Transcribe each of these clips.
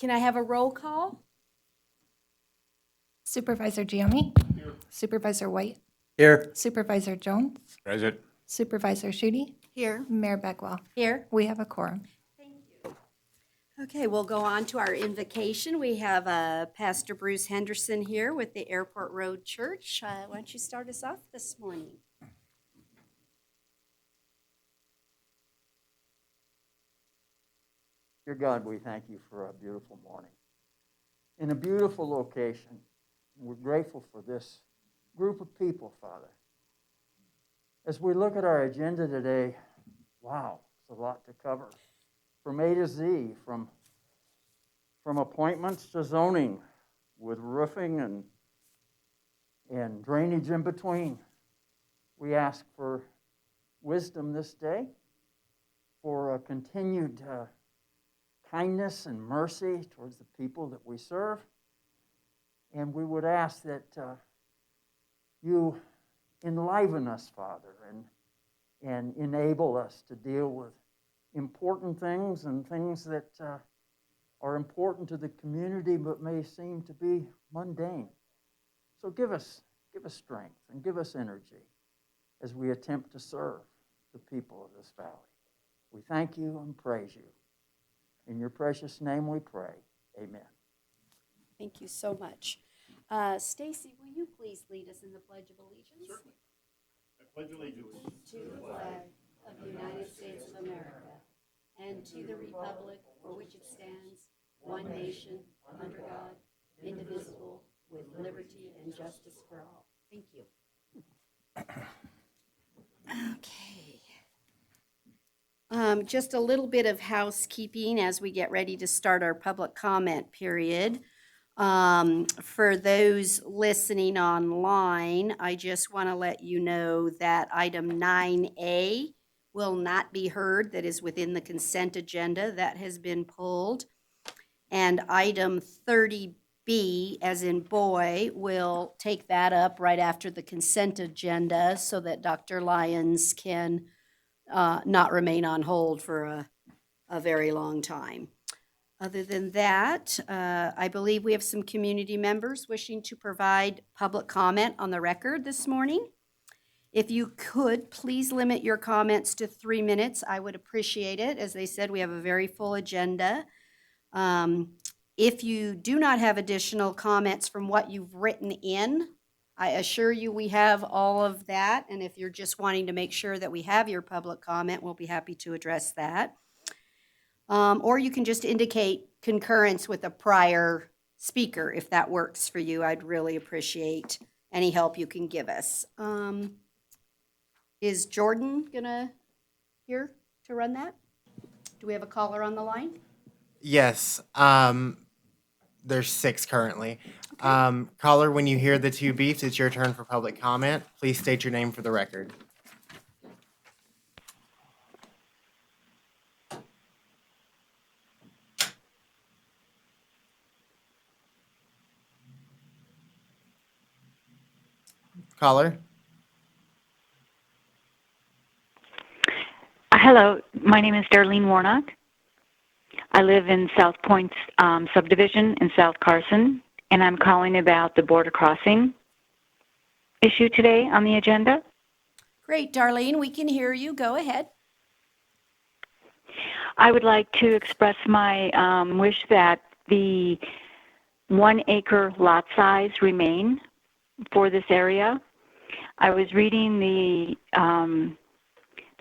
Can I have a roll call? Supervisor Gioni. Here. Supervisor White. Here. Supervisor Jones. Present. Supervisor Schutte. Here. Mayor Beckwell. Here. We have a quorum. Thank you. Okay, we'll go on to our invocation. We have Pastor Bruce Henderson here with the Airport Road Church. Why don't you start us off this morning? Dear God, we thank you for a beautiful morning in a beautiful location. We're grateful for this group of people, Father. As we look at our agenda today, wow, it's a lot to cover. From A to Z, from appointments to zoning, with roofing and drainage in between. We ask for wisdom this day, for a continued kindness and mercy towards the people that we serve. And we would ask that you enliven us, Father, and enable us to deal with important things and things that are important to the community but may seem to be mundane. So give us strength and give us energy as we attempt to serve the people of this valley. We thank you and praise you. In your precious name we pray. Amen. Thank you so much. Stacy, will you please lead us in the Pledge of Allegiance? Certainly. I pledge allegiance to the flag of the United States of America and to the republic for which it stands, one nation, under God, indivisible, with liberty and justice for all. Thank you. Okay. Just a little bit of housekeeping as we get ready to start our public comment period. For those listening online, I just want to let you know that item 9A will not be heard. That is within the consent agenda. That has been pulled. And item 30B, as in boy, will take that up right after the consent agenda so that Dr. Lyons can not remain on hold for a very long time. Other than that, I believe we have some community members wishing to provide public comment on the record this morning. If you could, please limit your comments to 3 minutes. I would appreciate it. As they said, we have a very full agenda. If you do not have additional comments from what you've written in, I assure you we have all of that. And if you're just wanting to make sure that we have your public comment, we'll be happy to address that. Or you can just indicate concurrence with a prior speaker if that works for you. I'd really appreciate any help you can give us. Is Jordan here to run that? Do we have a caller on the line? Yes. There's 6 currently. Caller, when you hear the 2 beeps, it's your turn for public comment. Please state your name for the record. Caller? Hello, my name is Darlene Warnock. I live in South Point subdivision in South Carson, and I'm calling about the border crossing issue today on the agenda. Great, Darlene, we can hear you. Go ahead. I would like to express my wish that the 1 acre lot size remain for this area. I was reading the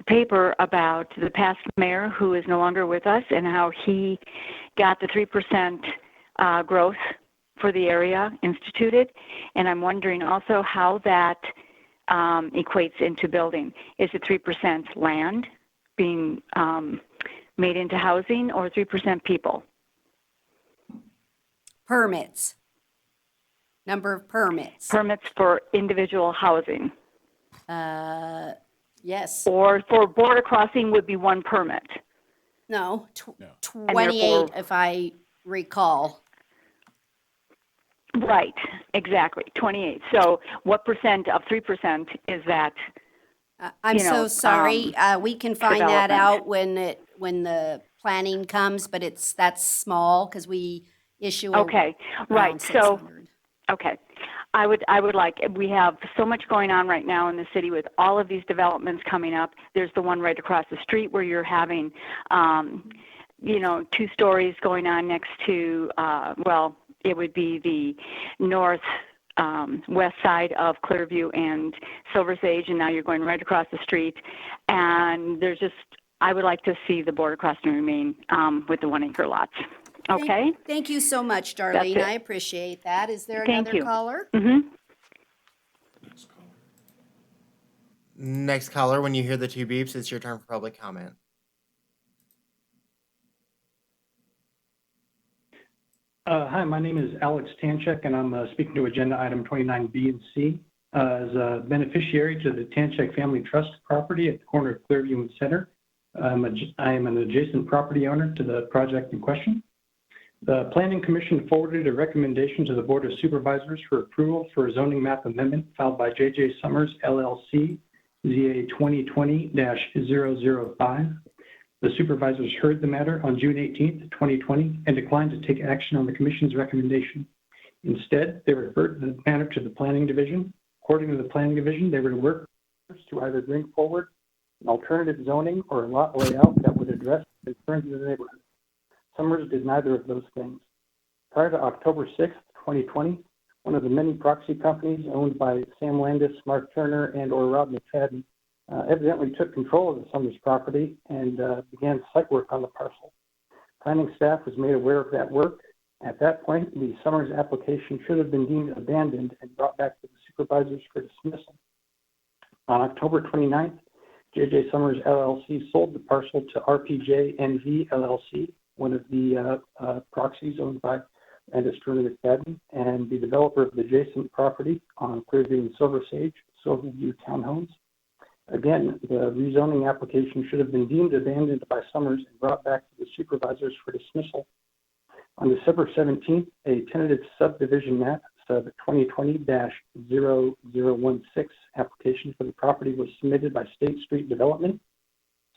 paper about the past mayor who is no longer with us and how he got the 3% growth for the area instituted. And I'm wondering also how that equates into building. Is it 3% land being made into housing or 3% people? Permits. Number of permits. Permits for individual housing. Yes. Or for border crossing would be 1 permit. No, No. 28 if I recall. Right, exactly, 28. So what percent of 3% is that? I'm so sorry. We can find that development. out when the planning comes, but that's small because we issue a Okay, around right. So, 600. okay. I would like, we have so much going on right now in the city with all of these developments coming up. There's the one right across the street where you're having, 2 stories going on next to, it would be the north west side of Clearview and Silver Sage, and now you're going right across the street. And there's just, I would like to see the border crossing remain with the 1 acre lots. Okay? Thank you so much, Darlene. it. I appreciate that. Is there Thank another you. caller? Mm-hmm. Next caller, when you hear the 2 beeps, it's your turn for public comment. Hi, my name is Alex Tanchek, and I'm speaking to agenda item 29B and C. As a beneficiary to the Tanchek Family Trust property at the corner of Clearview and Center, I am an adjacent property owner to the project in question. The Planning Commission forwarded a recommendation to the Board of Supervisors for approval for a zoning map amendment filed by J.J. Summers, LLC, ZA 2020-005. The supervisors heard the matter on June 18th, 2020, and declined to take action on the Commission's recommendation. Instead, they referred the matter to the Planning Division. According to the Planning Division, they were to work to either bring forward an alternative zoning or a lot layout that would address the concerns of the neighborhood. Summers did neither of those things. Prior to October 6th, 2020, one of the many proxy companies owned by Sam Landis, Mark Turner, and or Rob McFadden evidently took control of the Summers property and began site work on the parcel. Planning staff was made aware of that work. At that point, the Summers application should have been deemed abandoned and brought back to the supervisors for dismissal. On October 29th, J.J. Summers LLC sold the parcel to RPJ NV LLC, one of the proxies owned by Landis Turner McFadden, and the developer of the adjacent property on Clearview and Silver Sage, Silverview Townhomes. Again, the rezoning application should have been deemed abandoned by Summers and brought back to the supervisors for dismissal. On December 17th, a tentative subdivision map, sub 2020-0016 application for the property was submitted by State Street Development.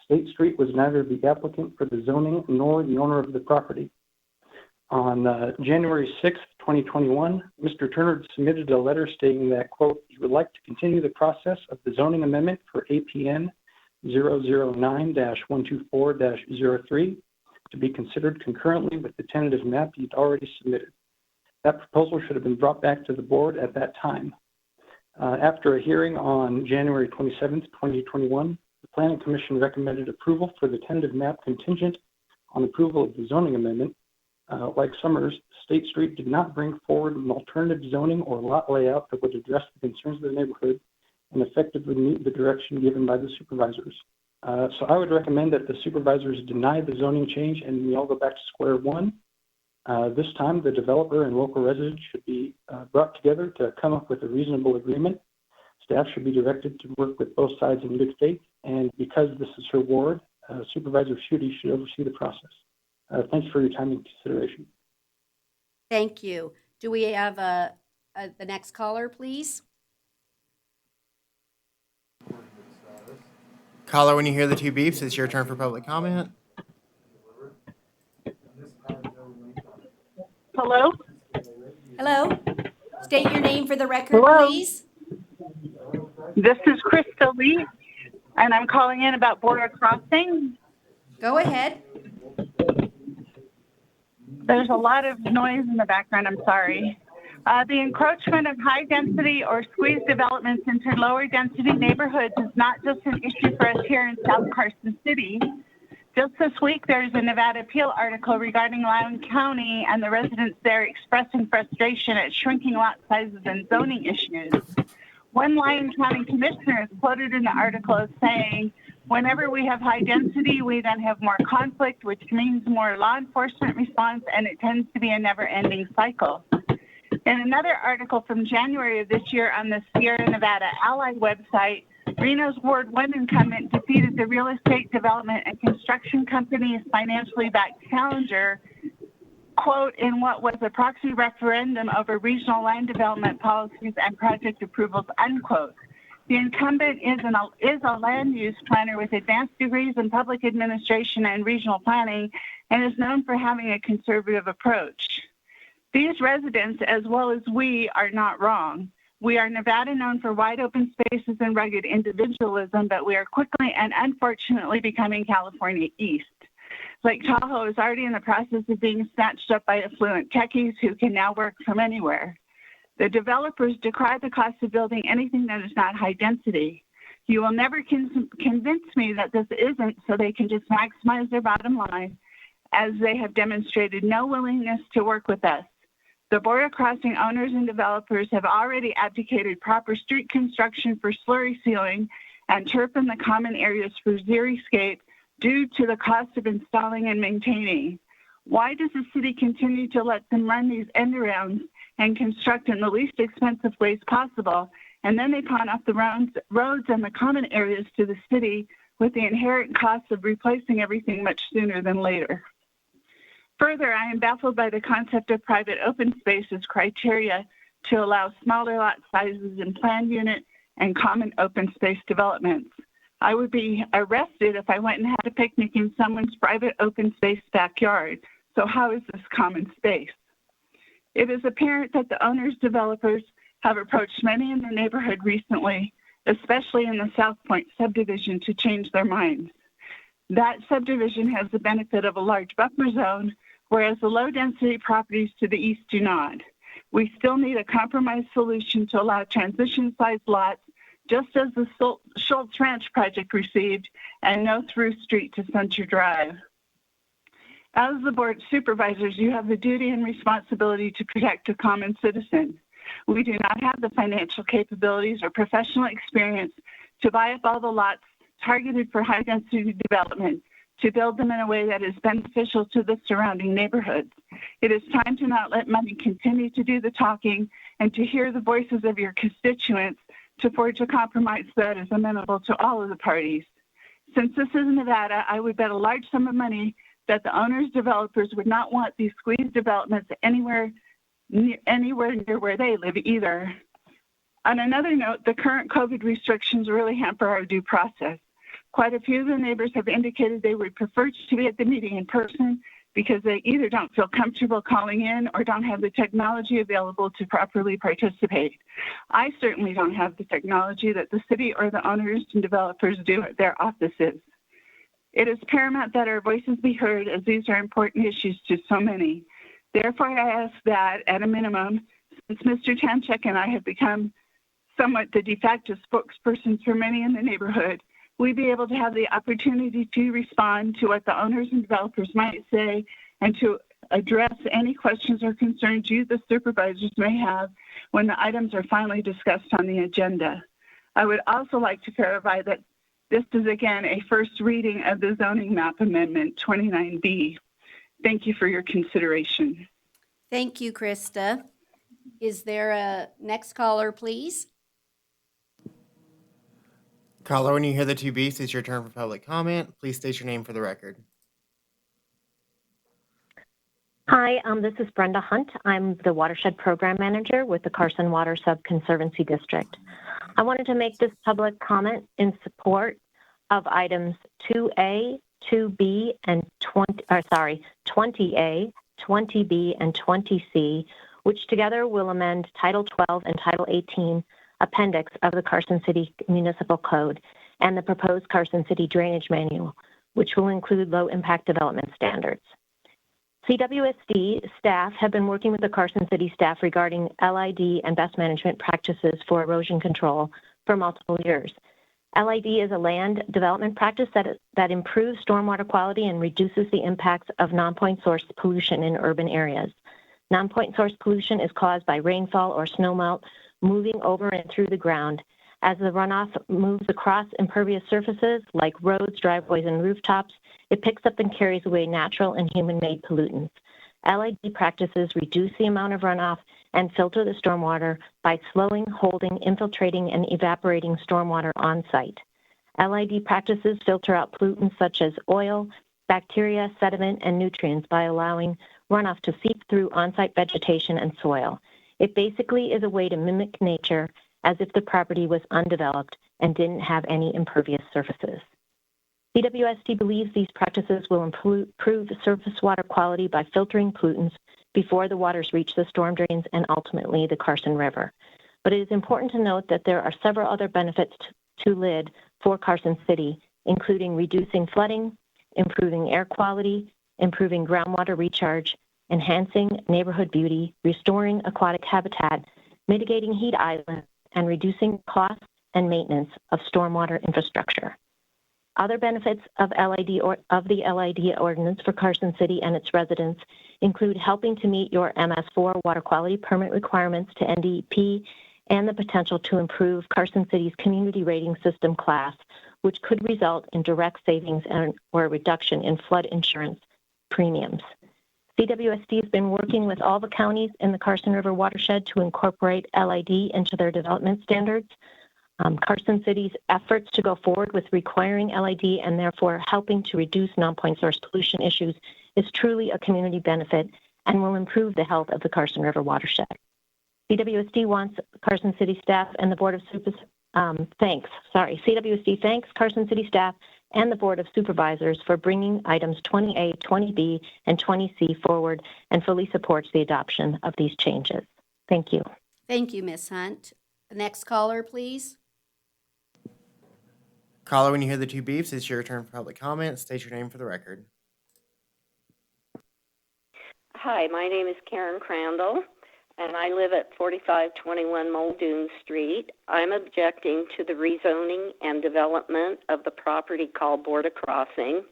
State Street was neither the applicant for the zoning nor the owner of the property. On January 6th, 2021, Mr. Turner submitted a letter stating that, quote, he would like to continue the process of the zoning amendment for APN 009-124-03 to be considered concurrently with the tentative map he'd already submitted. That proposal should have been brought back to the board at that time. After a hearing on January 27th, 2021, the Planning Commission recommended approval for the tentative map contingent on approval of the zoning amendment. Like Summers, State Street did not bring forward an alternative zoning or lot layout that would address the concerns of the neighborhood and effectively meet the direction given by the supervisors. So I would recommend that the supervisors deny the zoning change and we all go back to square one. This time, the developer and local residents should be brought together to come up with a reasonable agreement. Staff should be directed to work with both sides in good faith, and because this is her ward, Supervisor Schutte should oversee the process. Thanks for your time and consideration. Thank you. Do we have the next caller, please? Caller, when you hear the 2 beeps, it's your turn for public comment. Hello? Hello? State your name for the record, Hello? please. This is Krista Lee, and I'm calling in about border crossing. Go ahead. There's a lot of noise in the background, I'm sorry. The encroachment of high density or squeeze developments into lower density neighborhoods is not just an issue for us here in South Carson City. Just this week, there's a Nevada Appeal article regarding Loudoun County and the residents there expressing frustration at shrinking lot sizes and zoning issues. One Loudoun County commissioner is quoted in the article as saying, whenever we have high density, we then have more conflict, which means more law enforcement response, and it tends to be a never-ending cycle. In another article from January of this year on the Sierra Nevada Ally website, Reno's Ward 1 incumbent defeated the real estate development and construction company's financially backed challenger, quote, in what was a proxy referendum over regional land development policies and project approvals, unquote. The incumbent is a land use planner with advanced degrees in public administration and regional planning and is known for having a conservative approach. These residents, as well as we, are not wrong. We are Nevada known for wide open spaces and rugged individualism, but we are quickly and unfortunately becoming California East. Lake Tahoe is already in the process of being snatched up by affluent techies who can now work from anywhere. The developers decry the cost of building anything that is not high density. You will never convince me that this isn't so they can just maximize their bottom line, as they have demonstrated no willingness to work with us. The border crossing owners and developers have already abdicated proper street construction for slurry sealing and turf in the common areas for xeriscape due to the cost of installing and maintaining. Why does the city continue to let them run these end arounds and construct in the least expensive ways possible, and then they pawn off the roads and the common areas to the city with the inherent costs of replacing everything much sooner than later? Further, I am baffled by the concept of private open space as criteria to allow smaller lot sizes in planned unit and common open space developments. I would be arrested if I went and had a picnic in someone's private open space backyard. So how is this common space? It is apparent that the owners, developers have approached many in the neighborhood recently, especially in the South Point subdivision, to change their minds. That subdivision has the benefit of a large buffer zone, whereas the low-density properties to the east do not. We still need a compromise solution to allow transition-sized lots, just as the Schultz Ranch project received, and no through street to Center Drive. As the board of supervisors, you have the duty and responsibility to protect a common citizen. We do not have the financial capabilities or professional experience to buy up all the lots targeted for high-density development, to build them in a way that is beneficial to the surrounding neighborhoods. It is time to not let money continue to do the talking and to hear the voices of your constituents to forge a compromise that is amenable to all of the parties. Since this is Nevada, I would bet a large sum of money that the owners, developers would not want these squeezed developments anywhere near where they live either. On another note, the current COVID restrictions really hamper our due process. Quite a few of the neighbors have indicated they would prefer to be at the meeting in person because they either don't feel comfortable calling in or don't have the technology available to properly participate. I certainly don't have the technology that the city or the owners and developers do at their offices. It is paramount that our voices be heard, as these are important issues to so many. Therefore, I ask that, at a minimum, since Mr. Tanchek and I have become somewhat the de facto spokespersons for many in the neighborhood, we be able to have the opportunity to respond to what the owners and developers might say and to address any questions or concerns you, the supervisors, may have when the items are finally discussed on the agenda. I would also like to clarify that this is, again, a first reading of the zoning map amendment 29B. Thank you for your consideration. Thank you, Krista. Is there a next caller, please? Caller, when you hear the two beeps, it's your turn for public comment. Please state your name for the record. Hi, this is Brenda Hunt. I'm the Watershed Program Manager with the Carson Water Sub-Conservancy District. I wanted to make this public comment in support of items 2A, 2B, and 20A, 20B, and 20C, which together will amend Title 12 and Title 18 appendix of the Carson City Municipal Code and the proposed Carson City Drainage Manual, which will include low-impact development standards. CWSD staff have been working with the Carson City staff regarding LID and best management practices for erosion control for multiple years. LID is a land development practice that improves stormwater quality and reduces the impacts of non-point source pollution in urban areas. Non-point source pollution is caused by rainfall or snowmelt moving over and through the ground. As the runoff moves across impervious surfaces like roads, driveways, and rooftops, it picks up and carries away natural and human-made pollutants. LID practices reduce the amount of runoff and filter the stormwater by slowing, holding, infiltrating, and evaporating stormwater on site. LID practices filter out pollutants such as oil, bacteria, sediment, and nutrients by allowing runoff to seep through on-site vegetation and soil. It basically is a way to mimic nature as if the property was undeveloped and didn't have any impervious surfaces. CWSD believes these practices will improve surface water quality by filtering pollutants, before the waters reach the storm drains and ultimately the Carson River. But it is important to note that there are several other benefits to LID for Carson City, including reducing flooding, improving air quality, improving groundwater recharge, enhancing neighborhood beauty, restoring aquatic habitat, mitigating heat islands, and reducing costs and maintenance of stormwater infrastructure. Other benefits of the LID ordinance for Carson City and its residents include helping to meet your MS4 water quality permit requirements to NDEP and the potential to improve Carson City's community rating system class, which could result in direct savings or a reduction in flood insurance premiums. CWSD has been working with all the counties in the Carson River watershed to incorporate LID into their development standards. Carson City's efforts to go forward with requiring LID and therefore helping to reduce non-point source pollution issues is truly a community benefit and will improve the health of the Carson River watershed. CWSD wants Carson City staff and the Board of CWSD thanks Carson City staff and the Board of Supervisors for bringing items 20A, 20B, and 20C forward and fully supports the adoption of these changes. Thank you. Thank you, Ms. Hunt. The next caller, please. Caller, when you hear the two beeps, it's your turn for public comment. State your name for the record. Hi, my name is Karen Crandall, and I live at 4521 Muldoon Street. I'm objecting to the rezoning and development of the property called Border Crossing.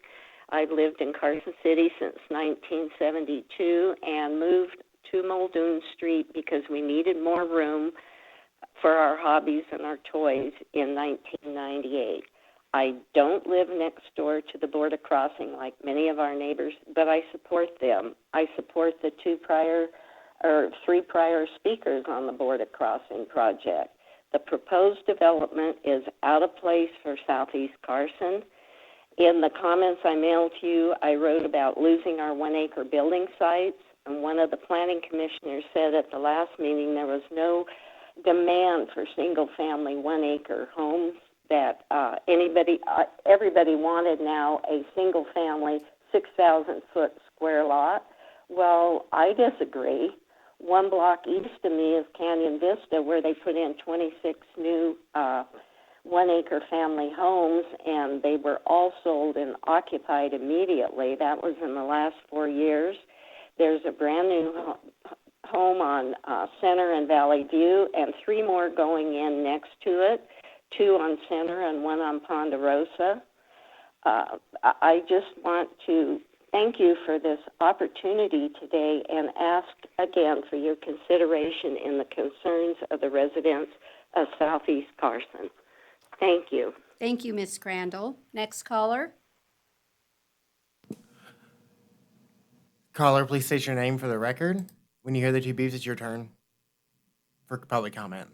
I've lived in Carson City since 1972 and moved to Muldoon Street because we needed more room for our hobbies and our toys in 1998. I don't live next door to the Border Crossing like many of our neighbors, but I support them. I support the three prior speakers on the Border Crossing project. The proposed development is out of place for Southeast Carson. In the comments I mailed to you, I wrote about losing our 1 acre building sites, and one of the planning commissioners said at the last meeting there was no demand for single family 1 acre homes, that everybody wanted now a single family 6,000 foot square lot. Well, I disagree. One block east of me is Canyon Vista, where they put in 26 new 1 acre family homes, and they were all sold and occupied immediately. That was in the last 4 years. There's a brand new home on Center and Valley View, and 3 more going in next to it, 2 on Center and 1 on Ponderosa. I just want to thank you for this opportunity today and ask again for your consideration in the concerns of the residents of Southeast Carson. Thank you. Thank you, Ms. Crandall. Next caller. Caller, please state your name for the record. When you hear the two beeps, it's your turn for public comment.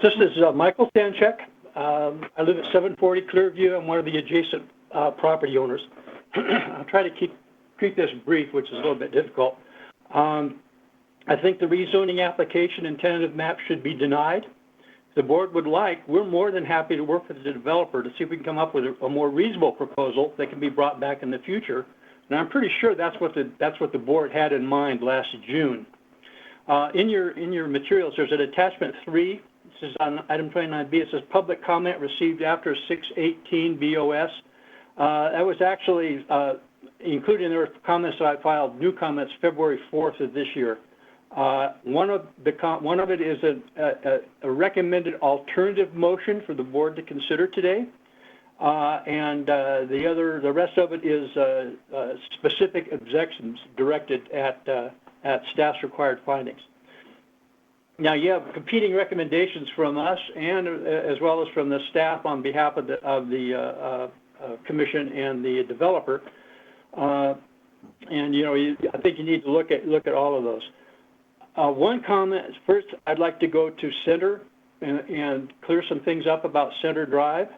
This is Michael Stanchek. I live at 740 Clearview. I'm one of the adjacent property owners. I'll try to keep this brief, which is a little bit difficult. I think the rezoning application and tentative map should be denied. If the board would like, we're more than happy to work with the developer to see if we can come up with a more reasonable proposal that can be brought back in the future. And I'm pretty sure that's what the board had in mind last June. In your materials, there's an attachment 3. This is on item 29B. It says public comment received after 6/18 BOS. That was actually included in their comments that I filed, new comments, February 4th of this year. One of it is a recommended alternative motion for the board to consider today, and the rest of it is specific objections directed at staff's required findings. Now you have competing recommendations from us and as well as from the staff on behalf of the commission and the developer, and I think you need to look at all of those. One comment is, first, I'd like to go to Center and clear some things up about Center Drive.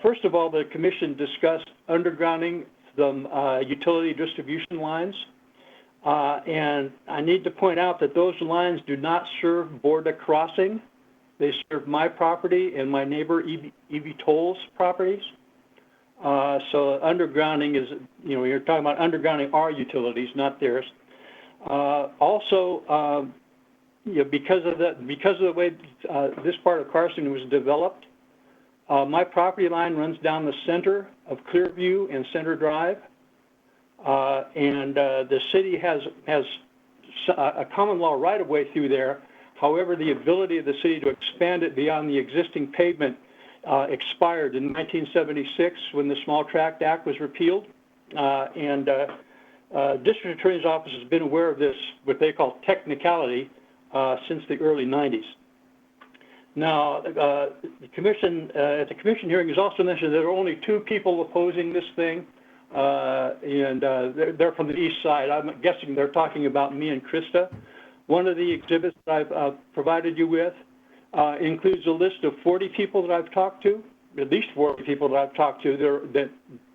First of all, the commission discussed undergrounding some utility distribution lines. And I need to point out that those lines do not serve Border Crossing. They serve my property and my neighbor Evie Toll's properties. So undergrounding is, you're talking about undergrounding our utilities, not theirs. Also, because of the way this part of Carson was developed, my property line runs down the center of Clearview and Center Drive, and the city has a common law right-of-way through there. However, the ability of the city to expand it beyond the existing pavement expired in 1976 when the Small Tract Act was repealed, and District Attorney's Office has been aware of this, what they call technicality, since the early 90s. Now, the commission, at the commission hearing, is also mentioned that there are only 2 people opposing this thing, and they're from the east side. I'm guessing they're talking about me and Krista. One of the exhibits that I've provided you with includes a list of 40 people that I've talked to, at least 40 people that I've talked to that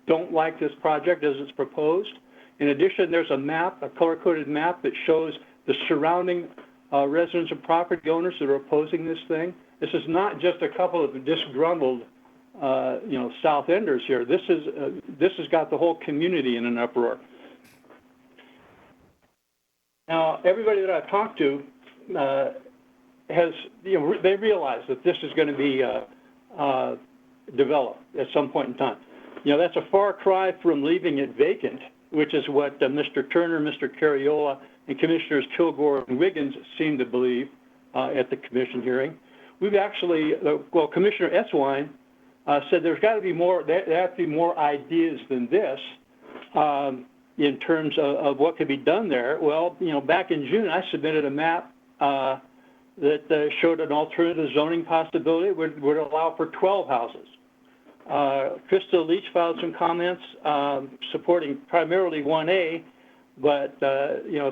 don't like this project as it's proposed. In addition, there's a map, a color-coded map that shows the surrounding residents and property owners that are opposing this thing. This is not just a couple of disgruntled, South Enders here. This has got the whole community in an uproar. Now, everybody that I've talked to has, they realize that this is going to be developed at some point in time. That's a far cry from leaving it vacant, which is what Mr. Turner, Mr. Carriola, and Commissioners Kilgore and Wiggins seem to believe at the commission hearing. We've actually, Commissioner Eswine said there's got to be more, there have to be more ideas than this in terms of what could be done there. Well, back in June, I submitted a map that showed an alternative zoning possibility would allow for 12 houses. Krista Leach filed some comments supporting primarily 1A, but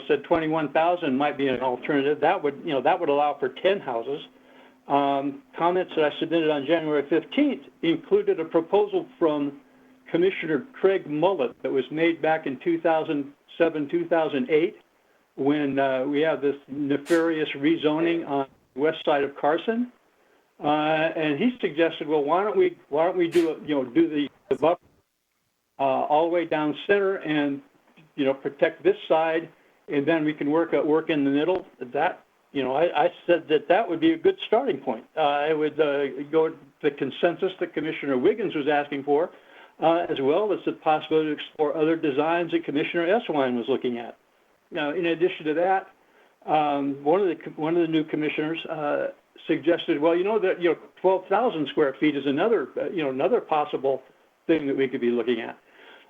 said 21,000 might be an alternative. That would allow for 10 houses. Comments that I submitted on January 15th included a proposal from Commissioner Craig Mullet that was made back in 2007, 2008, when we have this nefarious rezoning on the west side of Carson. And he suggested, well, why don't we do the buffer all the way down center and protect this side, and then we can work in the middle. That I said that would be a good starting point. I would go to the consensus that Commissioner Wiggins was asking for, as well as the possibility to explore other designs that Commissioner Eswine was looking at. Now, in addition to that, one of the new commissioners suggested, well, that 12,000 square feet is another possible thing that we could be looking at.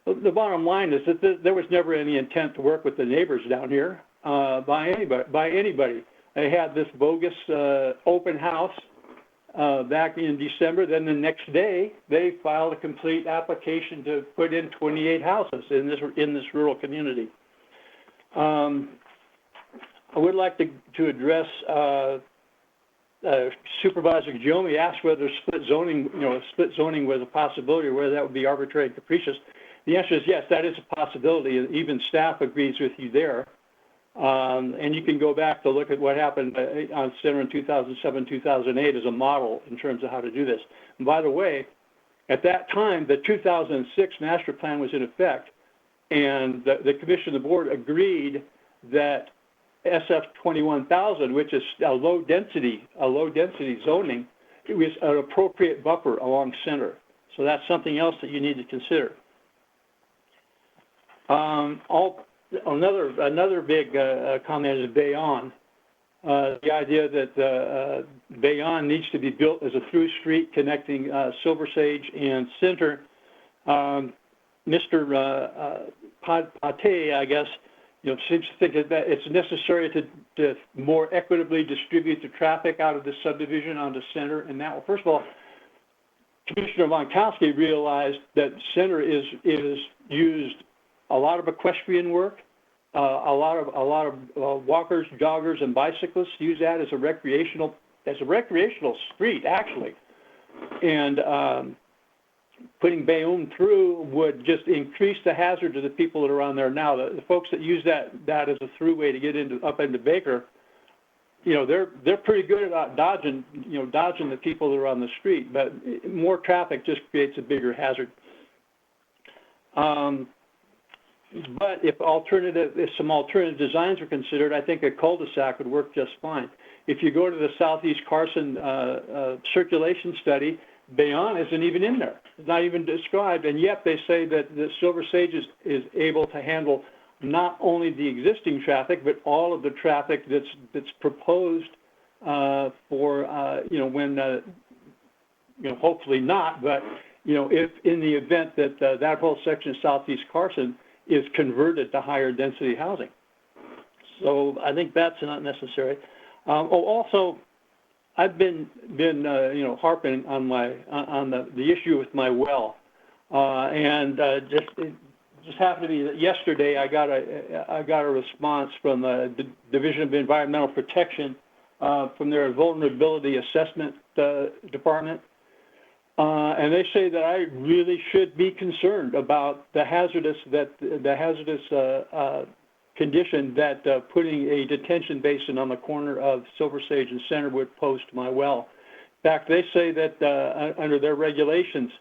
The bottom line is that there was never any intent to work with the neighbors down here by anybody. They had this bogus open house back in December. Then the next day, they filed a complete application to put in 28 houses in this rural community. I would like to address Supervisor Jomi asked whether split zoning was a possibility or whether that would be arbitrary and capricious. The answer is yes, that is a possibility. Even staff agrees with you there. And you can go back to look at what happened on Center in 2007, 2008 as a model in terms of how to do this. And by the way, at that time, the 2006 master plan was in effect, and the commission, the board agreed that SF 21,000, which is a low density zoning, it was an appropriate buffer along center. So that's something else that you need to consider. Another big comment is Bayonne. The idea that Bayonne needs to be built as a through street connecting Silver Sage and Center. Mr. Pate, I guess, seems to think that it's necessary to more equitably distribute the traffic out of the subdivision onto Center. And that, well, first of all, Commissioner Vonkowski realized that Center is used a lot of equestrian work, a lot of walkers, joggers, and bicyclists use that as a recreational street, actually. And putting Bayonne through would just increase the hazard to the people that are on there now. The folks that use that as a throughway to get up into Baker, they're pretty good about dodging the people that are on the street. But more traffic just creates a bigger hazard. But if some alternative designs are considered, I think a cul-de-sac would work just fine. If you go to the Southeast Carson circulation study, Bayonne isn't even in there. It's not even described, and yet they say that the Silver Sage is able to handle not only the existing traffic, but all of the traffic that's proposed for when hopefully not, but if in the event that that whole section of Southeast Carson is converted to higher density housing. So I think that's not necessary. Also, I've been harping on the issue with my well, and it just happened to be that yesterday I got a response from the Division of Environmental Protection from their vulnerability assessment department. And they say that I really should be concerned about the hazardous condition that putting a detention basin on the corner of Silver Sage and Centerwood posed to my well. In fact, they say that under their regulations,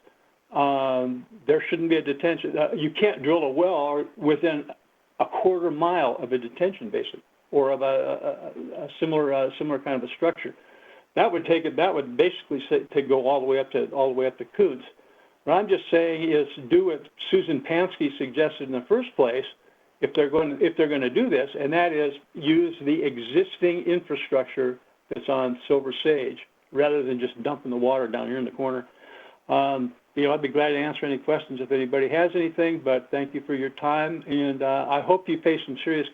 there shouldn't be a detention. You can't drill a well within a quarter mile of a detention basin or of a similar kind of a structure. That would basically say to go all the way up to Coots. What I'm just saying is do what Susan Pansky suggested in the first place, if they're going to do this, and that is use the existing infrastructure that's on Silver Sage rather than just dumping the water down here in the corner. I'd be glad to answer any questions if anybody has anything. But thank you for your time, and I hope you pay some serious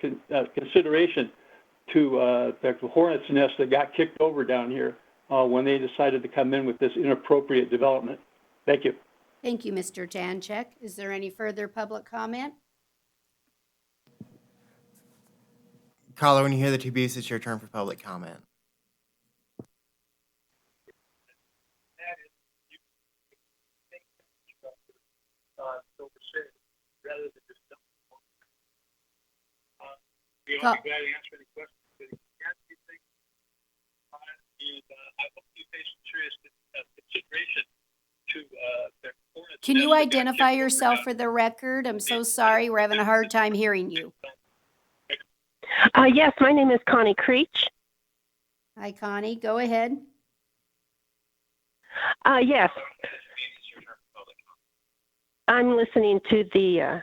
consideration to the hornet's nest that got kicked over down here when they decided to come in with this inappropriate development. Thank you. Thank you, Mr. Tanchek. Is there any further public comment? Caller, when you hear the two beeps, it's your turn for public comment. Rather than just I'll be glad to answer any questions. I hope you pay some serious consideration to the hornets. Can you identify yourself for the record? I'm so sorry. We're having a hard time hearing you. Yes, my name is Connie Creech. Hi, Connie. Go ahead. Yes. I'm listening to the...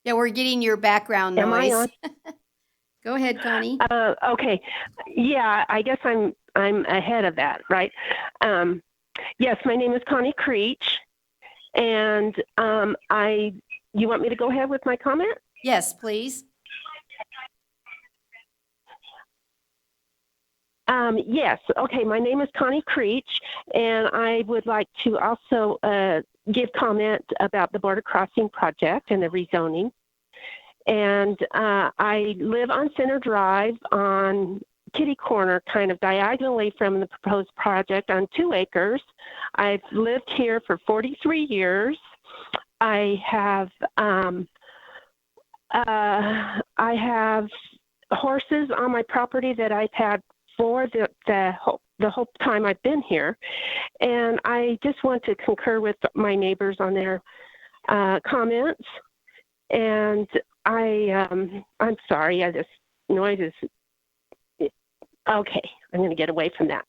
Yeah, we're getting your background Am I noise. on? Go ahead, Connie. Okay. Yeah, I guess I'm ahead of that, right? Yes, my name is Connie Creech, and you want me to go ahead with my comment? Yes, please. Yes. Okay. My name is Connie Creech, and I would like to also give comment about the border crossing project and the rezoning. And I live on Center Drive on Kitty Corner, kind of diagonally from the proposed project on 2 acres. I've lived here for 43 years. I have horses on my property that I've had for the whole time I've been here, and I just want to concur with my neighbors on their comments. And I'm sorry, this noise is okay. I'm going to get away from that.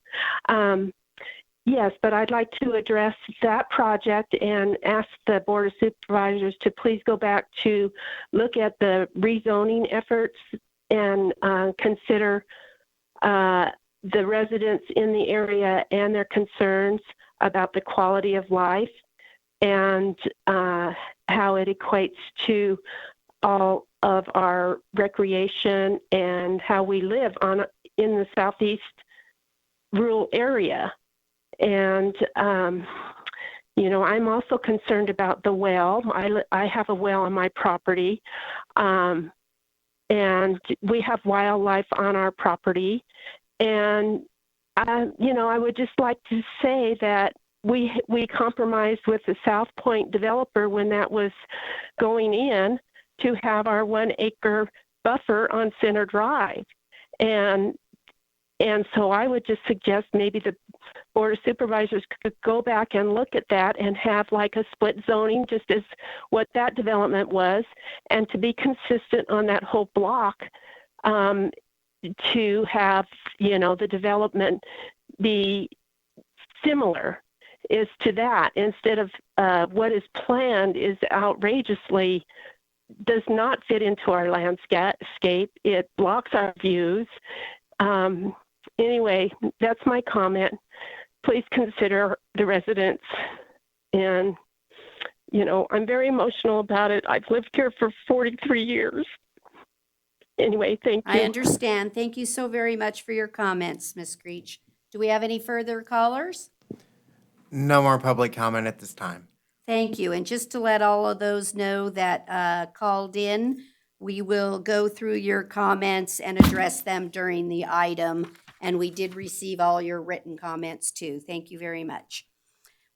Yes, but I'd like to address that project and ask the Board of Supervisors to please go back to look at the rezoning efforts and consider the residents in the area and their concerns about the quality of life and how it equates to all of our recreation and how we live in the southeast rural area. And I'm also concerned about the well. I have a well on my property, and we have wildlife on our property. And I would just like to say that we compromised with the South Point developer when that was going in to have our 1 acre buffer on Center Drive. And so I would just suggest maybe the Board of Supervisors could go back and look at that and have like a split zoning, just as what that development was, and to be consistent on that whole block, to have, the development be similar is to that, instead of what is planned is outrageously does not fit into our landscape. It blocks our views. Anyway, that's my comment. Please consider the residents. And, I'm very emotional about it. I've lived here for 43 years. Anyway, thank you. I understand. Thank you so very much for your comments, Ms. Creech. Do we have any further callers? No more public comment at this time. Thank you. And just to let all of those know that called in, we will go through your comments and address them during the item. And we did receive all your written comments too. Thank you very much.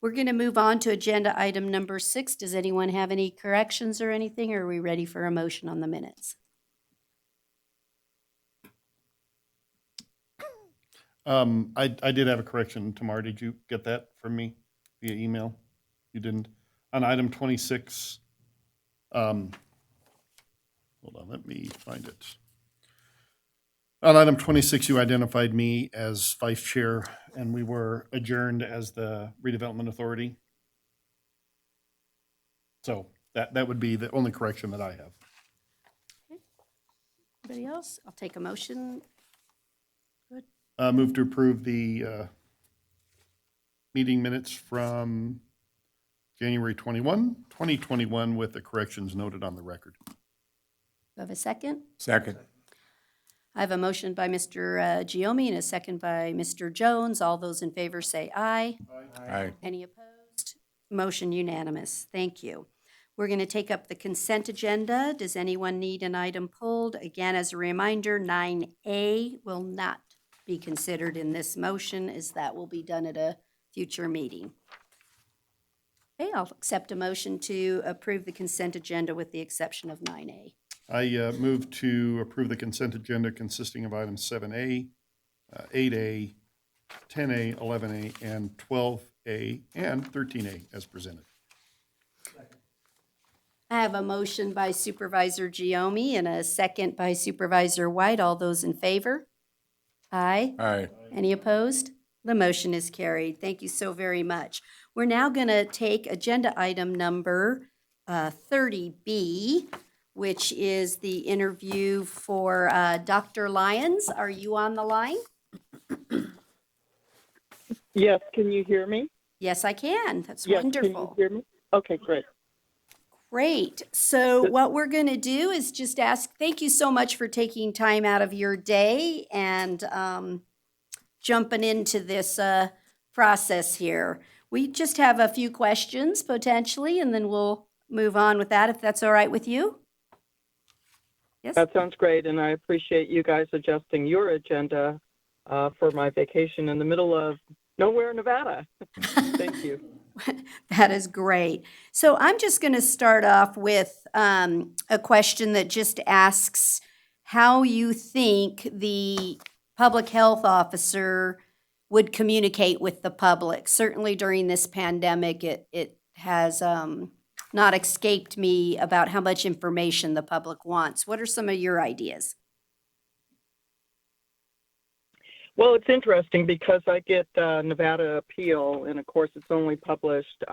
We're going to move on to agenda item number 6. Does anyone have any corrections or anything? Or are we ready for a motion on the minutes? I did have a correction, Tamar. Did you get that from me via email? You didn't? On item 26, hold on, let me find it. On item 26, you identified me as vice chair, and we were adjourned as the redevelopment authority. So that would be the only correction that I have. Anybody else? I'll take a motion. Good. Move to approve the meeting minutes from January 21, 2021, with the corrections noted on the record. Do I have a second? Second. I have a motion by Mr. Giomi and a second by Mr. Jones. All those in favor say aye. Aye. Any opposed? Motion unanimous. Thank you. We're going to take up the consent agenda. Does anyone need an item pulled? Again, as a reminder, 9A will not be considered in this motion, as that will be done at a future meeting. Okay, I'll accept a motion to approve the consent agenda with the exception of 9A. I move to approve the consent agenda consisting of items 7A, 8A, 10A, 11A, and 12A, and 13A as presented. I have a motion by Supervisor Giomi and a second by Supervisor White. All those in favor? Aye. Aye. Any opposed? The motion is carried. Thank you so very much. We're now going to take agenda item number 30B, which is the interview for Dr. Lyons. Are you on the line? Yes, can you hear me? Yes, I can. That's Yes, wonderful. Can you hear me? Okay, great. Great. So what we're going to do is just ask, thank you so much for taking time out of your day and jumping into this process here. We just have a few questions potentially, and then we'll move on with that if that's all right with you. Yes. That sounds great, and I appreciate you guys adjusting your agenda for my vacation in the middle of nowhere, Nevada. Thank you. That is great. So I'm just going to start off with a question that just asks how you think the public health officer would communicate with the public. Certainly during this pandemic, it has not escaped me about how much information the public wants. What are some of your ideas? Well, it's interesting because I get Nevada Appeal, and of course it's only published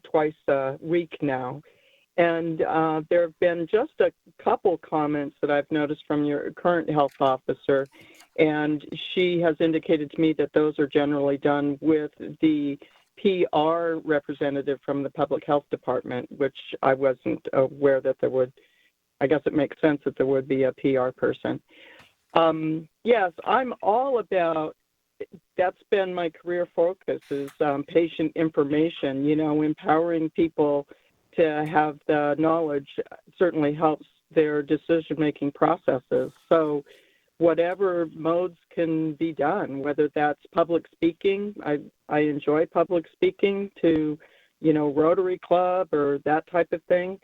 twice a week now. And there have been just a couple comments that I've noticed from your current health officer, and she has indicated to me that those are generally done with the PR representative from the public health department, which I wasn't aware that there would. I guess it makes sense that there would be a PR person. Yes, I'm all about, that's been my career focus is patient information, empowering people to have the knowledge certainly helps their decision-making processes. So whatever modes can be done, whether that's public speaking, I enjoy public speaking to, Rotary Club or that type of thing.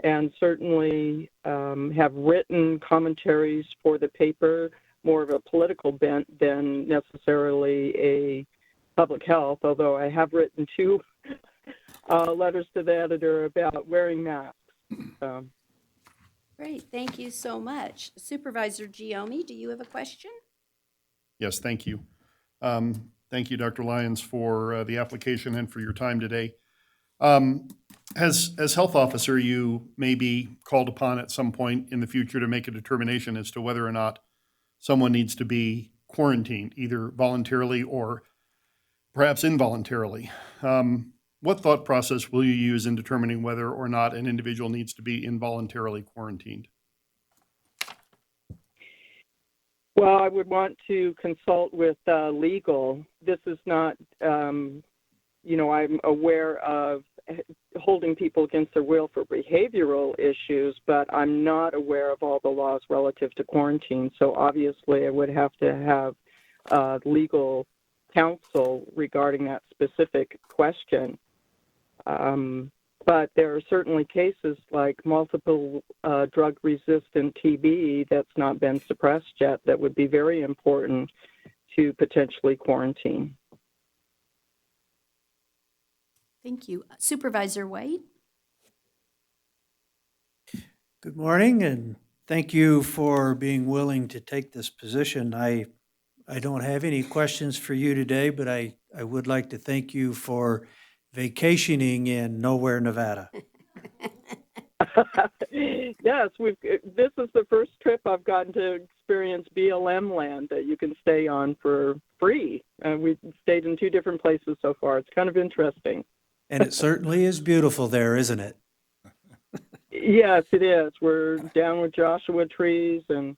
And certainly have written commentaries for the paper, more of a political bent than necessarily a public health, although I have written two letters to the editor about wearing masks. Great, thank you so much. Supervisor Giomi, do you have a question? Yes, thank you. Thank you, Dr. Lyons, for the application and for your time today. As health officer, you may be called upon at some point in the future to make a determination as to whether or not someone needs to be quarantined, either voluntarily or perhaps involuntarily. What thought process will you use in determining whether or not an individual needs to be involuntarily quarantined? Well, I would want to consult with legal. This is not, I'm aware of holding people against their will for behavioral issues, but I'm not aware of all the laws relative to quarantine. So obviously I would have to have legal counsel regarding that specific question. But there are certainly cases like multiple drug-resistant TB that's not been suppressed yet that would be very important to potentially quarantine. Thank you. Supervisor White? Good morning, and thank you for being willing to take this position. I don't have any questions for you today, but I would like to thank you for vacationing in Nowhere, Nevada. Yes, this is the first trip I've gotten to experience BLM land that you can stay on for free. We've stayed in 2 different places so far. It's kind of interesting. And it certainly is beautiful there, isn't it? Yes, it is. We're down with Joshua trees, and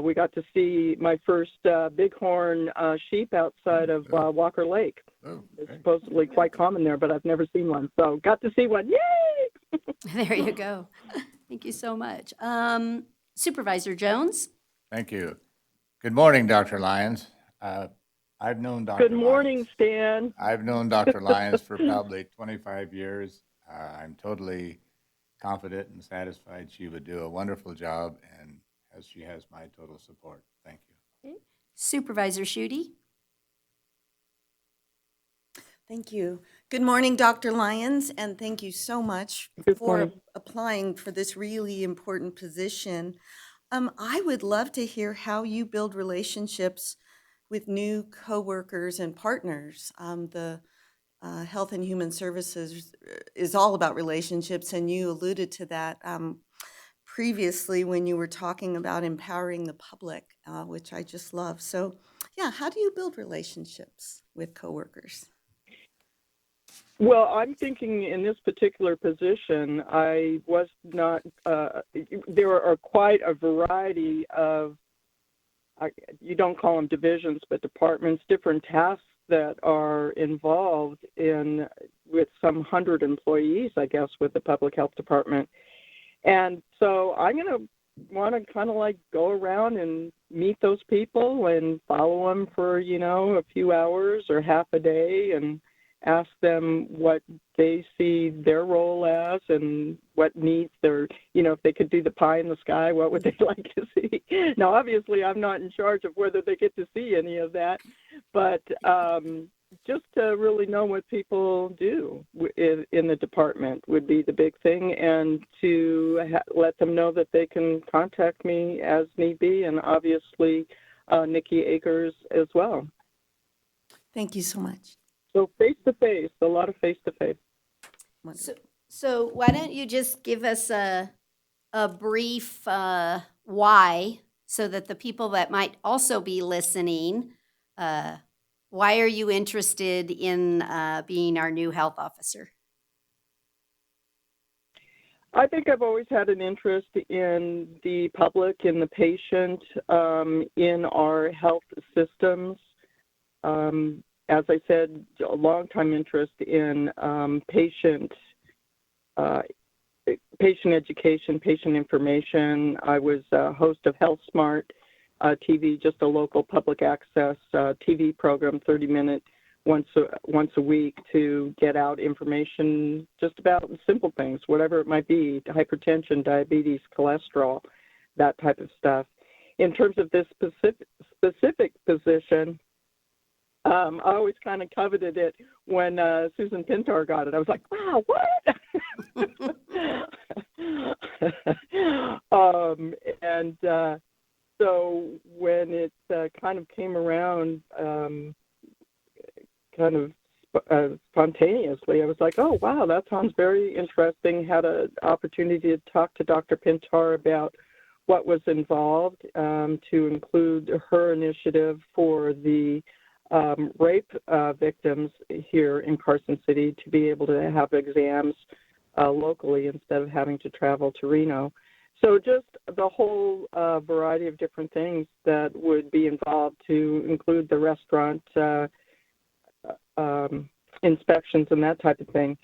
we got to see my first bighorn sheep outside of Walker Lake. Oh, It's supposedly quite common there, but I've never seen one. So got to see one. Yay! There you go. Thank you so much. Supervisor Jones? Thank you. Good morning, Dr. Lyons. I've known Dr. Good morning, Lyons. Stan. I've known Dr. Lyons for probably 25 years. I'm totally confident and satisfied she would do a wonderful job, and as she has my total support. Thank you. Okay. Supervisor Schutte? Thank you. Good morning, Dr. Lyons, and thank you so much for applying for this really important position. I would love to hear how you build relationships with new coworkers and partners. The Health and Human Services is all about relationships, and you alluded to that previously when you were talking about empowering the public, which I just love. So, yeah, how do you build relationships with coworkers? Well, I'm thinking in this particular position, I was not, there are quite a variety of, you don't call them divisions, but departments, different tasks that are involved in, with some 100 employees, I guess, with the public health department. And so I'm going to want to kind of like go around and meet those people and follow them for, a few hours or half a day and ask them what they see their role as and what needs their, if they could do the pie in the sky, what would they like to see? Now, obviously, I'm not in charge of whether they get to see any of that, but just to really know what people do in the department would be the big thing, and to let them know that they can contact me as need be, and obviously Nikki Akers as well. Thank you so much. So face-to-face, a lot of face-to-face. So why don't you just give us a brief why, so that the people that might also be listening, why are you interested in being our new health officer? I think I've always had an interest in the public, in the patient, in our health systems. As I said, a long-time interest in patient education, patient information. I was a host of Health Smart TV, just a local public access TV program, 30-minute, once a week, to get out information just about simple things, whatever it might be, hypertension, diabetes, cholesterol, that type of stuff. In terms of this specific position, I always kind of coveted it when Susan Pintar got it. I was like, wow, what? And so when it kind of came around, kind of spontaneously, I was like, oh, wow, that sounds very interesting. Had an opportunity to talk to Dr. Pintar about what was involved, to include her initiative for the rape victims here in Carson City to be able to have exams locally instead of having to travel to Reno. So just the whole variety of different things that would be involved, to include the restaurant inspections and that type of thing.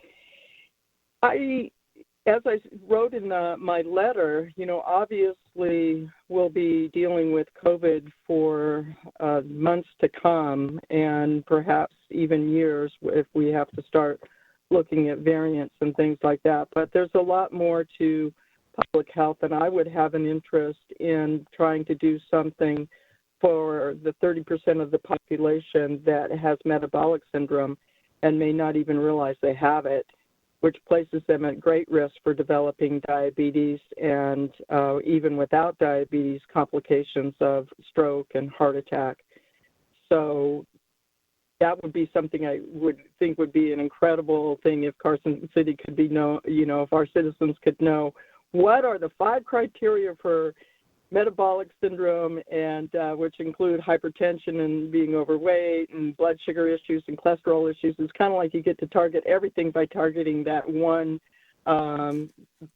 As I wrote in my letter, obviously we'll be dealing with COVID for months to come, and perhaps even years if we have to start looking at variants and things like that. But there's a lot more to public health, and I would have an interest in trying to do something for the 30% of the population that has metabolic syndrome and may not even realize they have it, which places them at great risk for developing diabetes and even without diabetes, complications of stroke and heart attack. So that would be something I would think would be an incredible thing if Carson City could be if our citizens could know what are the 5 criteria for metabolic syndrome, and which include hypertension and being overweight and blood sugar issues and cholesterol issues. It's kind of like you get to target everything by targeting that one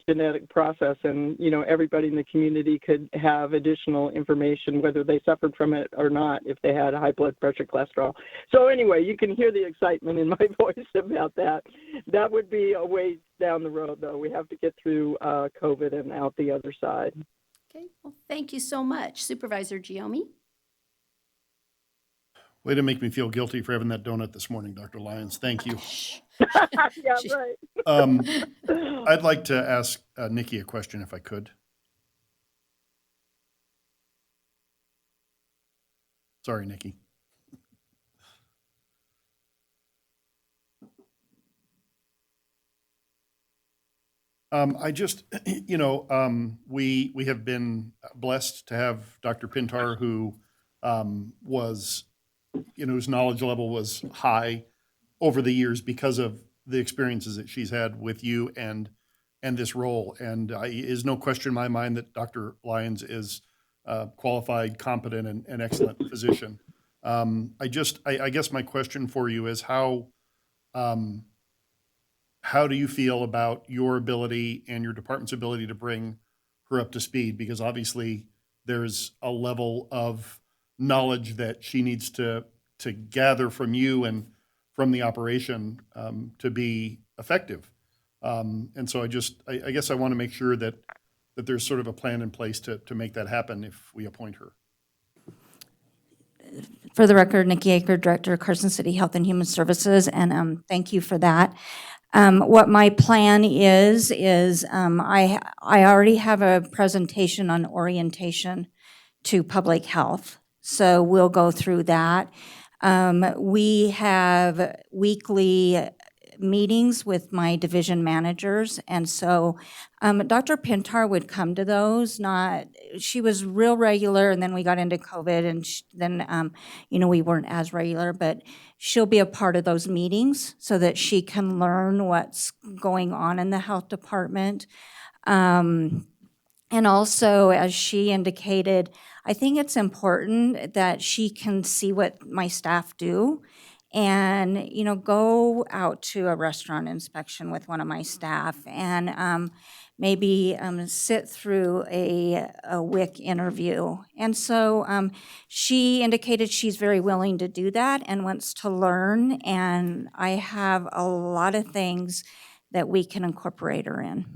genetic process, and everybody in the community could have additional information whether they suffered from it or not if they had high blood pressure, cholesterol. So anyway, you can hear the excitement in my voice about that. That would be a ways down the road, though. We have to get through COVID and out the other side. Okay, well, thank you so much. Supervisor Giomi? Way to make me feel guilty for having that donut this morning, Dr. Lyons. Thank you. Yeah, right. I'd like to ask Nikki a question if I could. Sorry, Nikki. I just, we have been blessed to have Dr. Pintar, who was, whose knowledge level was high over the years because of the experiences that she's had with you and this role. And is no question in my mind that Dr. Lyons is qualified, competent, and excellent physician. I guess my question for you is how do you feel about your ability and your department's ability to bring her up to speed? Because obviously there's a level of knowledge that she needs to gather from you and from the operation to be effective. And so I guess I want to make sure that there's sort of a plan in place to make that happen if we appoint her. For the record, Nikki Aker, Director, Carson City Health and Human Services, and thank you for that. What my plan is I already have a presentation on orientation to public health, so we'll go through that. We have weekly meetings with my division managers, and so Dr. Pintar would come to those. She was real regular, and then we got into COVID, and then we weren't as regular, but she'll be a part of those meetings so that she can learn what's going on in the health department. And also, as she indicated, I think it's important that she can see what my staff do and, go out to a restaurant inspection with one of my staff and maybe sit through a WIC interview. And so she indicated she's very willing to do that and wants to learn, and I have a lot of things that we can incorporate her in.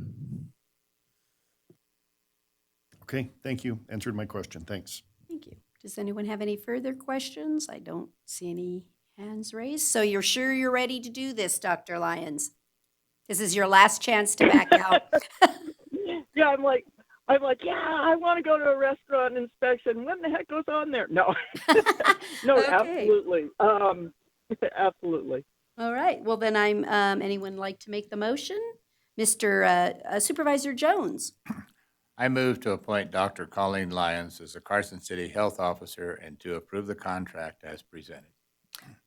Okay, thank you. Answered my question. Thanks. Thank you. Does anyone have any further questions? I don't see any hands raised. So you're sure you're ready to do this, Dr. Lyons? This is your last chance to back out. Yeah, I'm like, I'm like, yeah, I want to go to a restaurant inspection. What in the heck goes on there? No, no, Okay. absolutely, absolutely. All right, well then anyone like to make the motion? Mr. Supervisor Jones? I move to appoint Dr. Colleen Lyons as the Carson City Health Officer and to approve the contract as presented.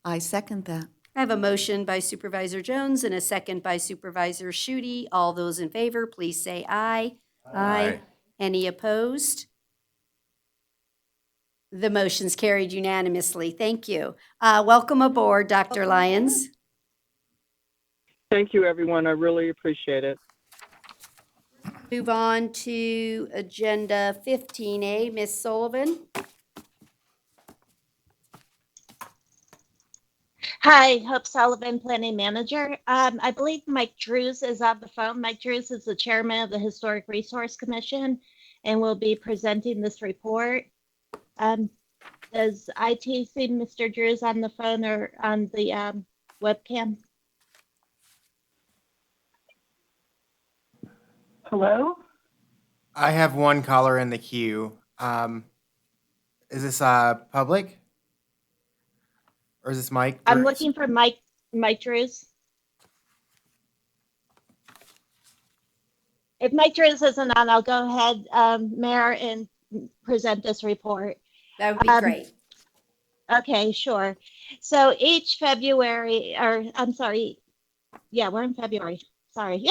I second that. I have a motion by Supervisor Jones and a second by Supervisor Shooty. All those in favor, please say aye. Aye. Any opposed? The motion's carried unanimously. Thank you. Welcome aboard, Dr. Lyons. Thank you, everyone. I really appreciate it. Move on to Agenda 15A. Ms. Sullivan? Hi, Hope Sullivan, Planning Manager. I believe Mike Drews is on the phone. Mike Drews is the Chairman of the Historic Resource Commission and will be presenting this report. Does IT see Mr. Drews on the phone or on the webcam? Hello? I have one caller in the queue. Is this public? Or is this Mike? I'm Drews? looking for Mike Drews. If Mike Drews isn't on, I'll go ahead, Mayor, and present this report. That would be great. Okay, sure. So each February, or I'm sorry, yeah, we're in February. Sorry.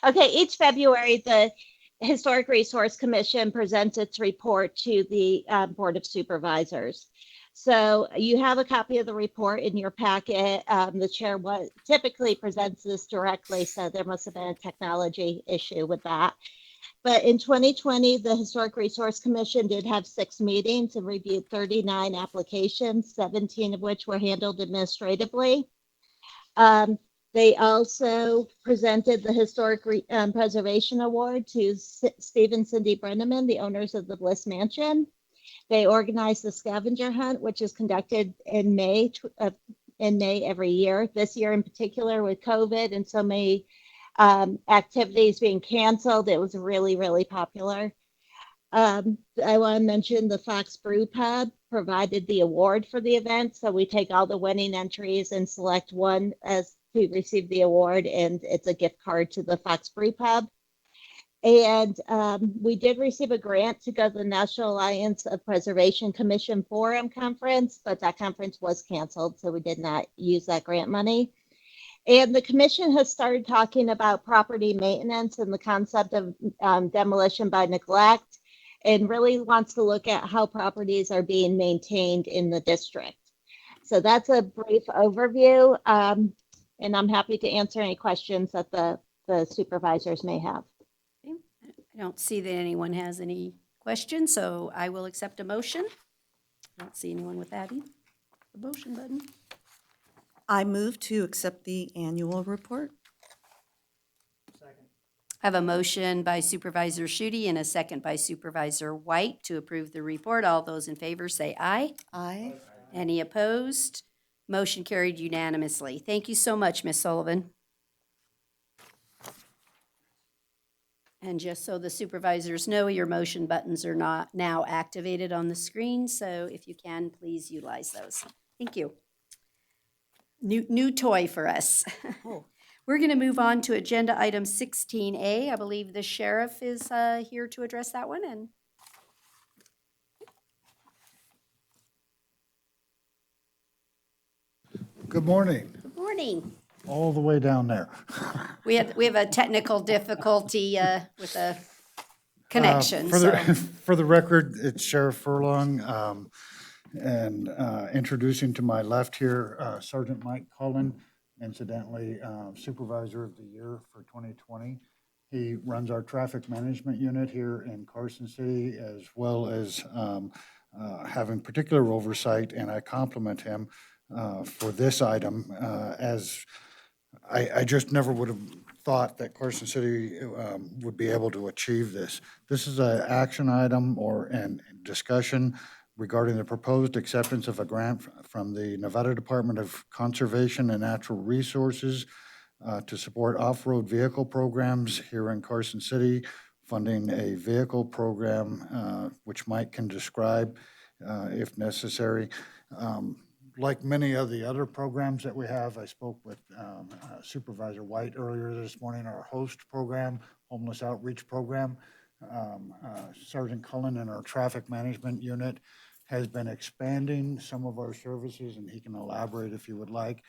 Okay, each February, the Historic Resource Commission presents its report to the Board of Supervisors. So you have a copy of the report in your packet. The chair typically presents this directly, so there must have been a technology issue with that. But in 2020, the Historic Resource Commission did have 6 meetings and reviewed 39 applications, 17 of which were handled administratively. They also presented the Historic Preservation Award to Steve and Cindy Brenneman, the owners of the Bliss Mansion. They organized the scavenger hunt, which is conducted in May every year. This year in particular with COVID and so many activities being canceled, it was really, really popular. I want to mention the Fox Brew Pub provided the award for the event. So we take all the winning entries and select one as to receive the award, and it's a gift card to the Fox Brew Pub. And we did receive a grant to go to the National Alliance of Preservation Commission Forum Conference, but that conference was canceled, so we did not use that grant money. And the commission has started talking about property maintenance and the concept of demolition by neglect, and really wants to look at how properties are being maintained in the district. So that's a brief overview, and I'm happy to answer any questions that the supervisors may have. I don't see that anyone has any questions, so I will accept a motion. I don't see anyone with that either. The motion button. I move to accept the annual report. I have a motion by Supervisor Shooty and a second by Supervisor White to approve the report. All those in favor say aye. Aye. Any opposed? Motion carried unanimously. Thank you so much, Ms. Sullivan. And just so the supervisors know, your motion buttons are not now activated on the screen, so if you can, please utilize those. Thank you. New toy for us. We're going to move on to agenda item 16A. I believe the sheriff is here to address that one. And Good morning, good morning. all the way down there. We have a technical difficulty with a connection. For the record, it's Sheriff Furlong, and introducing to my left here, Sergeant Mike Cullen, incidentally, Supervisor of the Year for 2020. He runs our traffic management unit here in Carson City, as well as having particular oversight, and I compliment him for this item, as I just never would have thought that Carson City would be able to achieve this. This is an action item or an discussion regarding the proposed acceptance of a grant from the Nevada Department of Conservation and Natural Resources to support off-road vehicle programs here in Carson City, funding a vehicle program, which Mike can describe if necessary. Like many of the other programs that we have, I spoke with Supervisor White earlier this morning, our host program, homeless outreach program. Sergeant Cullen in our traffic management unit has been expanding some of our services, and he can elaborate if you would like,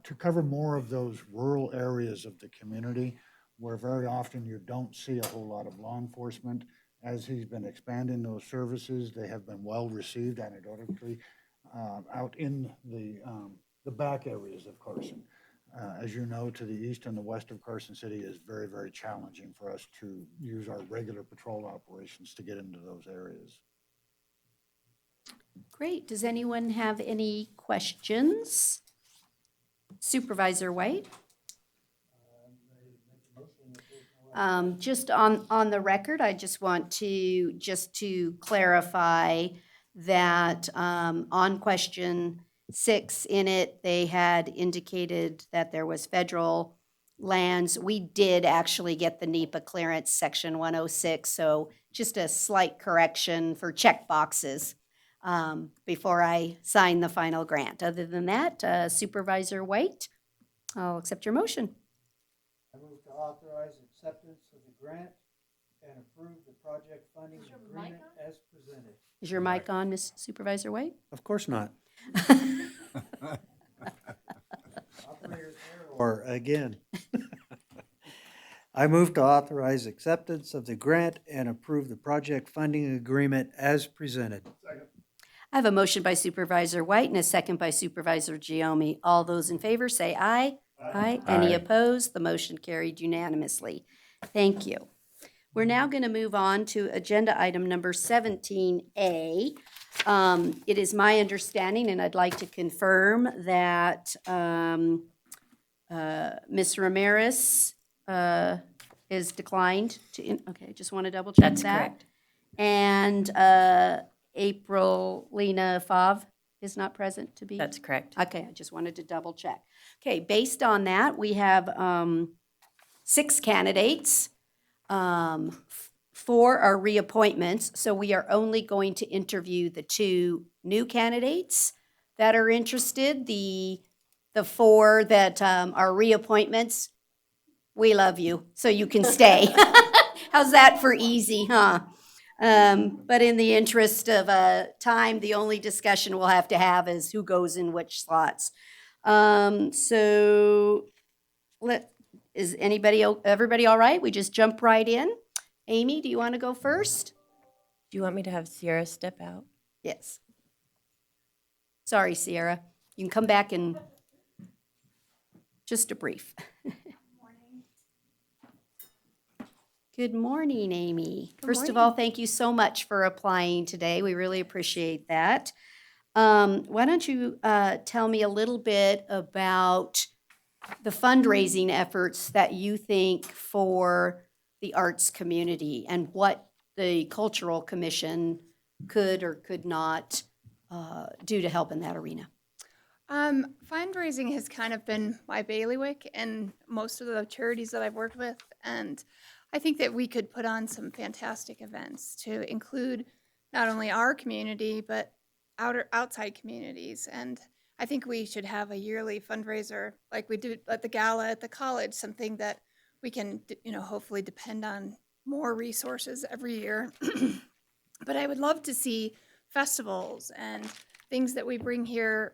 to cover more of those rural areas of the community where very often you don't see a whole lot of law enforcement. As he's been expanding those services, they have been well received anecdotally out in the back areas of Carson. As you know, to the east and the west of Carson City is very, very challenging for us to use our regular patrol operations to get into those areas. Great. Does anyone have any questions? Supervisor White? Just on the record, I just want to clarify that on question 6 in it, they had indicated that there was federal lands. We did actually get the NEPA clearance, section 106, so just a slight correction for check boxes before I sign the final grant. Other than that, Supervisor White, I'll accept your motion. I move to authorize acceptance of the grant and approve the project funding agreement as presented. Is your mic on, Ms. Supervisor White? Of course not. Operator's error again. I move to authorize acceptance of the grant and approve the project funding agreement as presented. Second. I have a motion by Supervisor White and a second by Supervisor Giomi. All those in favor say aye. Aye. Any opposed? The motion carried unanimously. Thank you. We're now going to move on to agenda item number 17A. It is my understanding, and I'd like to confirm that Ms. Ramirez is declined to, okay, just want to double check that. That's correct. And April Lena Fav is not present to be? That's correct. Okay, I just wanted to double check. Okay, based on that, we have 6 candidates. 4 are reappointments, so we are only going to interview the 2 new candidates that are interested. The 4 that are reappointments, we love you, so you can stay. How's that for easy, huh? But in the interest of time, the only discussion we'll have to have is who goes in which slots. Is everybody all right? We just jump right in. Amy, do you want to go first? Do you want me to have Sierra step out? Yes. Sorry, Sierra. You can come back in just a brief. Good morning, Amy. First of all, thank you so much for applying today. We really appreciate that. Why don't you tell me a little bit about the fundraising efforts that you think for the arts community and what the Cultural Commission could or could not do to help in that arena? Fundraising has kind of been my bailiwick in most of the charities that I've worked with, and I think that we could put on some fantastic events to include not only our community, but outside communities. And I think we should have a yearly fundraiser like we do at the gala at the college, something that we can, hopefully depend on more resources every year. But I would love to see festivals and things that we bring here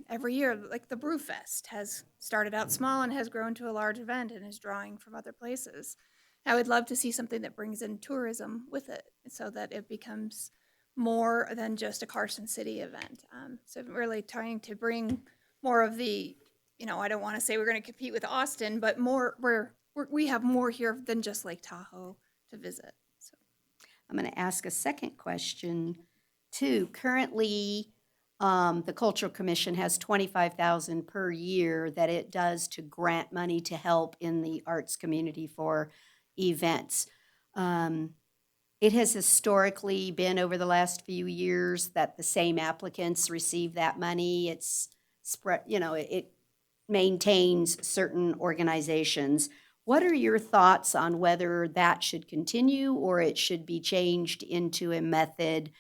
every year, like the Brewfest has started out small and has grown to a large event and is drawing from other places. I would love to see something that brings in tourism with it so that it becomes more than just a Carson City event. So really trying to bring more of the, I don't want to say we're going to compete with Austin, but more we have more here than just Lake Tahoe to visit. So I'm going to ask a second question too. Currently, the Cultural Commission has $25,000 per year that it does to grant money to help in the arts community for events. It has historically been over the last few years that the same applicants receive that money. It's spread, it maintains certain organizations. What are your thoughts on whether that should continue or it should be changed into a method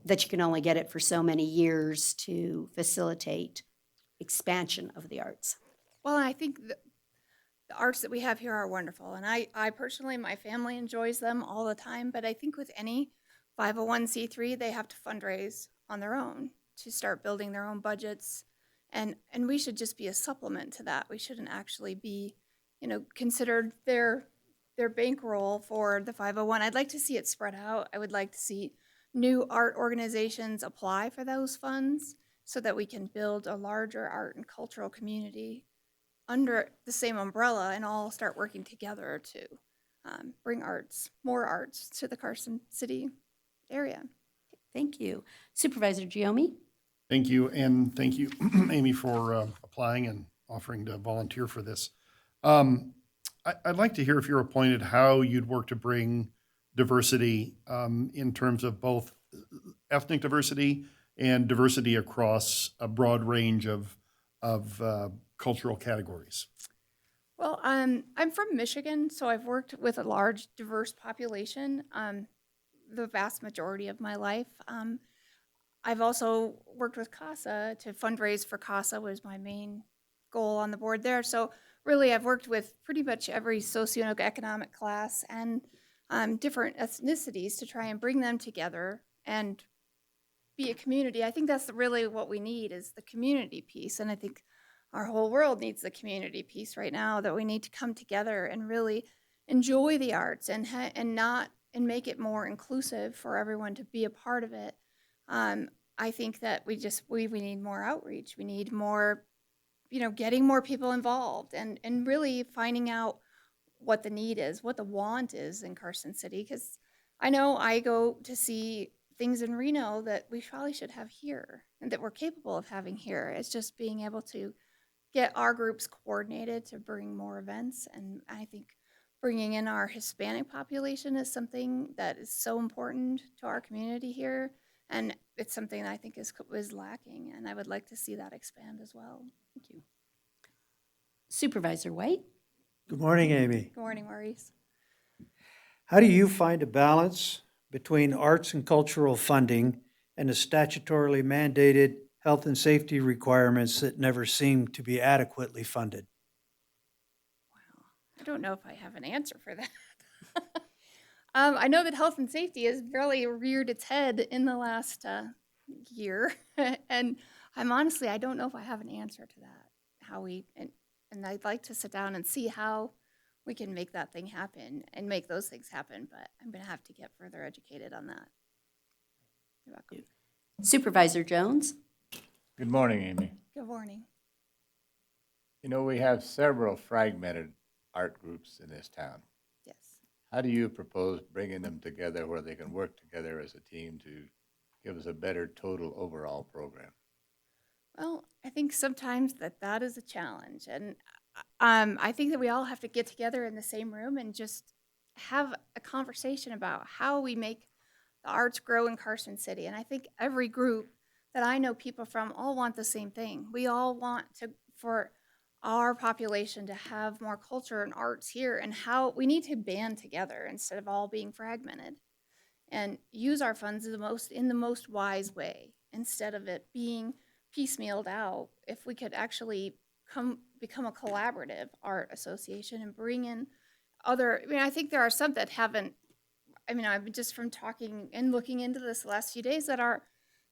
that you can only get it for so many years to facilitate expansion of the arts? Well, I think the arts that we have here are wonderful. And I personally, my family enjoys them all the time. But I think with any 501c3, they have to fundraise on their own to start building their own budgets. And we should just be a supplement to that. We shouldn't actually be, considered their bankroll for the 501. I'd like to see it spread out. I would like to see new art organizations apply for those funds so that we can build a larger art and cultural community under the same umbrella and all start working together to bring more arts to the Carson City area. Thank you. Supervisor Giomi? Thank you, and thank you, Amy, for applying and offering to volunteer for this. I'd like to hear, if you're appointed, how you'd work to bring diversity in terms of both ethnic diversity and diversity across a broad range of cultural categories. Well, I'm from Michigan, so I've worked with a large, diverse population the vast majority of my life. I've also worked with CASA to fundraise for CASA was my main goal on the board there. So really, I've worked with pretty much every socioeconomic class and different ethnicities to try and bring them together and be a community. I think that's really what we need is the community piece. And I think our whole world needs the community piece right now, that we need to come together and really enjoy the arts and make it more inclusive for everyone to be a part of it. I think that we need more outreach. We need more, getting more people involved and really finding out what the need is, what the want is in Carson City. Because I know I go to see things in Reno that we probably should have here and that we're capable of having here. It's just being able to get our groups coordinated to bring more events. And I think bringing in our Hispanic population is something that is so important to our community here. And it's something that I think is lacking. And I would like to see that expand as well. Thank you. Supervisor White? Good morning, Amy. Good morning, Maurice. How do you find a balance between arts and cultural funding and the statutorily mandated health and safety requirements that never seem to be adequately funded? Wow, I don't know if I have an answer for that. I know that health and safety has really reared its head in the last year, and I don't know if I have an answer to that. And I'd like to sit down and see how we can make that thing happen and make those things happen, but I'm going to have to get further educated on that. You're welcome. Supervisor Jones? Good morning, Amy. Good morning. We have several fragmented art groups in this town. Yes. How do you propose bringing them together where they can work together as a team to give us a better total overall program? Well, I think sometimes that is a challenge. And I think that we all have to get together in the same room and just have a conversation about how we make the arts grow in Carson City. And I think every group that I know people from all want the same thing. We all want for our population to have more culture and arts here, and how we need to band together instead of all being fragmented and use our funds in the most wise way instead of it being piecemealed out. If we could actually become a collaborative art association and bring in I think there are some that haven't, I've just from talking and looking into this the last few days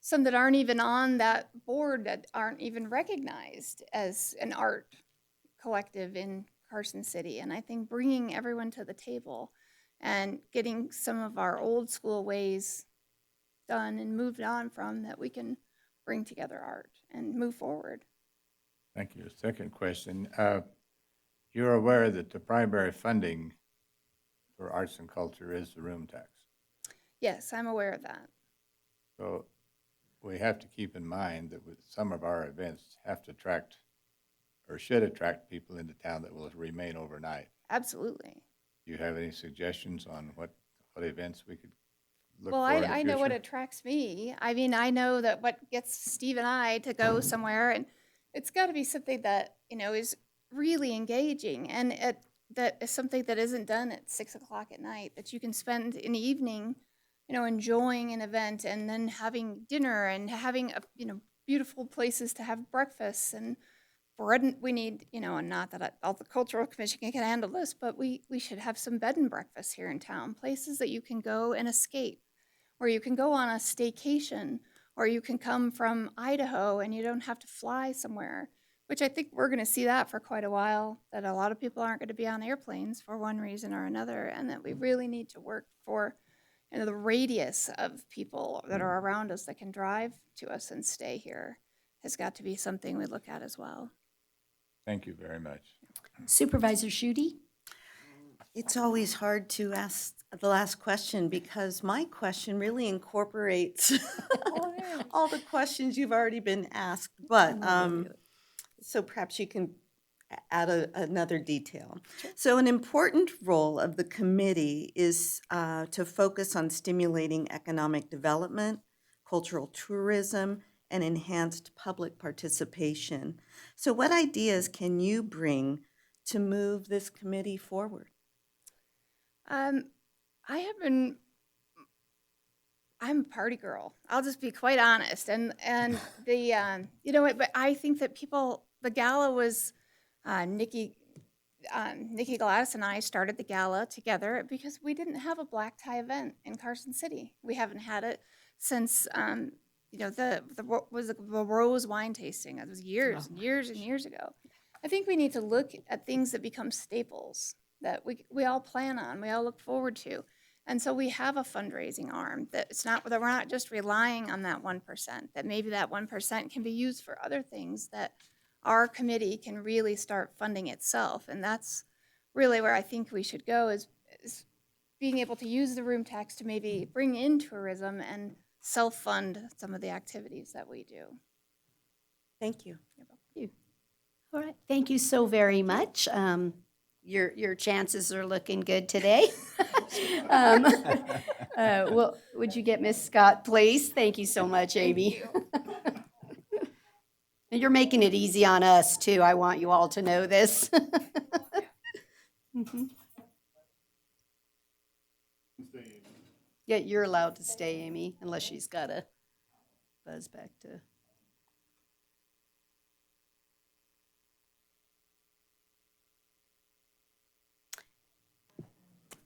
some that aren't even on that board, that aren't even recognized as an art collective in Carson City. And I think bringing everyone to the table and getting some of our old school ways done and moved on from, that we can bring together art and move forward. Thank you. Second question. You're aware that the primary funding for arts and culture is the room tax. Yes, I'm aware of that. So we have to keep in mind that with some of our events have to attract or should attract people into town that will remain overnight. Absolutely. Do you have any suggestions on what events we could look Well, for in the I know what future? attracts me. I know that what gets Steve and I to go somewhere, and it's got to be something that, is really engaging. And that is something that isn't done at 6 o'clock at night, that you can spend an evening, enjoying an event and then having dinner and having, beautiful places to have breakfast and bread. And we need, and not that all the cultural commission can handle this, but we should have some bed and breakfast here in town, places that you can go and escape, or you can go on a staycation, or you can come from Idaho and you don't have to fly somewhere, which I think we're going to see that for quite a while, that a lot of people aren't going to be on airplanes for one reason or another, and that we really need to work for the radius of people that are around us that can drive to us and stay here has got to be something we look at as well. Thank you very much. Supervisor Schutte? It's always hard to ask the last question because my question really incorporates all the questions you've already been asked. But so perhaps you can add another detail. So an important role of the committee is to focus on stimulating economic development, cultural tourism, and enhanced public participation. So what ideas can you bring to move this committee forward? I'm a party girl. I'll just be quite honest. And but I think that the gala was, Nikki Gladys and I started the gala together because we didn't have a black tie event in Carson City. We haven't had it since, the Rose wine tasting. It was years and years and years ago. I think we need to look at things that become staples that we all plan on, we all look forward to. And so we have a fundraising arm that we're not just relying on that 1%, that maybe that 1% can be used for other things that our committee can really start funding itself. And that's really where I think we should go is being able to use the room tax to maybe bring in tourism and self-fund some of the activities that we do. Thank you. All right, thank you so very much. Your chances are looking good today. Well, would you get Miss Scott, please? Thank you so much, Amy. And you're making it easy on us, too. I want you all to know this. Mhm. Yeah, you're allowed to stay, Amy, unless she's got a buzz back to.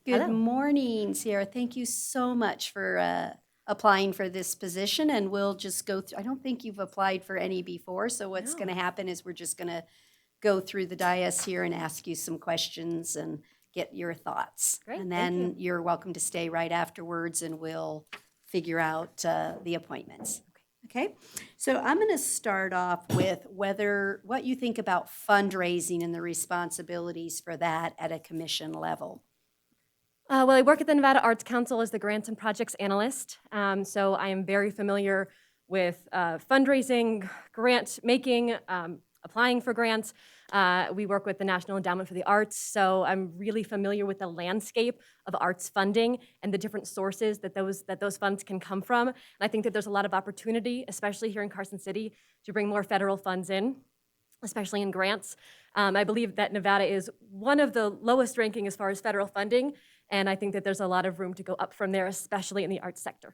Good Hello. morning, Sierra. Thank you so much for applying for this position, and we'll just go through. I don't think you've applied for any before, so what's going to happen is we're just going to go through the dais here and ask you some questions and get your thoughts. Great, And thank then you're welcome to stay right afterwards, and we'll figure out the appointments. Okay, so I'm going to start off with what you think about fundraising and the responsibilities for that at a commission level. Well, I work at the Nevada Arts Council as the Grants and Projects Analyst, so I am very familiar with fundraising, grant making, applying for grants. We work with the National Endowment for the Arts, so I'm really familiar with the landscape of arts funding and the different sources that those funds can come from. And I think that there's a lot of opportunity, especially here in Carson City, to bring more federal funds in, especially in grants. I believe that Nevada is one of the lowest ranking as far as federal funding, and I think that there's a lot of room to go up from there, especially in the arts sector.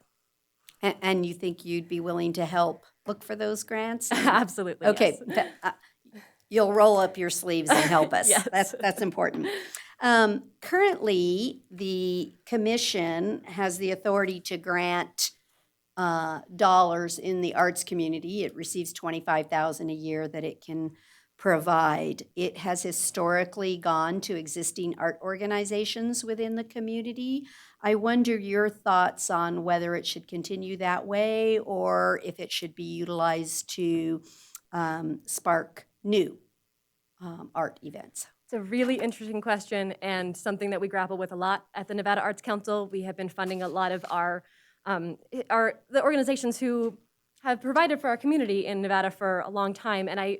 And you think you'd be willing to help look for those grants? Absolutely, Okay. yes. You'll roll up your sleeves and help us. Yes. That's important. Currently, the commission has the authority to grant dollars in the arts community. It receives $25,000 a year that it can provide. It has historically gone to existing art organizations within the community. I wonder your thoughts on whether it should continue that way or if it should be utilized to spark new art events. It's a really interesting question and something that we grapple with a lot at the Nevada Arts Council. We have been funding a lot of the organizations who have provided for our community in Nevada for a long time, and I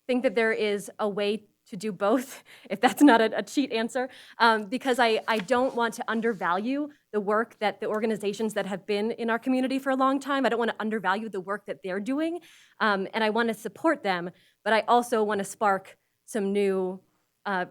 think that there is a way to do both, if that's not a cheat answer, because I don't want to undervalue the work that the organizations that have been in our community for a long time, I don't want to undervalue the work that they're doing, and I want to support them, but I also want to spark some new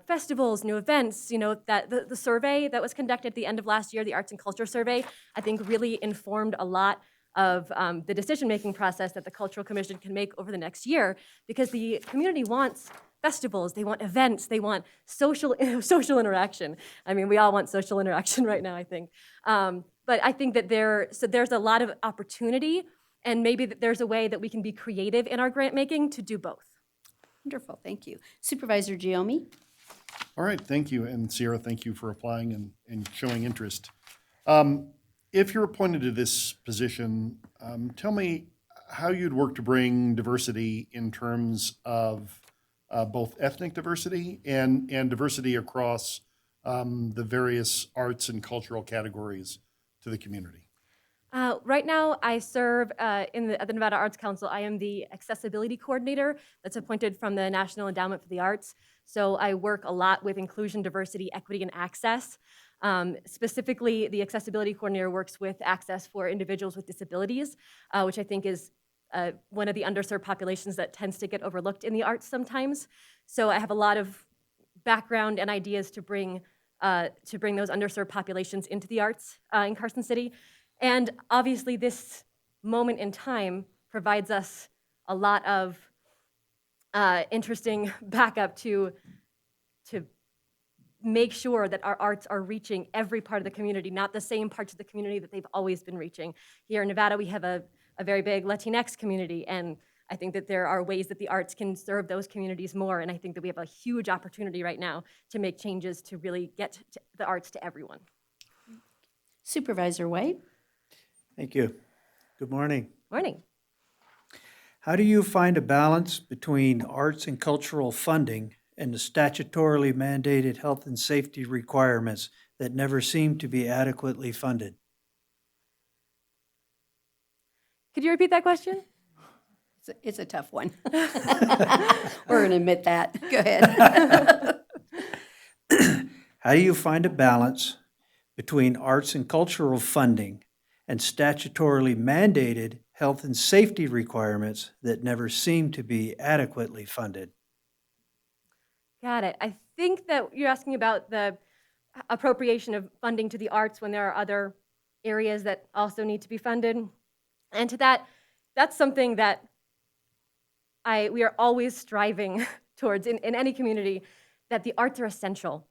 festivals, new events. That the survey that was conducted at the end of last year, the Arts and Culture Survey, I think really informed a lot of the decision-making process that the Cultural Commission can make over the next year, because the community wants festivals, they want events, they want social interaction. I mean, we all want social interaction right now, I think. But I think that there's a lot of opportunity, and maybe that there's a way that we can be creative in our grant making to do both. Wonderful, thank you. Supervisor Giomi? All right, thank you. And Sierra, thank you for applying and showing interest. If you're appointed to this position, tell me how you'd work to bring diversity in terms of both ethnic diversity and diversity across the various arts and cultural categories to the community. Right now, I serve at the Nevada Arts Council. I am the accessibility coordinator that's appointed from the National Endowment for the Arts. So I work a lot with inclusion, diversity, equity, and access. Specifically, the accessibility coordinator works with access for individuals with disabilities, which I think is one of the underserved populations that tends to get overlooked in the arts sometimes. So I have a lot of background and ideas to bring those underserved populations into the arts in Carson City. And obviously, this moment in time provides us a lot of interesting backup to make sure that our arts are reaching every part of the community, not the same parts of the community that they've always been reaching. Here in Nevada, we have a very big Latinx community, and I think that there are ways that the arts can serve those communities more, and I think that we have a huge opportunity right now to make changes to really get the arts to everyone. Supervisor White? Thank you. Good morning. Morning. How do you find a balance between arts and cultural funding and the statutorily mandated health and safety requirements that never seem to be adequately funded? Could you repeat that question? It's a tough one. We're going to admit that. Go ahead. How do you find a balance between arts and cultural funding and statutorily mandated health and safety requirements that never seem to be adequately funded? Got it. I think that you're asking about the appropriation of funding to the arts when there are other areas that also need to be funded. And to that, that's something that we are always striving towards in any community, that the arts are essential.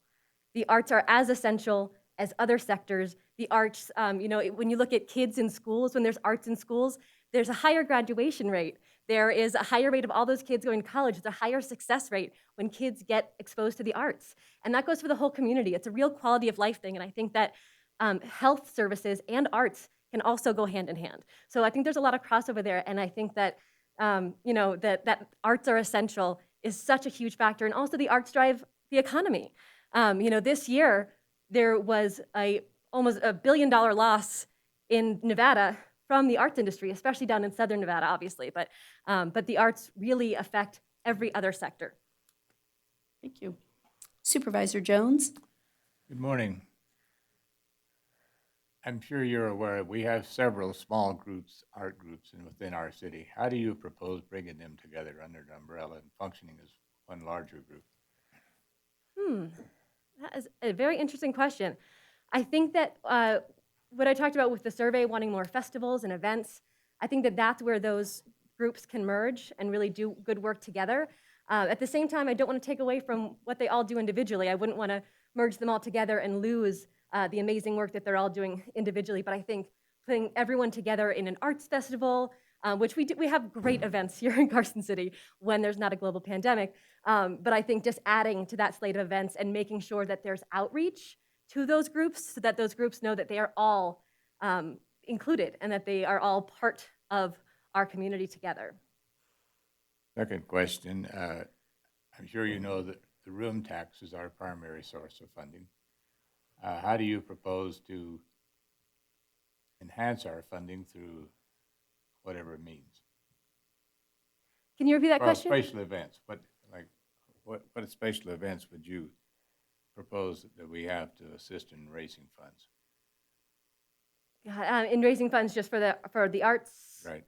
The arts are as essential as other sectors. The arts, when you look at kids in schools, when there's arts in schools, there's a higher graduation rate. There is a higher rate of all those kids going to college. There's a higher success rate when kids get exposed to the arts. And that goes for the whole community. It's a real quality of life thing. And I think that health services and arts can also go hand in hand. So I think there's a lot of crossover there. And I think that, that arts are essential is such a huge factor. And also the arts drive the economy. This year, there was almost $1 billion loss in Nevada from the arts industry, especially down in Southern Nevada, obviously. But the arts really affect every other sector. Thank you. Supervisor Jones? Good morning. I'm sure you're aware we have several small groups, art groups within our city. How do you propose bringing them together under the umbrella and functioning as one larger group? That is a very interesting question. I think that what I talked about with the survey, wanting more festivals and events, I think that that's where those groups can merge and really do good work together. At the same time, I don't want to take away from what they all do individually. I wouldn't want to merge them all together and lose the amazing work that they're all doing individually. But I think putting everyone together in an arts festival, which we have great events here in Carson City when there's not a global pandemic. But I think just adding to that slate of events and making sure that there's outreach to those groups so that those groups know that they are all included and that they are all part of our community together. Second question, I'm sure you know that the room tax is our primary source of funding. How do you propose to enhance our funding through whatever means? Can you repeat that question? Special events. What special events would you propose that we have to assist in raising funds? In raising funds just for the arts? Right.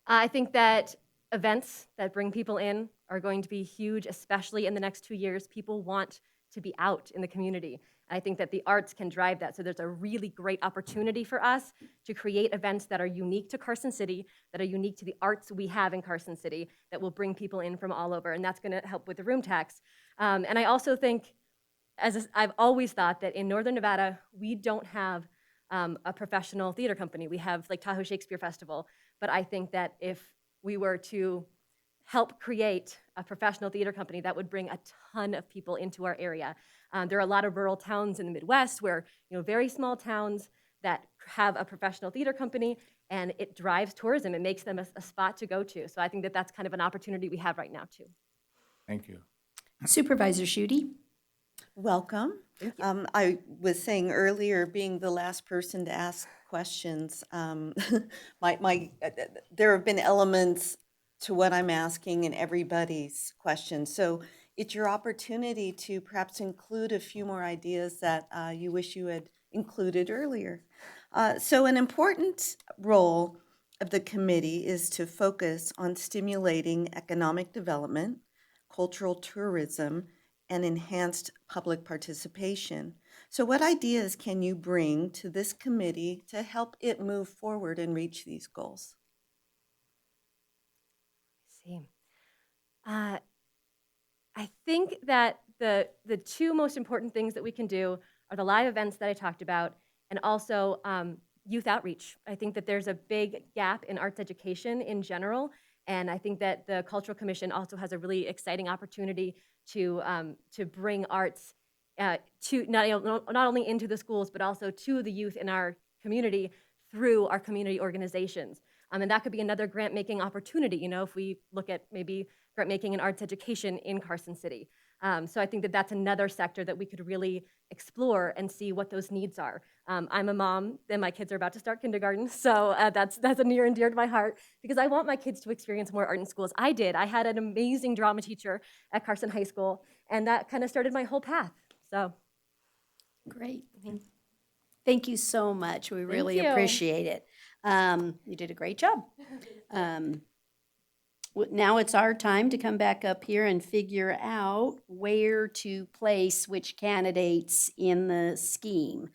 I think that events that bring people in are going to be huge, especially in the next 2 years. People want to be out in the community. I think that the arts can drive that. So there's a really great opportunity for us to create events that are unique to Carson City, that are unique to the arts we have in Carson City, that will bring people in from all over. And that's going to help with the room tax. And I also think, I've always thought that in Northern Nevada, we don't have a professional theater company. We have Lake Tahoe Shakespeare Festival. But I think that if we were to help create a professional theater company, that would bring a ton of people into our area. There are a lot of rural towns in the Midwest where, very small towns that have a professional theater company, and it drives tourism. It makes them a spot to go to. So I think that that's kind of an opportunity we have right now, too. Thank you. Supervisor Schutte? Welcome. I was saying earlier, being the last person to ask questions, there have been elements to what I'm asking in everybody's questions. So it's your opportunity to perhaps include a few more ideas that you wish you had included earlier. So an important role of the committee is to focus on stimulating economic development, cultural tourism, and enhanced public participation. So what ideas can you bring to this committee to help it move forward and reach these goals? I think that the two most important things that we can do are the live events that I talked about, and also youth outreach. I think that there's a big gap in arts education in general, and I think that the Cultural Commission also has a really exciting opportunity to bring arts to not only into the schools, but also to the youth in our community through our community organizations. And that could be another grant-making opportunity, if we look at maybe grant-making and arts education in Carson City. So I think that that's another sector that we could really explore and see what those needs are. I'm a mom, and my kids are about to start kindergarten, so that's a near and dear to my heart, because I want my kids to experience more art in schools. I did. I had an amazing drama teacher at Carson High School, and that kind of started my whole path. So great. Thank you so much. We really you. appreciate it. You did a great job. Now it's our time to come back up here and figure out where to place which candidates in the scheme.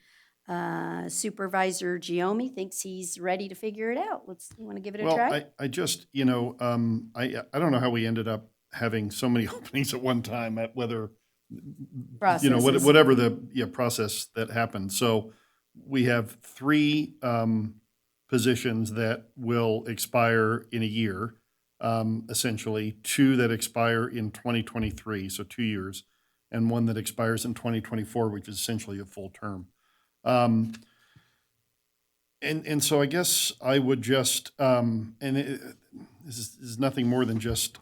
Supervisor Giomi thinks he's ready to figure it out. You want to give it a try? Well, I just, I don't know how we ended up having so many openings at one time, at whether, Processes. whatever the process that happened. So we have 3 positions that will expire in a year, essentially, 2 that expire in 2023, so 2 years, and 1 that expires in 2024, which is essentially a full term. And so I guess I would just, this is nothing more than just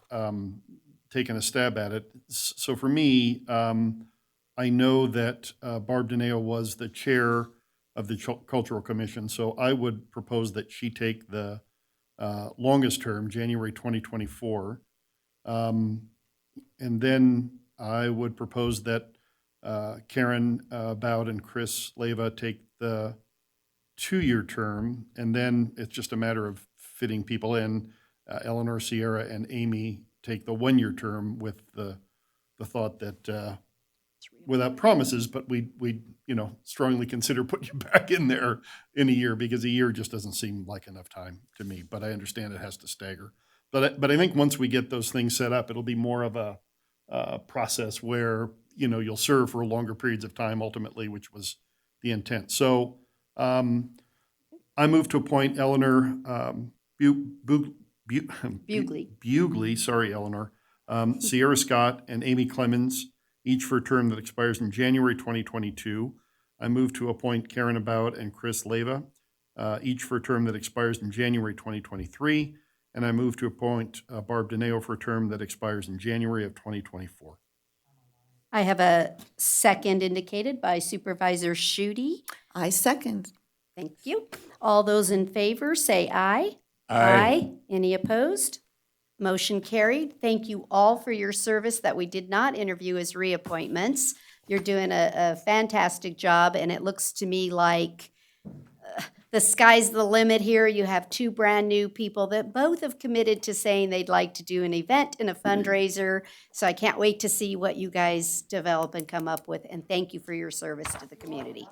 taking a stab at it. So for me, I know that Barb Dineo was the chair of the Cultural Commission, so I would propose that she take the longest term, January 2024. And then I would propose that Karen Bowd and Chris Leva take the 2-year term, and then it's just a matter of fitting people in. Eleanor, Sierra, and Amy take the 1-year term with the thought that without promises, but we strongly consider putting you back in there in a year, because a year just doesn't seem like enough time to me, but I understand it has to stagger. But I think once we get those things set up, it'll be more of a process where, you'll serve for longer periods of time ultimately, which was the intent. So I move to appoint Eleanor Bugley, sorry, Eleanor, Sierra Scott, and Amy Clemens, each for a term that expires in January 2022. I move to appoint Karen About and Chris Leva, each for a term that expires in January 2023. And I move to appoint Barb Dineo for a term that expires in January of 2024. I have a second indicated by Supervisor Schutte. I second. Thank you. All those in favor say aye. Aye. Any opposed? Motion carried. Thank you all for your service that we did not interview as reappointments. You're doing a fantastic job, and it looks to me like the sky's the limit here. You have two brand-new people that both have committed to saying they'd like to do an event and a fundraiser. So I can't wait to see what you guys develop and come up with, and thank you for your service to the community.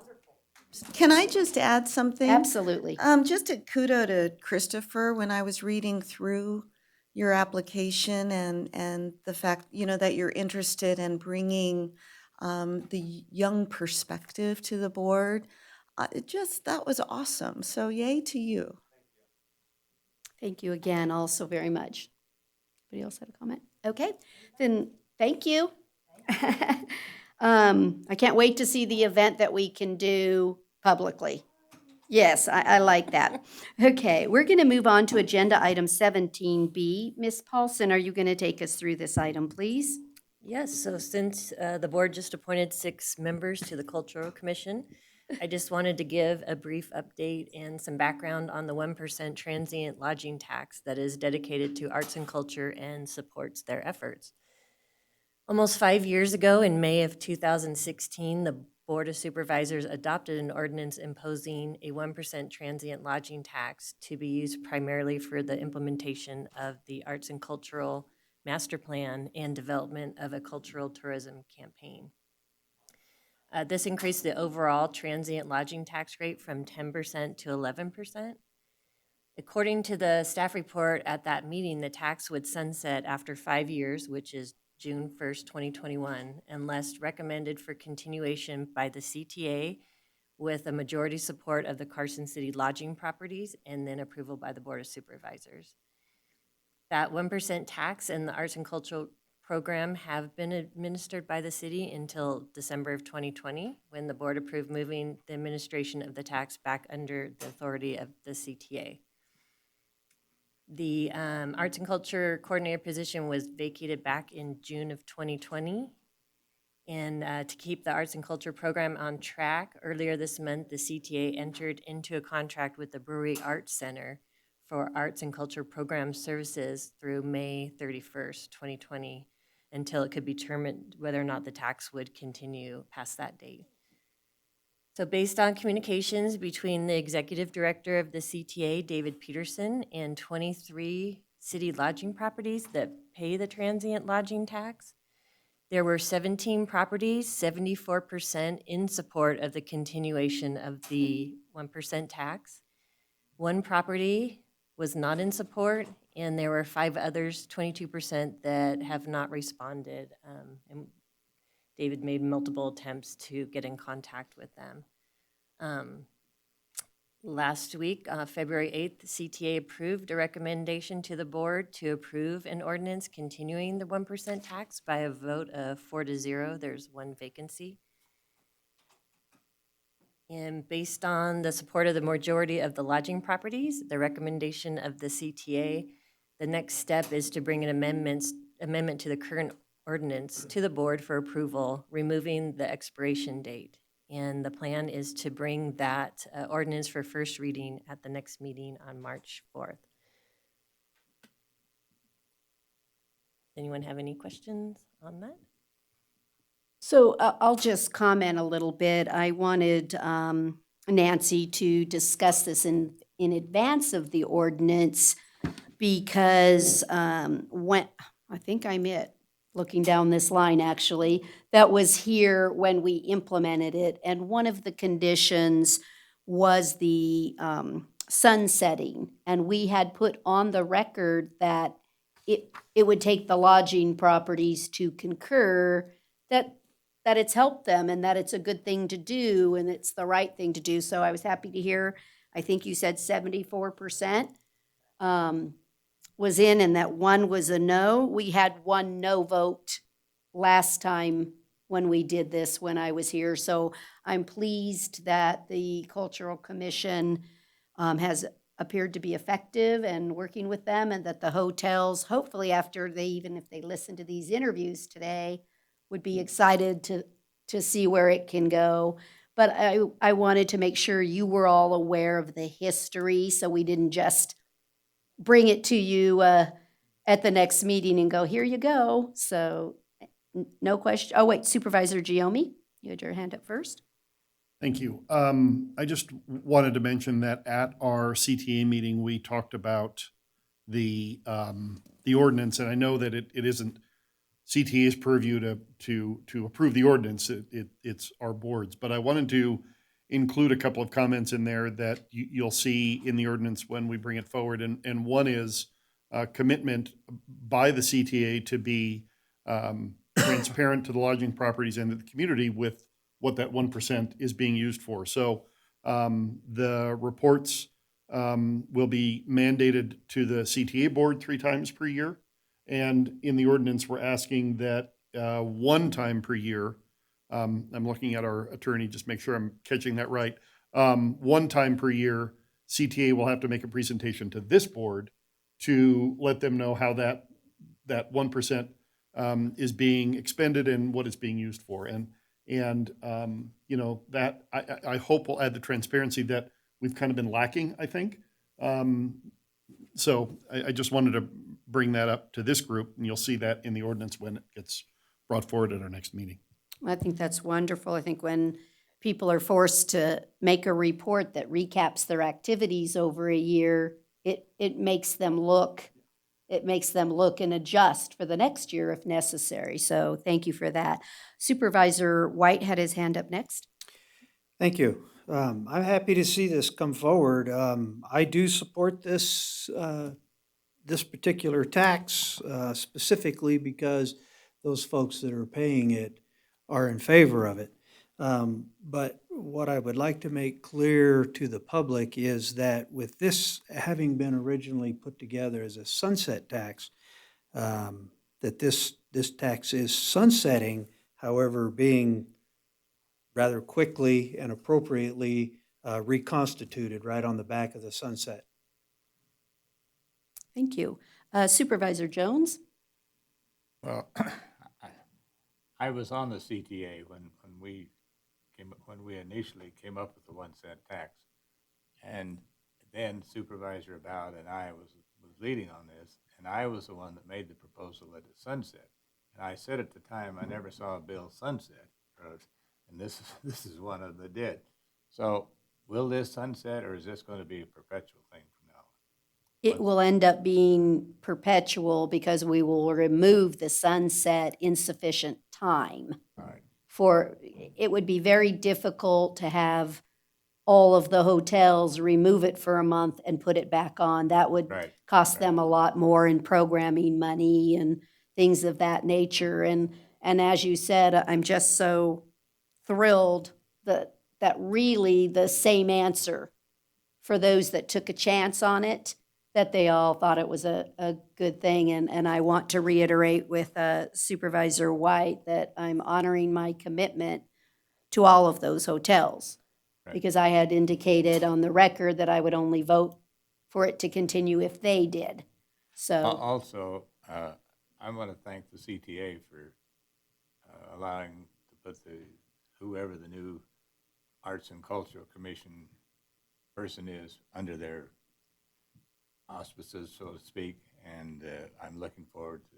Can I just add something? Absolutely. Just a kudo to Christopher when I was reading through your application and the fact, that you're interested in bringing the young perspective to the board. That was awesome. So yay to you. Thank you again also very much. Anybody else have a comment? Okay, then thank you. I can't wait to see the event that we can do publicly. Yes, I like that. Okay, we're going to move on to agenda item 17B. Ms. Paulson, are you going to take us through this item, please? Yes, so since the board just appointed 6 members to the Cultural Commission, I just wanted to give a brief update and some background on the 1% transient lodging tax that is dedicated to arts and culture and supports their efforts. Almost 5 years ago, in May of 2016, the Board of Supervisors adopted an ordinance imposing a 1% transient lodging tax to be used primarily for the implementation of the Arts and Cultural Master Plan and development of a cultural tourism campaign. This increased the overall transient lodging tax rate from 10% to 11%. According to the staff report at that meeting, the tax would sunset after 5 years, which is June 1st, 2021, unless recommended for continuation by the CTA with a majority support of the Carson City lodging properties and then approval by the Board of Supervisors. That 1% tax and the arts and cultural program have been administered by the city until December of 2020, when the board approved moving the administration of the tax back under the authority of the CTA. The arts and culture coordinator position was vacated back in June of 2020. And to keep the arts and culture program on track, earlier this month, the CTA entered into a contract with the Brewery Arts Center for arts and culture program services through May 31st, 2020, until it could be determined whether or not the tax would continue past that date. So based on communications between the executive director of the CTA, David Peterson, and 23 city lodging properties that pay the transient lodging tax, there were 17 properties, 74% in support of the continuation of the 1% tax. 1 property was not in support, and there were 5 others, 22%, that have not responded. And David made multiple attempts to get in contact with them. Last week, February 8th, the CTA approved a recommendation to the board to approve an ordinance continuing the 1% tax by a vote of 4-0. There's 1 vacancy. And based on the support of the majority of the lodging properties, the recommendation of the CTA, the next step is to bring an amendment to the current ordinance to the board for approval, removing the expiration date. And the plan is to bring that ordinance for first reading at the next meeting on March 4th. Anyone have any questions on that? So I'll just comment a little bit. I wanted Nancy to discuss this in advance of the ordinance because when, I think I'm looking down this line actually, that was here when we implemented it. And one of the conditions was the sunsetting. And we had put on the record that it would take the lodging properties to concur that it's helped them and that it's a good thing to do and it's the right thing to do. So I was happy to hear, I think you said 74% was in and that 1 was a no. We had 1 no vote last time when we did this, when I was here. So I'm pleased that the Cultural Commission has appeared to be effective and working with them, and that the hotels, hopefully after even if they listen to these interviews today, would be excited to see where it can go. But I wanted to make sure you were all aware of the history, so we didn't just bring it to you at the next meeting and go, here you go. So no question. Oh, wait, Supervisor Giomi, you had your hand up first. Thank you. I just wanted to mention that at our CTA meeting, we talked about the ordinance, and I know that it isn't CTA's purview to approve the ordinance. It's our board's, but I wanted to include a couple of comments in there that you'll see in the ordinance when we bring it forward. And one is a commitment by the CTA to be transparent to the lodging properties and to the community with what that 1% is being used for. So the reports will be mandated to the CTA board 3 times per year. And in the ordinance, we're asking that 1 time per year, I'm looking at our attorney, just make sure I'm catching that right. 1 time per year, CTA will have to make a presentation to this board to let them know how that 1% is being expended and what it's being used for. And you know, that I hope will add the transparency that we've kind of been lacking, I think. So I just wanted to bring that up to this group, and you'll see that in the ordinance when it gets brought forward at our next meeting. I think that's wonderful. I think when people are forced to make a report that recaps their activities over a year, it makes them look and adjust for the next year if necessary. So thank you for that. Supervisor White had his hand up next. Thank you. I'm happy to see this come forward. I do support this particular tax specifically because those folks that are paying it are in favor of it. But what I would like to make clear to the public is that with this having been originally put together as a sunset tax, that this tax is sunsetting, however, being rather quickly and appropriately reconstituted right on the back of the sunset. Thank you. Supervisor Jones? Well, I was on the CTA when we initially came up with the 1 cent tax, and then Supervisor Abowd and I was leading on this, and I was the one that made the proposal that it sunset. And I said at the time I never saw a bill sunset, and this is one of them that did. So will this sunset, or is this going to be a perpetual thing from now on? It will end up being perpetual because we will remove the sunset in sufficient time. All right. It would be very difficult to have all of the hotels remove it for a month and put it back on. That would cost them a lot more in programming money and things of that nature. And as you said, I'm just so thrilled that really the same answer for those that took a chance on it, that they all thought it was a good thing. And I want to reiterate with Supervisor White that I'm honoring my commitment to all of those hotels. Right. Because I had indicated on the record that I would only vote for it to continue if they did. So also, I want to thank the CTA for allowing to put whoever the new Arts and Cultural Commission person is under their auspices, so to speak, and I'm looking forward to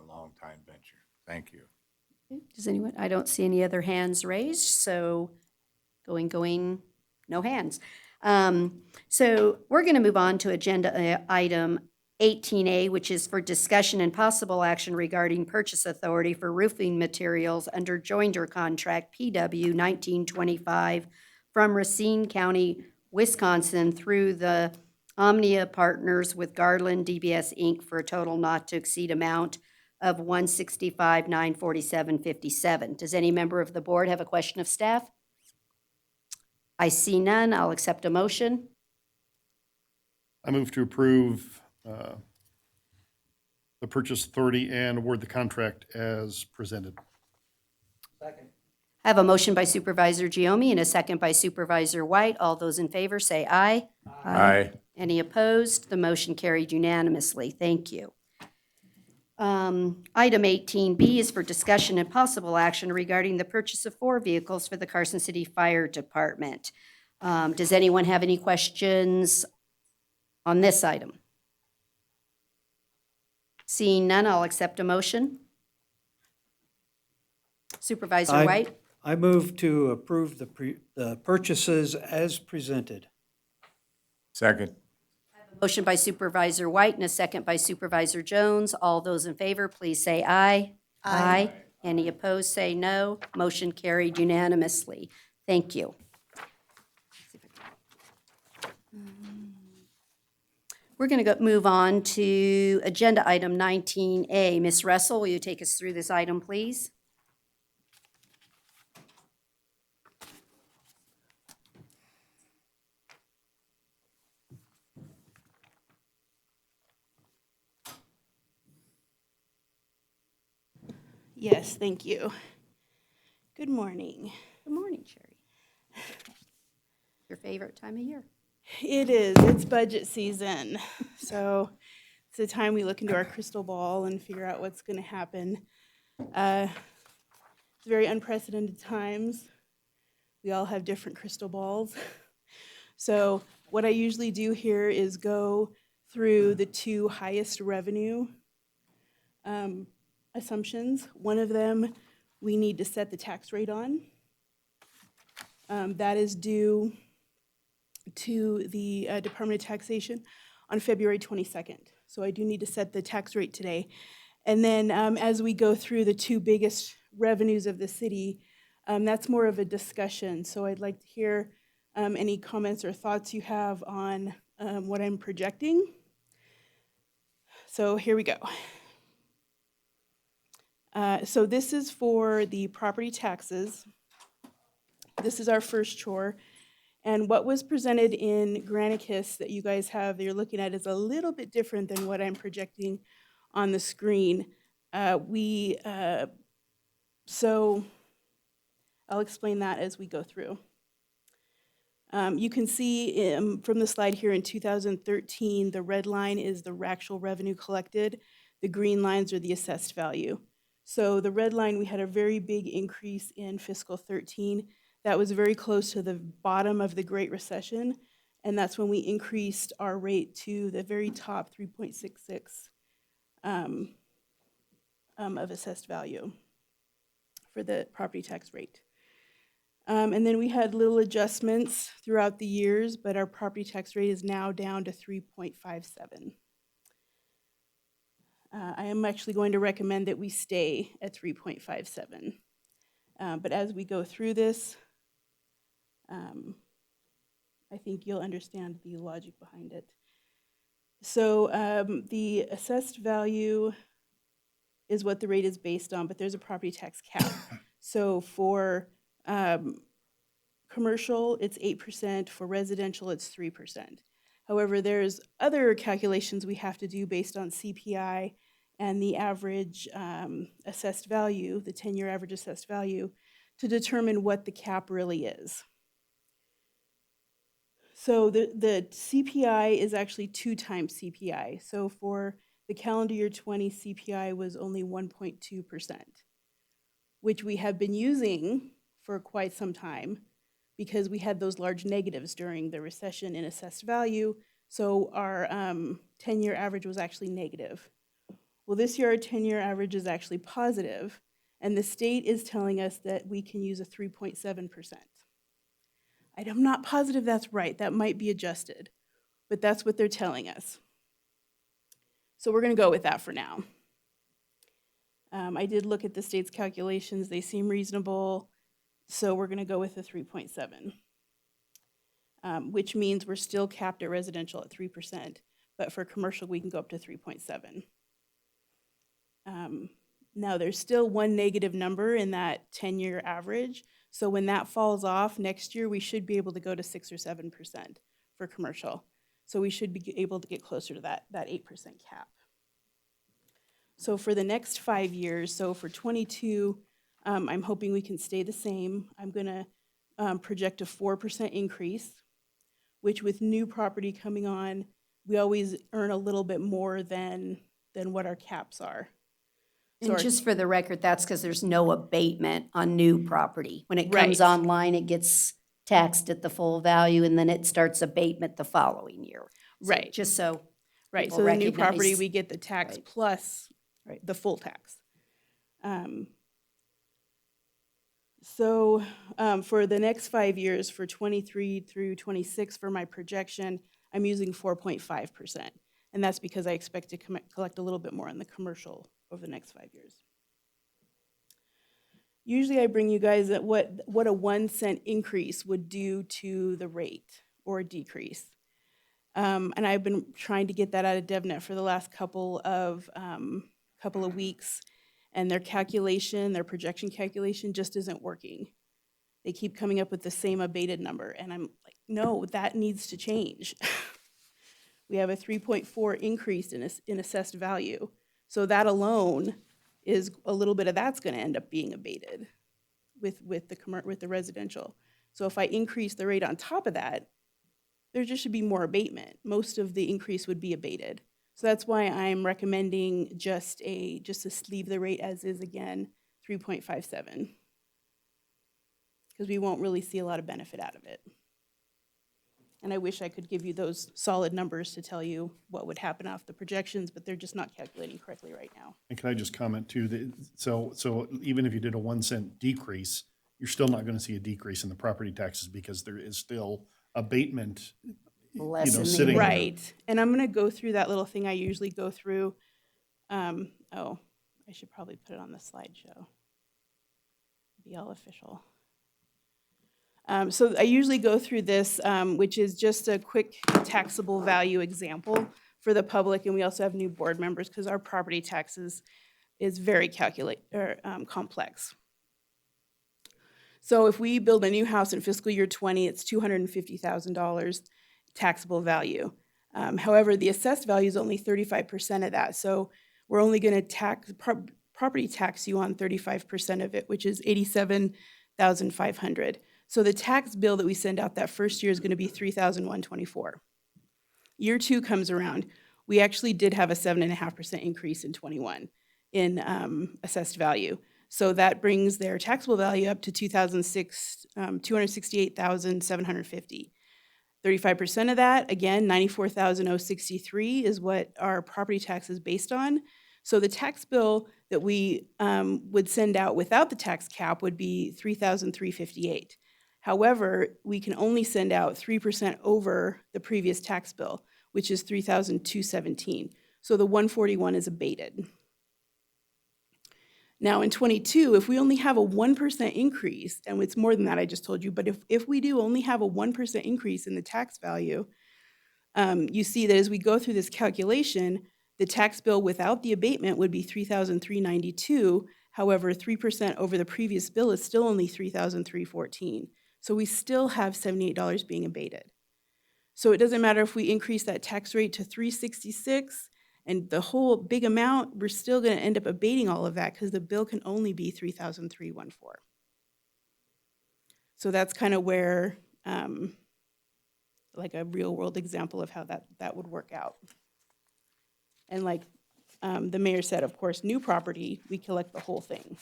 a long time venture. Thank you. Does anyone? I don't see any other hands raised, so going, no hands. So we're going to move on to agenda item 18A, which is for discussion and possible action regarding purchase authority for roofing materials under joinder contract PW 1925 from Racine County, Wisconsin through the Omnia Partners with Garland DBS Inc. for a total not to exceed amount of $165,947.57. Does any member of the board have a question of staff? I see none. I'll accept a motion. I move to approve the purchase authority and award the contract as presented. Second. I have a motion by Supervisor Giomi and a second by Supervisor White. All those in favor say aye. Aye. Any opposed? The motion carried unanimously. Thank you. Item 18B is for discussion and possible action regarding the purchase of 4 vehicles for the Carson City Fire Department. Does anyone have any questions on this item? Seeing none, I'll accept a motion. Supervisor Aye. White? I move to approve the purchases as presented. Second. Motion by Supervisor White and a second by Supervisor Jones. All those in favor, please say aye. Aye. Any opposed, say no. Motion carried unanimously. Thank you. We're going to move on to agenda item 19A. Ms. Russell, will you take us through this item, please? Yes, thank you. Good morning. Good morning, Sherry. Your favorite time of year? It is. It's budget season. So it's the time we look into our crystal ball and figure out what's going to happen. It's very unprecedented times. We all have different crystal balls. So what I usually do here is go through the two highest revenue assumptions. One of them we need to set the tax rate on. That is due to the Department of Taxation on February 22nd. So I do need to set the tax rate today. And then as we go through the two biggest revenues of the city, that's more of a discussion. So I'd like to hear any comments or thoughts you have on what I'm projecting. So here we go. So this is for the property taxes. This is our first chore. And what was presented in Granicus that you guys have, that you're looking at, is a little bit different than what I'm projecting on the screen. So I'll explain that as we go through. You can see from the slide here in 2013, the red line is the actual revenue collected. The green lines are the assessed value. So the red line, we had a very big increase in fiscal 13. That was very close to the bottom of the Great Recession, and that's when we increased our rate to the very top 3.66 of assessed value for the property tax rate. And then we had little adjustments throughout the years, but our property tax rate is now down to 3.57. I am actually going to recommend that we stay at 3.57. But as we go through this, I think you'll understand the logic behind it. So the assessed value is what the rate is based on, but there's a property tax cap. So for commercial, it's 8%. For residential, it's 3%. However, there's other calculations we have to do based on CPI and the average assessed value, the 10-year average assessed value, to determine what the cap really is. So the CPI is actually 2 times CPI. So for the calendar year 20, CPI was only 1.2%, which we have been using for quite some time because we had those large negatives during the recession in assessed value. So our 10-year average was actually negative. Well, this year our 10-year average is actually positive, and the state is telling us that we can use a 3.7%. I'm not positive that's right. That might be adjusted, but that's what they're telling us. So we're going to go with that for now. I did look at the state's calculations. They seem reasonable, so we're going to go with the 3.7, which means we're still capped at residential at 3%, but for commercial, we can go up to 3.7. Now, there's still one negative number in that 10-year average. So when that falls off next year, we should be able to go to 6 or 7% for commercial. So we should be able to get closer to that 8% cap. So for the next 5 years, so for 22, I'm hoping we can stay the same. I'm going to project a 4% increase, which with new property coming on, we always earn a little bit more than what our caps are. And just for the record, that's because there's no abatement on new property. When it comes Right. online, it gets taxed at the full value, and then it starts abatement the following year. So Right. Just so Right, people so the new property, recognize- we get the tax Right. plus Right. the full tax. So for the next 5 years, for 23 through 26, for my projection, I'm using 4.5%. And that's because I expect to collect a little bit more on the commercial over the next 5 years. Usually I bring you guys at what a 1 cent increase would do to the rate or decrease. And I've been trying to get that out of DevNet for the last couple of weeks, and their projection calculation just isn't working. They keep coming up with the same abated number, and I'm like, no, that needs to change. We have a 3.4 increase in assessed value, so that alone is a little bit of that's going to end up being abated with the residential. So if I increase the rate on top of that, there just should be more abatement. Most of the increase would be abated. So that's why I'm recommending just to leave the rate as is again, 3.57. Because we won't really see a lot of benefit out of it. And I wish I could give you those solid numbers to tell you what would happen off the projections, but they're just not calculating correctly right now. And can I just comment too, that, so even if you did a 1 cent decrease, you're still not going to see a decrease in the property taxes because there is still abatement, sitting there. Right. And I'm going to go through that little thing I usually go through. I should probably put it on the slideshow. Be all official. So I usually go through this, which is just a quick taxable value example for the public, and we also have new board members because our property taxes is very complex. So if we build a new house in fiscal year 20, it's $250,000 taxable value. However, the assessed value is only 35% of that, so we're only going to property tax you on 35% of it, which is $87,500. So the tax bill that we send out that first year is going to be $3,124. Year 2 comes around. We actually did have a 7.5% increase in 21 in assessed value. So that brings their taxable value up to $268,750. 35% of that, again, $94,063 is what our property tax is based on. So the tax bill that we would send out without the tax cap would be $3,358. However, we can only send out 3% over the previous tax bill, which is $3,217. So the $141 is abated. Now in 22, if we only have a 1% increase, and it's more than that I just told you, but if we do only have a 1% increase in the tax value, you see that as we go through this calculation, the tax bill without the abatement would be $3,392. However, 3% over the previous bill is still only $3,314. So we still have $78 being abated. So it doesn't matter if we increase that tax rate to $366 and the whole big amount, we're still going to end up abating all of that because the bill can only be $3,314. So that's kind of where, like a real world example of how that would work out. And like the mayor said, of course, new property, we collect the whole thing.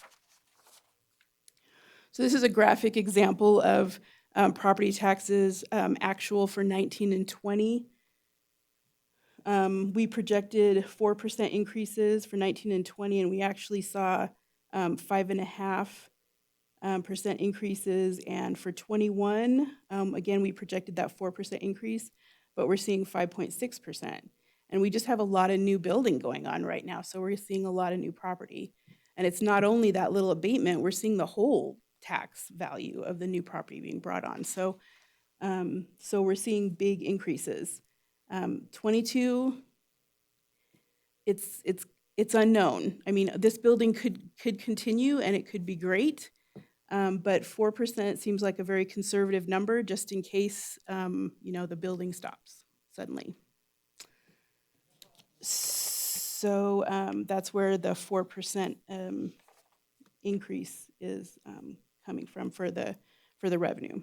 So this is a graphic example of property taxes actual for 19 and 20. We projected 4% increases for 19 and 20, and we actually saw 5.5% increases. And for 21, again, we projected that 4% increase, but we're seeing 5.6%. And we just have a lot of new building going on right now, so we're seeing a lot of new property. And it's not only that little abatement, we're seeing the whole tax value of the new property being brought on. So, so we're seeing big increases. 22, it's unknown. I mean, this building could continue and it could be great, but 4% seems like a very conservative number just in case, the building stops suddenly. So that's where the 4% increase is coming from for the revenue.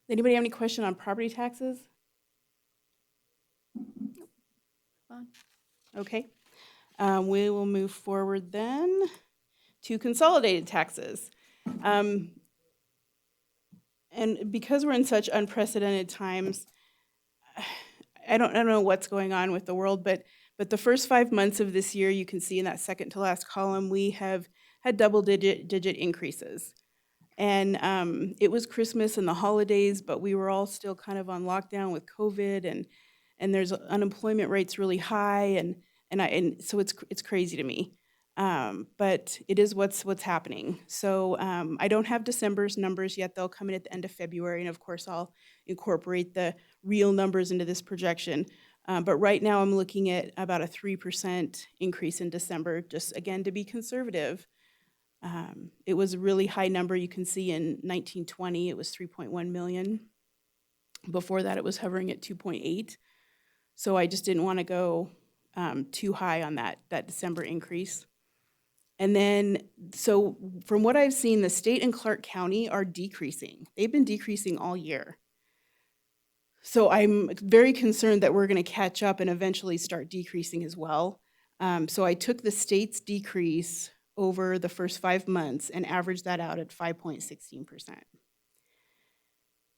Anybody have any question on property taxes? Okay. We will move forward then to consolidated taxes. And because we're in such unprecedented times, I don't know what's going on with the world, but the first 5 months of this year, you can see in that second to last column, we have had double-digit increases. And it was Christmas and the holidays, but we were all still kind of on lockdown with COVID, and there's unemployment rates really high, and so it's crazy to me. But it is what's happening. So I don't have December's numbers yet. They'll come in at the end of February, and of course I'll incorporate the real numbers into this projection. But right now I'm looking at about a 3% increase in December, just again to be conservative. It was a really high number. You can see in 1920 it was 3.1 million. Before that it was hovering at 2.8. So I just didn't want to go too high on that December increase. And then, so from what I've seen, the state and Clark County are decreasing. They've been decreasing all year. So I'm very concerned that we're going to catch up and eventually start decreasing as well. So I took the state's decrease over the first 5 months and averaged that out at 5.16%.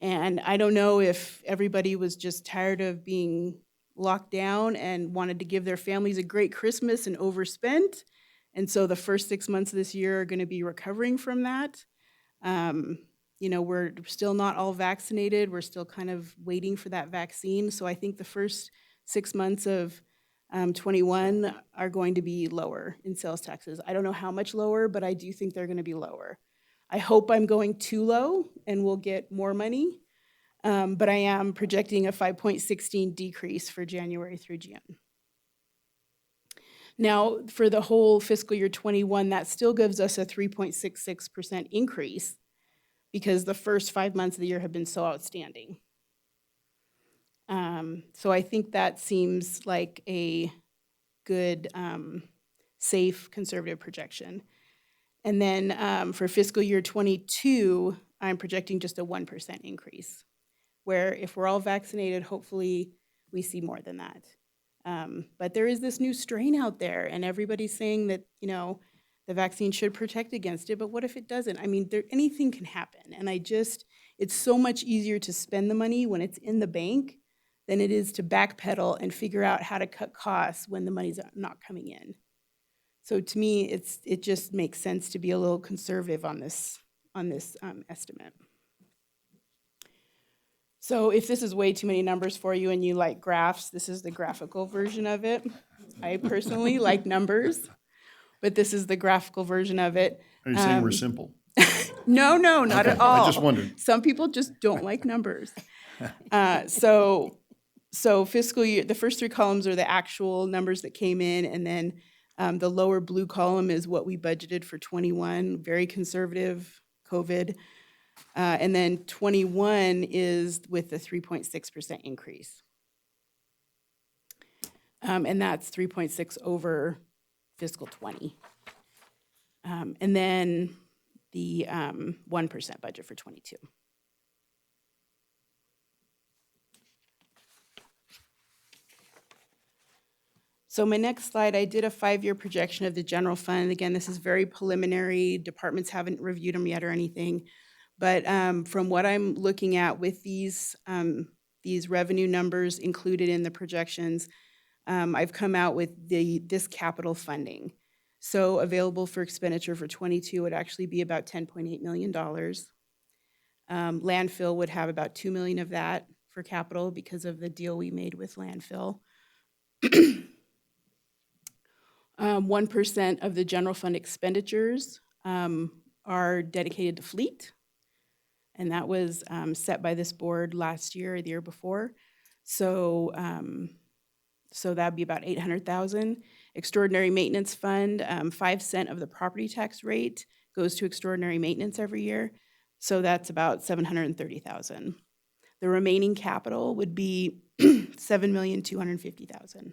And I don't know if everybody was just tired of being locked down and wanted to give their families a great Christmas and overspent. And so the first 6 months of this year are going to be recovering from that. You know, we're still not all vaccinated. We're still kind of waiting for that vaccine. So I think the first 6 months of 21 are going to be lower in sales taxes. I don't know how much lower, but I do think they're going to be lower. I hope I'm going too low and we'll get more money, but I am projecting a 5.16 decrease for January through June. Now, for the whole fiscal year 21, that still gives us a 3.66% increase because the first 5 months of the year have been so outstanding. So I think that seems like a good, safe, conservative projection. And then for fiscal year 22, I'm projecting just a 1% increase, where if we're all vaccinated, hopefully we see more than that. But there is this new strain out there, and everybody's saying that, you know, the vaccine should protect against it, but what if it doesn't? I mean, anything can happen, and it's so much easier to spend the money when it's in the bank than it is to backpedal and figure out how to cut costs when the money's not coming in. So to me, it just makes sense to be a little conservative on this estimate. So if this is way too many numbers for you and you like graphs, this is the graphical version of it. I personally like numbers, but this is the graphical version of it. Are you saying we're simple? No, not at all. I just wondered. Some people just don't like numbers. So fiscal year, the first three columns are the actual numbers that came in, and then the lower blue column is what we budgeted for 21, very conservative COVID. And then 21 is with the 3.6% increase. And that's 3.6 over fiscal 20. And then the 1% budget for 22. So my next slide, I did a 5-year projection of the general fund. Again, this is very preliminary. Departments haven't reviewed them yet or anything. But from what I'm looking at with these revenue numbers included in the projections, I've come out with this capital funding. So available for expenditure for 22 would actually be about $10.8 million. Landfill would have about $2 million of that for capital because of the deal we made with landfill. 1% of the general fund expenditures are dedicated to fleet. And that was set by this board last year or the year before. So that'd be about $800,000. Extraordinary maintenance fund, 5 cents of the property tax rate goes to extraordinary maintenance every year. So that's about $730,000. The remaining capital would be $7,250,000.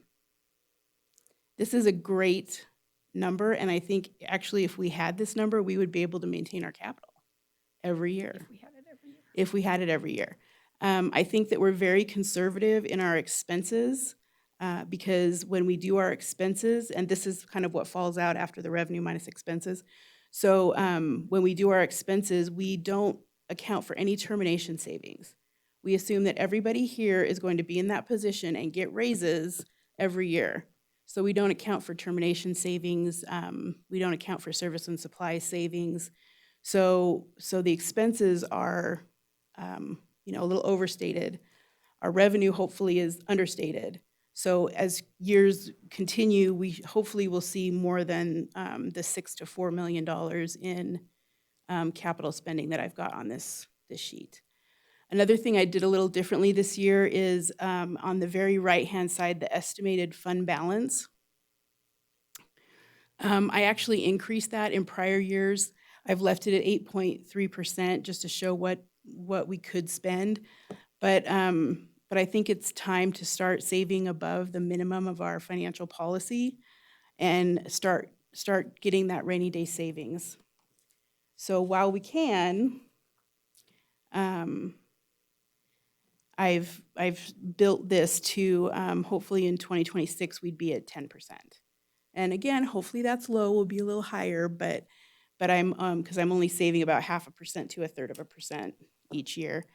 This is a great number, and I think actually if we had this number, we would be able to maintain our capital every year. If we had it every year. I think that we're very conservative in our expenses because when we do our expenses, and this is kind of what falls out after the revenue minus expenses. So when we do our expenses, we don't account for any termination savings. We assume that everybody here is going to be in that position and get raises every year. So we don't account for termination savings. We don't account for service and supply savings. So the expenses are, a little overstated. Our revenue hopefully is understated. So as years continue, we hopefully will see more than the $6 to $4 million in capital spending that I've got on this sheet. Another thing I did a little differently this year is on the very right-hand side, the estimated fund balance. I actually increased that in prior years. I've left it at 8.3% just to show what we could spend. But I think it's time to start saving above the minimum of our financial policy and start getting that rainy day savings. So while we can, I've built this to hopefully in 2026 we'd be at 10%. And again, hopefully that's low. We'll be a little higher, but I'm because I'm only saving about 0.5% to 1/3% each year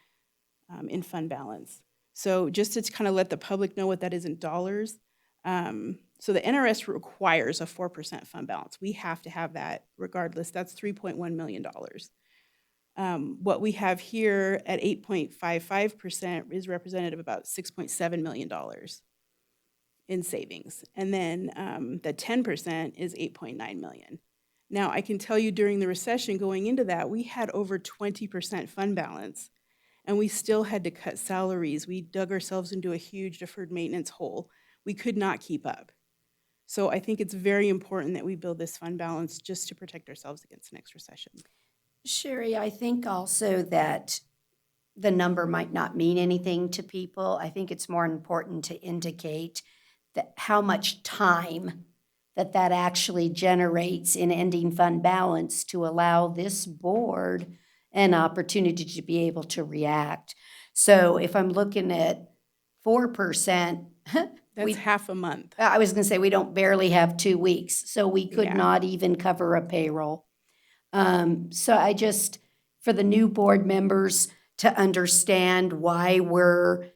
in fund balance. So just to kind of let the public know what that is in dollars. So the NRS requires a 4% fund balance. We have to have that regardless. That's $3.1 million. What we have here at 8.55% is representative of about $6.7 million in savings. And then the 10% is 8.9 million. Now I can tell you during the recession going into that, we had over 20% fund balance and we still had to cut salaries. We dug ourselves into a huge deferred maintenance hole. We could not keep up. So I think it's very important that we build this fund balance just to protect ourselves against the next recession. Sherry, I think also that the number might not mean anything to people. I think it's more important to indicate that how much time that actually generates in ending fund balance to allow this board an opportunity to be able to react. So if I'm looking at 4%, that's half a month. I was going to say we don't barely have 2 weeks, so we could Yeah. not even cover a payroll. So I just, for the new board members to understand why we're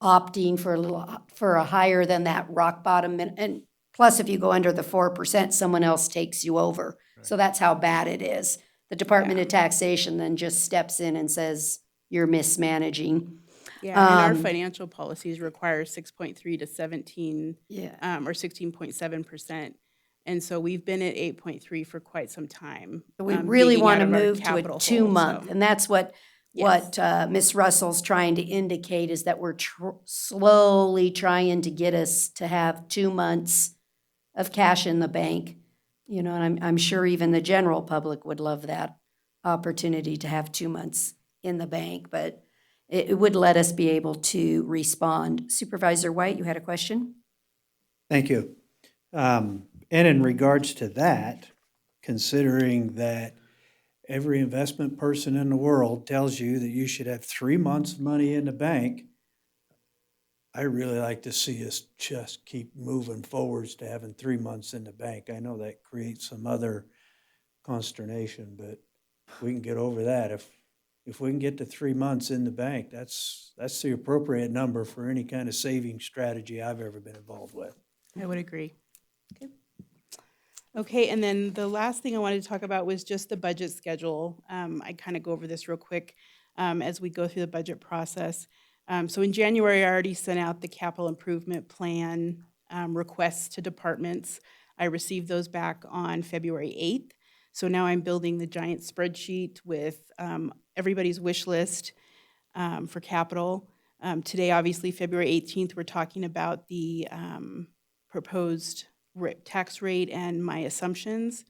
opting for a higher than that rock bottom, and plus if you go under the 4%, someone else takes you over. So that's how bad it is. The Department of Taxation then just steps in and says, you're mismanaging. Yeah, and our financial policies require 6.3 to 17, or 16.7%. And so we've been at 8.3 for quite some time. We really digging want out to of our move to a capital hole, 2-month, so. and that's what Ms. Russell's trying to indicate is that we're slowly trying to get us to have 2 months of cash in the bank. You know, and I'm sure even the general public would love that opportunity to have 2 months in the bank, but it would let us be able to respond. Supervisor White, you had a question? Thank you. And in regards to that, considering that every investment person in the world tells you that you should have 3 months of money in the bank, I really like to see us just keep moving forwards to having 3 months in the bank. I know that creates some other consternation, but we can get over that. If we can get to 3 months in the bank, that's the appropriate number for any kind of saving strategy I've ever been involved with. I would agree. Okay, and then the last thing I wanted to talk about was just the budget schedule. I kind of go over this real quick as we go through the budget process. So in January, I already sent out the capital improvement plan requests to departments. I received those back on February 8th. So now I'm building the giant spreadsheet with everybody's wish list for capital. Today, obviously, February 18th, we're talking about the proposed tax rate and my assumptions.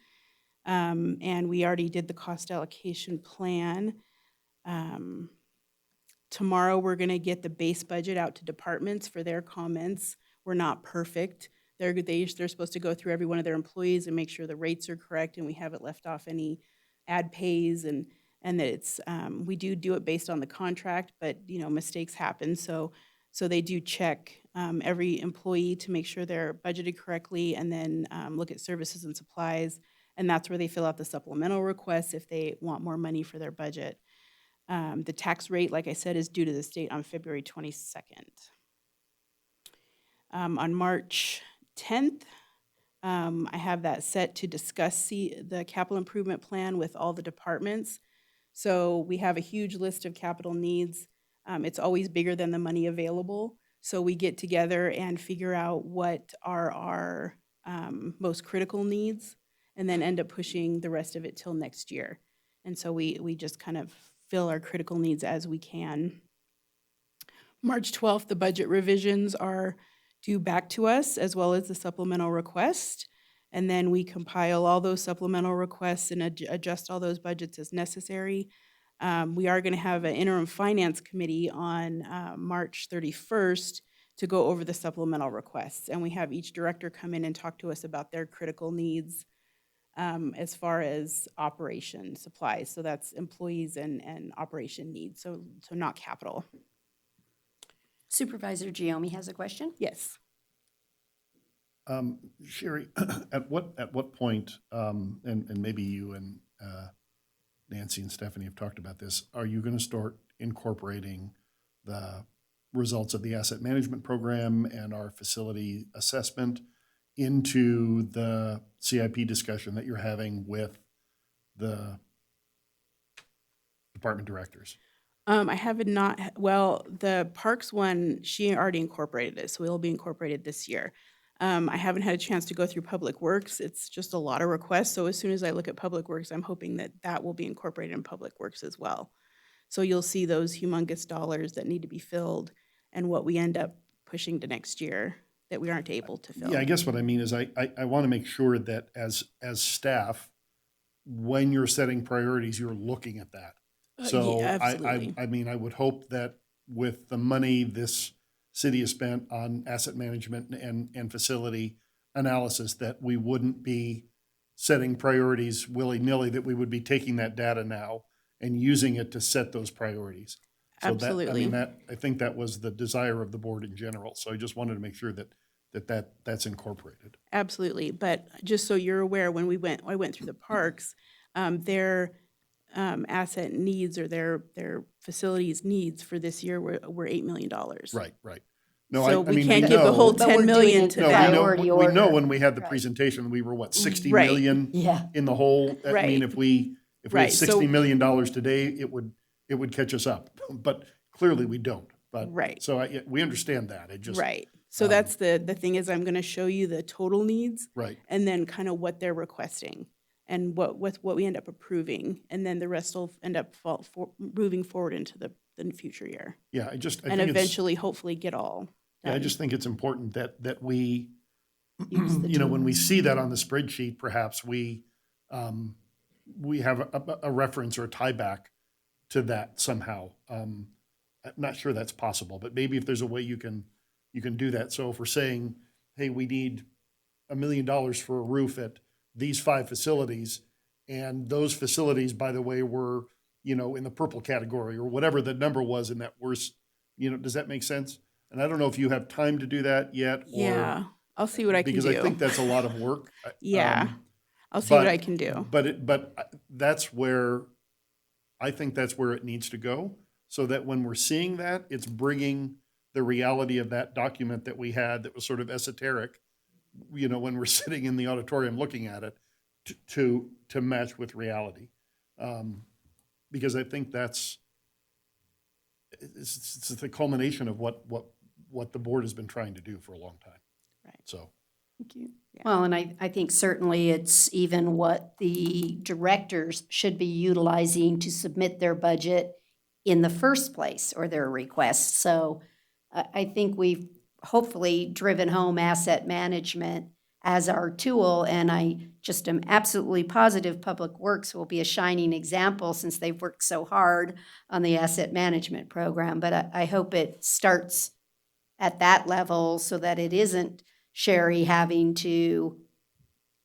And we already did the cost allocation plan. Tomorrow, we're going to get the base budget out to departments for their comments. We're not perfect. They're supposed to go through every one of their employees and make sure the rates are correct and we haven't left off any ad pays and that it's we do it based on the contract, but mistakes happen. So they do check every employee to make sure they're budgeted correctly and then look at services and supplies. And that's where they fill out the supplemental requests if they want more money for their budget. The tax rate, like I said, is due to the state on February 22nd. On March 10th. I have that set to discuss the capital improvement plan with all the departments. So we have a huge list of capital needs. It's always bigger than the money available. So we get together and figure out what are our most critical needs, and then end up pushing the rest of it till next year. And so we just kind of fill our critical needs as we can. March 12th, the budget revisions are due back to us, as well as the supplemental request. And then we compile all those supplemental requests and adjust all those budgets as necessary. We are going to have an interim finance committee on March 31st to go over the supplemental requests. And we have each director come in and talk to us about their critical needs as far as operation supplies. So that's employees and operation needs, so not capital. Supervisor Giomi has a question? Yes. Sherry, at what point, and maybe you and Nancy and Stephanie have talked about this, are you going to start incorporating the results of the asset management program and our facility assessment into the CIP discussion that you're having with the department directors? I have not, well, the parks one, she already incorporated it, so it'll be incorporated this year. I haven't had a chance to go through Public Works. It's just a lot of requests. So as soon as I look at Public Works, I'm hoping that that will be incorporated in Public Works as well. So you'll see those humongous dollars that need to be filled and what we end up pushing to next year that we aren't able to fill. Yeah, I guess what I mean is I want to make sure that as staff, when you're setting priorities, you're looking at that. So yeah, absolutely. I mean, I would hope that with the money this city has spent on asset management and facility analysis, that we wouldn't be setting priorities willy-nilly, that we would be taking that data now and using it to set those priorities. So Absolutely. I think that was the desire of the board in general. So I just wanted to make sure that's incorporated. Absolutely. But just so you're aware, when I went through the parks, their asset needs or their facilities needs for this year were $8 million. Right. No, So I we mean, can't give the whole But we're 10 doing million it to in them. priority we know order. when we had the Right. presentation, we were what, 60 Right. million Yeah. in the whole. I Right. mean, if we had Right. So- $60 million today, it would catch us up, but clearly we don't. But Right. so we understand that. It just Right. So that's the thing is I'm going to show you the total needs right. and then kind of what they're requesting and what we end up approving. And then the rest will end up moving forward into the future year. Yeah, I And think it's- eventually, hopefully get all Yeah, I done. just think it's important that we, Use the when we see that on the spreadsheet, perhaps we have a reference or a tie back to that somehow. I'm not sure that's possible, but maybe if there's a way you can do that. So if we're saying, hey, we need $1 million for a roof at these 5 facilities, and those facilities, by the way, were, in the purple category or whatever the number was in that worst, does that make sense? And I don't know if you have time to do that yet. Or, Yeah, I'll see what I can do. because I think that's a lot of work. Yeah, I'll see what I can do. But that's where, I think that's where it needs to go, so that when we're seeing that, it's bringing the reality of that document that we had that was sort of esoteric, when we're sitting in the auditorium looking at it, to match with reality. Because I think it's the culmination of what the board has been trying to do for a long time. Right. So. Thank you. Yeah. Well, and I think certainly it's even what the directors should be utilizing to submit their budget in the first place, or their requests. So I think we've hopefully driven home asset management as our tool, and I just am absolutely positive Public Works will be a shining example since they've worked so hard on the asset management program. But I hope it starts at that level so that it isn't Sherry having to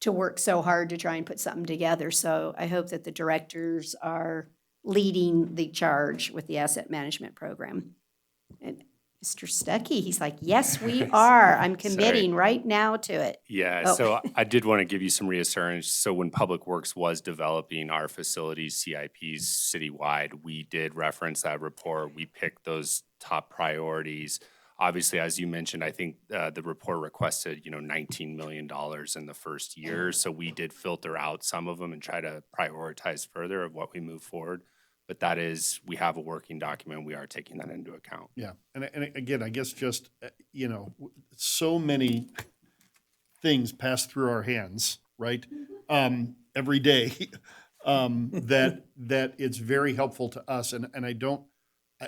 work so hard to try and put something together. So I hope that the directors are leading the charge with the asset management program. And Mr. Stuckey, he's like, yes, we are. I'm committing right now to it. Yeah, Oh. so I did want to give you some reassurance. So when Public Works was developing our facilities CIPs citywide, we did reference that report. We picked those top priorities. Obviously, as you mentioned, I think the report requested, $19 million in the first year. So we did filter out some of them and try to prioritize further of what we move forward. But that is, we have a working document. We are taking that into account. Yeah, and again, I guess just, so many things pass through our hands, right? Every day, that it's very helpful to us. And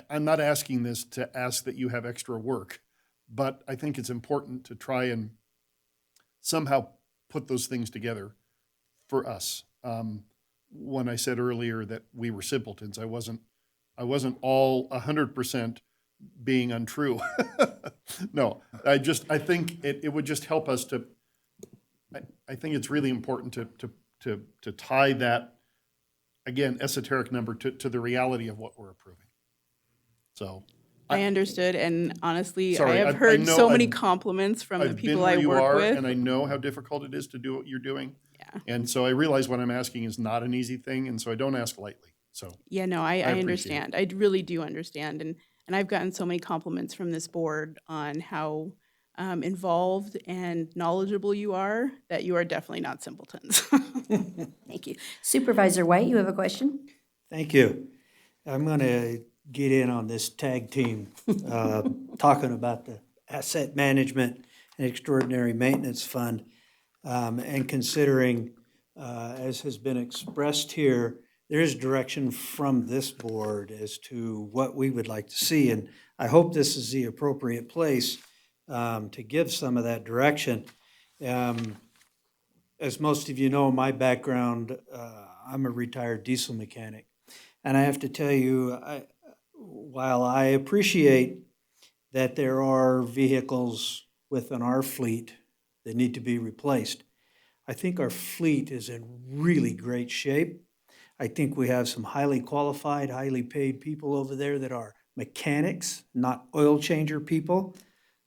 I'm not asking this to ask that you have extra work, but I think it's important to try and somehow put those things together for us. When I said earlier that we were simpletons, I wasn't all 100% being untrue. No, I think it would just help us to, I think it's really important to tie that, again, esoteric number to the reality of what we're approving. So. I understood, and honestly, Sorry, I have I heard know so many I've- compliments from the I've been people where I you work are, with. and I know how difficult it is to do what you're doing. Yeah. And so I realize what I'm asking is not an easy thing, and so I don't ask lightly. So Yeah, no, I appreciate understand. I really do understand. And I've gotten so many compliments from this board on how involved and knowledgeable you are, that you are definitely not simpletons. Thank you. Supervisor White, you have a question? Thank you. I'm going to get in on this tag team, talking about the Asset Management and Extraordinary Maintenance Fund, and considering, as has been expressed here, there is direction from this board as to what we would like to see. And I hope this is the appropriate place to give some of that direction. As most of you know, my background, I'm a retired diesel mechanic. And I have to tell you, while I appreciate that there are vehicles within our fleet that need to be replaced, I think our fleet is in really great shape. I think we have some highly qualified, highly paid people over there that are mechanics, not oil changer people.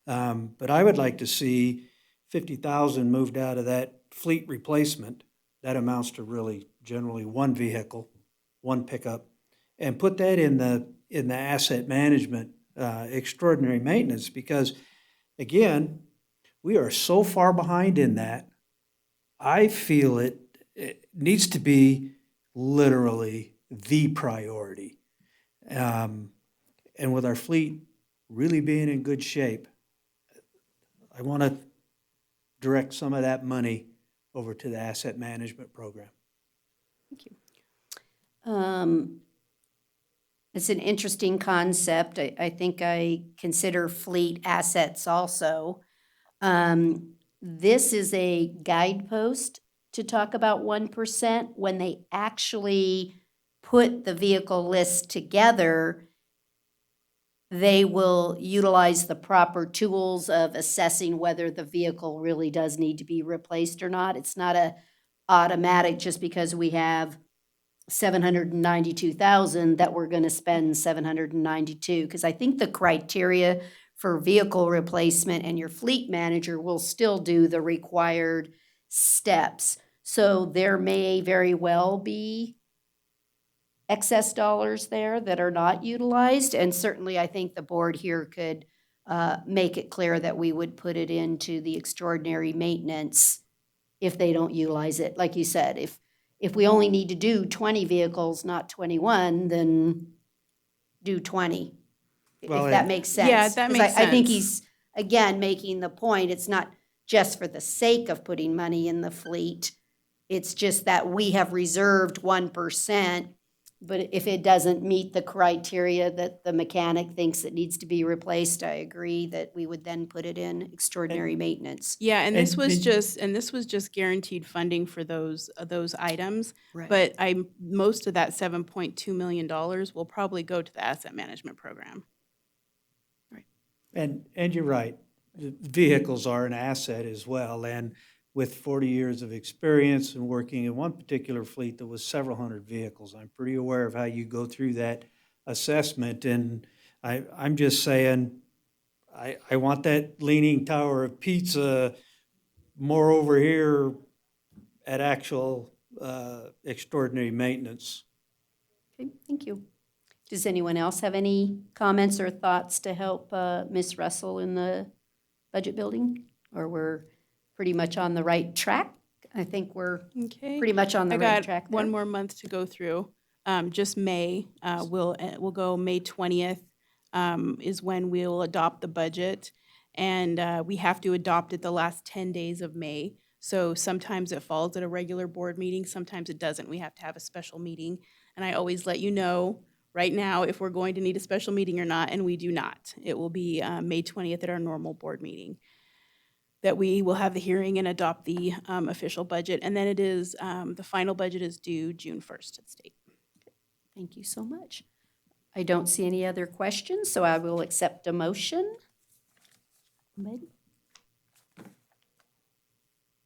But I would like to see 50,000 moved out of that fleet replacement. That amounts to really generally one vehicle, one pickup, and put that in the asset management, extraordinary maintenance, because again, we are so far behind in that. I feel it needs to be literally the priority. And with our fleet really being in good shape, I want to direct some of that money over to the asset management program. Thank you. It's an interesting concept. I think I consider fleet assets also. This is a guidepost to talk about 1%. When they actually put the vehicle list together, they will utilize the proper tools of assessing whether the vehicle really does need to be replaced or not. It's not a automatic just because we have 792,000 that we're going to spend 792, because I think the criteria for vehicle replacement and your fleet manager will still do the required steps. So there may very well be excess dollars there that are not utilized, and certainly I think the board here could make it clear that we would put it into the extraordinary maintenance if they don't utilize it. Like you said, if we only need to do 20 vehicles, not 21, then do 20, Well, if that makes sense. Yeah, that 'Cause makes I think sense. he's, again, making the point, it's not just for the sake of putting money in the fleet. It's just that we have reserved 1%, but if it doesn't meet the criteria that the mechanic thinks it needs to be replaced, I agree that we would then put it in extraordinary maintenance. Yeah, and this was and- just guaranteed funding for those items. Right. But most of that $7.2 million will probably go to the asset management program. And you're right, the vehicles are an asset as well. And with 40 years of experience and working in one particular fleet that was several hundred vehicles, I'm pretty aware of how you go through that assessment. And I'm just saying, I want that Leaning Tower of Pizza more over here at actual extraordinary maintenance. Okay, thank you. Does anyone else have any comments or thoughts to help Ms. Russell in the budget building? Or we're pretty much on the right track? I think we're Okay. pretty much on the I right got track one there. more month to go through. Just May, we'll go May 20th is when we'll adopt the budget. And we have to adopt it the last 10 days of May. So sometimes it falls at a regular board meeting, sometimes it doesn't. We have to have a special meeting. And I always let you know right now if we're going to need a special meeting or not, and we do not. It will be May 20th at our normal board meeting that we will have the hearing and adopt the official budget. And then it is, the final budget is due June 1st to the state. Thank you so much. I don't see any other questions, so I will accept a motion. Maybe.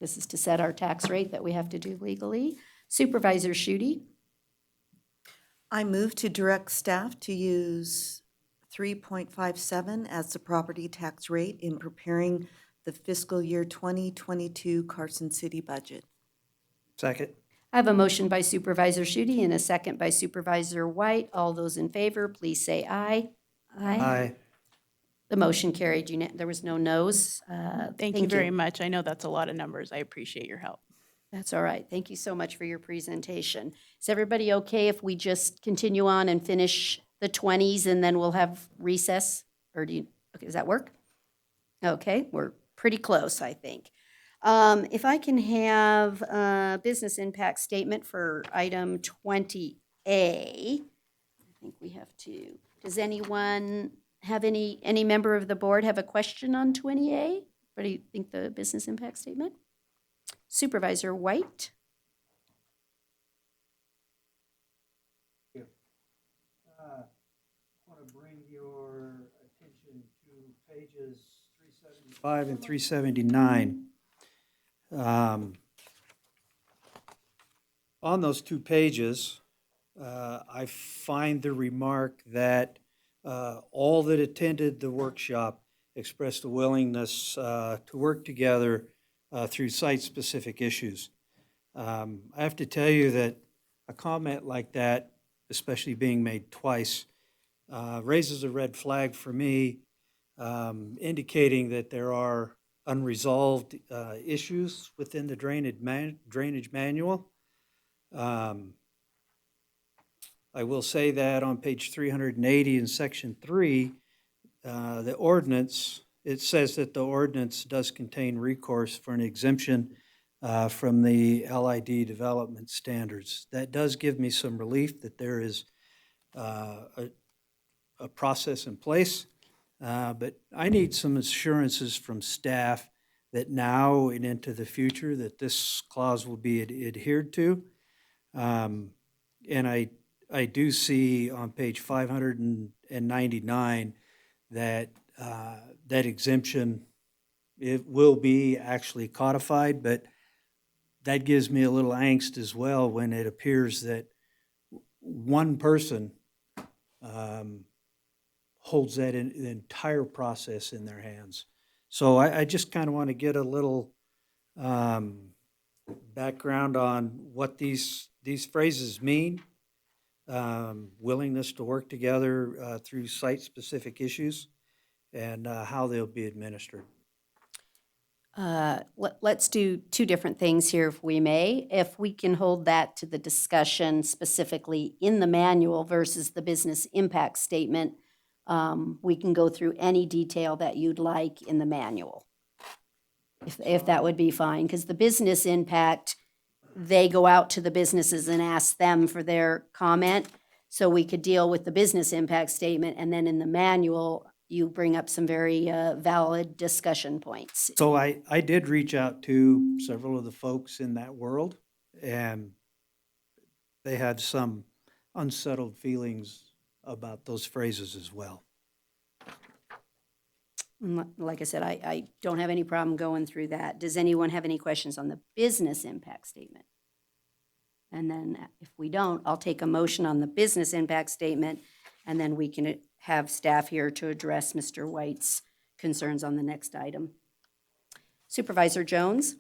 This is to set our tax rate that we have to do legally. Supervisor Schutte? I move to direct staff to use 3.57 as the property tax rate in preparing the fiscal year 2022 Carson City budget. Second. I have a motion by Supervisor Schutte and a second by Supervisor White. All those in favor, please say aye. Aye. The motion carried. There was no noes. Thank you very much. I know that's a lot of numbers. I appreciate your help. That's all right. Thank you so much for your presentation. Is everybody okay if we just continue on and finish the 20s and then we'll have recess? Or okay, does that work? Okay, we're pretty close, I think. If I can have a business impact statement for item 20A, I think we have to. Does anyone have any member of the board have a question on 20A? What do you think the business impact statement? Supervisor White? I want to bring your attention to pages 375 and 379. On those two pages, I find the remark that all that attended the workshop expressed a willingness to work together through site-specific issues. I have to tell you that a comment like that, especially being made twice, raises a red flag for me, indicating that there are unresolved issues within the drainage manual. I will say that on page 380 in section 3, the ordinance, it says that the ordinance does contain recourse for an exemption from the LID development standards. That does give me some relief that there is a process in place, but I need some assurances from staff that now and into the future that this clause will be adhered to. And I do see on page 599 that that exemption, it will be actually codified, but that gives me a little angst as well when it appears that one person holds that the entire process in their hands. So I just kind of want to get a little background on what these phrases mean. Willingness to work together through site-specific issues, and how they'll be administered. Let's do two different things here, if we may. If we can hold that to the discussion specifically in the manual versus the business impact statement, we can go through any detail that you'd like in the manual, if that would be fine. Because the business impact, they go out to the businesses and ask them for their comment. So we could deal with the business impact statement, and then in the manual, you bring up some very valid discussion points. So I did reach out to several of the folks in that world, and they had some unsettled feelings about those phrases as well. Like I said, I don't have any problem going through that. Does anyone have any questions on the business impact statement? And then if we don't, I'll take a motion on the business impact statement, and then we can have staff here to address Mr. White's concerns on the next item. Supervisor Jones?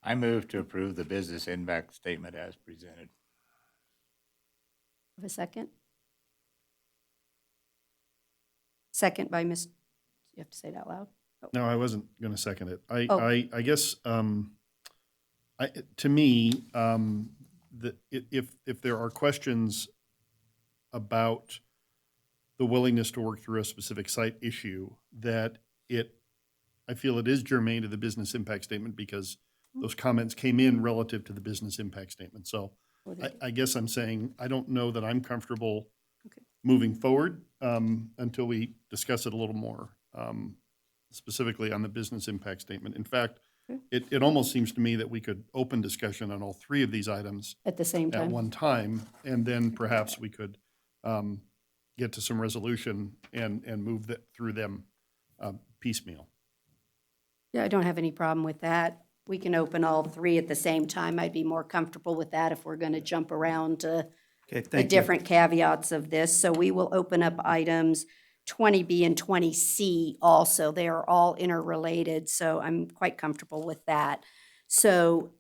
I move to approve the business impact statement as presented. Have a second? Second by Ms., you have to say it out loud. No, I wasn't going to second it. Oh. I guess, to me, if there are questions about the willingness to work through a specific site issue, that I feel it is germane to the business impact statement because those comments came in relative to the business impact statement. So I guess I'm saying, I don't know that I'm comfortable moving forward until we discuss it a little more, specifically on the business impact statement. In fact, it almost seems to me that we could open discussion on all three of these items At the same at time. one time, and then perhaps we could get to some resolution and move through them piecemeal. Yeah, I don't have any problem with that. We can open all three at the same time. I'd be more comfortable with that if we're going to jump around to Okay, the thank you. different caveats of this. So we will open up items 20B and 20C also. They are all interrelated, so I'm quite comfortable with that. So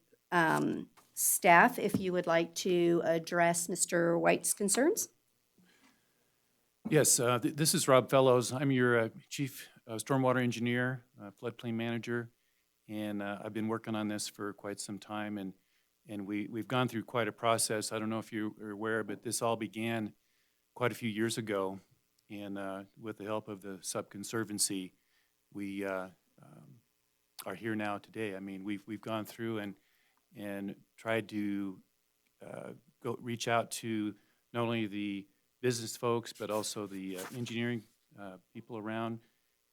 staff, if you would like to address Mr. White's concerns? Yes, this is Rob Fellows. I'm your chief stormwater engineer, floodplain manager, and I've been working on this for quite some time, and we've gone through quite a process. I don't know if you are aware, but this all began quite a few years ago, and with the help of the Subconservancy, we are here now today. I mean, we've gone through and tried to reach out to not only the business folks, but also the engineering people around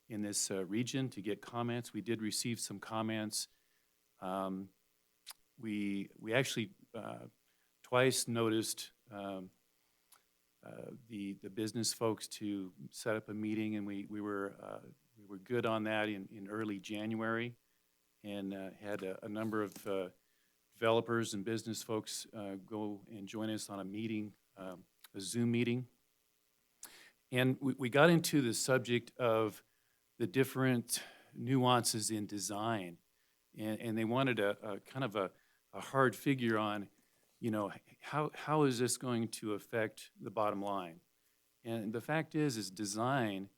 in this region to get comments. We did receive some comments. We actually twice noticed the business folks to set up a meeting, and we were good on that in early January, and had a number of developers and business folks go and join us on a meeting, a Zoom meeting. And we got into the subject of the different nuances in design, and they wanted a kind of a hard figure on, you know, how is this going to affect the bottom line? And the fact is design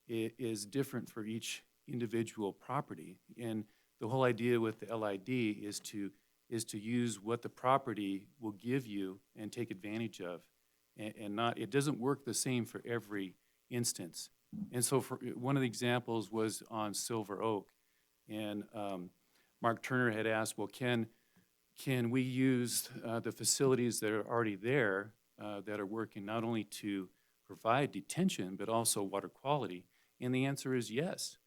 is different for each individual property, and the whole idea with the LID is to use what the property will give you and take advantage of, and not, it doesn't work the same for every instance. And so for one of the examples was on Silver Oak, and Mark Turner had asked, well, can we use the facilities that are already there that are working not only to provide detention, but also water quality? And the answer is yes.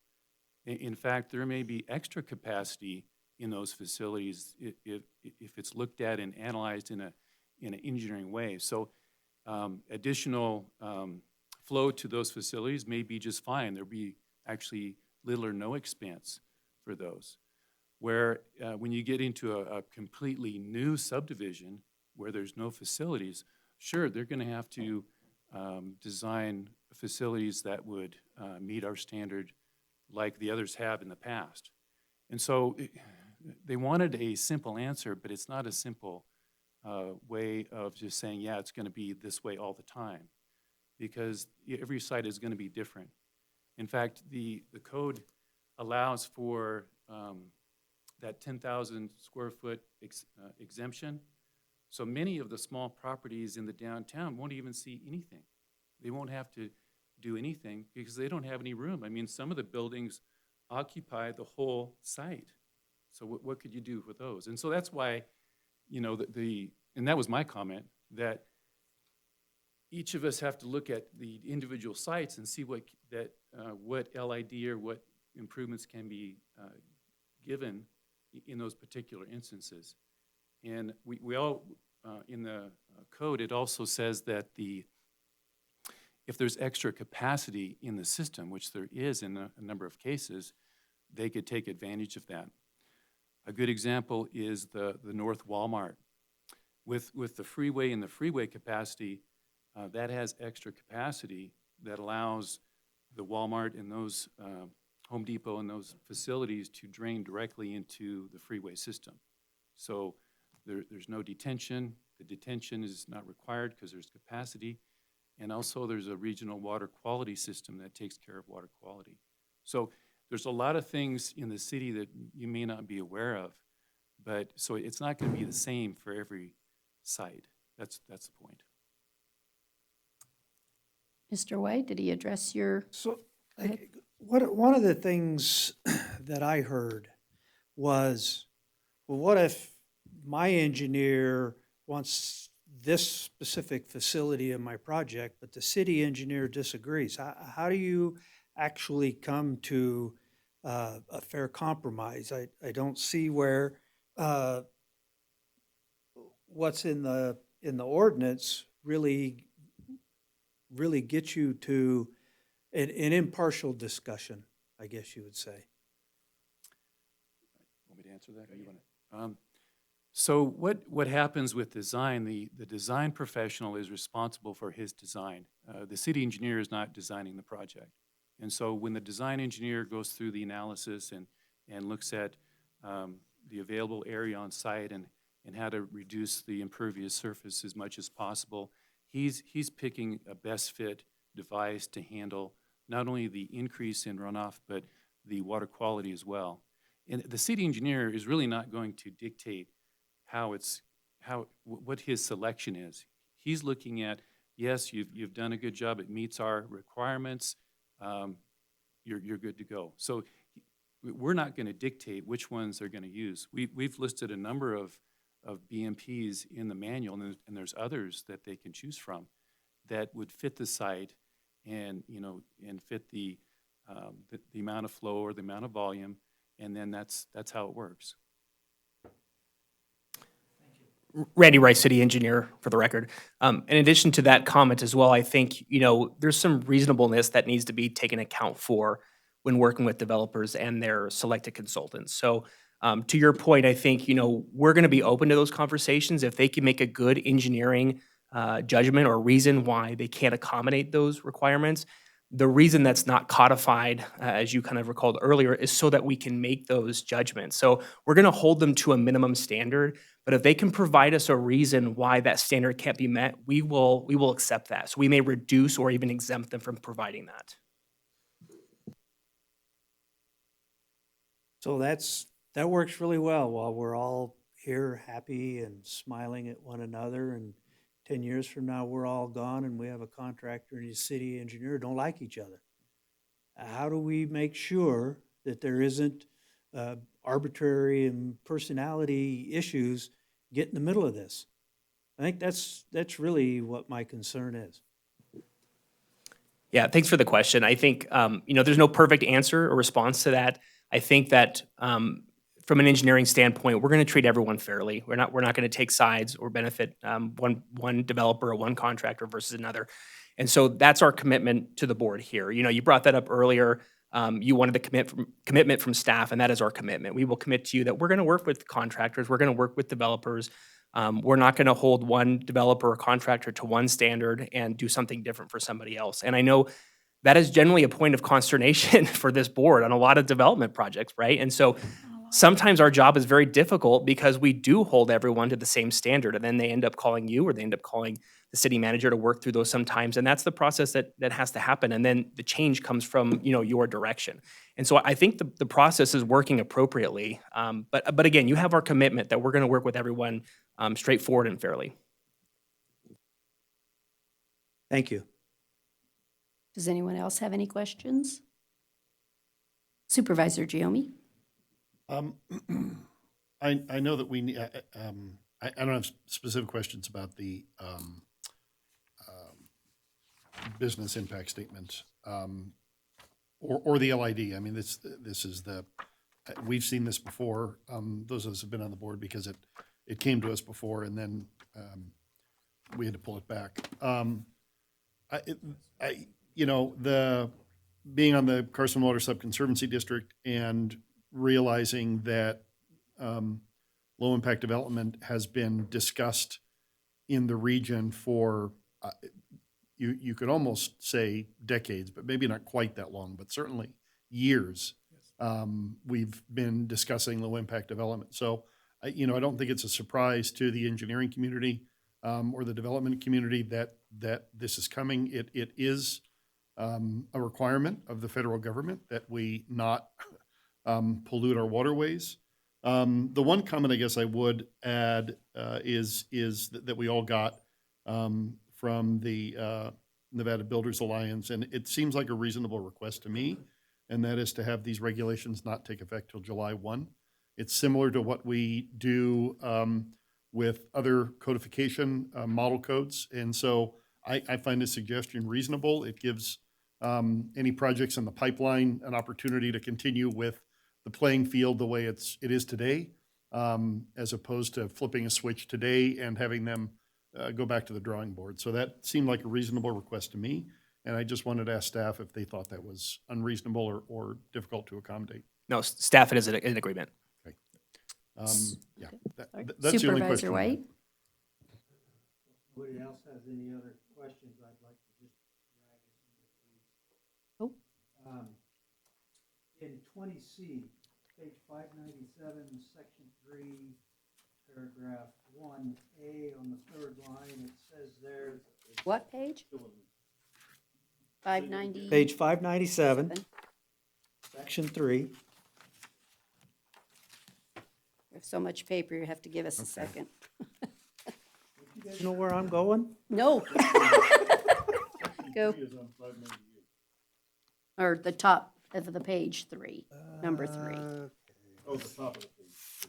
In fact, there may be extra capacity in those facilities if it's looked at and analyzed in an engineering way. So additional flow to those facilities may be just fine. There'll be actually little or no expense for those. Where when you get into a completely new subdivision where there's no facilities, sure, they're going to have to design facilities that would meet our standard like the others have in the past. And so they wanted a simple answer, but it's not a simple way of just saying, yeah, it's going to be this way all the time, because every site is going to be different. In fact, the code allows for that 10,000 square foot exemption. So many of the small properties in the downtown won't even see anything. They won't have to do anything because they don't have any room. I mean, some of the buildings occupy the whole site. So what could you do with those? And so that's why, you know, and that was my comment, that each of us have to look at the individual sites and see what LID or what improvements can be given in those particular instances. And we all, in the code, it also says that if there's extra capacity in the system, which there is in a number of cases, they could take advantage of that. A good example is the North Walmart. With the freeway and the freeway capacity, that has extra capacity that allows the Walmart and those Home Depot and those facilities to drain directly into the freeway system. So there's no detention. The detention is not required because there's capacity. And also there's a regional water quality system that takes care of water quality. So there's a lot of things in the city that you may not be aware of, but so it's not going to be the same for every site. That's the point. Mr. White, did he address your? So, Go ahead. one of the things that I heard was, well, what if my engineer wants this specific facility in my project, but the city engineer disagrees? How do you actually come to a fair compromise? I don't see where what's in the ordinance really gets you to an impartial discussion, I guess you would say. Want me to answer that? Or you wanna? So what happens with design, the design professional is responsible for his design. The city engineer is not designing the project. And so when the design engineer goes through the analysis and looks at the available area on site and how to reduce the impervious surface as much as possible, he's picking a best fit device to handle not only the increase in runoff, but the water quality as well. And the city engineer is really not going to dictate what his selection is. He's looking at, yes, you've done a good job, it meets our requirements, you're good to go. So we're not going to dictate which ones they're going to use. We've listed a number of BMPs in the manual, and there's others that they can choose from that would fit the site and fit the amount of flow or the amount of volume, and then that's how it works. Randy Rice, city engineer, for the record. In addition to that comment as well, I think, there's some reasonableness that needs to be taken account for when working with developers and their selected consultants. So to your point, I think, we're going to be open to those conversations if they can make a good engineering judgment or reason why they can't accommodate those requirements. The reason that's not codified, as you kind of recalled earlier, is so that we can make those judgments. So we're going to hold them to a minimum standard, but if they can provide us a reason why that standard can't be met, we will accept that. So we may reduce or even exempt them from providing that. So that works really well while we're all here happy and smiling at one another, and 10 years from now, we're all gone and we have a contractor and his city engineer don't like each other. How do we make sure that there isn't arbitrary and personality issues get in the middle of this? I think that's really what my concern is. Yeah, thanks for the question. I think, there's no perfect answer or response to that. I think that from an engineering standpoint, we're going to treat everyone fairly. We're not going to take sides or benefit one developer or one contractor versus another. And so that's our commitment to the board here. You brought that up earlier. You wanted the commitment from staff, and that is our commitment. We will commit to you that we're going to work with contractors. We're going to work with developers. We're not going to hold one developer or contractor to one standard and do something different for somebody else. And I know that is generally a point of consternation for this board on a lot of development projects, right? And so sometimes our job is very difficult because we do hold everyone to the same standard, and then they end up calling you or they end up calling the city manager to work through those sometimes. And that's the process that has to happen. And then the change comes from, your direction. And so I think the process is working appropriately. But again, you have our commitment that we're going to work with everyone straightforward and fairly. Thank you. Does anyone else have any questions? Supervisor Giomi? I know that we need, I don't have specific questions about the business impact statement or the LID. I mean, this is we've seen this before. Those of us have been on the board because it came to us before, and then we had to pull it back. Being on the Carson Water Subconservancy District and realizing that low impact development has been discussed in the region for you could almost say decades, but maybe not quite that long, but certainly years. We've been discussing low impact development. So I don't think it's a surprise to the engineering community or the development community that this is coming. It is a requirement of the federal government that we not pollute our waterways. The one comment I guess I would add is that we all got from the Nevada Builders Alliance, and it seems like a reasonable request to me, and that is to have these regulations not take effect till July 1. It's similar to what we do with other codification model codes, and so I find this suggestion reasonable. It gives any projects in the pipeline an opportunity to continue with the playing field the way it is today, as opposed to flipping a switch today and having them go back to the drawing board. So that seemed like a reasonable request to me, and I just wanted to ask staff if they thought that was unreasonable or difficult to accommodate. No, staff is in agreement. Okay. Yeah, that's the only question. Supervisor White? Anybody else has any other questions? I'd like to just drag us into Oh. In 20C, page 597, section 3, paragraph 1A on the third line, it says there. What page? 590. Page 597, section 3. We have so much paper, you have to give us a second. You guys know where I'm going? No. Go. Or the top of the page 3, number 3. Oh, the top of the page.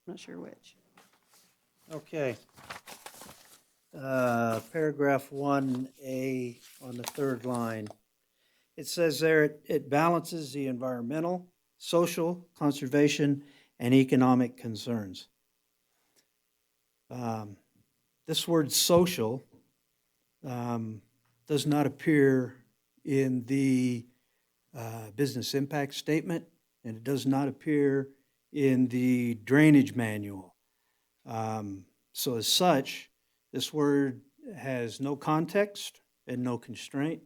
Not sure which. Okay. Paragraph 1A on the third line. It says there, it balances the environmental, social, conservation, and economic concerns. This word social does not appear in the business impact statement, and it does not appear in the drainage manual. So as such, this word has no context and no constraint.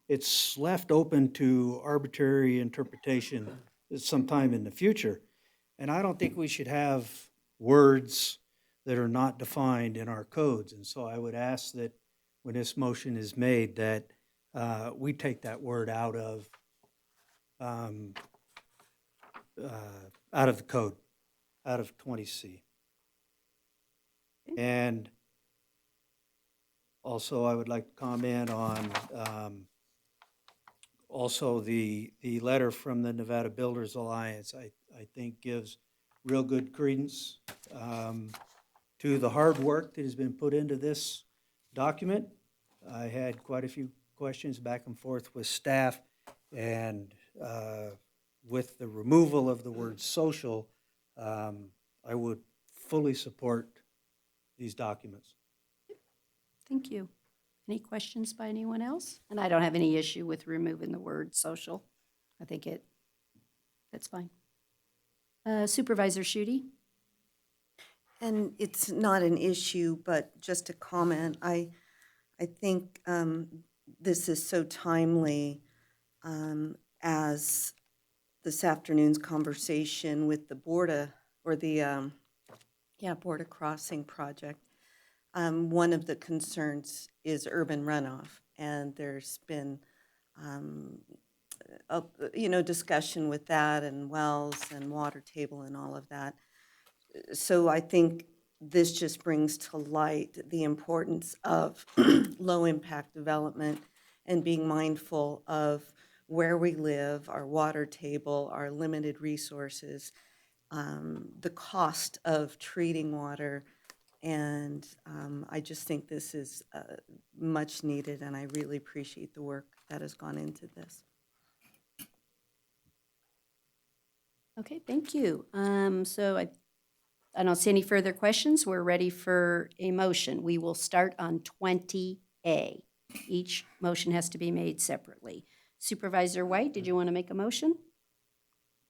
It's left open to arbitrary interpretation sometime in the future. And I don't think we should have words that are not defined in our codes. And so I would ask that when this motion is made, that we take that word out of the code, out of 20C. And also, I would like to comment on also the letter from the Nevada Builders Alliance. I think gives real good credence to the hard work that has been put into this document. I had quite a few questions back and forth with staff, and with the removal of the word social, I would fully support these documents. Thank you. Any questions by anyone else? And I don't have any issue with removing the word social. I think that's fine. Supervisor Schutte? And it's not an issue, but just a comment. I think this is so timely as this afternoon's conversation with the Border Crossing project. One of the concerns is urban runoff, and there's been discussion with that, and wells and water table and all of that. So I think this just brings to light the importance of low impact development and being mindful of where we live, our water table, our limited resources, the cost of treating water. And I just think this is much needed, and I really appreciate the work that has gone into this. Okay, thank you. So I don't see any further questions. We're ready for a motion. We will start on 20A. Each motion has to be made separately. Supervisor White, did you want to make a motion?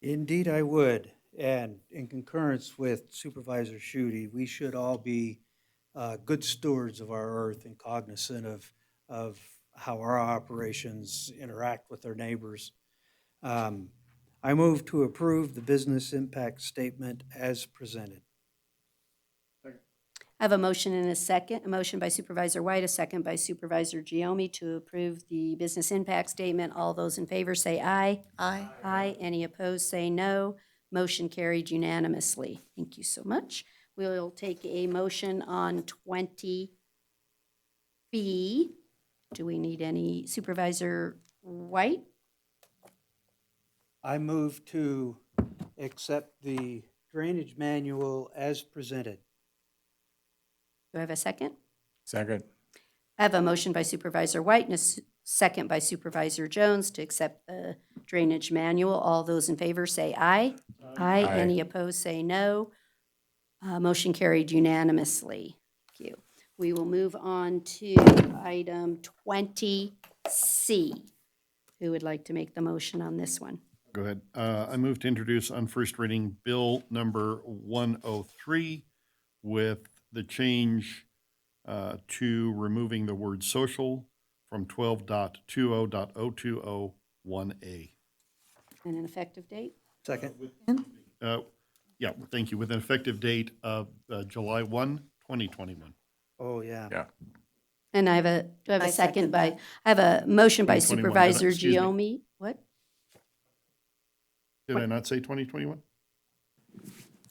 Indeed, I would. And in concurrence with Supervisor Schutte, we should all be good stewards of our earth and cognizant of how our operations interact with our neighbors. I move to approve the business impact statement as presented. I have a motion and a second, a motion by Supervisor White, a second by Supervisor Giomi to approve the business impact statement. All those in favor say aye. Aye. Aye. Any opposed, say no. Motion carried unanimously. Thank you so much. We'll take a motion on 20B. Do we need any? Supervisor White? I move to accept the drainage manual as presented. Do I have a second? Second. I have a motion by Supervisor White and a second by Supervisor Jones to accept the drainage manual. All those in favor say aye. Aye. Aye. Any opposed, say no. Motion carried unanimously. Thank you. We will move on to item 20C. Who would like to make the motion on this one? Go ahead. I move to introduce on first reading Bill number 103 with the change to removing the word social from 12.20.020(1A). And an effective date? Second. Yeah, thank you. With an effective date of July 1, 2021. Oh, yeah. Yeah. And I have a, do I have a I second second by, that. I have a motion by 2021, Supervisor excuse me. Giomi. What? Did I not say 2021?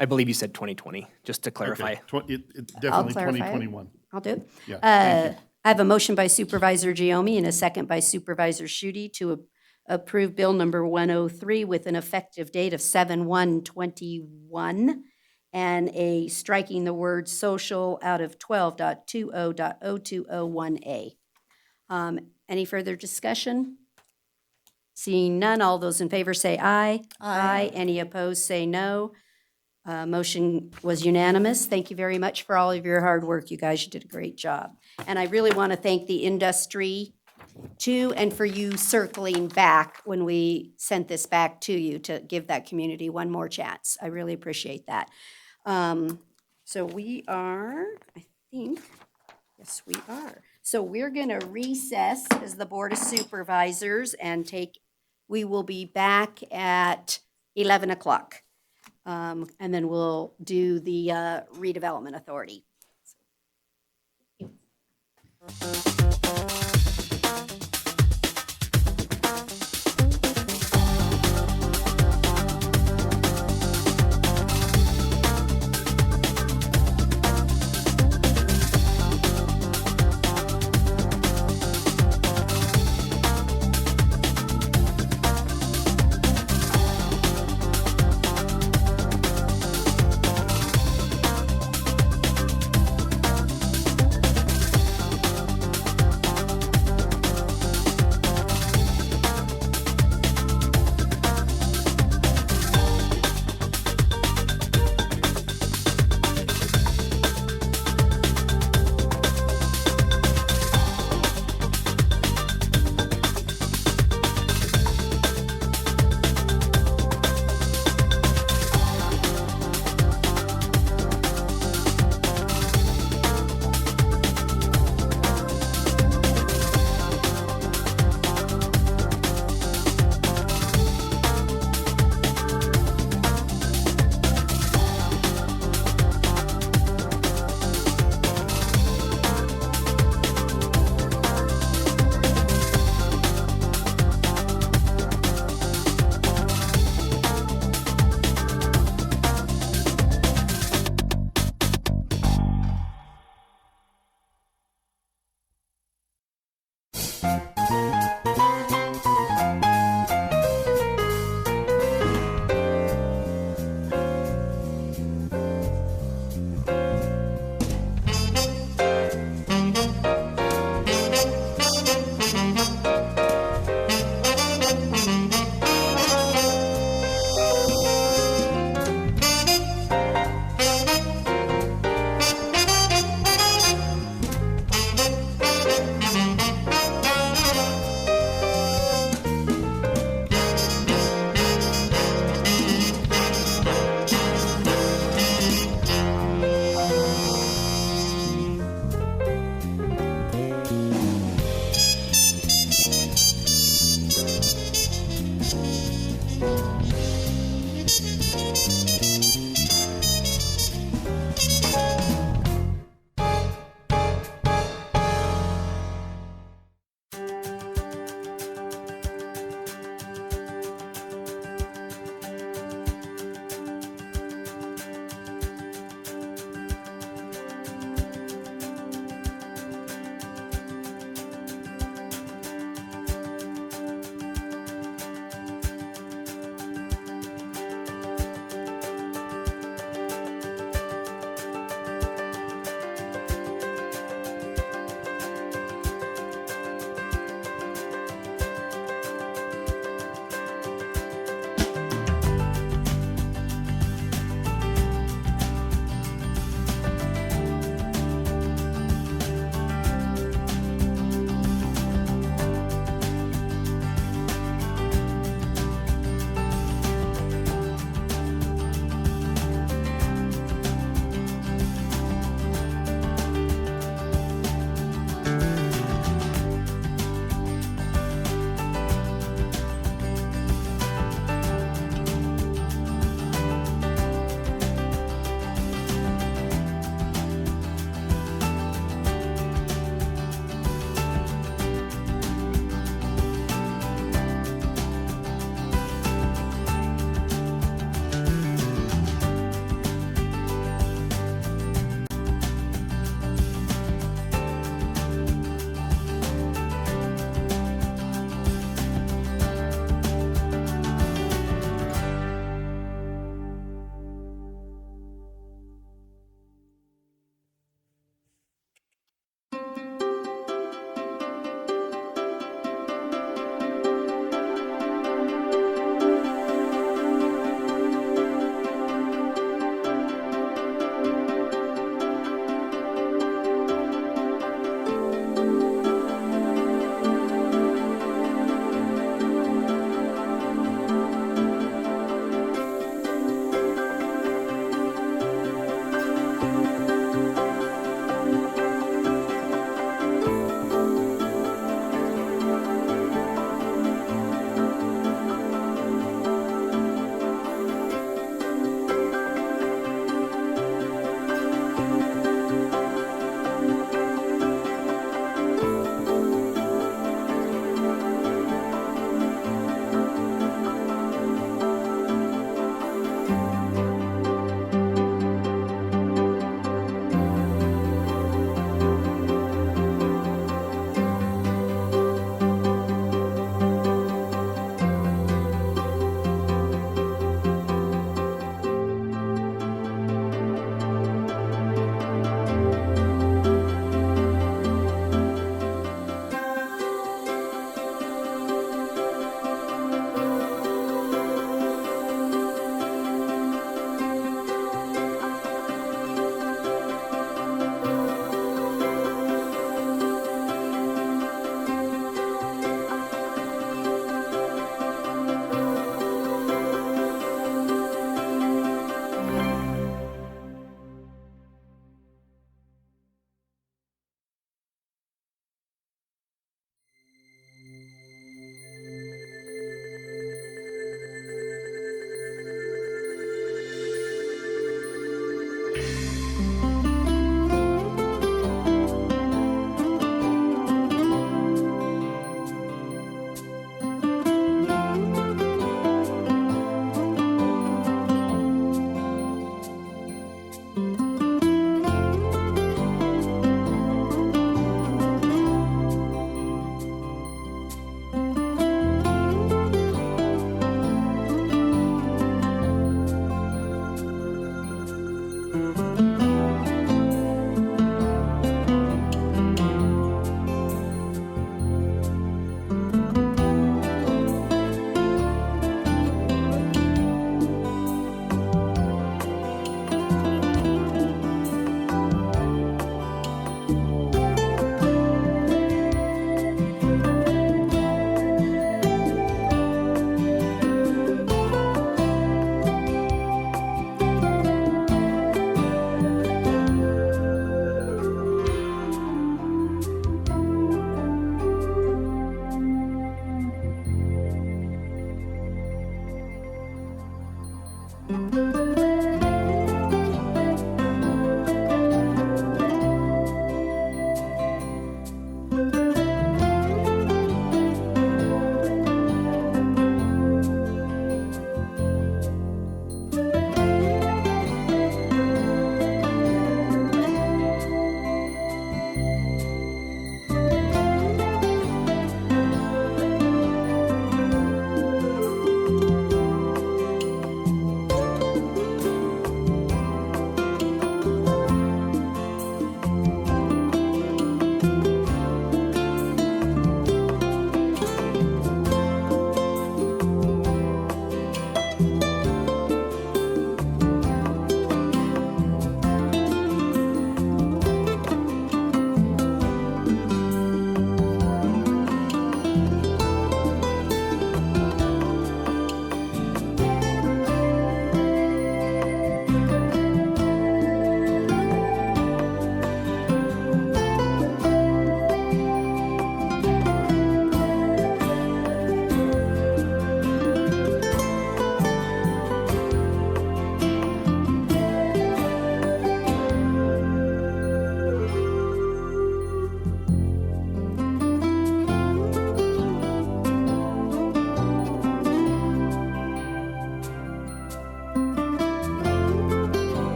I believe you said 2020, just to clarify. Okay. It's I'll definitely clarify it. 2021. I'll do it. Yeah, thank you. I have a motion by Supervisor Giomi and a second by Supervisor Schutte to approve Bill number 103 with an effective date of 7/1/21 and a striking the word social out of 12.20.020(1A). Any further discussion? Seeing none, all those in favor say aye. Aye. Any opposed, say no. Motion was unanimous. Thank you very much for all of your hard work. You guys, you did a great job. And I really want to thank the industry too, and for you circling back when we sent this back to you to give that community one more chance. I really appreciate that. So we are, I think, yes, we are. So we're going to recess as the Board of Supervisors and we will be back at 11 o'clock. And then we'll do the redevelopment authority.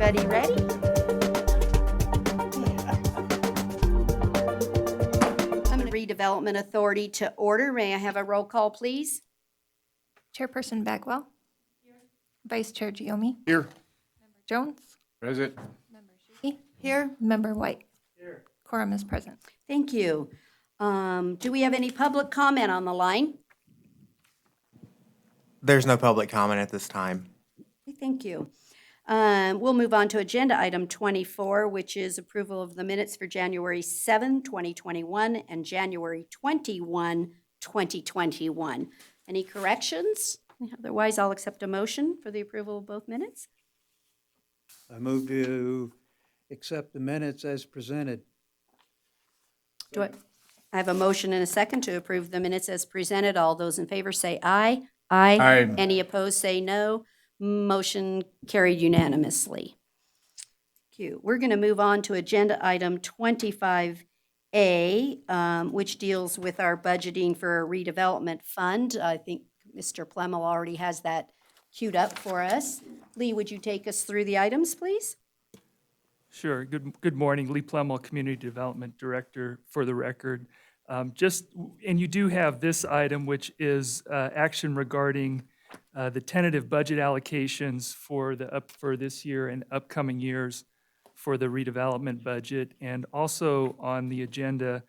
everybody ready? Redevelopment Authority to order. May I have a roll call, please? Chairperson Bagwell. Vice Chair Giomi. Here. Jones. Present. Here. Member White. Here. Quorum is present. Thank you. Do we have any public comment on the line? There's no public comment at this time. Okay, thank you. We'll move on to agenda item 24, which is approval of the minutes for January 7, 2021 and January 21, 2021. Any corrections? Otherwise, I'll accept a motion for the approval of both minutes. I move to accept the minutes as presented. Do I have a motion and a second to approve the minutes as presented? All those in favor say aye. Aye. Aye. Any opposed say no. Motion carried unanimously. Thank you. We're going to move on to agenda item 25A, which deals with our budgeting for a redevelopment fund. I think Mr. Plemmel already has that queued up for us. Lee, would you take us through the items, please? Sure. Good morning. Lee Plemmel, Community Development Director, for the record. And you do have this item, which is action regarding the tentative budget allocations for this year and upcoming years for the redevelopment budget. And also on the agenda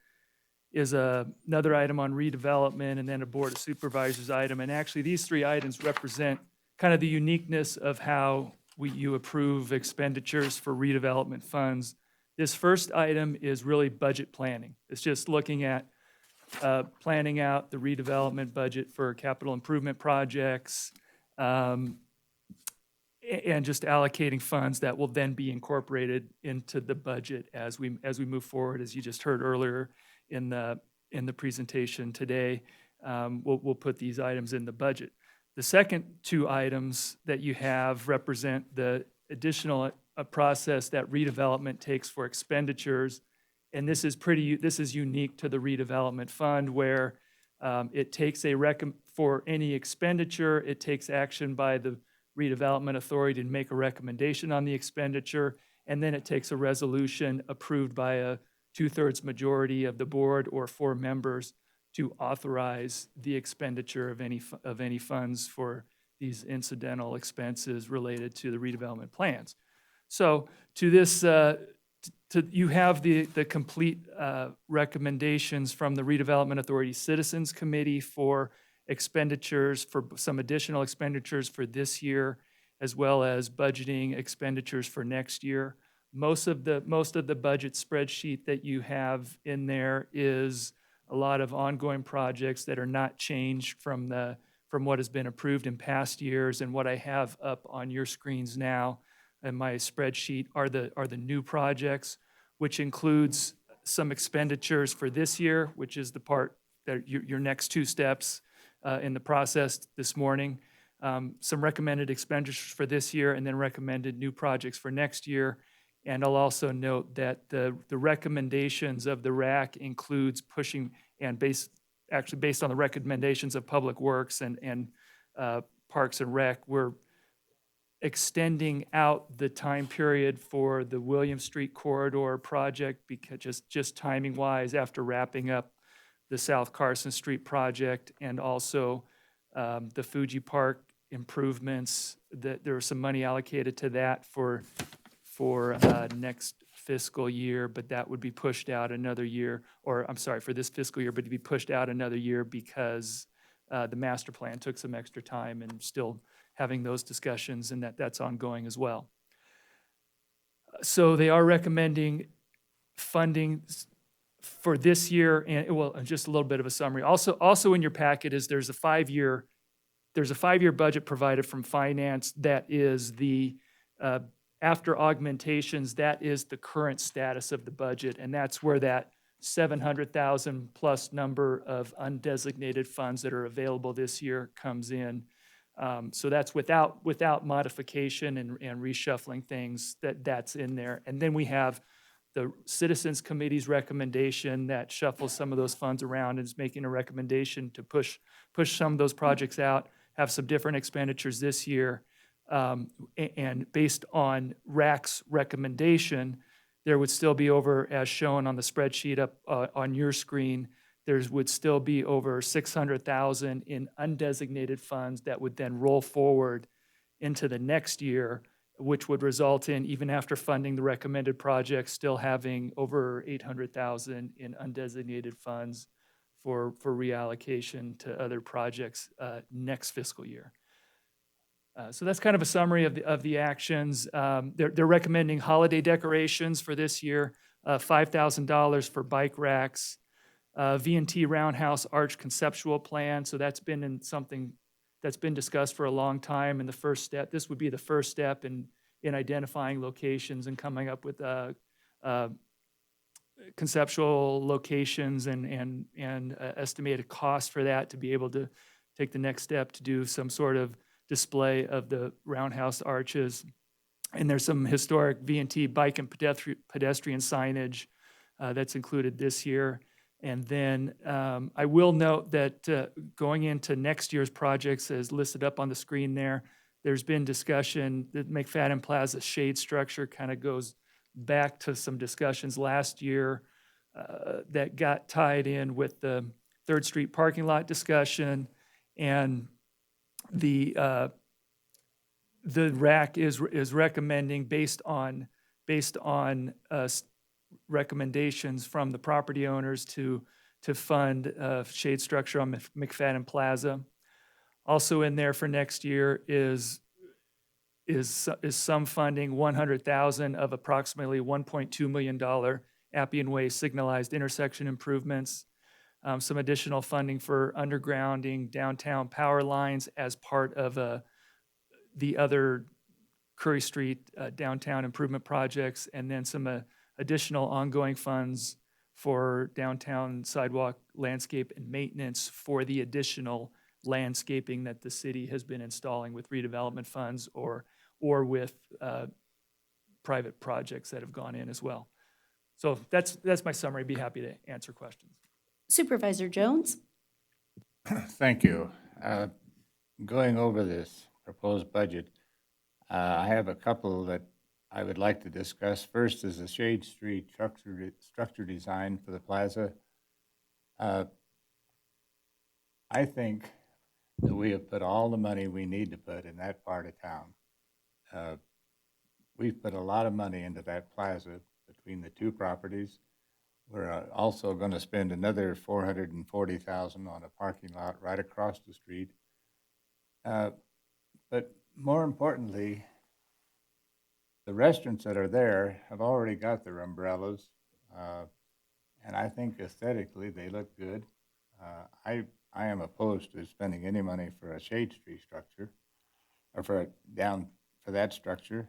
is another item on redevelopment and then a Board of Supervisors item. And actually, these three items represent kind of the uniqueness of how you approve expenditures for redevelopment funds. This first item is really budget planning. It's just looking at planning out the redevelopment budget for capital improvement projects, and just allocating funds that will then be incorporated into the budget as we move forward. As you just heard earlier in the presentation today, we'll put these items in the budget. The second two items that you have represent the additional process that redevelopment takes for expenditures. And this is unique to the redevelopment fund, where it takes for any expenditure, it takes action by the redevelopment authority to make a recommendation on the expenditure, and then it takes a resolution approved by a 2/3 majority of the board or 4 members to authorize the expenditure of any funds for these incidental expenses related to the redevelopment plans. So to this, you have the complete recommendations from the Redevelopment Authority Citizens Committee for expenditures, for some additional expenditures for this year, as well as budgeting expenditures for next year. Most of the budget spreadsheet that you have in there is a lot of ongoing projects that are not changed from what has been approved in past years. And what I have up on your screens now in my spreadsheet are the new projects, which includes some expenditures for this year, which is the part that your next two steps in the process this morning. Some recommended expenditures for this year, and then recommended new projects for next year. And I'll also note that the recommendations of the RAC includes pushing, and based on the recommendations of Public Works and Parks and Rec, we're extending out the time period for the William Street Corridor project, because just timing wise, after wrapping up the South Carson Street project and also the Fuji Park improvements, that there was some money allocated to that for next fiscal year, but that would be pushed out another year, or I'm sorry, for this fiscal year, but to be pushed out another year because the master plan took some extra time, and still having those discussions, and that's ongoing as well. So they are recommending funding for this year, and well, just a little bit of a summary. Also in your packet is there's a 5-year budget provided from finance that is the after augmentations, that is the current status of the budget, and that's where that 700,000 plus number of undesignated funds that are available this year comes in. So that's without modification and reshuffling things, that's in there. And then we have the Citizens Committee's recommendation that shuffles some of those funds around and is making a recommendation to push some of those projects out, have some different expenditures this year. And based on RAC's recommendation, there would still be over, as shown on the spreadsheet up on your screen, there would still be over 600,000 in undesignated funds that would then roll forward into the next year, which would result in, even after funding the recommended projects, still having over 800,000 in undesignated funds for reallocation to other projects next fiscal year. So that's kind of a summary of the actions. They're recommending holiday decorations for this year, $5,000 for bike racks, V&T Roundhouse Arch conceptual plan. So that's been something that's been discussed for a long time. And the first step, this would be the first step in identifying locations and coming up with conceptual locations and estimated cost for that to be able to take the next step to do some sort of display of the roundhouse arches. And there's some historic V&T bike and pedestrian signage that's included this year. And then I will note that going into next year's projects, as listed up on the screen there, there's been discussion that McFadden Plaza shade structure kind of goes back to some discussions last year that got tied in with the 3rd Street parking lot discussion. And the RAC is recommending, based on recommendations from the property owners, to fund shade structure on McFadden Plaza. Also in there for next year is some funding, $100,000 of approximately $1.2 million Appian Way signalized intersection improvements. Some additional funding for undergrounding downtown power lines as part of the other Curry Street downtown improvement projects, and then some additional ongoing funds for downtown sidewalk landscape and maintenance for the additional landscaping that the city has been installing with redevelopment funds or with private projects that have gone in as well. So that's my summary. Be happy to answer questions. Supervisor Jones? Thank you. Going over this proposed budget, I have a couple that I would like to discuss. First is the Shade Street structure design for the plaza. I think that we have put all the money we need to put in that part of town. We've put a lot of money into that plaza between the two properties. We're also going to spend another $440,000 on a parking lot right across the street. But more importantly, the restaurants that are there have already got their umbrellas, and I think aesthetically they look good. I am opposed to spending any money for a shade tree structure, or for that structure.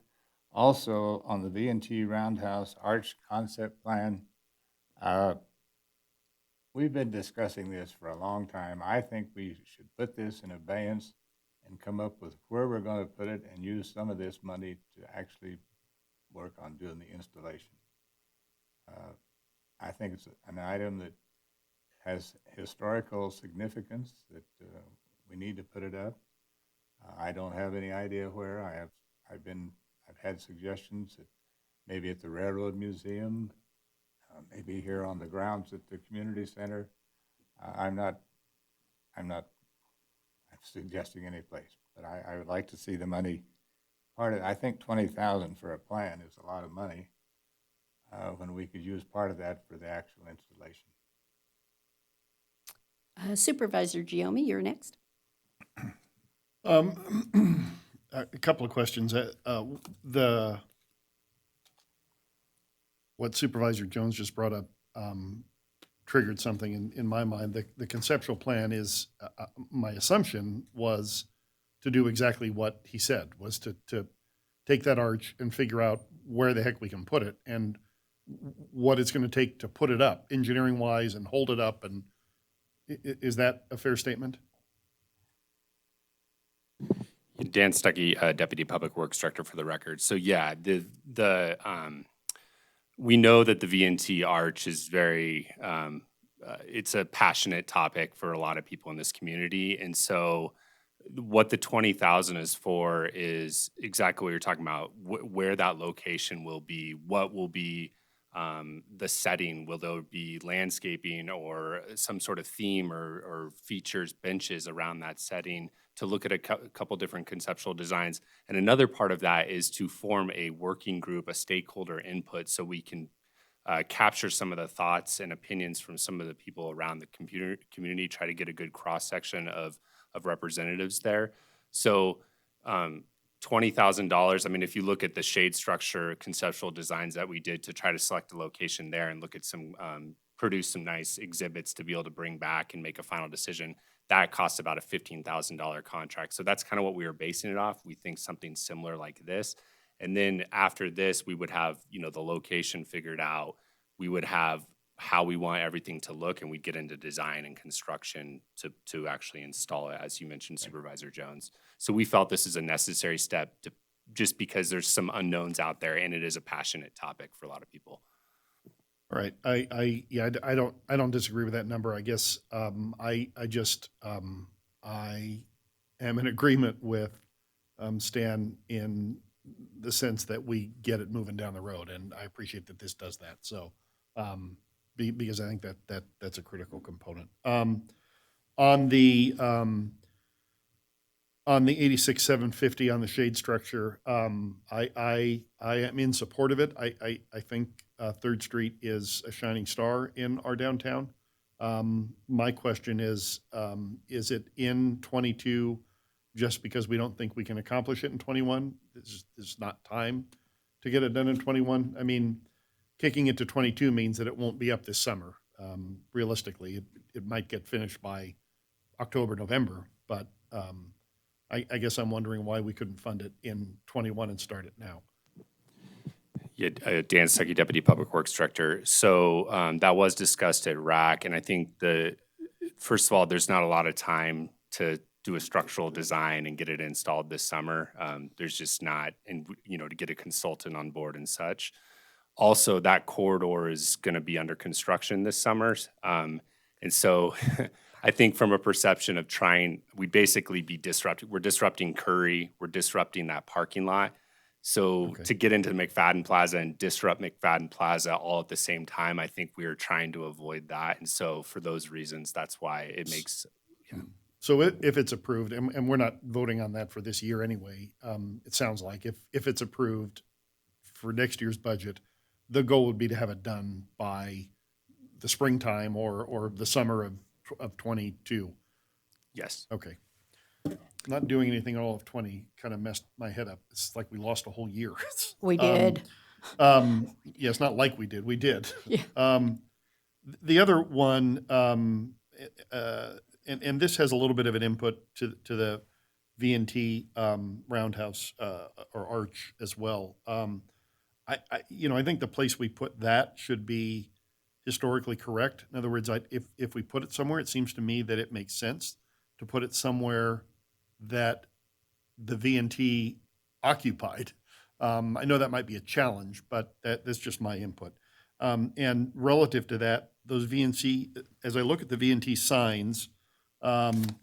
Also, on the V&T Roundhouse Arch concept plan, we've been discussing this for a long time. I think we should put this in abeyance and come up with where we're going to put it and use some of this money to actually work on doing the installation. I think it's an item that has historical significance that we need to put it up. I don't have any idea where. I've had suggestions that maybe at the Railroad Museum, maybe here on the grounds at the community center. I'm not suggesting any place, but I would like to see the money. I think $20,000 for a plan is a lot of money when we could use part of that for the actual installation. Supervisor Giomi, you're next. A couple of questions. What Supervisor Jones just brought up triggered something in my mind. The conceptual plan is, my assumption was to do exactly what he said, was to take that arch and figure out where the heck we can put it and what it's going to take to put it up, engineering-wise, and hold it up. And is that a fair statement? Dan Stuckey, Deputy Public Works Director for the record. So yeah, we know that the V&T Arch is very, it's a passionate topic for a lot of people in this community. And so What the 20,000 is for is exactly what you're talking about, where that location will be, what will be the setting. Will there be landscaping or some sort of theme or features, benches around that setting to look at a couple different conceptual designs. And another part of that is to form a working group, a stakeholder input, so we can capture some of the thoughts and opinions from some of the people around the community, try to get a good cross-section of representatives there. So $20,000, I mean, if you look at the shade structure conceptual designs that we did to try to select a location there and look at some, produce some nice exhibits to be able to bring back and make a final decision, that costs about a $15,000 contract. So that's kind of what we were basing it off. We think something similar like this. And then after this, we would have, the location figured out. We would have how we want everything to look, and we'd get into design and construction to actually install it, as you mentioned, Supervisor Jones. So we felt this is a necessary step just because there's some unknowns out there, and it is a passionate topic for a lot of people. All right, I don't disagree with that number. I guess I am in agreement with Stan in the sense that we get it moving down the road, and I appreciate that this does that. So because I think that's a critical component. On the 86,750 on the shade structure, I am in support of it. I think 3rd Street is a shining star in our downtown. My question is it in 22 just because we don't think we can accomplish it in 21? There's not time to get it done in 21. I mean, kicking it to 22 means that it won't be up this summer. Realistically, it might get finished by October, November, but I guess I'm wondering why we couldn't fund it in 21 and start it now. Yeah, Dan Stuckey, Deputy Public Works Director. So that was discussed at RAC, and I think first of all, there's not a lot of time to do a structural design and get it installed this summer. There's just not, and to get a consultant on board and such. Also, that corridor is going to be under construction this summer. And so I think from a perception of we'd basically be we're disrupting Curry, we're disrupting that parking lot. So to get into McFadden Plaza and disrupt McFadden Plaza all at the same time, I think we are trying to avoid that. And so for those reasons, that's why it makes. Yeah. So if it's approved, and we're not voting on that for this year anyway, it sounds like if it's approved for next year's budget, the goal would be to have it done by the springtime or the summer of 22. Yes. Okay. Not doing anything all of 20 kind of messed my head up. It's like we lost a whole year. We did. Yeah, it's not like we did. We did. Yeah. The other one, and this has a little bit of an input to the V&T roundhouse or arch as well. I think the place we put that should be historically correct. In other words, if we put it somewhere, it seems to me that it makes sense to put it somewhere that the V&T occupied. I know that might be a challenge, but that's just my input. And relative to that, those V&C, as I look at the V&T signs, and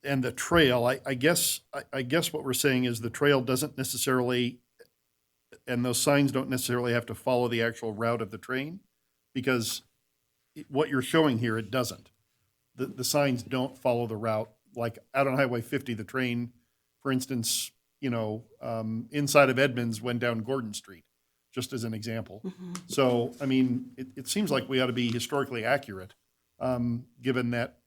the trail, I guess what we're saying is the trail doesn't necessarily, and those signs don't necessarily have to follow the actual route of the train, because what you're showing here, it doesn't. The signs don't follow the route. Like out on Highway 50, the train, for instance, inside of Edmonds went down Gordon Street, just as an example. Mm-hmm. So, I mean, it seems like we ought to be historically accurate, given that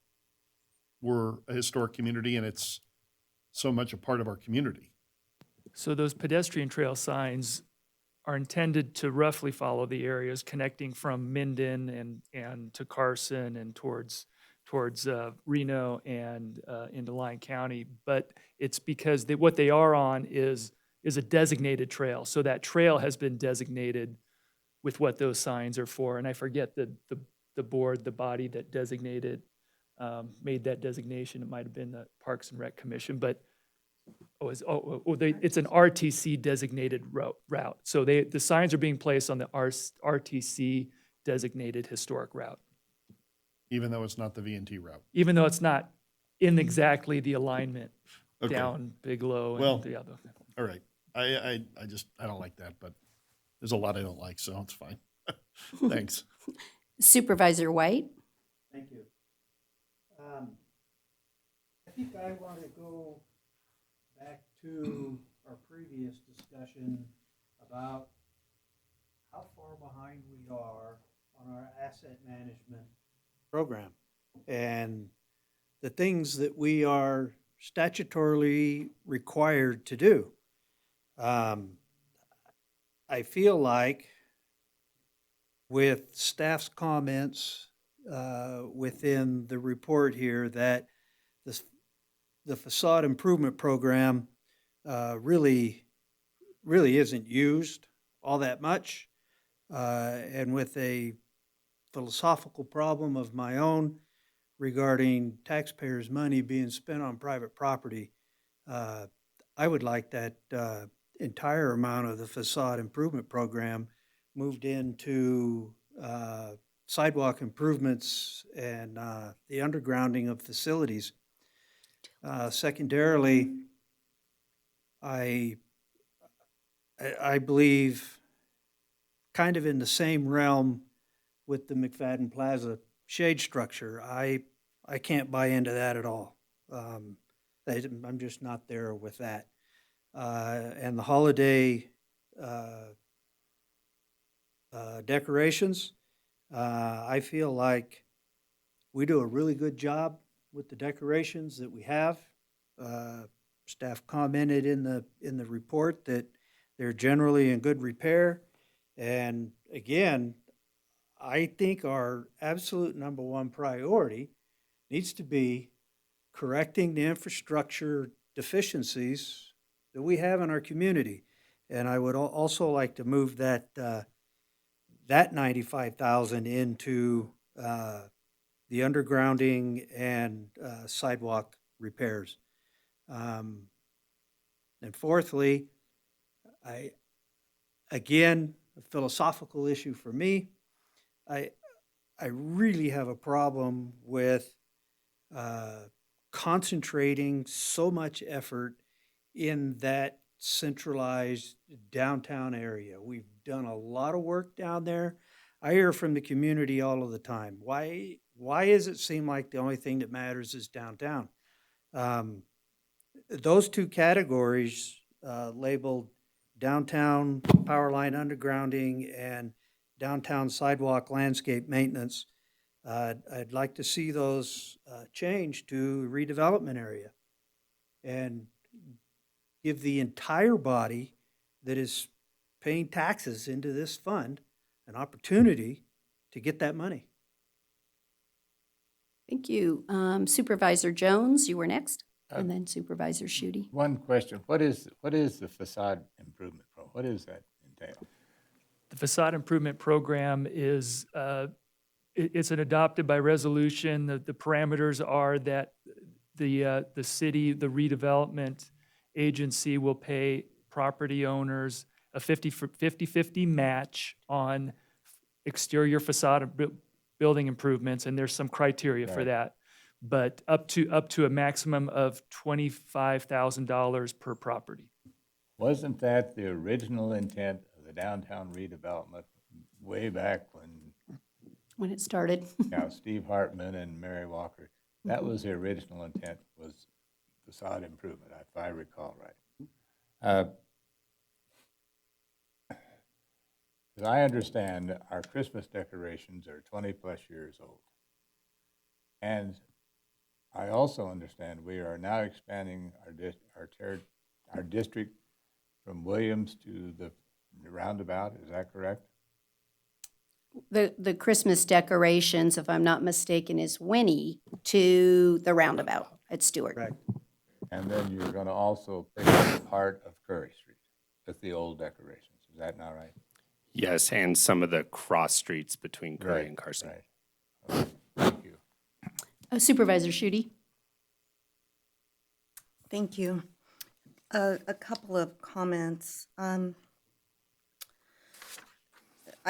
we're a historic community and it's so much a part of our community. So those pedestrian trail signs are intended to roughly follow the areas connecting from Minden and to Carson and towards Reno and into Lyon County. But it's because what they are on is a designated trail. So that trail has been designated with what those signs are for. And I forget the board, the body that designated, made that designation. It might have been the Parks and Rec Commission, but it's an RTC designated route. So the signs are being placed on the RTC designated historic route. Even though it's not the V&T route. Even though it's not in exactly the alignment Okay. down Bigelow Well, and the other. all right. I don't like that, but there's a lot I don't like, so it's fine. Thanks. Supervisor White? Thank you. I think I want to go back to our previous discussion about how far behind we are on our asset management program and the things that we are statutorily required to do. I feel like with staff's comments within the report here that the facade improvement program really isn't used all that much. And with a philosophical problem of my own regarding taxpayers' money being spent on private property, I would like that entire amount of the facade improvement program moved into sidewalk improvements and the undergrounding of facilities. Secondarily, I believe kind of in the same realm with the McFadden Plaza shade structure. I can't buy into that at all. I'm just not there with that. And the holiday decorations, I feel like we do a really good job with the decorations that we have. Staff commented in the report that they're generally in good repair. And again, I think our absolute number one priority needs to be correcting the infrastructure deficiencies that we have in our community. And I would also like to move that 95,000 into the undergrounding and sidewalk repairs. And fourthly, again, a philosophical issue for me, I really have a problem with concentrating so much effort in that centralized downtown area. We've done a lot of work down there. I hear from the community all of the time. Why does it seem like the only thing that matters is downtown? Those two categories labeled downtown power line undergrounding and downtown sidewalk landscape maintenance, I'd like to see those change to redevelopment area and give the entire body that is paying taxes into this fund an opportunity to get that money. Thank you. Supervisor Jones, you were next, and then Supervisor Schutte. One question, what is the facade improvement program? What does that entail? The facade improvement program is, it's an adopted by resolution. The parameters are that the city, the redevelopment agency will pay property owners a 50-50 match on exterior facade building improvements, and there's some criteria for that. But up to a maximum of $25,000 per property. Wasn't that the original intent of the downtown redevelopment way back when it started? Yeah, Steve Hartman and Mary Walker. That was the original intent, was facade improvement, if I recall right. As I understand, our Christmas decorations are 20-plus years old. And I also understand we are now expanding our district from Williams to the roundabout. Is that correct? The Christmas decorations, if I'm not mistaken, is Winnie to the roundabout at Stewart. Right. And then you're going to also pick up part of Curry Street with the old decorations. Is that not right? Yes, and some of the cross streets between Curry and Carson. Right. Okay. Thank you. Supervisor Schutte. Thank you. A couple of comments. I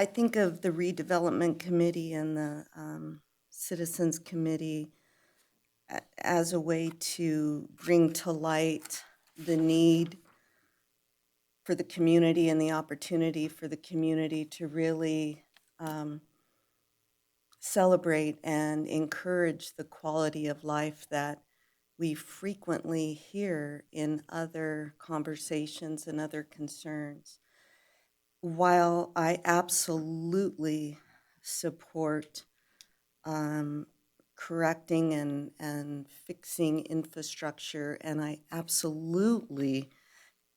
think of the redevelopment committee and the citizens committee as a way to bring to light the need for the community and the opportunity for the community to really celebrate and encourage the quality of life that we frequently hear in other conversations and other concerns. While I absolutely support correcting and fixing infrastructure, and I absolutely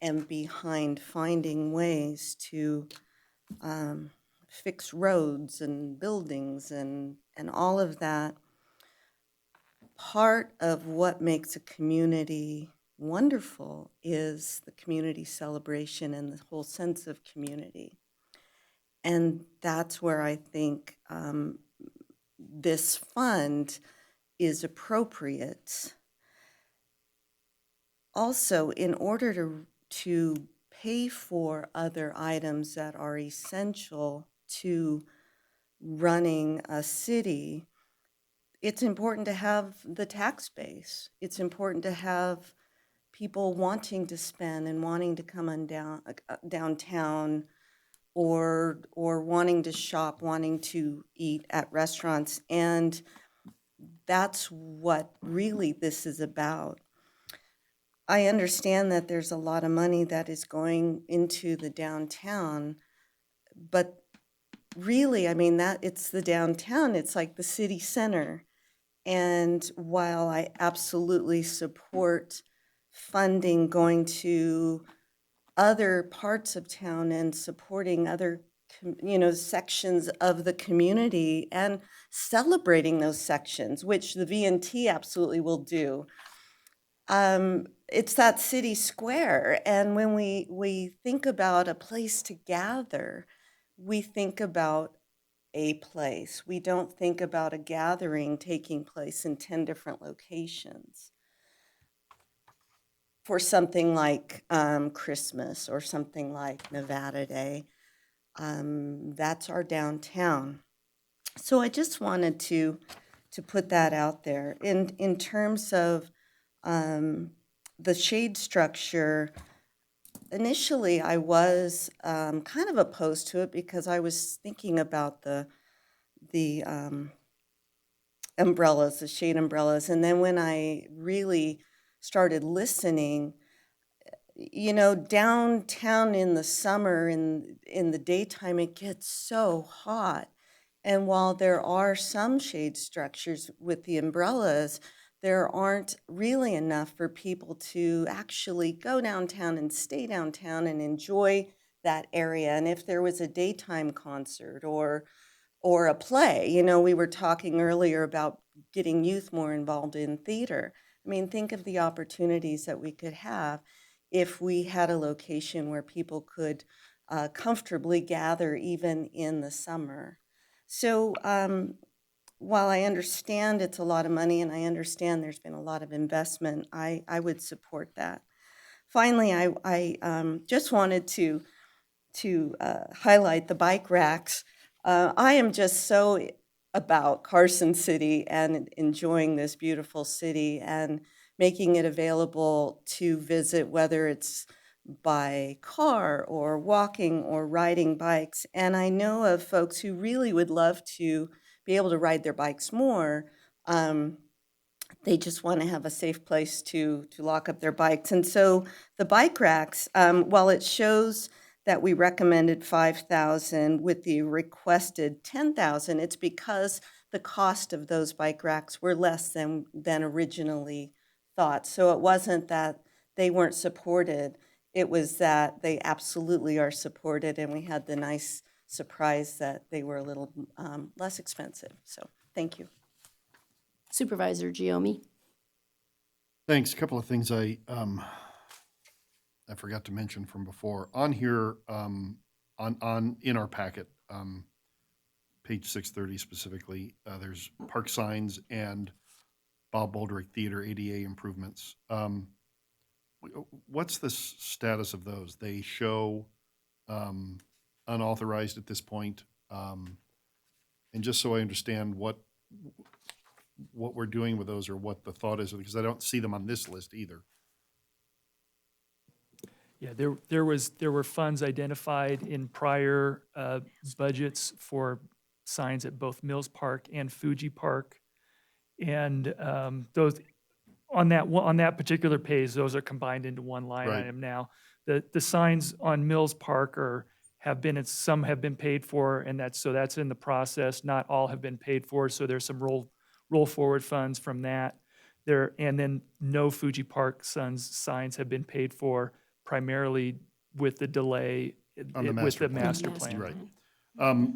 am behind finding ways to fix roads and buildings and all of that. Part of what makes a community wonderful is the community celebration and the whole sense of community. And that's where I think this fund is appropriate. Also, in order to pay for other items that are essential to running a city, it's important to have the tax base. It's important to have people wanting to spend and wanting to come on downtown or wanting to shop, wanting to eat at restaurants. And that's what really this is about. I understand that there's a lot of money that is going into the downtown, but really, I mean, that it's the downtown, it's like the city center. And while I absolutely support funding going to other parts of town and supporting other, sections of the community and celebrating those sections, which the VNT absolutely will do. It's that city square. And when we think about a place to gather, we think about a place. We don't think about a gathering taking place in 10 different locations for something like Christmas or something like Nevada Day. That's our downtown. So I just wanted to put that out there. In terms of the shade structure, initially I was kind of opposed to it because I was thinking about the umbrellas, the shade umbrellas. And then when I really started listening, downtown in the summer, in the daytime, it gets so hot. And while there are some shade structures with the umbrellas, there aren't really enough for people to actually go downtown and stay downtown and enjoy that area. And if there was a daytime concert or a play, we were talking earlier about getting youth more involved in theater. I mean, think of the opportunities that we could have if we had a location where people could comfortably gather even in the summer. So while I understand it's a lot of money and I understand there's been a lot of investment, I would support that. Finally, I just wanted to highlight the bike racks. I am just so about Carson City and enjoying this beautiful city and making it available to visit, whether it's by car or walking or riding bikes. And I know of folks who really would love to be able to ride their bikes more. They just want to have a safe place to lock up their bikes. And so the bike racks, while it shows that we recommended 5,000 with the requested 10,000, it's because the cost of those bike racks were less than originally thought. So it wasn't that they weren't supported, it was that they absolutely are supported, and we had the nice surprise that they were a little less expensive. So thank you. Supervisor Giomi. Thanks. A couple of things I forgot to mention from before. On here, in our packet, page 630 specifically, there's park signs and Bob Boldrick Theater ADA improvements. What's the status of those? They show unauthorized at this point. And just so I understand what we're doing with those or what the thought is, because I don't see them on this list either. Yeah, there were funds identified in prior budgets for signs at both Mills Park and Fuji Park. And those, on that particular page, those are combined into one line Right. item now. The signs on Mills Park some have been paid for, and that's in the process. Not all have been paid for, so there's some roll forward funds from that. And then no Fuji Park signs have been paid for, primarily with the delay On the with the master master plan. Right.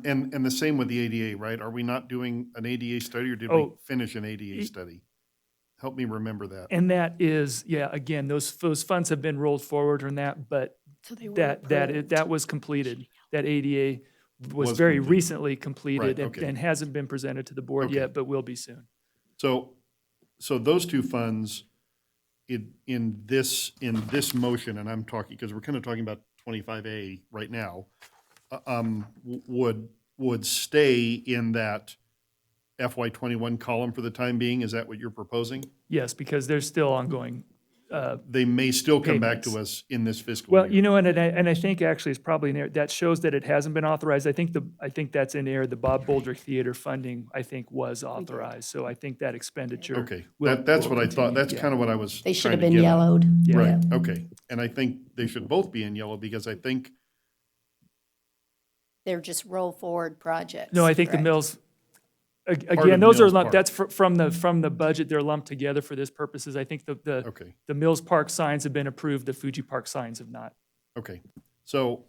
And the same with the ADA, right? Are we not doing an ADA study, or did we Oh, finish an ADA study? Help me remember that. And that is, again, those funds have been rolled forward on that, but So they were that was completed. That ADA was Was very completed. recently completed Right, okay. and hasn't been presented to the board Okay. yet, but will be soon. So those two funds in this motion, and I'm talking, because we're kind of talking about 25A right now, would stay in that FY21 column for the time being? Is that what you're proposing? Yes, because there's still ongoing. They may still come back to payments. us in this fiscal Well, year. and I think actually it's probably in there, that shows that it hasn't been authorized. I think that's in there. The Bob Boldrick Theater funding, I think, was authorized. So I think that expenditure. Okay, will- that's will what I thought. continue. That's Yeah. kind of what I was They should trying have to been get at. yellowed. Yeah. Right, okay. And I think they should both be in yellow, because I think, They're just roll forward projects. No, I think the correct? mills, of again, those are Mills lumped, Park. that's from the budget, they're lumped together for this purposes. I think Okay. the Mills Park signs have been approved, the Fuji Park signs have not. okay. So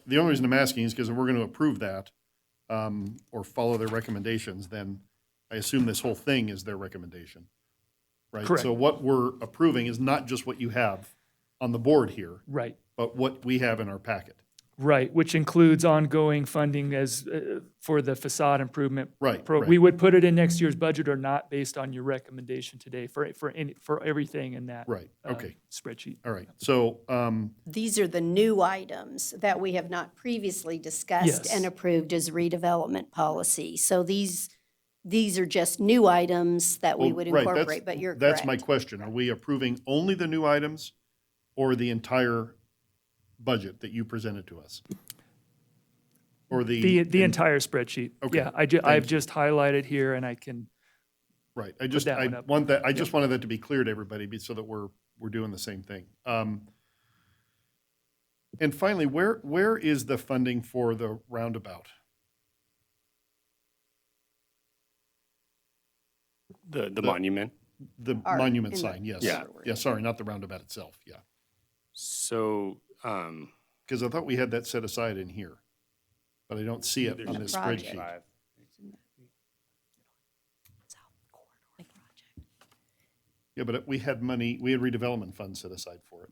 the only reason I'm asking is because if we're going to approve that, or follow their recommendations, then I assume this whole thing is their recommendation, right? Correct. So what we're approving is not just what you have on the board here, Right. but what we have in our packet. Right, which includes ongoing funding for the facade improvement. Right, We right. would put it in next year's budget or not, based on your recommendation today for everything in that. Right, okay. Spreadsheet. All right, so, These are the new items that we have not previously discussed Yes. and approved as redevelopment policy. So these are just new items that we well, would right, that's- incorporate, but you're That's correct. my question. Are we approving only the new items or the entire budget that you presented to us? Or The entire spreadsheet. Okay, Yeah, thank I've you. just highlighted here, and I can, Right, that one up. I just wanted that to be clear to everybody, so that we're doing the same thing. And finally, where is the funding for the roundabout? The monument. The Art monument in the- sign, yes. Yeah. Yeah, sorry, not the roundabout itself, yeah. So, Because I thought we had that set aside in here, but I don't see it There's on a this project. spreadsheet. Yeah, but we had money, we had redevelopment funds set aside for it.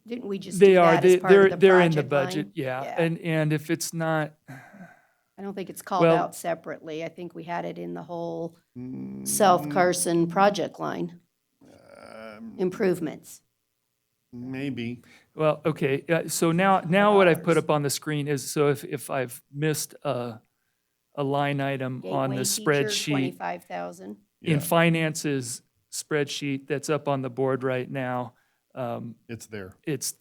Didn't we just do they are, that as part of the they're in the project line? budget, yeah. Yeah. And if it's not, I don't think it's called Well- out separately. I think we had it in the whole South Carson project line. Improvements. Maybe. well, okay, so now what I've put up on the screen is, so if I've missed a line item on the Gateway teacher, spreadsheet, 25,000. Yeah. in finances spreadsheet that's up on the board right now, It's there. it's,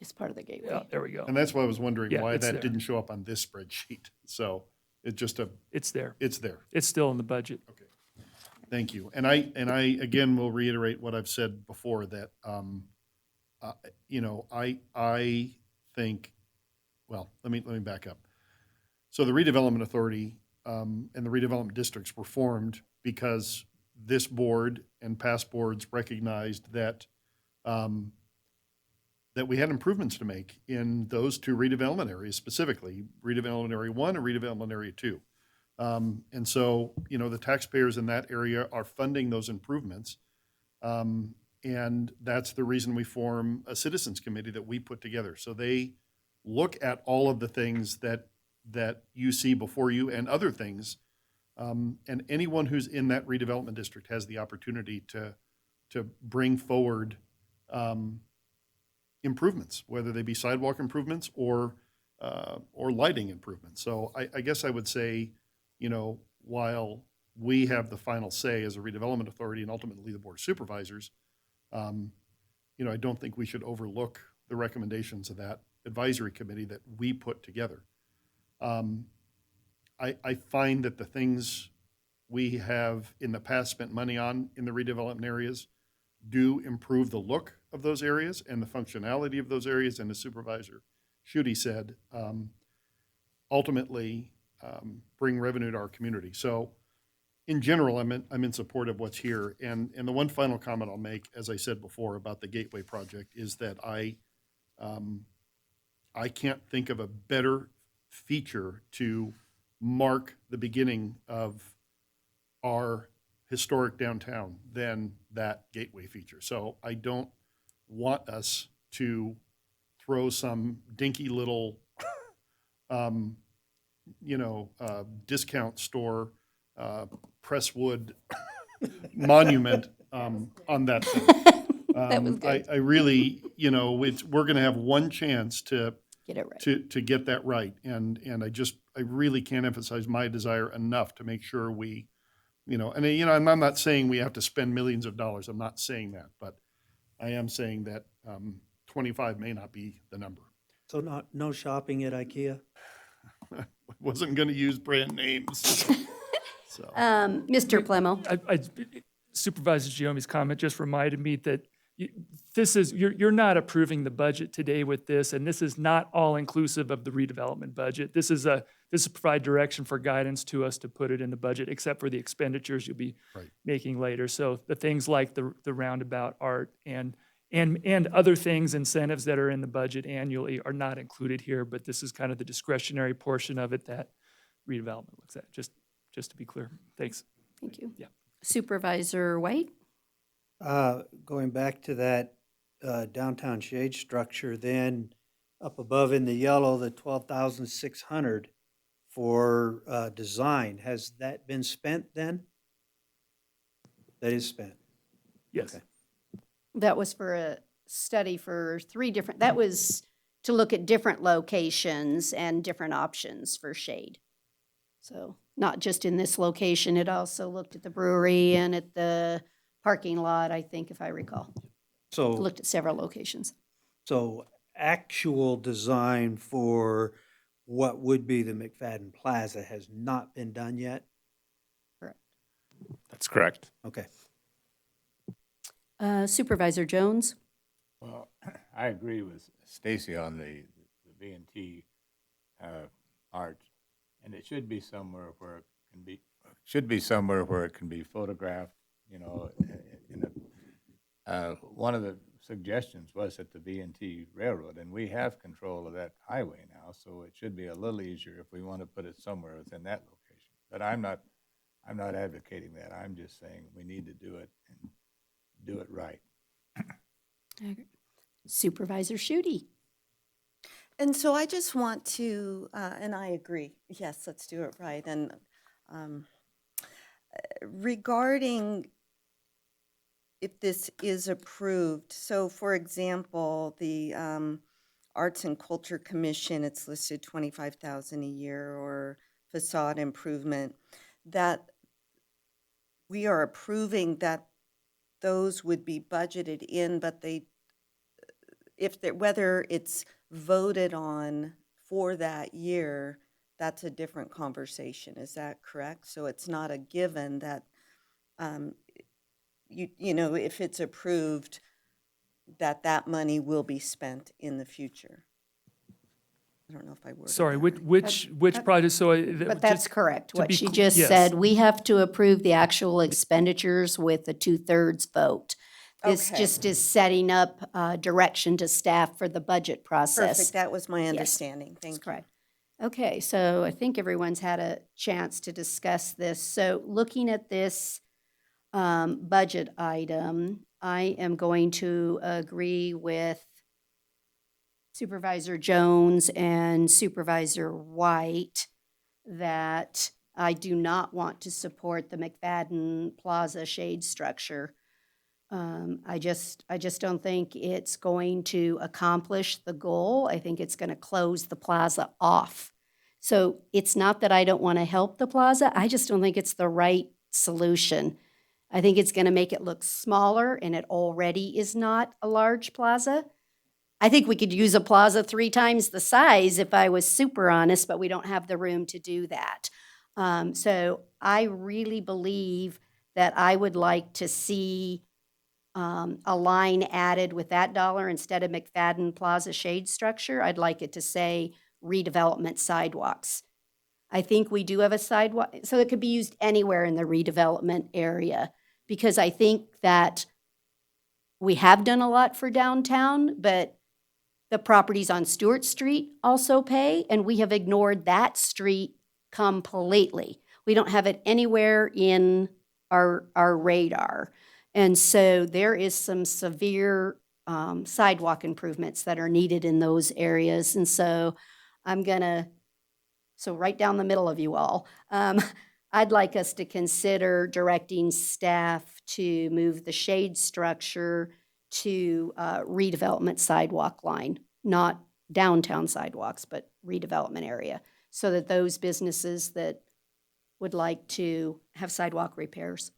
It's part of the gateway. yeah, there we go. And that's why I was wondering Yeah, why it's that there. didn't show up on this spreadsheet. So it's just It's there. it's there. It's still in the budget. Okay. Thank you. And I again will reiterate what I've said before, that, I think, well, let me back up. So the redevelopment authority, and the redevelopment districts were formed because this board and past boards recognized that, that we had improvements to make in those two redevelopment areas, specifically redevelopment area 1 and redevelopment area 2. And so, the taxpayers in that area are funding those improvements. And that's the reason we form a citizens committee that we put together. So they look at all of the things that you see before you and other things. And anyone who's in that redevelopment district has the opportunity to bring forward improvements, whether they be sidewalk improvements or or lighting improvements. So I guess I would say, you know, while we have the final say as a redevelopment authority and ultimately the Board of Supervisors, you know, I don't think we should overlook the recommendations of that advisory committee that we put together. I find that the things we have in the past spent money on in the redevelopment areas do improve the look of those areas and the functionality of those areas, and as Supervisor Schutte said, ultimately bring revenue to our community. So in general, I'm in support of what's here. And the one final comment I'll make, as I said before about the Gateway project, is that I can't think of a better feature to mark the beginning of our historic downtown than that Gateway feature. So I don't want us to throw some dinky little, discount store, Presswood monument on that thing. That was good. I really, we're going to have one chance to Get it right. to get that right, and I really can't emphasize my desire enough to make sure we, and I'm not saying we have to spend millions of dollars. I'm not saying that, but I am saying that 25 may not be the number. So no shopping at IKEA? I wasn't going to use brand names. So. Mr. Plemo. Supervisor Giomi's comment just reminded me that you're not approving the budget today with this, and this is not all inclusive of the redevelopment budget. This is provide direction for guidance to us to put it in the budget, except for the expenditures you'll be making later. So the things like the roundabout art and other things, incentives that are in the budget annually are not included here, but this is kind of the discretionary portion of it that redevelopment looks at, just to be clear. Thanks. Thank you. Yeah. Supervisor White? Going back to that downtown shade structure, then up above in the yellow, the 12,600 for design, has that been spent then? That is spent? Yes. Okay. That was for a study for that was to look at different locations and different options for shade. So not just in this location, it also looked at the brewery and at the parking lot, I think, if I recall. So looked at several locations. So actual design for what would be the McFadden Plaza has not been done yet? Correct. That's correct. Okay. Supervisor Jones? Well, I agree with Stacy on the V&T art, and it should be somewhere where it can be photographed. One of the suggestions was at the V&T Railroad, and we have control of that highway now, so it should be a little easier if we want to put it somewhere within that location. But I'm not advocating that. I'm just saying we need to do it and do it right. Supervisor Schutte? And so I just want to, and I agree, yes, let's do it right. And regarding if this is approved, so for example, the Arts and Culture Commission, it's listed $25,000 a year, or facade improvement, that we are approving that those would be budgeted in, but whether it's voted on for that year, that's a different conversation. Is that correct? So it's not a given that, if it's approved, that money will be spent in the future. I don't know if I worded Sorry, that right. which project? But that's correct. What she cl- just yes. said, we have to approve the actual expenditures with a 2/3 vote. This Okay. just is setting up direction to staff for the budget process. Perfect, that was my Yes. understanding. Thank you. Correct. Okay, so I think everyone's had a chance to discuss this. So looking at this budget item, I am going to agree with Supervisor Jones and Supervisor White that I do not want to support the McFadden Plaza shade structure. I just don't think it's going to accomplish the goal. I think it's going to close the plaza off. So it's not that I don't want to help the plaza, I just don't think it's the right solution. I think it's going to make it look smaller, and it already is not a large plaza. I think we could use a plaza 3 times the size if I was super honest, but we don't have the room to do that. So I really believe that I would like to see a line added with that dollar instead of McFadden Plaza shade structure. I'd like it to say redevelopment sidewalks. I think we do have a sidewalk, so it could be used anywhere in the redevelopment area, because I think that we have done a lot for downtown, but the properties on Stewart Street also pay, and we have ignored that street completely. We don't have it anywhere in our radar. And so there is some severe sidewalk improvements that are needed in those areas. And so so right down the middle of you all, I'd like us to consider directing staff to move the shade structure to redevelopment sidewalk line, not downtown sidewalks, but redevelopment area, so that those businesses that would like to have sidewalk repairs.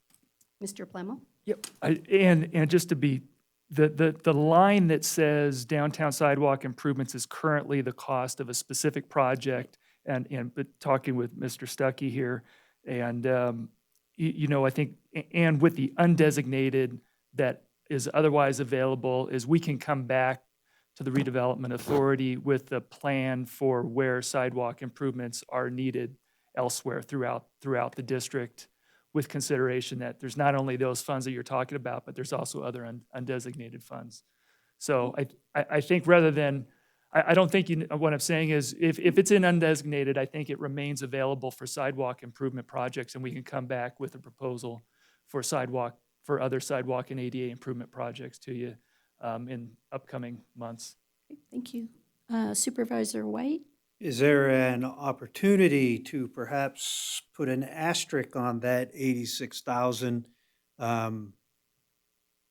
Mr. Plemmel? Yep, and just to be, the line that says downtown sidewalk improvements is currently the cost of a specific project, but talking with Mr. Stuckey here, and, I think, and with the undesignated that is otherwise available, is we can come back to the redevelopment authority with a plan for where sidewalk improvements are needed elsewhere throughout the district, with consideration that there's not only those funds that you're talking about, but there's also other undesignated funds. So I think rather than, I don't think what I'm saying is if it's in undesignated, I think it remains available for sidewalk improvement projects, and we can come back with a proposal for other sidewalk and ADA improvement projects to you in upcoming months. Thank you. Supervisor White? Is there an opportunity to perhaps put an asterisk on that 86,000,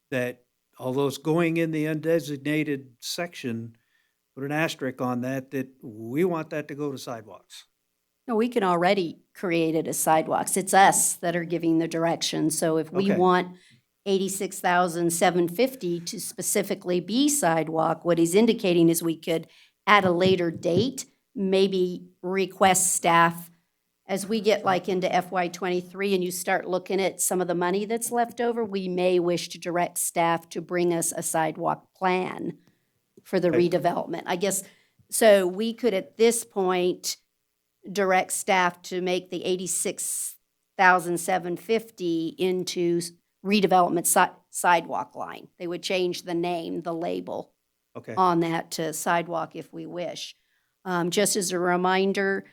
that although it's going in the undesignated section, put an asterisk on that we want that to go to sidewalks? No, we can already create it as sidewalks. It's us that are giving the direction. So if we Okay. want 86,750 to specifically be sidewalk, what he's indicating is we could, at a later date, maybe request staff, as we get like into FY '23 and you start looking at some of the money that's left over, we may wish to direct staff to bring us a sidewalk plan for the Okay. redevelopment. I guess, so we could at this point direct staff to make the 86,750 into redevelopment sidewalk line. They would change the name, the label Okay. on that to sidewalk if we wish. Just as a reminder,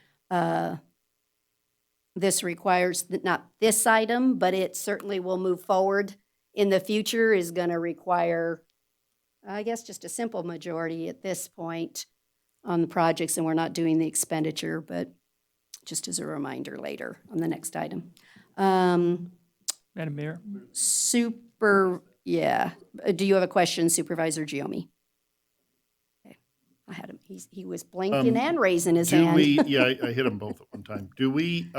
this requires, not this item, but it certainly will move forward in the future, is going to require, I guess, just a simple majority at this point on the projects, and we're not doing the expenditure, but just as a reminder later on the next item. Madam Mayor? Yeah. Do you have a question, Supervisor Giomi? Okay. I had him, he was blinking and raising his hand. Yeah, I hit them both at one time. Do we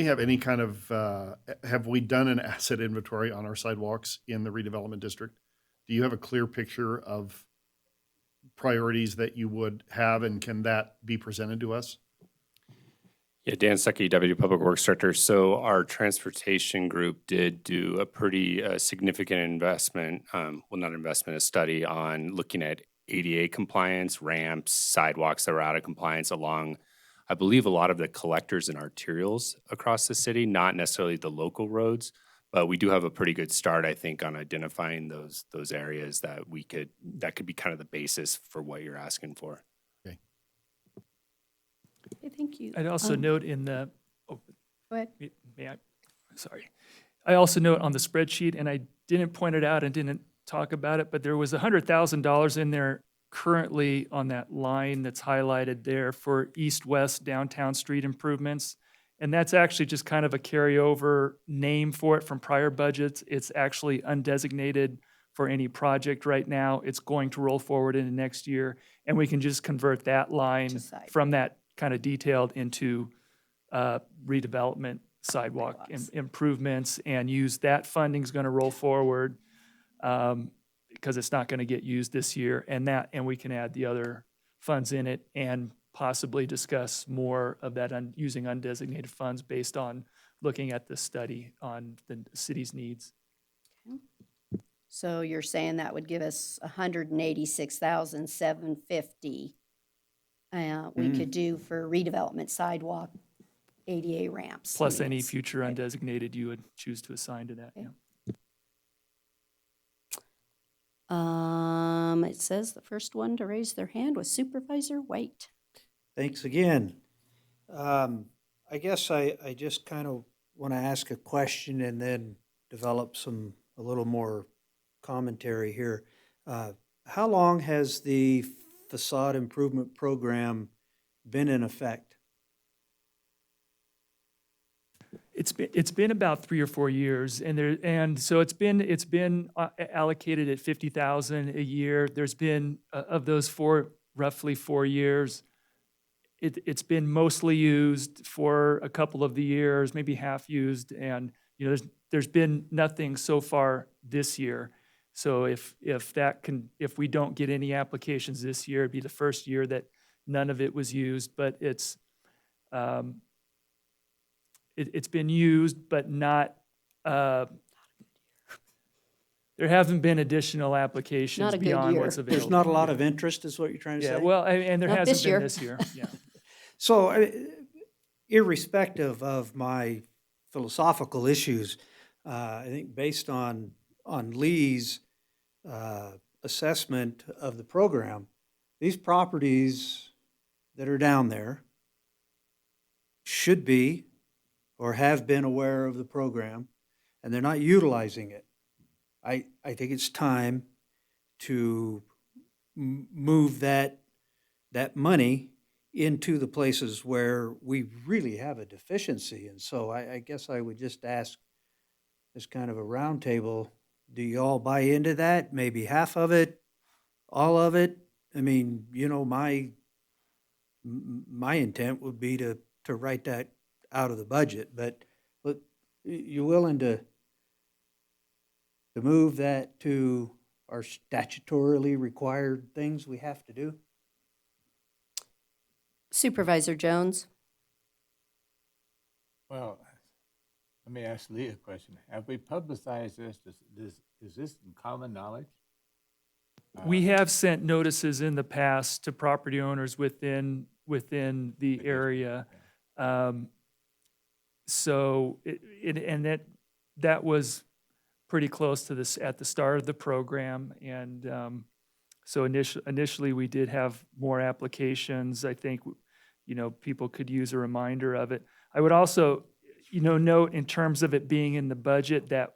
have any kind of, have we done an asset inventory on our sidewalks in the redevelopment district? Do you have a clear picture of priorities that you would have, and can that be presented to us? Yeah, Dan Stuckey, Deputy Public Works Director. So our transportation group did do a pretty significant investment, a study on looking at ADA compliance, ramps, sidewalks that are out of compliance along, I believe, a lot of the collectors and arterials across the city, not necessarily the local roads, but we do have a pretty good start, I think, on identifying those areas that could be kind of the basis for what you're asking for. Okay, thank you. I'd also note in the, Go ahead. may I, sorry. I also note on the spreadsheet, and I didn't point it out and didn't talk about it, but there was $100,000 in there currently on that line that's highlighted there for east-west downtown street improvements. And that's actually just kind of a carryover name for it from prior budgets. It's actually undesignated for any project right now. It's going to roll forward into next year, and we can just convert that line from that kind of detailed into redevelopment sidewalk improvements, and use that funding's going to roll forward because it's not going to get used this year, and we can add the other funds in it and possibly discuss more of that using undesignated funds based on looking at the study on the city's needs. So you're saying that would give us 186,750 we could do for redevelopment sidewalk, ADA ramps. Plus I mean, any it's- future undesignated you would choose to assign to that. Okay. Yeah. It says the first one to raise their hand was Supervisor White. Thanks again. I guess I just kind of want to ask a question and then develop a little more commentary here. How long has the facade improvement program been in effect? It's been about 3 or 4 years, and so it's been allocated at 50,000 a year. There's been of those roughly 4 years, it's been mostly used for a couple of the years, maybe half used, and there's been nothing so far this year. So if we don't get any applications this year, it'd be the first year that none of it was used, but it's been used, but not, there haven't been additional applications Not a good beyond year. what's available. There's not a lot of interest, is what you're trying to say? Yeah, well, and there Not hasn't this been year. this year, yeah. So, irrespective of my philosophical issues, I think based on Lee's assessment of the program, these properties that are down there should be or have been aware of the program, and they're not utilizing it. I think it's time to move that money into the places where we really have a deficiency. And so I guess I would just ask as kind of a roundtable, do you all buy into that? Maybe half of it, all of it? I mean, my intent would be to write that out of the budget, but you willing to move that to our statutorily required things we have to do? Supervisor Jones? Well, let me ask Lee a question. Have we publicized this? Is this in common knowledge? We have sent notices in the past to property owners within the area. So, that was pretty close to this at the start of the program. And so initially, we did have more applications. I think, people could use a reminder of it. I would also, note in terms of it being in the budget that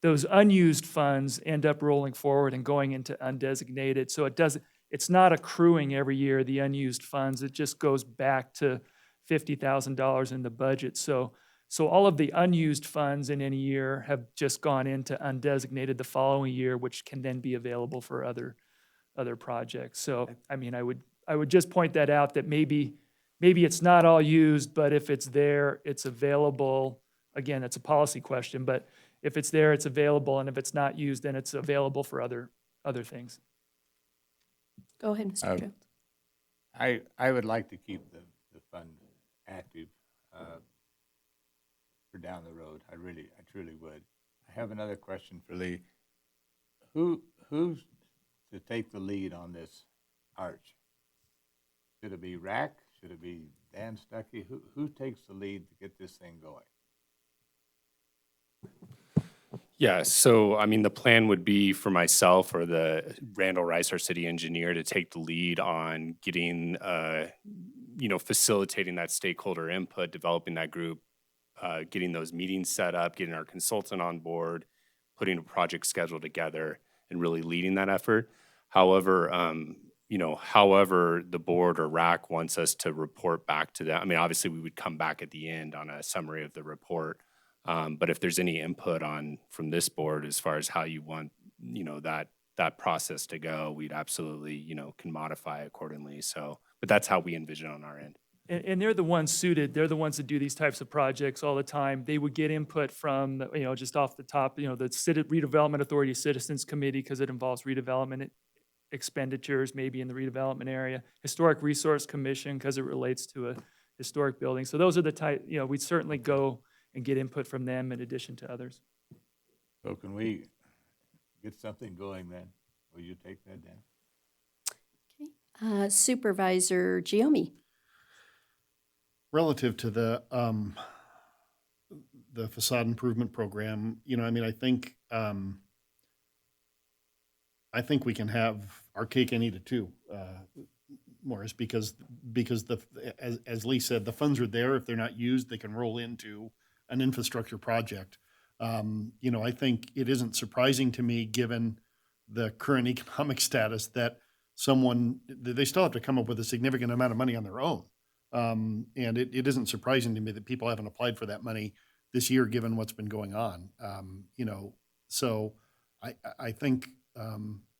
those unused funds end up rolling forward and going into undesignated. So it's not accruing every year, the unused funds. It just goes back to $50,000 in the budget. So all of the unused funds in any year have just gone into undesignated the following year, which can then be available for other projects. So, I mean, I would just point that out, that maybe it's not all used, but if it's there, it's available. Again, it's a policy question, but if it's there, it's available, and if it's not used, then it's available for other things. Go ahead, Mr. Jones. I would like to keep the fund active for down the road. I truly would. I have another question for Lee. Who's to take the lead on this arch? Should it be RAC? Should it be Dan Stuckey? Who takes the lead to get this thing going? Yeah, so I mean, the plan would be for myself or the Randall Rice, our city engineer, to take the lead on getting, facilitating that stakeholder input, developing that group, getting those meetings set up, getting our consultant on board, putting a project schedule together, and really leading that effort. However, However, the board or RAC wants us to report back to them. I mean, obviously, we would come back at the end on a summary of the report. But if there's any input from this board as far as how you want, that process to go, we'd absolutely, can modify accordingly. So, but that's how we envision on our end. And they're the ones suited, they're the ones that do these types of projects all the time. They would get input from, just off the top, the Redevelopment Authority Citizens Committee, because it involves redevelopment expenditures, maybe in the redevelopment area. Historic Resource Commission, because it relates to a historic building. So those are the type, we'd certainly go and get input from them in addition to others. So can we get something going then? Will you take that, Dan? Supervisor Giomi. Relative to the facade improvement program, I think we can have our cake and eat it too, Morris, because as Lee said, the funds are there. If they're not used, they can roll into an infrastructure project. I think it isn't surprising to me, given the current economic status, that they still have to come up with a significant amount of money on their own. And it isn't surprising to me that people haven't applied for that money this year, given what's been going on. So I think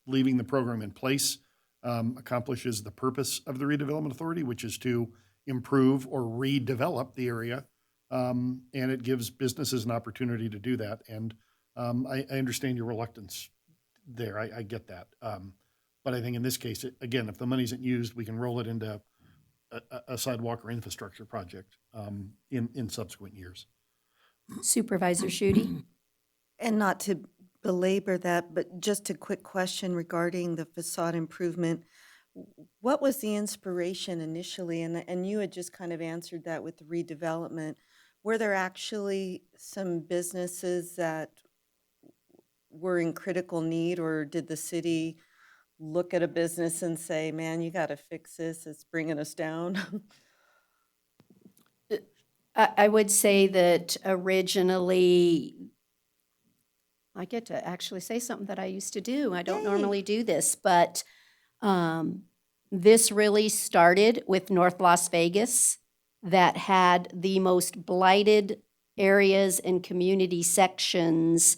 leaving the program in place accomplishes the purpose of the Redevelopment Authority, which is to improve or redevelop the area. And it gives businesses an opportunity to do that. And I understand your reluctance there. I get that. But I think in this case, again, if the money isn't used, we can roll it into a sidewalk or infrastructure project in subsequent years. Supervisor Schutte. And not to belabor that, but just a quick question regarding the facade improvement. What was the inspiration initially? And you had just kind of answered that with the redevelopment. Were there actually some businesses that were in critical need, or did the city look at a business and say, man, you got to fix this, it's bringing us down? I would say that originally, I get to actually say something that I used to do. I don't normally do this, but this really started with North Las Vegas, that had the most blighted areas and community sections.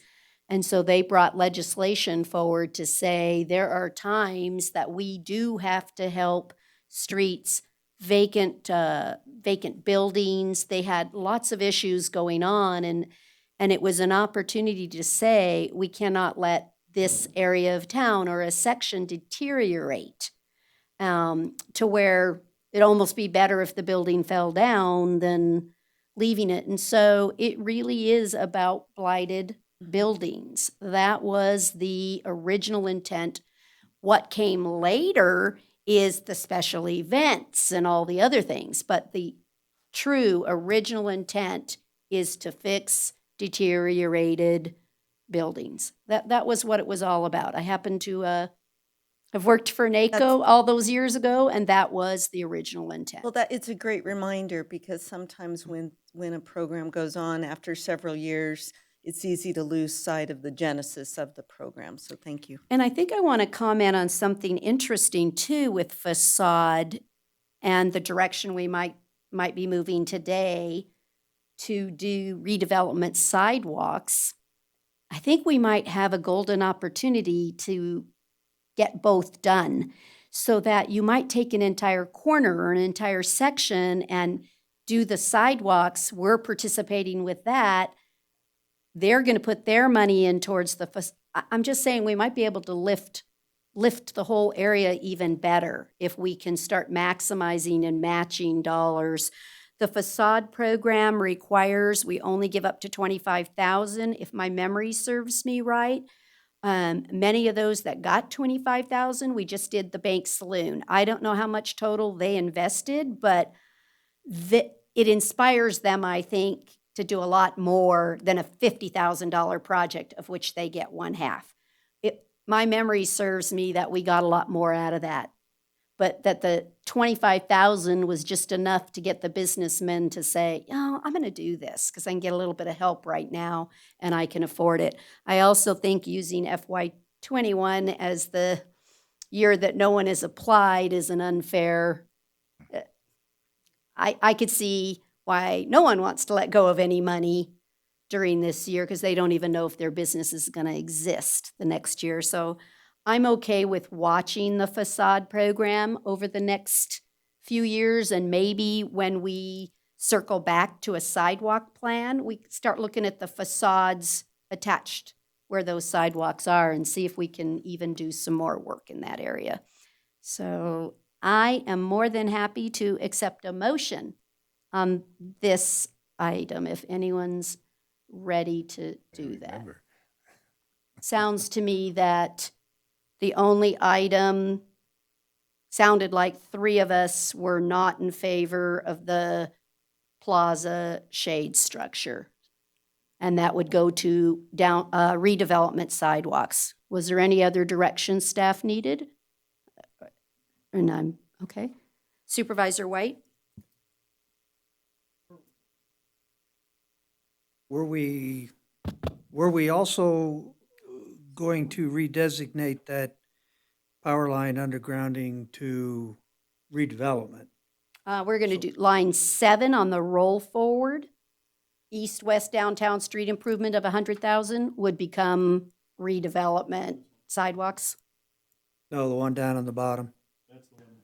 And so they brought legislation forward to say there are times that we do have to help streets, vacant buildings. They had lots of issues going on, and it was an opportunity to say we cannot let this area of town or a section deteriorate to where it'd almost be better if the building fell down than leaving it. And so it really is about blighted buildings. That was the original intent. What came later is the special events and all the other things, but the true original intent is to fix deteriorated buildings. That was what it was all about. I happened to have worked for NACO all those years ago, and that was the original intent. Well, it's a great reminder, because sometimes when a program goes on after several years, it's easy to lose sight of the genesis of the program. So thank you. And I think I want to comment on something interesting too with facade and the direction we might be moving today to do redevelopment sidewalks. I think we might have a golden opportunity to get both done, so that you might take an entire corner or an entire section and do the sidewalks. We're participating with that. They're going to put their money in towards I'm just saying we might be able to lift the whole area even better if we can start maximizing and matching dollars. The facade program requires we only give up to $25,000, if my memory serves me right. Many of those that got $25,000, we just did the bank saloon. I don't know how much total they invested, but it inspires them, I think, to do a lot more than a $50,000 project of which they get one half. My memory serves me that we got a lot more out of that, but that the $25,000 was just enough to get the businessmen to say, I'm going to do this because I can get a little bit of help right now and I can afford it. I also think using FY21 as the year that no one has applied is an unfair. I could see why no one wants to let go of any money during this year because they don't even know if their business is going to exist the next year. So I'm okay with watching the facade program over the next few years, and maybe when we circle back to a sidewalk plan, we start looking at the facades attached where those sidewalks are and see if we can even do some more work in that area. So I am more than happy to accept a motion on this item if anyone's ready to do that. Sounds to me that the only item sounded like three of us were not in favor of the plaza shade structure. And that would go to down redevelopment sidewalks. Was there any other direction staff needed? Or none? Okay. Supervisor White? Were we also going to redesignate that power line undergrounding to redevelopment? We're going to do line 7 on the roll forward. East-west downtown street improvement of 100,000 would become redevelopment sidewalks. No, the one down on the bottom.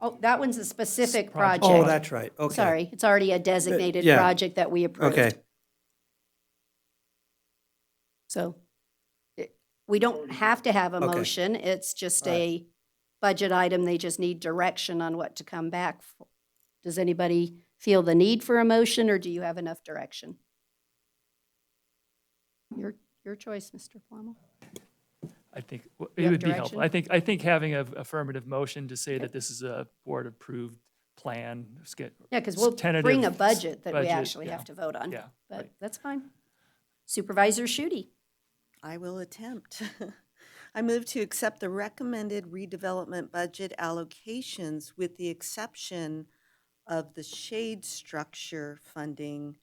Oh, that one's a specific project. Oh, that's right. Okay. Sorry, it's already a designated yeah. project that we approved. Okay. So we don't have to have a Okay. motion. It's just All right. a budget item. They just need direction on what to come back for. Does anybody feel the need for a motion, or do you have enough direction? Your choice, Mr. Plummer. I think You it have would be direction? helpful. I think having an affirmative motion to say that this is a board-approved plan. Yeah, because we'll tentative bring a budget that we budget, actually yeah. have to vote on. Yeah, But right. that's fine. Supervisor Shooty. I will attempt. I move to accept the recommended redevelopment budget allocations with the exception of the shade structure funding,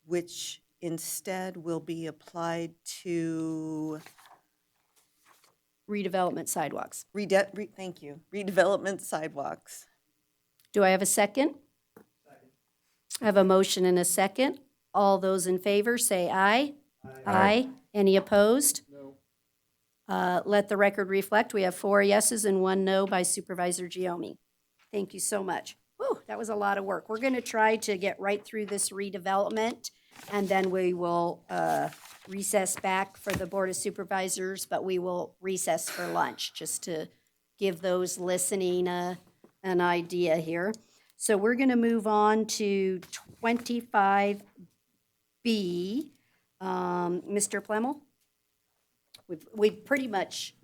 which instead will be applied to Redevelopment sidewalks. thank you, redevelopment sidewalks. Do I have a second? I have a motion and a second. All those in favor, say aye. Aye. Any opposed? No. Let the record reflect, we have 4 yeses and 1 no by Supervisor Giomi. Thank you so much. Whew, that was a lot of work. We're going to try to get right through this redevelopment, and then we will recess back for the Board of Supervisors, but we will recess for lunch, just to give those listening an idea here. So we're going to move on to 25B. Mr. Plemmel? We've pretty much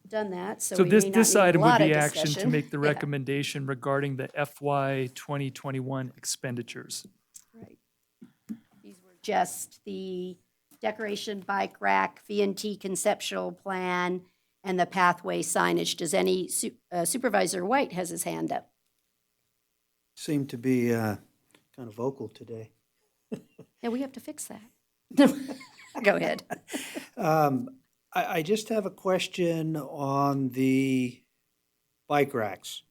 done that, so So we may not this need a item would lot of be action to discussion. make the Yeah. recommendation regarding the FY 2021 expenditures. Right. These were just the decoration bike rack, V&T conceptual plan, and the pathway signage. Does any Supervisor White has his hand up? Seemed to be kind of vocal today. Yeah, we have to fix that. Go ahead. I just have a question on the bike racks.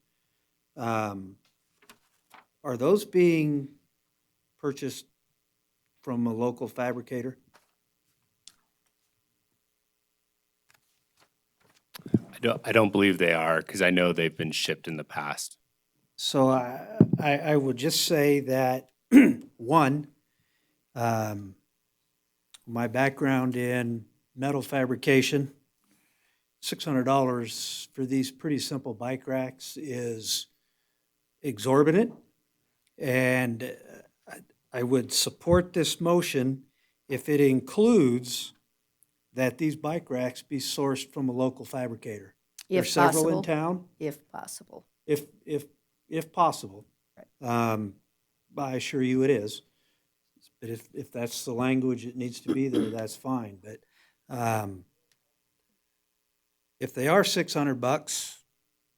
Are those being purchased from a local fabricator? I don't believe they are, because I know they've been shipped in the past. So I would just say that, one, my background in metal fabrication, $600 for these pretty simple bike racks is exorbitant. And I would support this motion if it includes that these bike racks be sourced from a local fabricator. There's several in town. If possible. If possible. I assure you it is. But if that's the language it needs to be there, that's fine. But if they are $600,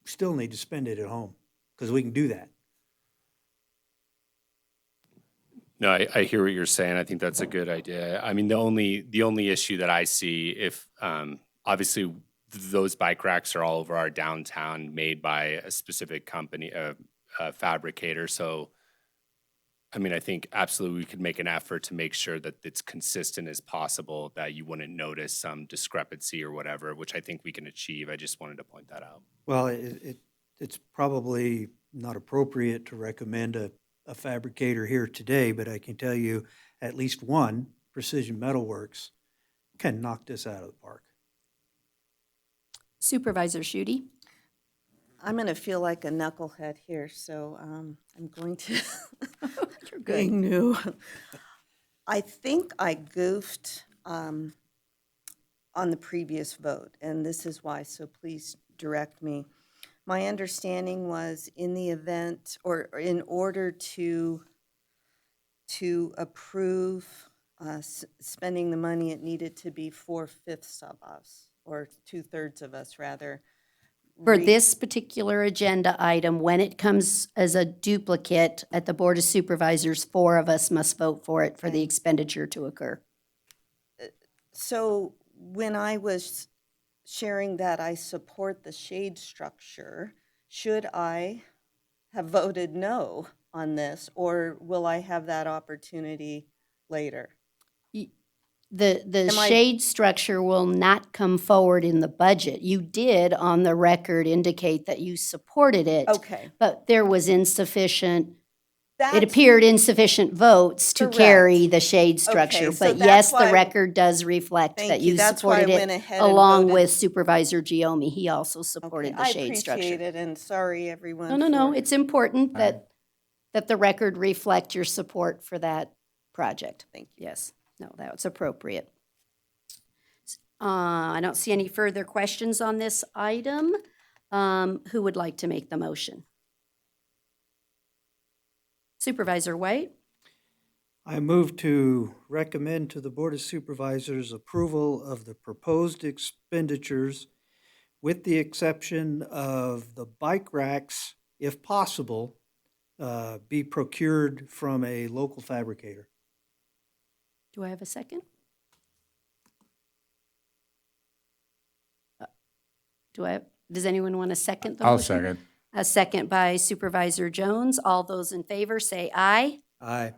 we still need to spend it at home, because we can do that. No, I hear what you're saying. I think that's a good idea. I mean, the only issue that I see, if obviously those bike racks are all over our downtown, made by a specific company, a fabricator. So, I mean, I think absolutely we could make an effort to make sure that it's consistent as possible, that you wouldn't notice some discrepancy or whatever, which I think we can achieve. I just wanted to point that out. Well, it's probably not appropriate to recommend a fabricator here today, but I can tell you at least one, Precision Metalworks, can knock this out of the park. Supervisor Schutte? I'm going to feel like a knucklehead here, so I'm going to You're good. being new. I think I goofed on the previous vote, and this is why, so please direct me. My understanding was in the event, or in order to approve spending the money, it needed to be 4/5 of us, or 2/3 of us, rather. For this particular agenda item, when it comes as a duplicate at the Board of Supervisors, 4 of us must vote for it for the expenditure to occur. So when I was sharing that I support the shade structure, should I have voted no on this, or will I have that opportunity later? The Am I- shade structure will not come forward in the budget. You did, on the record, indicate that you supported it. Okay. But there was insufficient, it That's- appeared insufficient votes to Correct. carry the shade structure. Okay, so But that's yes, the why- record does reflect Thank that you. you That's why I supported went it, ahead and along voted. with Supervisor Giomi. He also supported Okay, the shade I structure. appreciate it, and sorry, everyone. No, for- it's important that the record reflect your support for that project. Thank you. Yes, no, that's appropriate. I don't see any further questions on this item. Who would like to make the motion? Supervisor White? I move to recommend to the Board of Supervisors approval of the proposed expenditures with the exception of the bike racks, if possible, be procured from a local fabricator. Do I have a second? Does anyone want to second the motion? I'll second. A second by Supervisor Jones. All those in favor say aye. Aye.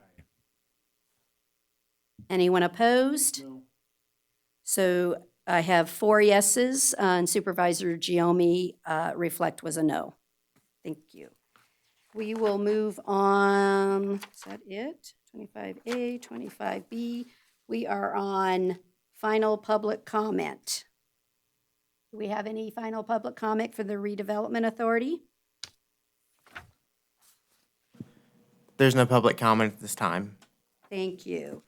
Anyone opposed? No. So I have 4 yeses, and Supervisor Giomi reflect was a no. Thank you. We will move on, is that it? 25A, 25B. We are on final public comment. Do we have any final public comment for the Redevelopment Authority? There's no public comment at this time. Thank you.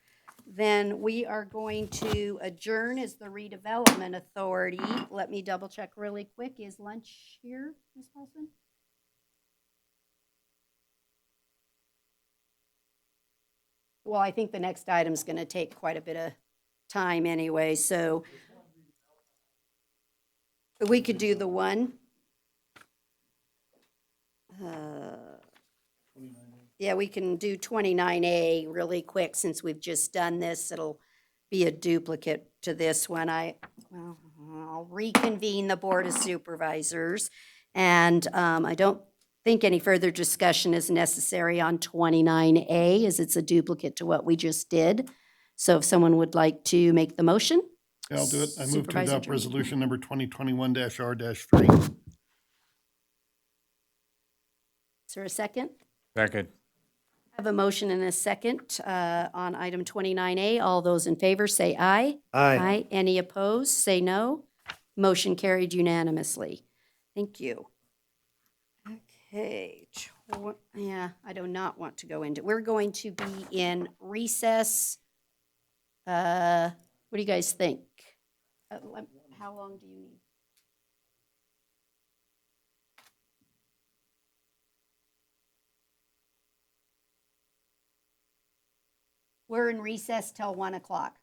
Then we are going to adjourn as the Redevelopment Authority. Let me double check really quick. Is lunch here, Ms. Paulson? Well, I think the next item's going to take quite a bit of time anyway, so we could do the one. Yeah, we can do 29A really quick since we've just done this. It'll be a duplicate to this one. I'll reconvene the Board of Supervisors. And I don't think any further discussion is necessary on 29A as it's a duplicate to what we just did. So if someone would like to make the motion? Yeah, I'll do it. I move to Supervisor adopt Jones. resolution number 2021-R-3. Is there a second? Second. I have a motion and a second on item 29A. All those in favor say aye. Aye. Any opposed, say no. Motion carried unanimously. Thank you. Okay, yeah, I do not want to go into, we're going to be in recess. What do you guys think? How long do you need? We're in recess till 1 o'clock.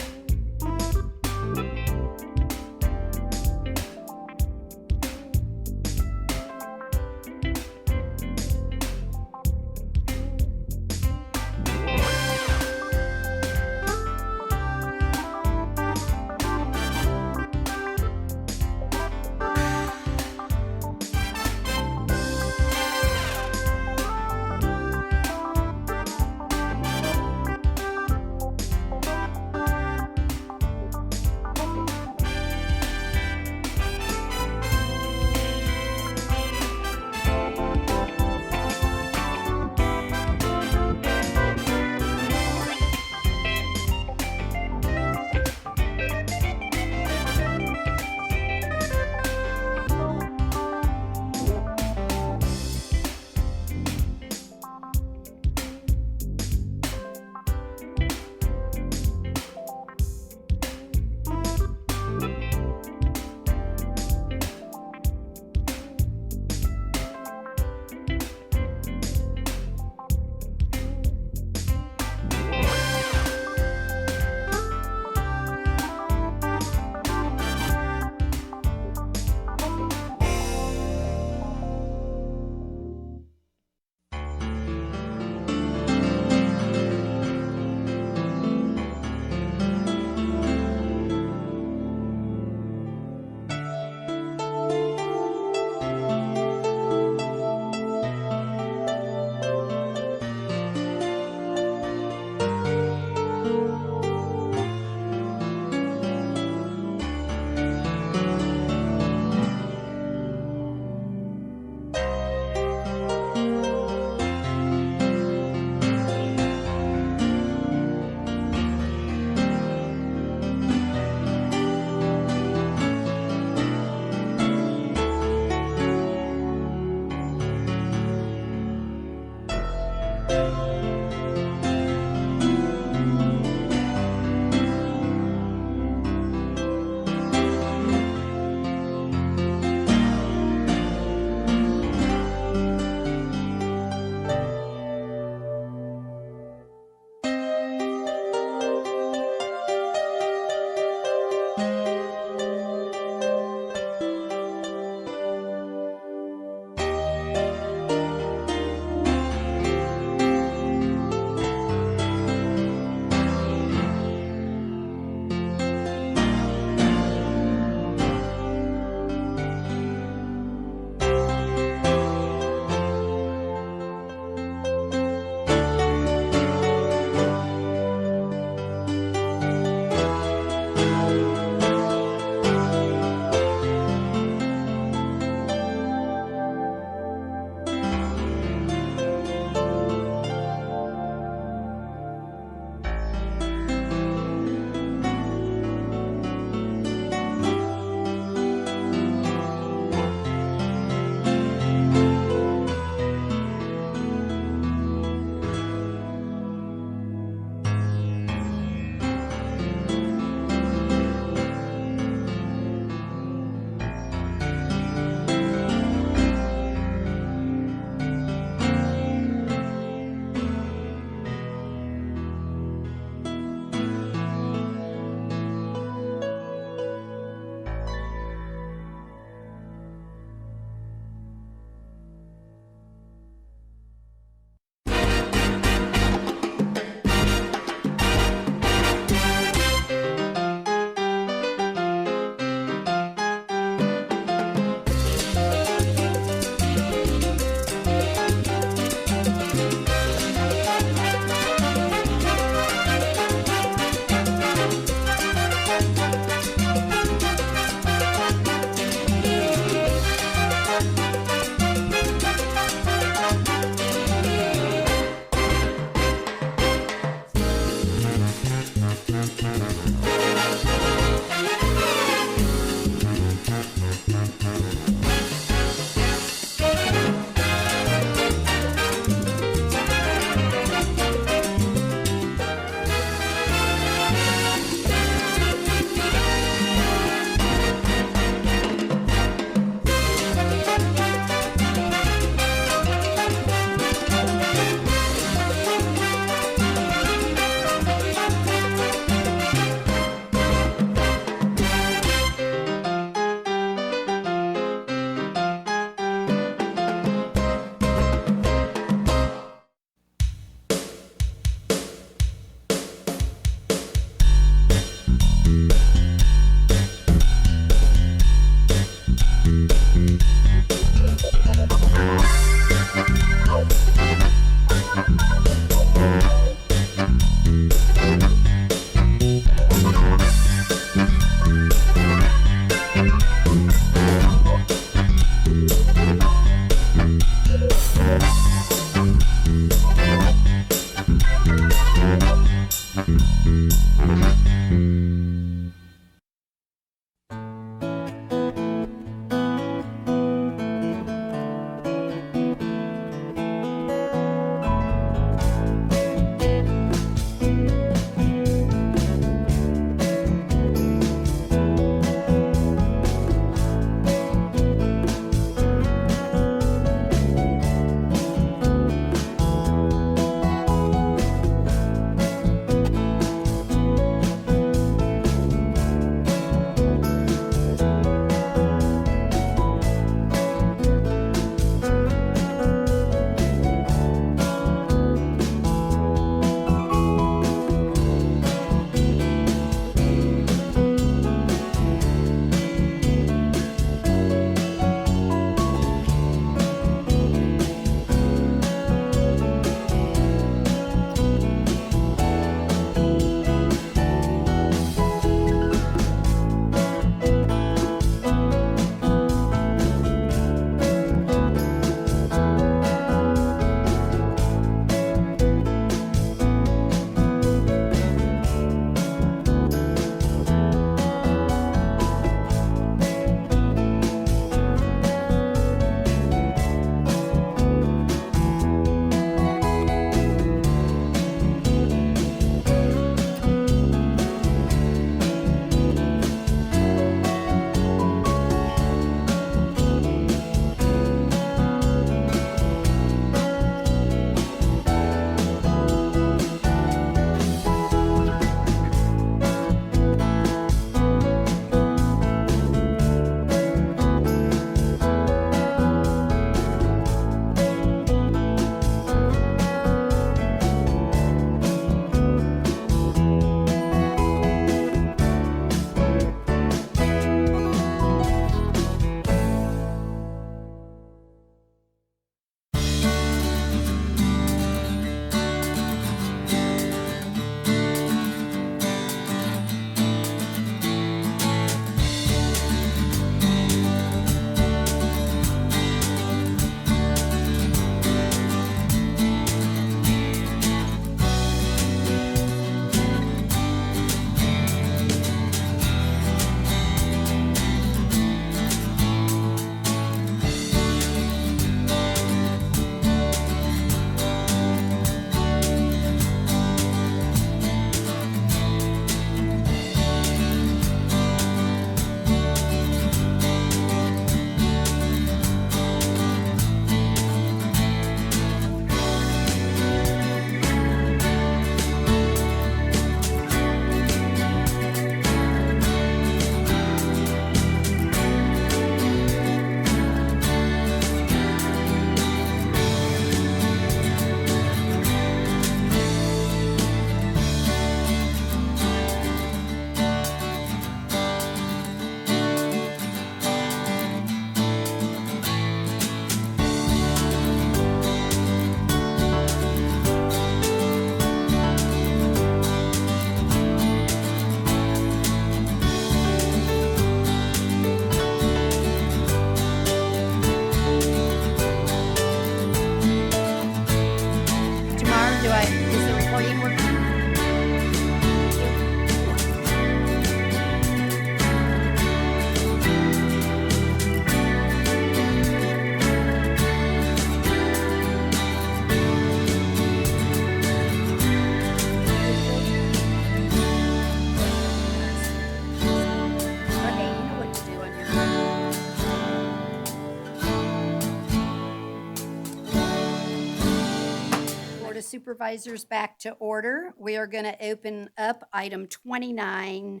Supervisors back to order. We are going to open up item 29B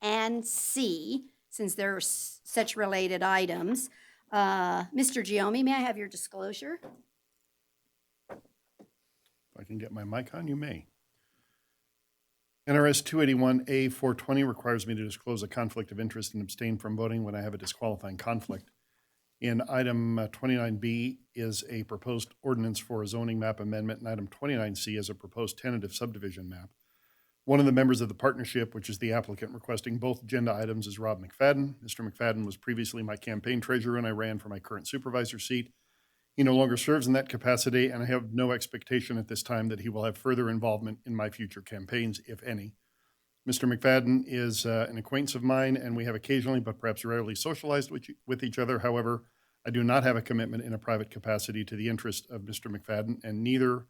and C, since they're such related items. Mr. Giomi, may I have your disclosure? If I can get my mic on, you may. NRS 281A 420 requires me to disclose a conflict of interest and abstain from voting when I have a disqualifying conflict. In item 29B is a proposed ordinance for a zoning map amendment, and item 29C is a proposed tentative subdivision map. One of the members of the partnership, which is the applicant requesting both agenda items, is Rob McFadden. Mr. McFadden was previously my campaign treasurer and I ran for my current supervisor seat. He no longer serves in that capacity, and I have no expectation at this time that he will have further involvement in my future campaigns, if any. Mr. McFadden is an acquaintance of mine, and we have occasionally, but perhaps rarely, socialized with each other. However, I do not have a commitment in a private capacity to the interest of Mr. McFadden, and neither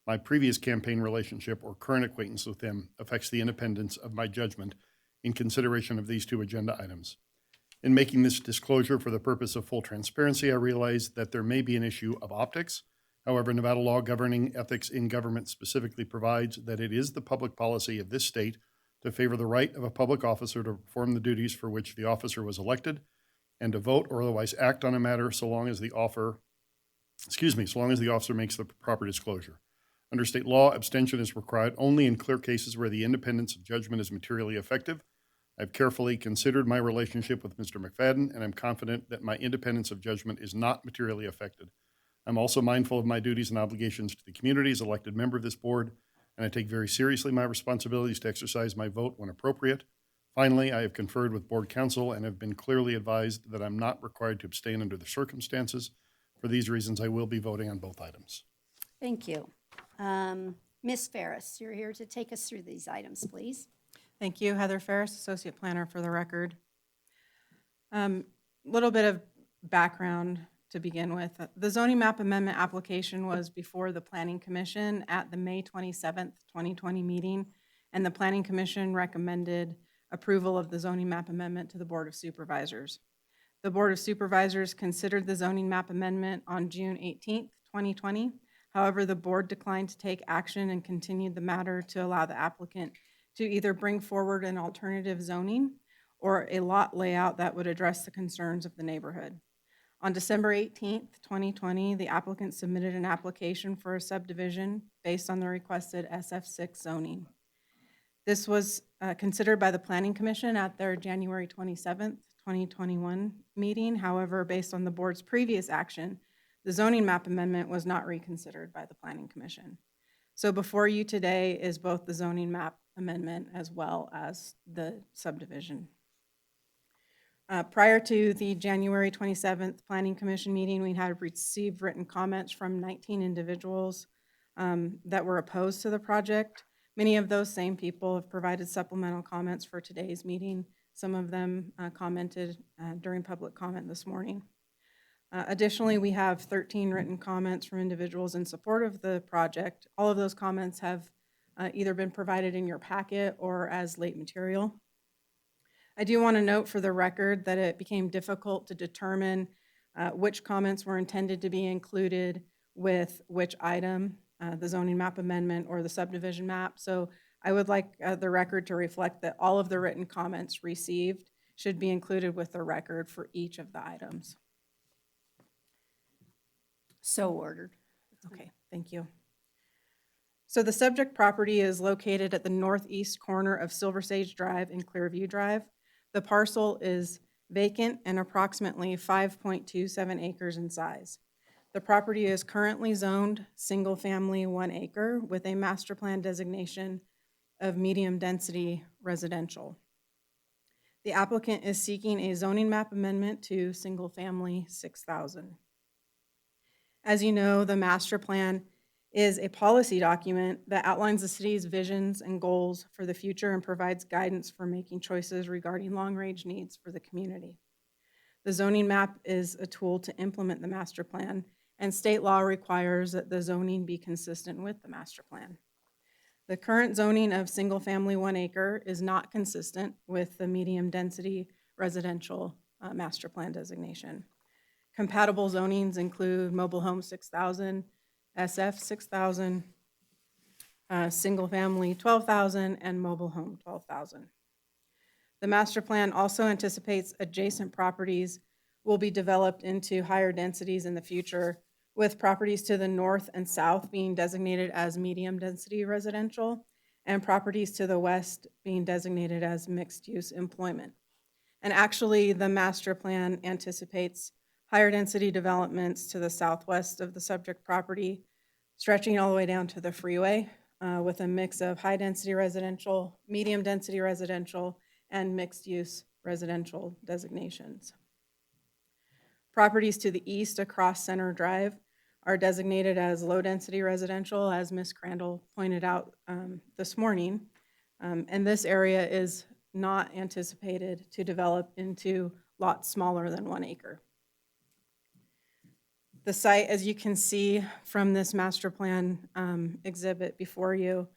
my previous campaign relationship or current acquaintance with him affects the independence of my judgment in consideration of these two agenda items. In making this disclosure for the purpose of full transparency, I realize that there may be an issue of optics. However, Nevada law governing ethics in government specifically provides that it is the public policy of this state to favor the right of a public officer to perform the duties for which the officer was elected and to vote or otherwise act on a matter so long as the officer makes the proper disclosure. Under state law, abstention is required only in clear cases where the independence of judgment is materially effective. I've carefully considered my relationship with Mr. McFadden, and I'm confident that my independence of judgment is not materially affected. I'm also mindful of my duties and obligations to the community as elected member of this board, and I take very seriously my responsibilities to exercise my vote when appropriate. Finally, I have conferred with board counsel and have been clearly advised that I'm not required to abstain under the circumstances. For these reasons, I will be voting on both items. Thank you. Ms. Ferris, you're here to take us through these items, please. Thank you. Heather Ferris, Associate Planner for the record. Little bit of background to begin with. The zoning map amendment application was before the Planning Commission at the May 27th, 2020 meeting, and the Planning Commission recommended approval of the zoning map amendment to the Board of Supervisors. The Board of Supervisors considered the zoning map amendment on June 18th, 2020. However, the board declined to take action and continued the matter to allow the applicant to either bring forward an alternative zoning or a lot layout that would address the concerns of the neighborhood. On December 18th, 2020, the applicant submitted an application for a subdivision based on the requested SF6 zoning. This was considered by the Planning Commission at their January 27th, 2021 meeting. However, based on the board's previous action, the zoning map amendment was not reconsidered by the Planning Commission. So before you today is both the zoning map amendment as well as the subdivision. Prior to the January 27th Planning Commission meeting, we had received written comments from 19 individuals that were opposed to the project. Many of those same people have provided supplemental comments for today's meeting. Some of them commented during public comment this morning. Additionally, we have 13 written comments from individuals in support of the project. All of those comments have either been provided in your packet or as late material. I do want to note for the record that it became difficult to determine which comments were intended to be included with which item, the zoning map amendment or the subdivision map. So I would like the record to reflect that all of the written comments received should be included with the record for each of the items. So ordered. Okay, thank you. So the subject property is located at the northeast corner of Silver Sage Drive and Clearview Drive. The parcel is vacant and approximately 5.27 acres in size. The property is currently zoned single family 1 acre with a master plan designation of medium density residential. The applicant is seeking a zoning map amendment to single family 6,000. As you know, the master plan is a policy document that outlines the city's visions and goals for the future and provides guidance for making choices regarding long-range needs for the community. The zoning map is a tool to implement the master plan, and state law requires that the zoning be consistent with the master plan. The current zoning of single-family 1 acre is not consistent with the medium-density residential master plan designation. Compatible zonings include mobile home 6,000, SF 6,000, single family 12,000, and mobile home 12,000. The master plan also anticipates adjacent properties will be developed into higher densities in the future, with properties to the north and south being designated as medium density residential and properties to the west being designated as mixed use employment. And actually, the master plan anticipates higher density developments to the southwest of the subject property, stretching all the way down to the freeway, with a mix of high-density residential, medium-density residential, and mixed-use residential designations. Properties to the east across Center Drive are designated as low-density residential, as Ms. Crandall pointed out this morning. And this area is not anticipated to develop into lots smaller than 1 acre. The site, as you can see from this master plan exhibit before you,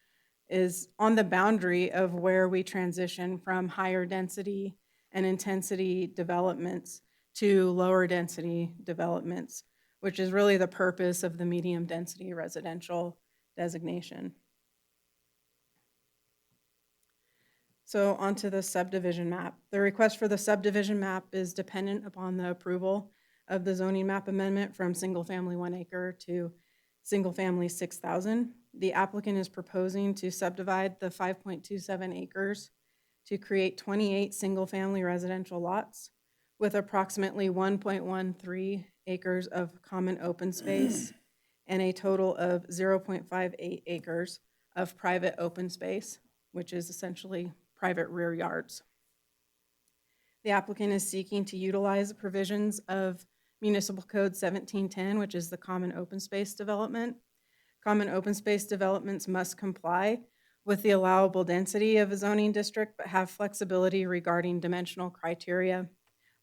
is on the boundary of where we transition from higher density and intensity developments to lower density developments, which is really the purpose of the medium density residential designation. So onto the subdivision map. The request for the subdivision map is dependent upon the approval of the zoning map amendment from single family 1 acre to single family 6,000. The applicant is proposing to subdivide the 5.27 acres to create 28 single family residential lots with approximately 1.13 acres of common open space and a total of 0.58 acres of private open space, which is essentially private rear yards. The applicant is seeking to utilize the provisions of Municipal Code 1710, which is the common open space development. Common open space developments must comply with the allowable density of a zoning district, but have flexibility regarding dimensional criteria,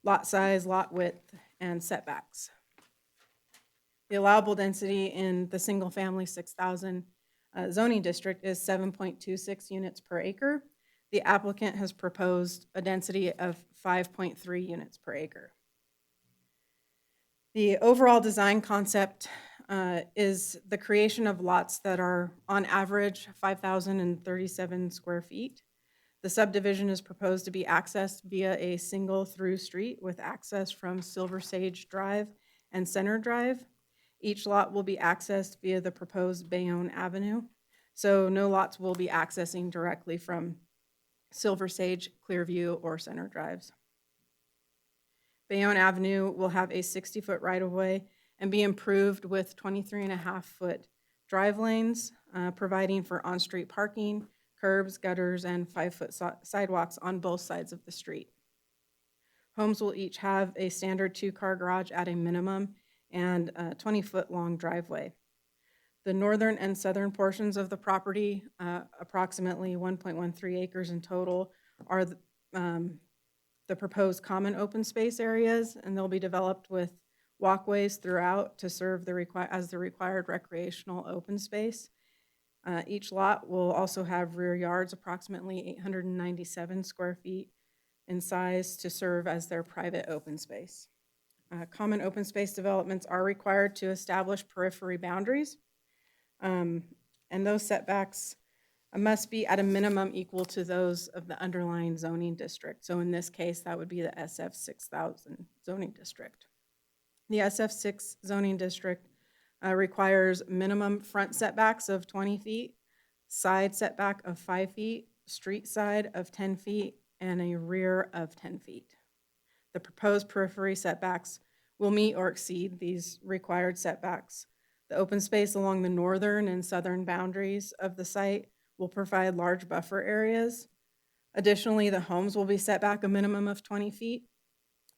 lot size, lot width, and setbacks. The allowable density in the single family 6,000 zoning district is 7.26 units per acre. The applicant has proposed a density of 5.3 units per acre. The overall design concept is the creation of lots that are on average 5,037 square feet. The subdivision is proposed to be accessed via a single through street with access from Silver Sage Drive and Center Drive. Each lot will be accessed via the proposed Bayonne Avenue, so no lots will be accessing directly from Silver Sage, Clearview, or Center Drives. Bayonne Avenue will have a 60-foot right-of-way and be improved with 23.5-foot drive lanes, providing for on-street parking, curbs, gutters, and 5-foot sidewalks on both sides of the street. Homes will each have a standard 2-car garage at a minimum and a 20-foot long driveway. The northern and southern portions of the property, approximately 1.13 acres in total, are the proposed common open space areas, and they'll be developed with walkways throughout to serve as the required recreational open space. Each lot will also have rear yards approximately 897 square feet in size to serve as their private open space. Common open space developments are required to establish periphery boundaries, and those setbacks must be at a minimum equal to those of the underlying zoning district. So in this case, that would be the SF 6000 zoning district. The SF6 zoning district requires minimum front setbacks of 20 feet, side setback of 5 feet, street side of 10 feet, and a rear of 10 feet. The proposed periphery setbacks will meet or exceed these required setbacks. The open space along the northern and southern boundaries of the site will provide large buffer areas. Additionally, the homes will be set back a minimum of 20 feet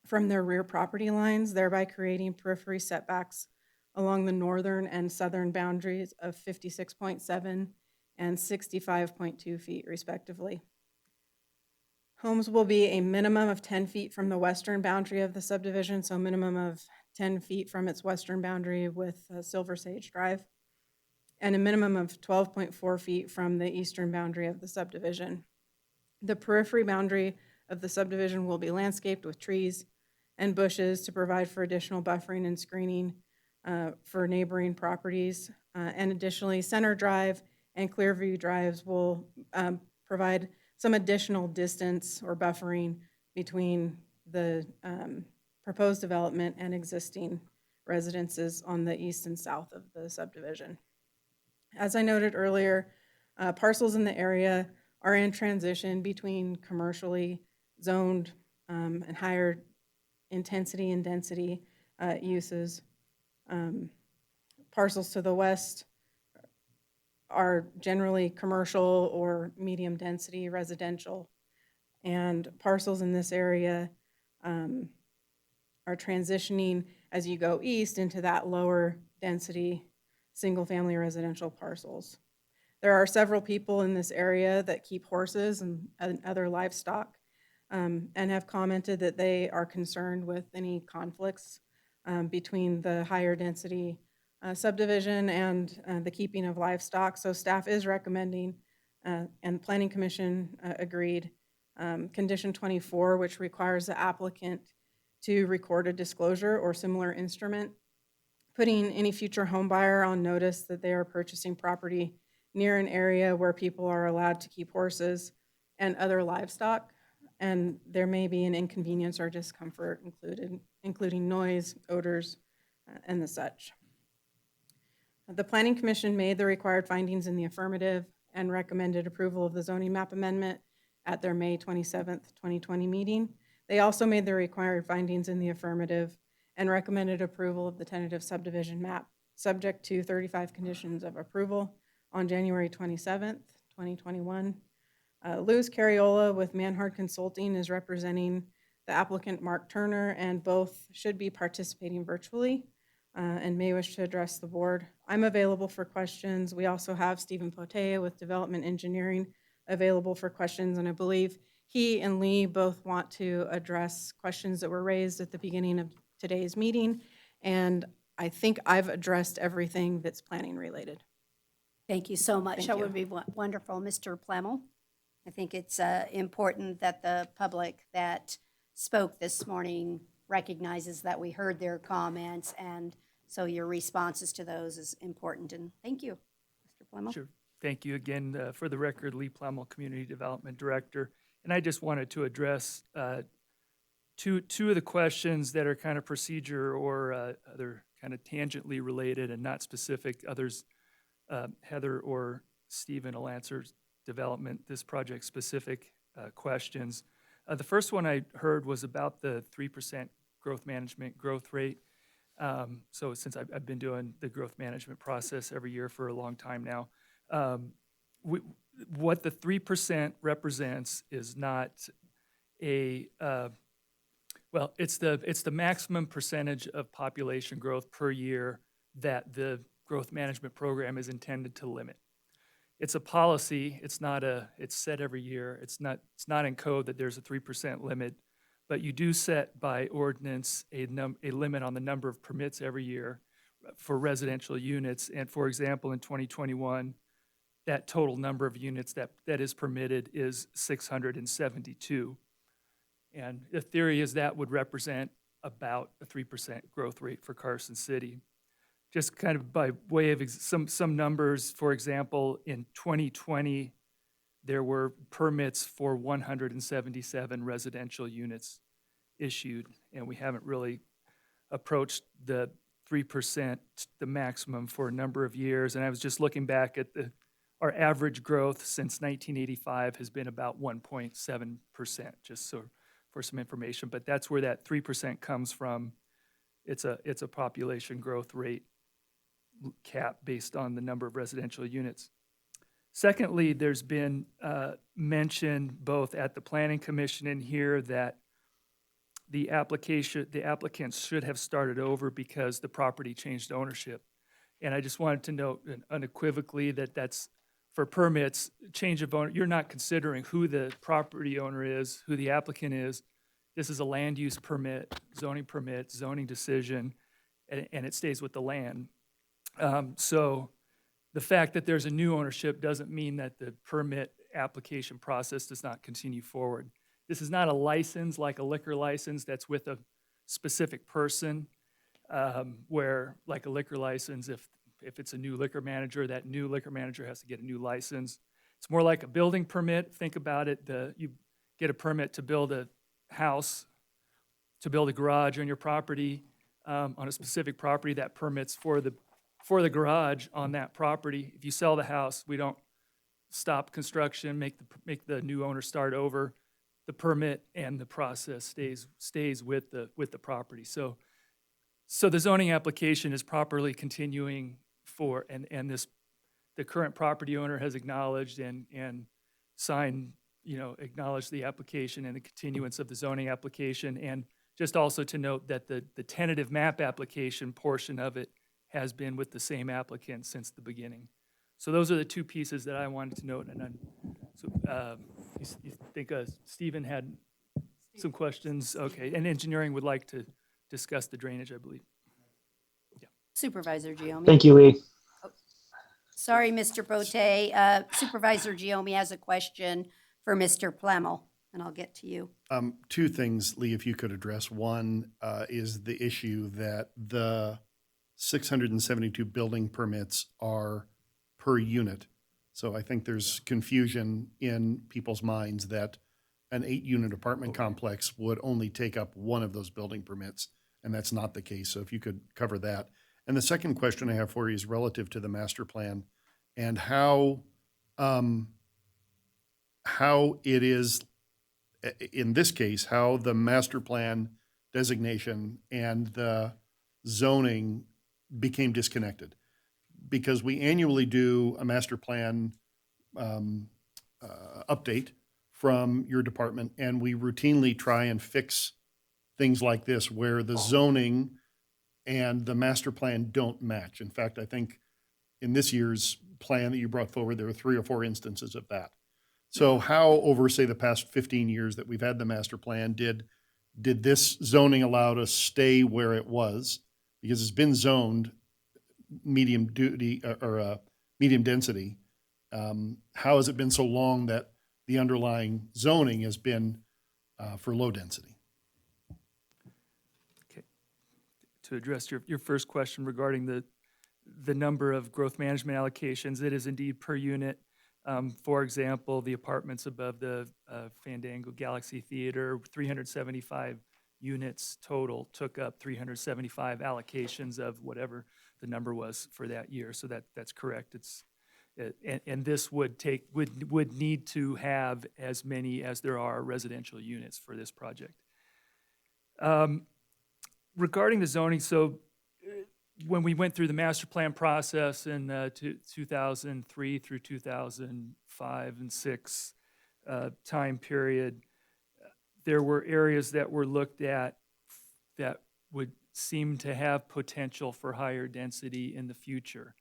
from their rear property lines, thereby creating periphery setbacks along the northern and southern boundaries of 56.7 and 65.2 feet respectively. Homes will be a minimum of 10 feet from the western boundary of the subdivision, so minimum of 10 feet from its western boundary with Silver Sage Drive, and a minimum of 12.4 feet from the eastern boundary of the subdivision. The periphery boundary of the subdivision will be landscaped with trees and bushes to provide for additional buffering and screening for neighboring properties. And additionally, Center Drive and Clearview Drives will provide some additional distance or buffering between the proposed development and existing residences on the east and south of the subdivision. As I noted earlier, parcels in the area are in transition between commercially zoned and higher intensity and density uses. Parcels to the west are generally commercial or medium-density residential. And parcels in this area are transitioning as you go east into that lower density, single-family residential parcels. There are several people in this area that keep horses and other livestock, and have commented that they are concerned with any conflicts between the higher density subdivision and the keeping of livestock. So staff is recommending, and the Planning Commission agreed, Condition 24, which requires the applicant to record a disclosure or similar instrument, putting any future home buyer on notice that they are purchasing property near an area where people are allowed to keep horses and other livestock, and there may be an inconvenience or discomfort included, including noise, odors, and the such. The Planning Commission made the required findings in the affirmative and recommended approval of the zoning map amendment at their May 27th, 2020 meeting. They also made the required findings in the affirmative and recommended approval of the tentative subdivision map, subject to 35 conditions of approval on January 27th, 2021. Luz Carriola with Manhard Consulting is representing the applicant Mark Turner, and both should be participating virtually and may wish to address the board. I'm available for questions. We also have Stephen Potea with Development Engineering available for questions, and I believe he and Lee both want to address questions that were raised at the beginning of today's meeting, and I think I've addressed everything that's planning related. Thank you so much. Thank That you. would be wonderful. Mr. Plemmel? I think it's important that the public that spoke this morning recognizes that we heard their comments, and so your responses to those is important, and thank you. Mr. Plemmel? Sure. Thank you again. For the record, Lee Plemmel, Community Development Director. And I just wanted to address two of the questions that are kind of procedure or other kind of tangentially related and not specific. Others, Heather or Stephen will answer this project specific questions. The first one I heard was about the 3% growth management growth rate. So since I've been doing the growth management process every year for a long time now, what the 3% represents is not a well, it's the maximum percentage of population growth per year that the growth management program is intended to limit. It's a policy. It's set every year. It's not in code that there's a 3% limit, but you do set by ordinance a limit on the number of permits every year for residential units. And for example, in 2021, that total number of units that is permitted is 672. And the theory is that would represent about a 3% growth rate for Carson City. Just kind of by way of some numbers, for example, in 2020, there were permits for 177 residential units issued, and we haven't really approached the 3%, the maximum, for a number of years. And I was just looking back at our average growth since 1985 has been about 1.7%, just so for some information. But that's where that 3% comes from. It's a population growth rate cap based on the number of residential units. Secondly, there's been mention both at the Planning Commission and here that the applicants should have started over because the property changed ownership. And I just wanted to note unequivocally that that's for permits, change of owner. You're not considering who the property owner is, who the applicant is. This is a land use permit, zoning decision, and it stays with the land. So the fact that there's a new ownership doesn't mean that the permit application process does not continue forward. This is not a license like a liquor license that's with a specific person, where like a liquor license, if it's a new liquor manager, that new liquor manager has to get a new license. It's more like a building permit. Think about it. You get a permit to build a house, to build a garage on your property, on a specific property. That permit's for the garage on that property. If you sell the house, we don't stop construction, make the new owner start over. The permit and the process stays with the property. So the zoning application is properly continuing and this the current property owner has acknowledged and signed, acknowledged the application and the continuance of the zoning application. And just also to note that the tentative map application portion of it has been with the same applicant since the beginning. So those are the two pieces that I wanted to note. And then, so you think Stephen had some questions? Okay, and engineering would like to discuss the drainage, I believe. Supervisor Giomi. Thank you, Lee. Sorry, Mr. Bote. Supervisor Giomi has a question for Mr. Plemmel, and I'll get to you. Two things, Lee, if you could address. One is the issue that the 672 building permits are per unit. So I think there's confusion in people's minds that an 8-unit apartment complex would only take up one of those building permits, and that's not the case. So if you could cover that. And the second question I have for you is relative to the master plan and how it is, in this case, how the master plan designation and the zoning became disconnected. Because we annually do a master plan update from your department, and we routinely try and fix things like this where the zoning and the master plan don't match. In fact, I think in this year's plan that you brought forward, there were 3 or 4 instances of that. So how, over, say, the past 15 years that we've had the master plan, did this zoning allow to stay where it was? Because it's been zoned medium duty or medium density. How has it been so long that the underlying zoning has been for low density? To address your first question regarding the number of growth management allocations, it is indeed per unit. For example, the apartments above the Fandango Galaxy Theater, 375 units total, took up 375 allocations of whatever the number was for that year. So that's correct. And this would need to have as many as there are residential units for this project. Regarding the zoning, so when we went through the master plan process in 2003 through 2005 and 6 time period, there were areas that were looked at that would seem to have potential for higher density in the future.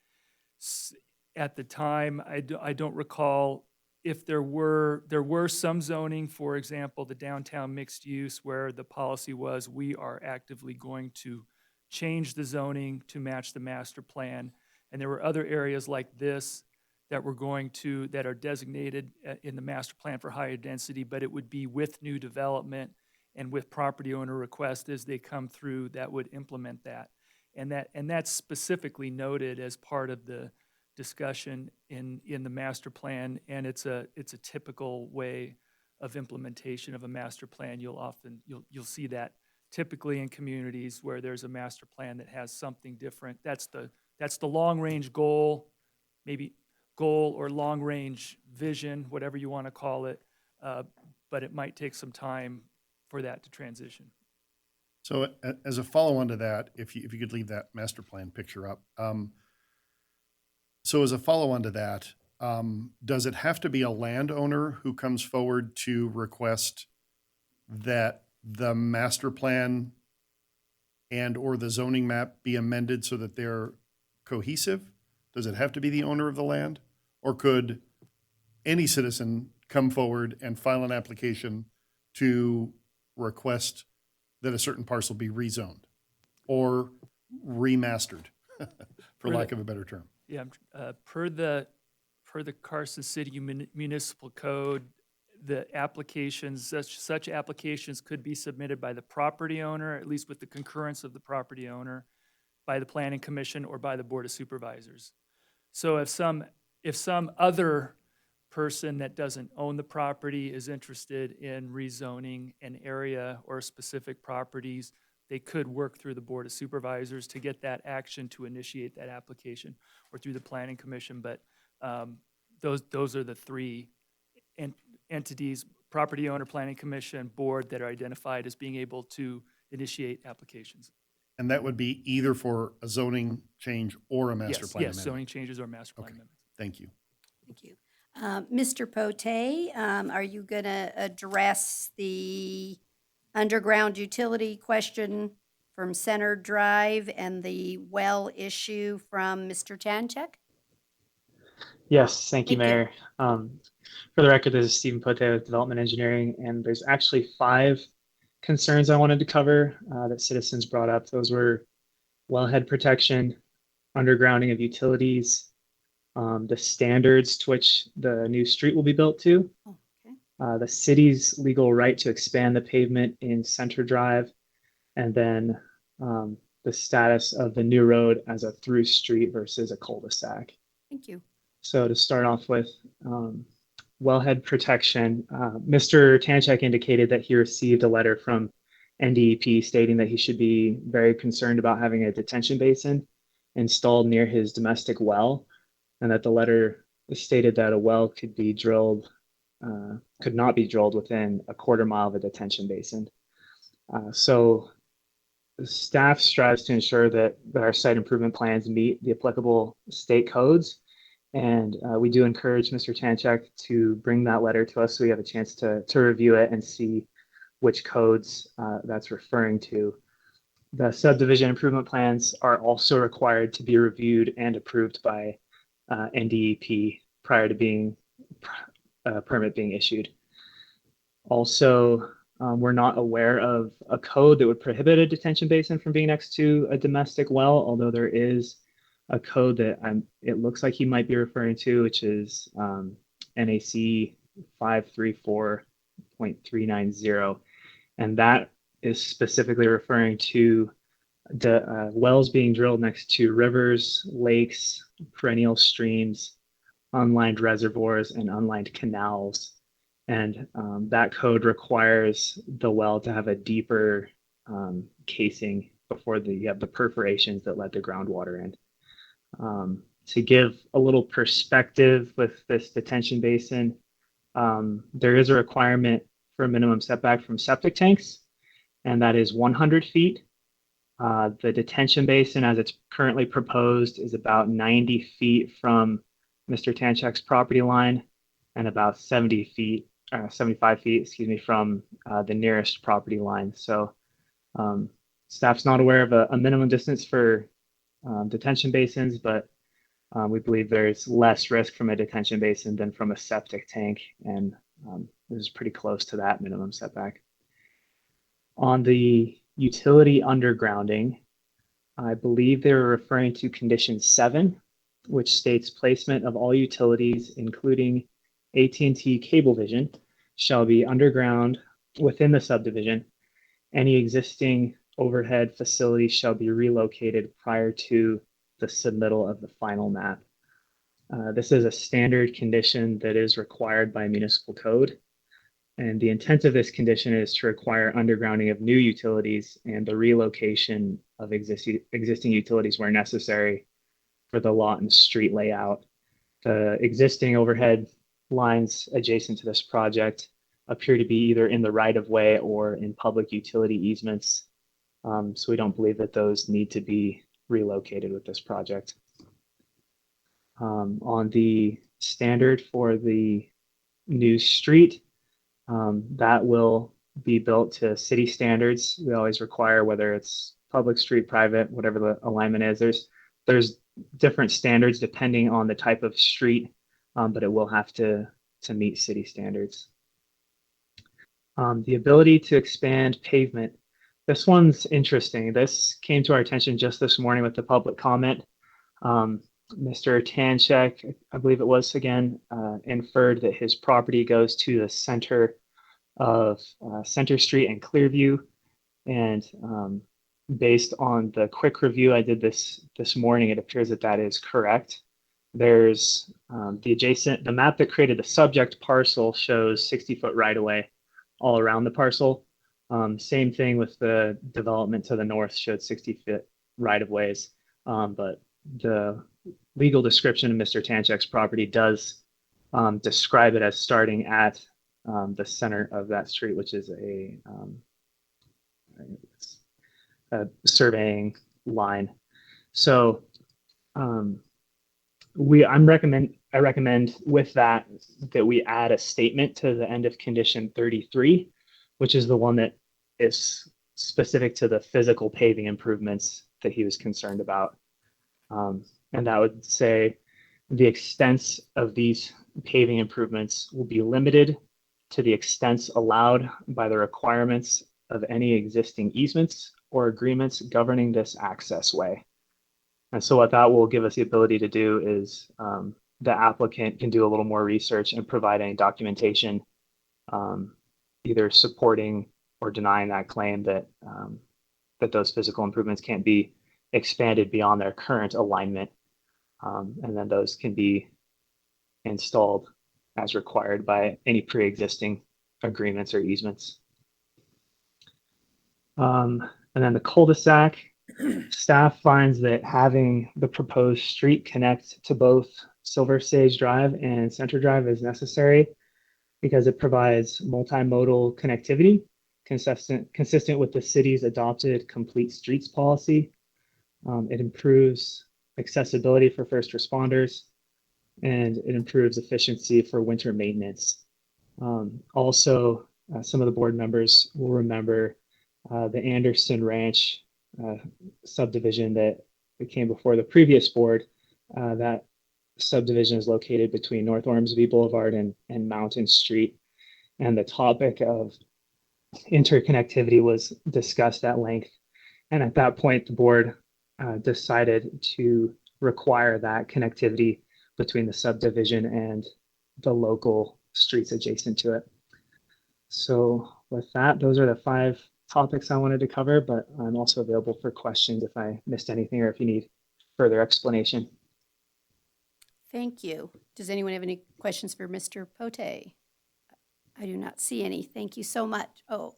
At the time, I don't recall if there were some zoning, for example, the downtown mixed use, where the policy was we are actively going to change the zoning to match the master plan. And there were other areas like this that are designated in the master plan for higher density, but it would be with new development and with property owner request as they come through that would implement that. And that's specifically noted as part of the discussion in the master plan, and it's a typical way of implementation of a master plan. You'll see that typically in communities where there's a master plan that has something different. That's the long range goal, maybe goal or long range vision, whatever you want to call it, but it might take some time for that to transition. So as a follow-on to that, if you could leave that master plan picture up. So as a follow-on to that, does it have to be a landowner who comes forward to request that the master plan and or the zoning map be amended so that they're cohesive? Does it have to be the owner of the land? Or could any citizen come forward and file an application to request that a certain parcel be rezoned or remastered, for lack of a better term? Yeah, per the Carson City Municipal Code, the applications, such applications could be submitted by the property owner, at least with the concurrence of the property owner, by the Planning Commission, or by the Board of Supervisors. So if some other person that doesn't own the property is interested in rezoning an area or specific properties, they could work through the Board of Supervisors to get that action to initiate that application, or through the Planning Commission. But those are the 3 entities: property owner, Planning Commission, board, that are identified as being able to initiate applications. And that would be either for a zoning change or a master plan amendment? Yes, zoning changes or master plan amendments. Thank you. Thank you. Mr. Pote, are you going to address the underground utility question from Center Drive and the well issue from Mr. Tanchek? Yes, thank you, Thank you. Mayor. For the record, this is Stephen Pote with Development Engineering, and there's actually 5 concerns I wanted to cover that citizens brought up. Those were wellhead protection, undergrounding of utilities, the standards to which the new street will be built to, the city's legal right to expand the pavement in Center Drive, and then the status of the new road as a through street versus a cul-de-sac. Thank you. So to start off with, wellhead protection, Mr. Tanchek indicated that he received a letter from NDEP stating that he should be very concerned about having a detention basin installed near his domestic well, and that the letter stated that a well could be drilled, could not be drilled within a quarter mile of a detention basin. So the staff strives to ensure that our site improvement plans meet the applicable state codes. And we do encourage Mr. Tanchek to bring that letter to us so we have a chance to review it and see which codes that's referring to. The subdivision improvement plans are also required to be reviewed and approved by NDEP prior to being permit being issued. Also, we're not aware of a code that would prohibit a detention basin from being next to a domestic well, although there is a code that it looks like he might be referring to, which is NAC 534.390. And that is specifically referring to the wells being drilled next to rivers, lakes, perennial streams, unlined reservoirs, and unlined canals. And that code requires the well to have a deeper casing before you have the perforations that let the groundwater in. To give a little perspective with this detention basin, there is a requirement for a minimum setback from septic tanks, and that is 100 feet. The detention basin, as it's currently proposed, is about 90 feet from Mr. Tanchek's property line and about 75 feet, from the nearest property line. So staff's not aware of a minimum distance for detention basins, but we believe there's less risk from a detention basin than from a septic tank, and this is pretty close to that minimum setback. On the utility undergrounding, I believe they were referring to condition 7, which states placement of all utilities, including AT&T Cablevision, shall be underground within the subdivision. Any existing overhead facilities shall be relocated prior to the submittal of the final map. This is a standard condition that is required by municipal code. And the intent of this condition is to require undergrounding of new utilities and the relocation of existing utilities where necessary for the lot and street layout. The existing overhead lines adjacent to this project appear to be either in the right of way or in public utility easements. So we don't believe that those need to be relocated with this project. On the standard for the new street, that will be built to city standards. We always require, whether it's public street, private, whatever the alignment is, there's different standards depending on the type of street, but it will have to meet city standards. The ability to expand pavement. This one's interesting. This came to our attention just this morning with the public comment. Mr. Tanchek, I believe it was again, inferred that his property goes to the center of Center Street and Clearview. And based on the quick review I did this morning, it appears that that is correct. There's the map that created the subject parcel shows 60-foot right-of-way all around the parcel. Same thing with the development to the north showed 60-foot right-of-ways. But the legal description of Mr. Tanchek's property does describe it as starting at the center of that street, which is a surveying line. So I'm I recommend with that we add a statement to the end of condition 33, which is the one that is specific to the physical paving improvements that he was concerned about. And that would say the extents of these paving improvements will be limited to the extents allowed by the requirements of any existing easements or agreements governing this access way. And so what that will give us the ability to do is the applicant can do a little more research and provide any documentation either supporting or denying that claim that that those physical improvements can't be expanded beyond their current alignment. And then those can be installed as required by any pre-existing agreements or easements. And then the cul-de-sac, staff finds that having the proposed street connect to both Silver Sage Drive and Center Drive is necessary because it provides multimodal connectivity consistent with the city's adopted complete streets policy. It improves accessibility for first responders, and it improves efficiency for winter maintenance. Also, some of the board members will remember the Anderson Ranch subdivision that came before the previous board. That subdivision is located between North Ormsby Boulevard and Mountain Street. And the topic of interconnectivity was discussed at length. And at that point, the board decided to require that connectivity between the subdivision and the local streets adjacent to it. So with that, those are the 5 topics I wanted to cover, but I'm also available for questions if I missed anything or if you need further explanation. Thank you. Does anyone have any questions for Mr. Pote? I do not see any. Thank you so much. Oh,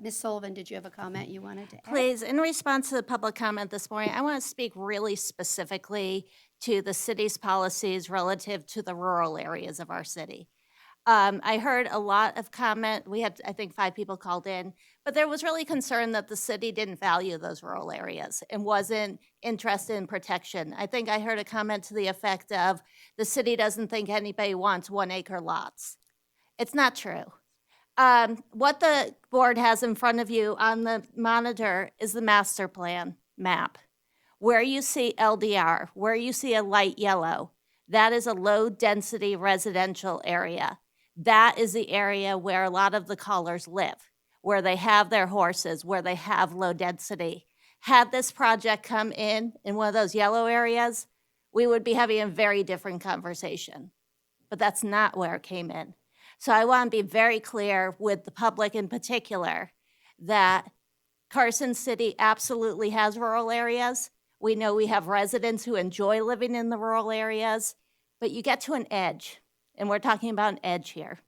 Ms. Sullivan, did you have a comment you wanted to add? Please, in response to the public comment this morning, I want to speak really specifically to the city's policies relative to the rural areas of our city. I heard a lot of comment. We had, I think, 5 people called in, but there was really concern that the city didn't value those rural areas and wasn't interested in protection. I think I heard a comment to the effect of the city doesn't think anybody wants 1-acre lots. It's not true. What the board has in front of you on the monitor is the master plan map. Where you see LDR, where you see a light yellow, that is a low-density residential area. That is the area where a lot of the callers live, where they have their horses, where they have low density. Had this project come in one of those yellow areas, we would be having a very different conversation. But that's not where it came in. So I want to be very clear with the public in particular that Carson City absolutely has rural areas. We know we have residents who enjoy living in the rural areas, but you get to an edge, and we're talking about an edge here.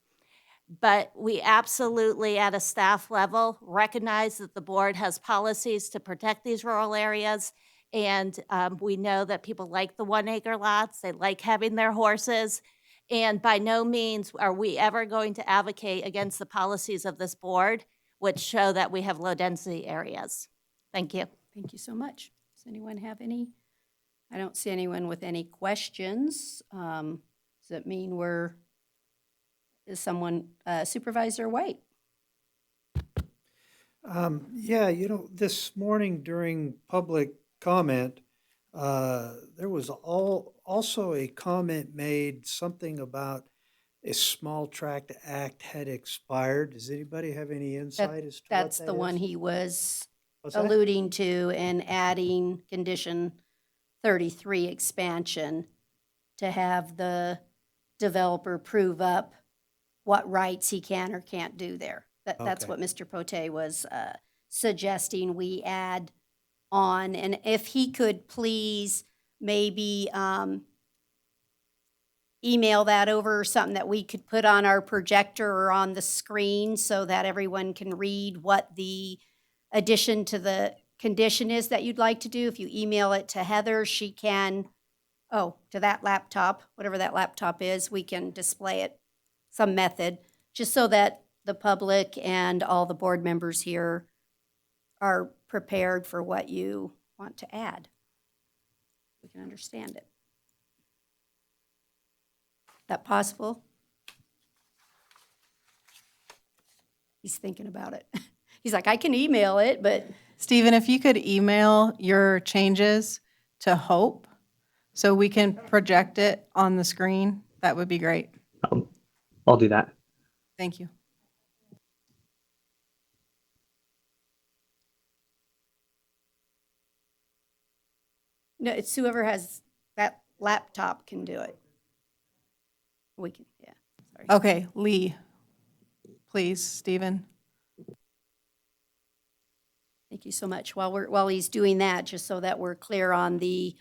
But we absolutely, at a staff level, recognize that the board has policies to protect these rural areas, and we know that people like the 1-acre lots, they like having their horses, and by no means are we ever going to advocate against the policies of this board, which show that we have low-density areas. Thank you. Thank you so much. Does anyone have any? I don't see anyone with any questions. Does that mean is someone, Supervisor White? Yeah, this morning during public comment, there was also a comment made, something about a small tract act had expired. Does anybody have any insight as to what That's that the one is? he was What's that? alluding to and adding condition 33 expansion to have the developer prove up what rights he can or can't do there. That's Okay. what Mr. Pote was suggesting we add on. And if he could please maybe email that over, or something that we could put on our projector or on the screen so that everyone can read what the addition to the condition is that you'd like to do. If you email it to Heather, she can, to that laptop, whatever that laptop is, we can display it some method, just so that the public and all the board members here are prepared for what you want to add. We can understand it. That possible? He's thinking about it. He's like, I can email it, but Stephen, if you could email your changes to Hope so we can project it on the screen, that would be great. I'll do that. Thank you. no, it's whoever has that laptop can do it. We can, yeah, sorry. Okay, Lee, please, Stephen. Thank you so much. While he's doing that, just so that we're clear on the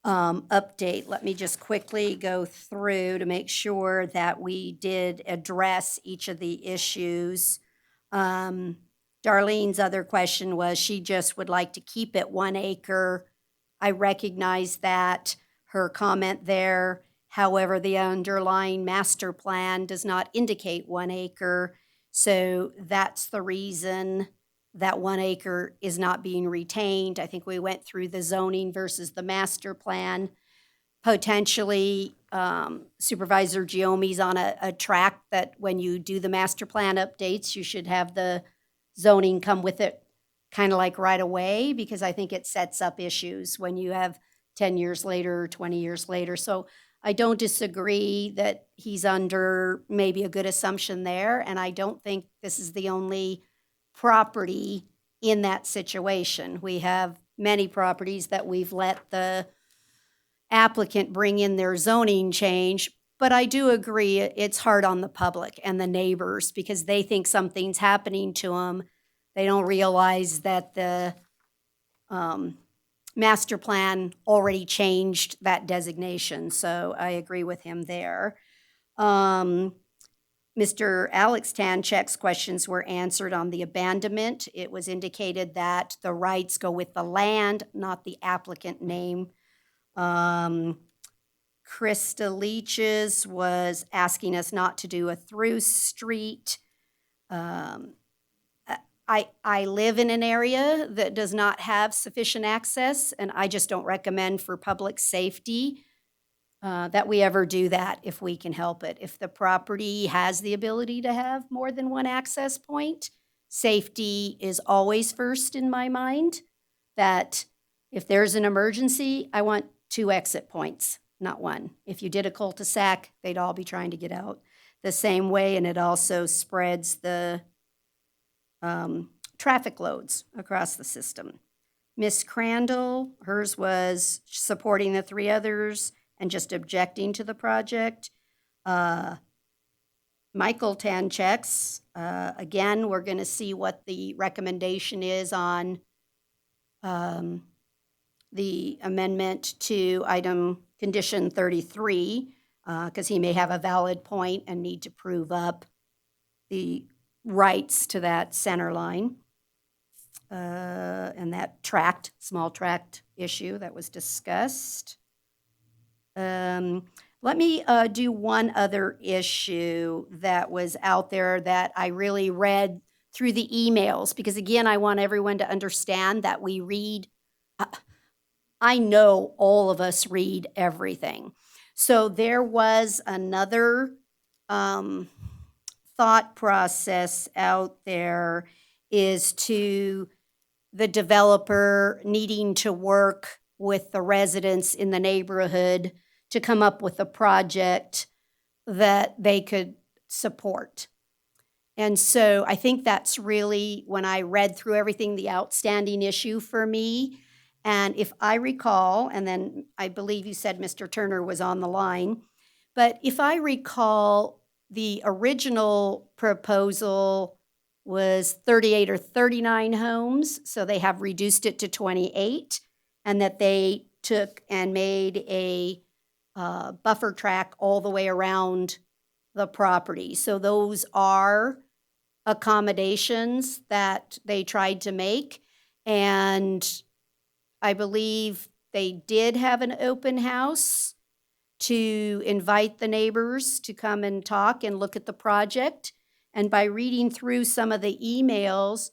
update, let me just quickly go through to make sure that we did address each of the issues. Darlene's other question was she just would like to keep it 1 acre. I recognize that, her comment there. However, the underlying master plan does not indicate 1 acre. So that's the reason that 1 acre is not being retained. I think we went through the zoning versus the master plan. Potentially, Supervisor Giomi's on a track that when you do the master plan updates, you should have the zoning come with it kind of like right away, because I think it sets up issues when you have 10 years later, 20 years later. So I don't disagree that he's under maybe a good assumption there, and I don't think this is the only property in that situation. We have many properties that we've let the applicant bring in their zoning change, but I do agree it's hard on the public and the neighbors because they think something's happening to them. They don't realize that the master plan already changed that designation, so I agree with him there. Mr. Alex Tanchek's questions were answered on the abandonment. It was indicated that the rights go with the land, not the applicant name. Krista Leach's was asking us not to do a through street. I live in an area that does not have sufficient access, and I just don't recommend for public safety that we ever do that if we can help it. If the property has the ability to have more than one access point, safety is always first in my mind. That if there's an emergency, I want 2 exit points, not 1. If you did a cul-de-sac, they'd all be trying to get out the same way, and it also spreads the traffic loads across the system. Miss Crandall, hers was supporting the 3 others and just objecting to the project. Michael Tanchek's, again, we're going to see what the recommendation is on the amendment to item condition 33, because he may have a valid point and need to prove up the rights to that center line. And that small tract issue that was discussed. Let me do one other issue that was out there that I really read through the emails, because again, I want everyone to understand that we read, I know all of us read everything. So there was another thought process out there is to the developer needing to work with the residents in the neighborhood to come up with a project that they could support. And so I think that's really, when I read through everything, the outstanding issue for me. And if I recall, and then I believe you said Mr. Turner was on the line, but if I recall, the original proposal was 38 or 39 homes, so they have reduced it to 28, and that they took and made a buffer track all the way around the property. So those are accommodations that they tried to make, and I believe they did have an open house to invite the neighbors to come and talk and look at the project. And by reading through some of the emails,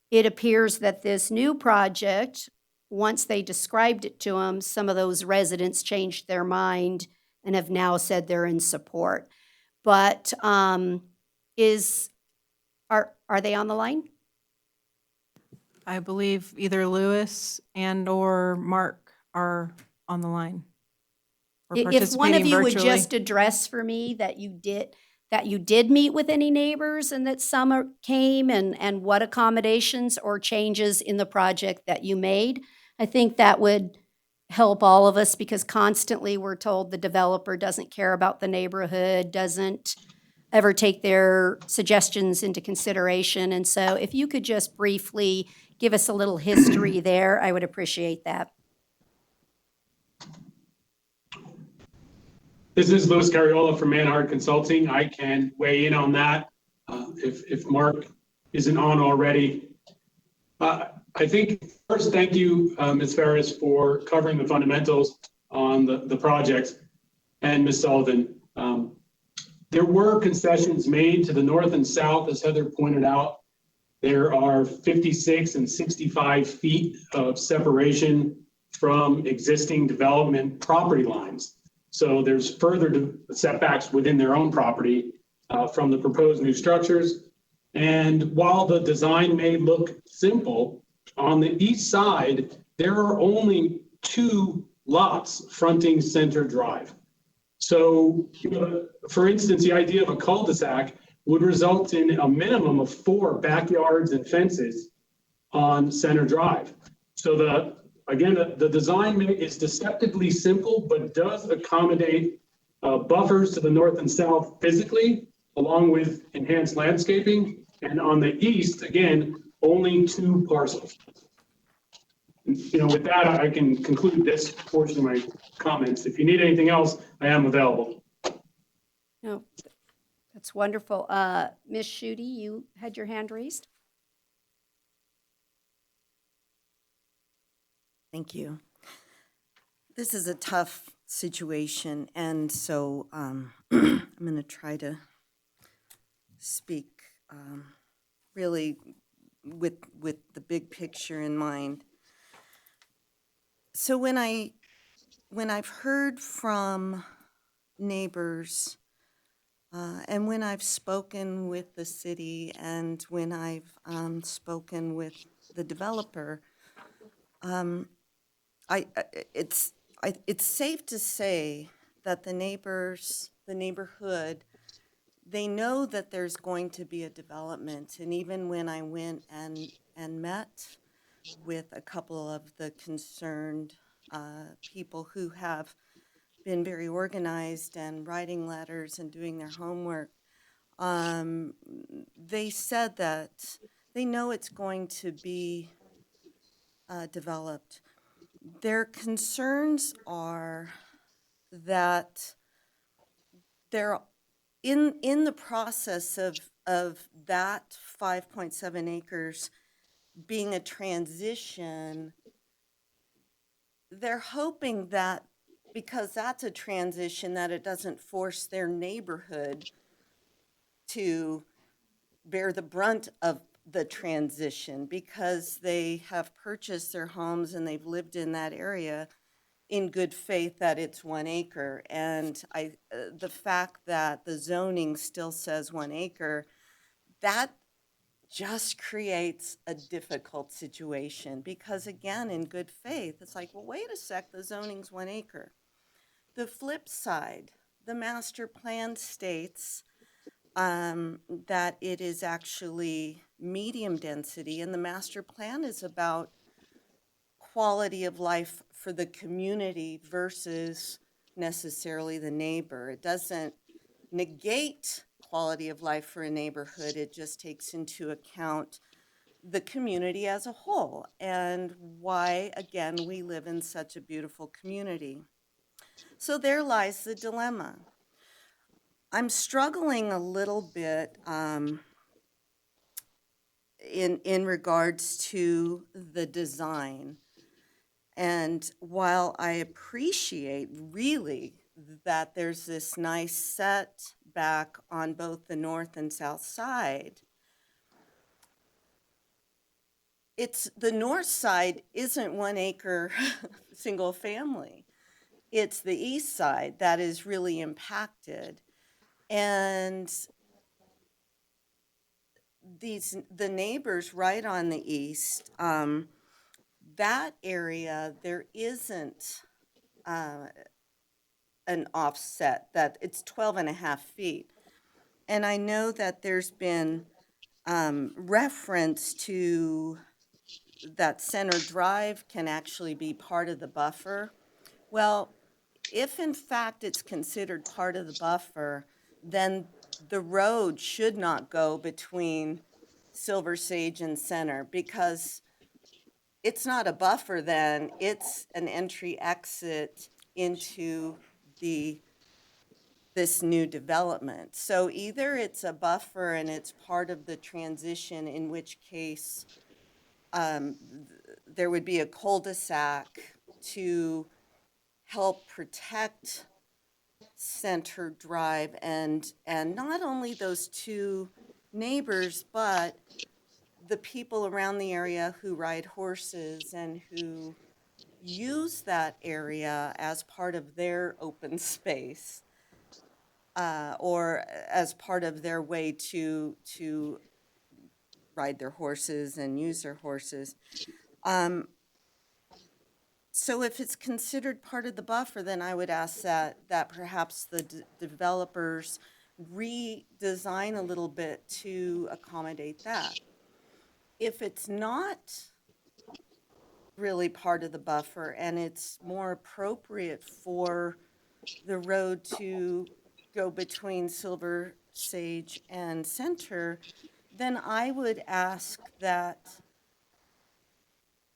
it appears that this new project, once they described it to them, some of those residents changed their mind and have now said they're in support. But are they on the line? I believe either Lewis and/or Mark are on the line. Or If one of participating you would virtually. just address for me that you did meet with any neighbors and that some came, and what accommodations or changes in the project that you made, I think that would help all of us, because constantly we're told the developer doesn't care about the neighborhood, doesn't ever take their suggestions into consideration. And so if you could just briefly give us a little history there, I would appreciate that. This is Louis Garriola from Manhard Consulting. I can weigh in on that if Mark isn't on already. I think first, thank you, Ms. Ferris, for covering the fundamentals on the project, and Ms. Sullivan. There were concessions made to the north and south, as Heather pointed out. There are 56 and 65 feet of separation from existing development property lines. So there's further setbacks within their own property from the proposed new structures. And while the design may look simple, on the east side, there are only 2 lots fronting Center Drive. So, for instance, the idea of a cul-de-sac would result in a minimum of 4 backyards and fences on Center Drive. So the design is deceptively simple, but does accommodate buffers to the north and south physically, along with enhanced landscaping. And on the east, again, only 2 parcels. With that, I can conclude this portion of my comments. If you need anything else, I am available. No, that's wonderful. Ms. Schutte, you had your hand raised. Thank you. This is a tough situation, and so I'm going to try to speak really with the big picture in mind. So when I've heard from neighbors, and when I've spoken with the city, and when I've spoken with the developer, it's safe to say that the neighborhood, they know that there's going to be a development. And even when I went and met with a couple of the concerned people who have been very organized and writing letters and doing their homework, they said that they know it's going to be developed. Their concerns are that they're in the process of that 5.7 acres being a transition. They're hoping that because that's a transition, that it doesn't force their neighborhood to bear the brunt of the transition, because they have purchased their homes and they've lived in that area in good faith that it's 1 acre. And the fact that the zoning still says 1 acre, that just creates a difficult situation, because again, in good faith, it's like, well, wait a sec, the zoning's 1 acre. The flip side, the master plan states that it is actually medium density, and the master plan is about quality of life for the community versus necessarily the neighbor. It doesn't negate quality of life for a neighborhood. It just takes into account the community as a whole and why, again, we live in such a beautiful community. So there lies the dilemma. I'm struggling a little bit in regards to the design. And while I appreciate really that there's this nice setback on both the north and south side, the north side isn't 1 acre single family. it's the east side that is really impacted. And the neighbors right on the east, that area, there isn't an offset, that it's 12 and a half feet. And I know that there's been reference to that Center Drive can actually be part of the buffer. Well, if in fact it's considered part of the buffer, then the road should not go between Silver Sage and Center, because it's not a buffer then, it's an entry exit into this new development. So either it's a buffer and it's part of the transition, in which case there would be a cul-de-sac to help protect Center Drive and not only those two neighbors, but the people around the area who ride horses and who use that area as part of their open space, or as part of their way to ride their horses and use their horses. So if it's considered part of the buffer, then I would ask that perhaps the developers redesign a little bit to accommodate that. If it's not really part of the buffer and it's more appropriate for the road to go between Silver Sage and Center, then I would ask that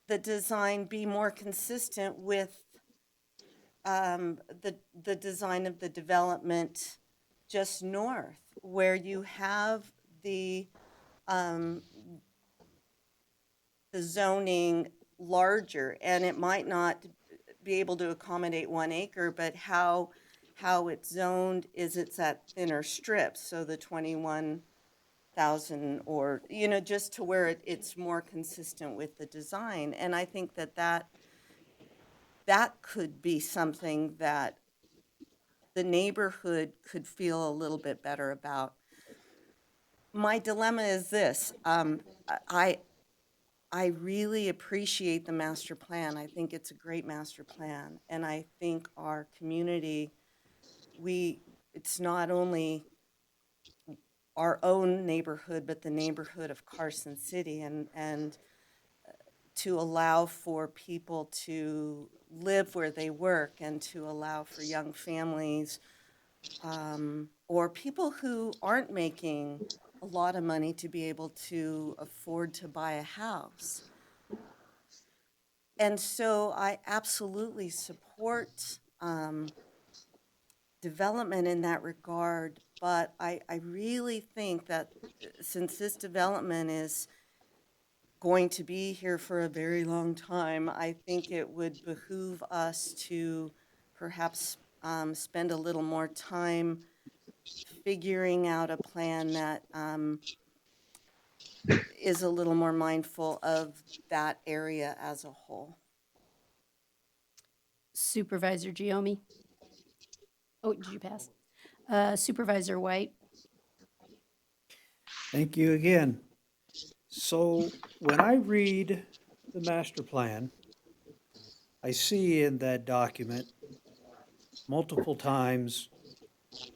the design be more consistent with the design of the development just north, where you have the zoning larger, and it might not be able to accommodate 1 acre, but how it's zoned is it's at thinner strips, so the 21,000, or, you know, just to where it's more consistent with the design. And I think that could be something that the neighborhood could feel a little bit better about. My dilemma is this. I really appreciate the master plan. I think it's a great master plan. And I think our community, it's not only our own neighborhood, but the neighborhood of Carson City, and to allow for people to live where they work and to allow for young families or people who aren't making a lot of money to be able to afford to buy a house. And so I absolutely support development in that regard, but I really think that since this development is going to be here for a very long time, I think it would behoove us to perhaps spend a little more time figuring out a plan that is a little more mindful of that area as a whole. Supervisor Giomi? Oh, did you pass? Supervisor White? Thank you again. So when I read the master plan, I see in that document multiple times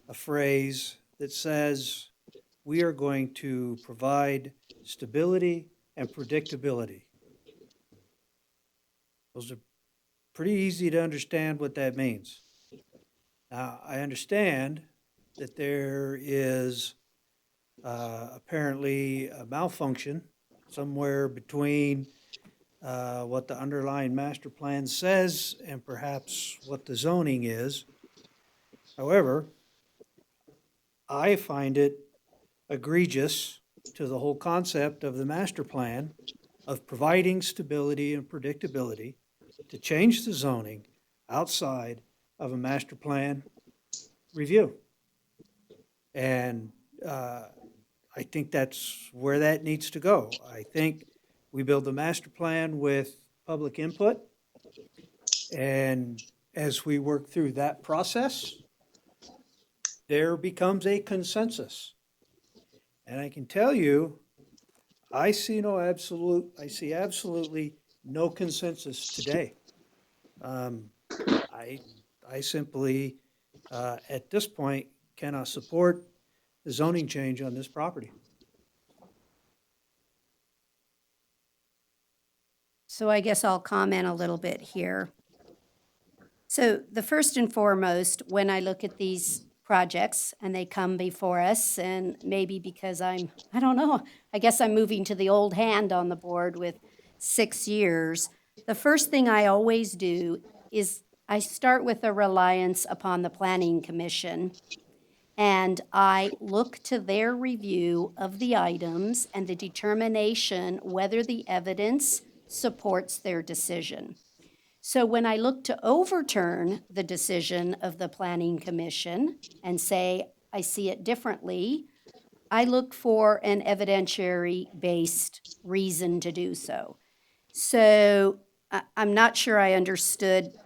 a phrase that says, we are going to provide stability and predictability. Those are pretty easy to understand what that means. Now, I understand that there is apparently a malfunction somewhere between what the underlying master plan says and perhaps what the zoning is. However, I find it egregious to the whole concept of the master plan of providing stability and predictability to change the zoning outside of a master plan review. And I think that's where that needs to go. I think we build the master plan with public input, and as we work through that process, there becomes a consensus. And I can tell you, I see absolutely no consensus today. I simply, at this point, cannot support the zoning change on this property. So I guess I'll comment a little bit here. So the first and foremost, when I look at these projects and they come before us, and maybe because I don't know, I guess I'm moving to the old hand on the board with 6 years, the first thing I always do is I start with a reliance upon the Planning Commission, and I look to their review of the items and the determination whether the evidence supports their decision. So when I look to overturn the decision of the Planning Commission and say, I see it differently, I look for an evidentiary-based reason to do so. So I'm not sure I understood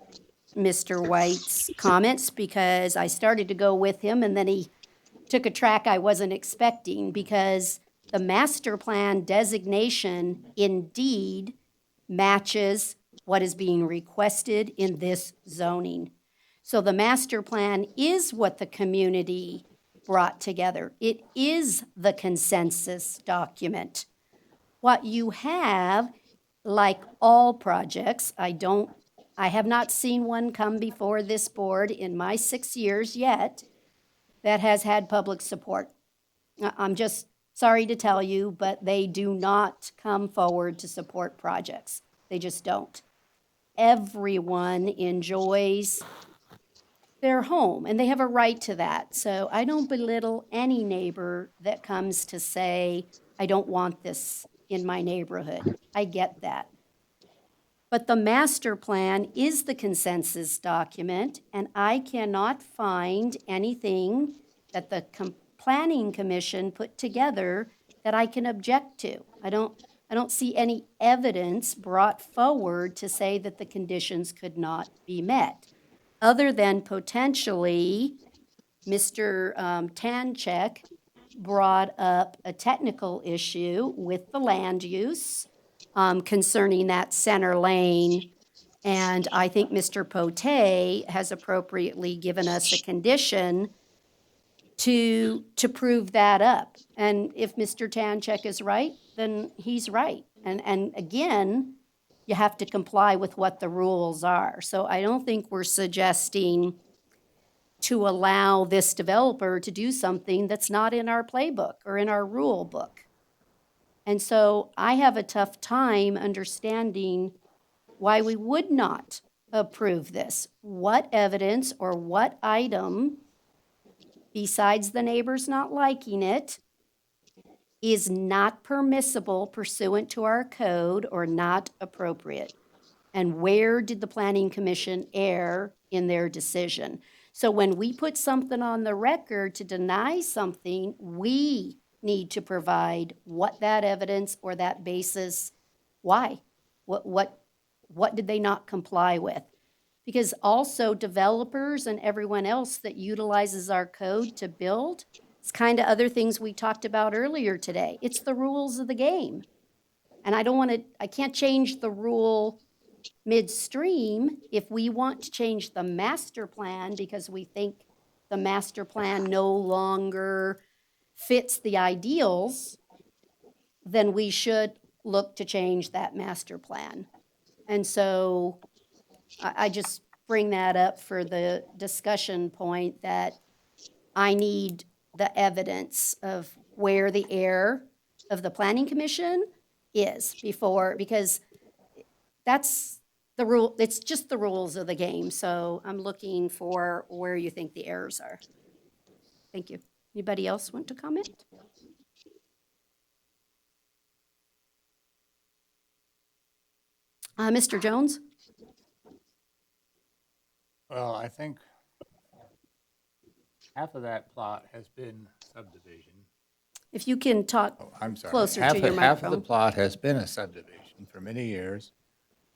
Mr. White's comments because I started to go with him and then he took a track I wasn't expecting because the master plan designation indeed matches what is being requested in this zoning. So the master plan is what the community brought together. It is the consensus document. What you have, like all projects, I have not seen one come before this board in my 6 years yet that has had public support. I'm just sorry to tell you, but they do not come forward to support projects. They just don't. Everyone enjoys their home and they have a right to that. So I don't belittle any neighbor that comes to say, I don't want this in my neighborhood. I get that. But the master plan is the consensus document, and I cannot find anything that the Planning Commission put together that I can object to. I don't see any evidence brought forward to say that the conditions could not be met, other than potentially Mr. Tanchek brought up a technical issue with the land use concerning that center lane. And I think Mr. Potay has appropriately given us a condition to prove that up. And if Mr. Tanchek is right, then he's right. And again, you have to comply with what the rules are. So I don't think we're suggesting to allow this developer to do something that's not in our playbook or in our rule book. And so I have a tough time understanding why we would not approve this. What evidence or what item, besides the neighbors not liking it, is not permissible pursuant to our code or not appropriate? And where did the Planning Commission err in their decision? So when we put something on the record to deny something, we need to provide what that evidence or that basis, why? What did they not comply with? Because also developers and everyone else that utilizes our code to build, it's kind of other things we talked about earlier today. It's the rules of the game. And I can't change the rule midstream. If we want to change the master plan because we think the master plan no longer fits the ideals, then we should look to change that master plan. And so I just bring that up for the discussion point that I need the evidence of where the error of the Planning Commission is because that's the rule, it's just the rules of the game. So I'm looking for where you think the errors are. Thank you. Anybody else want to comment? Mr. Jones? Well, I think half of that plot has been subdivision. If you can talk I'm sorry. closer Half to your of- Half of the microphone. plot has been a subdivision for many years.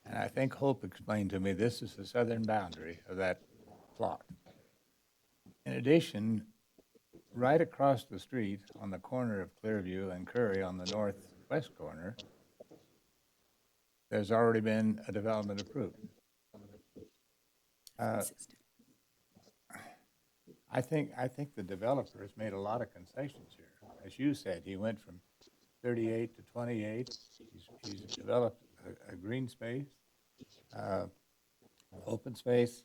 And I think Hope explained to me this is the southern boundary of that plot. In addition, right across the street on the corner of Clearview and Curry on the northwest corner, there's already been a development approved. I think the developer has made a lot of concessions here. As you said, he went from 38 to 28. He's developed a green space, open space.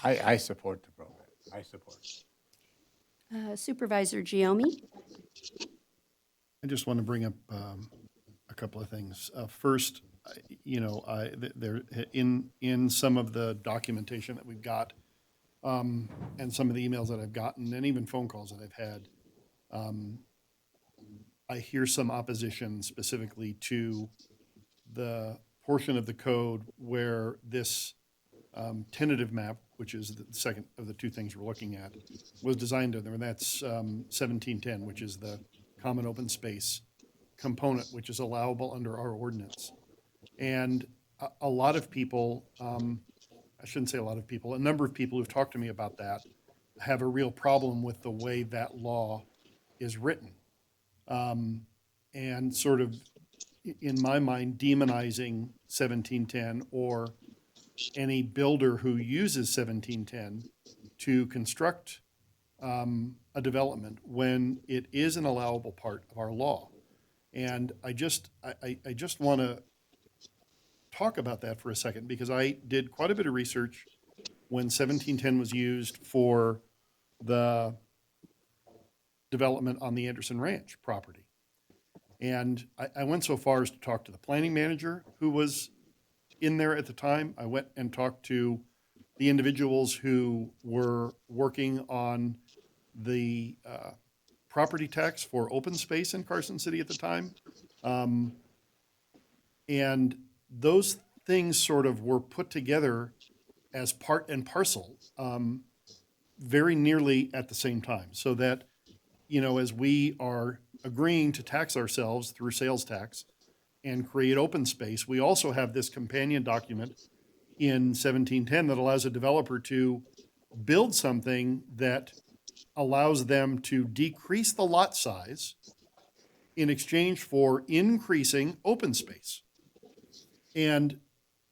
I support the program. I support it. Supervisor Giomi? I just want to bring up a couple of things. First, there in some of the documentation that we've got, and some of the emails that I've gotten, and even phone calls that I've had, I hear some opposition specifically to the portion of the code where this tentative map, which is the second of the two things we're looking at, was designed under, and that's 1710, which is the common open space component, which is allowable under our ordinance. And a lot of people, I shouldn't say a lot of people, a number of people who've talked to me about that have a real problem with the way that law is written. And sort of, in my mind, demonizing 1710 or any builder who uses 1710 to construct a development when it is an allowable part of our law. And I just want to talk about that for a second, because I did quite a bit of research when 1710 was used for the development on the Anderson Ranch property. And I went so far as to talk to the planning manager who was in there at the time. I went and talked to the individuals who were working on the property tax for open space in Carson City at the time. And those things sort of were put together as part and parcel very nearly at the same time, so that, as we are agreeing to tax ourselves through sales tax and create open space, we also have this companion document in 1710 that allows a developer to build something that allows them to decrease the lot size in exchange for increasing open space. And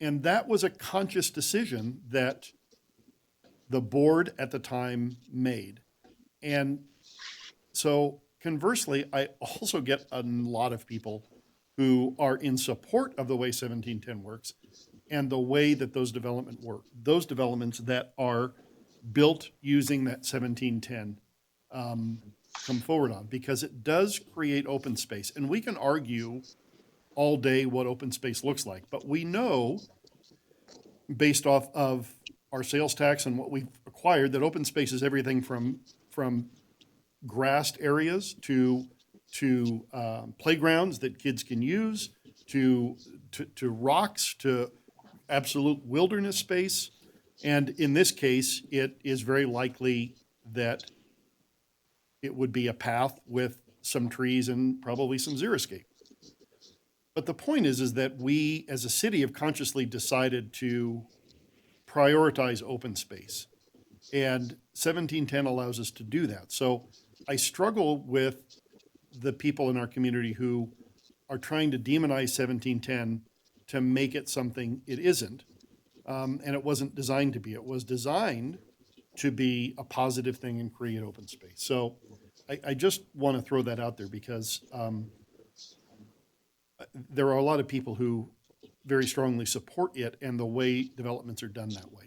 that was a conscious decision that the board at the time made. And so conversely, I also get a lot of people who are in support of the way 1710 works and the way that those developments that are built using that 1710 come forward on, because it does create open space. And we can argue all day what open space looks like, but we know, based off of our sales tax and what we've acquired, that open space is everything from grassed areas to playgrounds that kids can use, to rocks, to absolute wilderness space. And in this case, it is very likely that it would be a path with some trees and probably some xeriscape. But the point is that we as a city have consciously decided to prioritize open space. And 1710 allows us to do that. So I struggle with the people in our community who are trying to demonize 1710 to make it something it isn't. And it wasn't designed to be. It was designed to be a positive thing and create open space. So I just want to throw that out there, because there are a lot of people who very strongly support it and the way developments are done that way.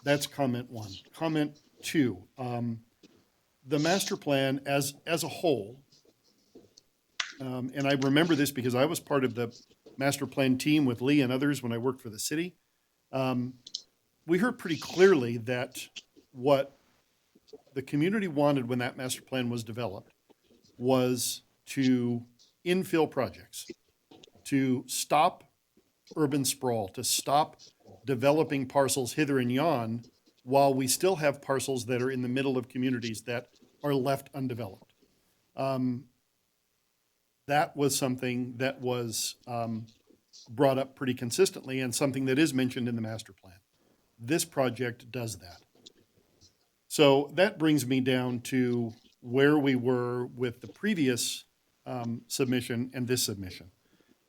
That's comment one. Comment two, the master plan as a whole, and I remember this because I was part of the master plan team with Lee and others when I worked for the city. We heard pretty clearly that what the community wanted when that master plan was developed was to infill projects, to stop urban sprawl, to stop developing parcels hither and yon while we still have parcels that are in the middle of communities that are left undeveloped. that was something that was brought up pretty consistently and something that is mentioned in the master plan. This project does that. So that brings me down to where we were with the previous submission and this submission.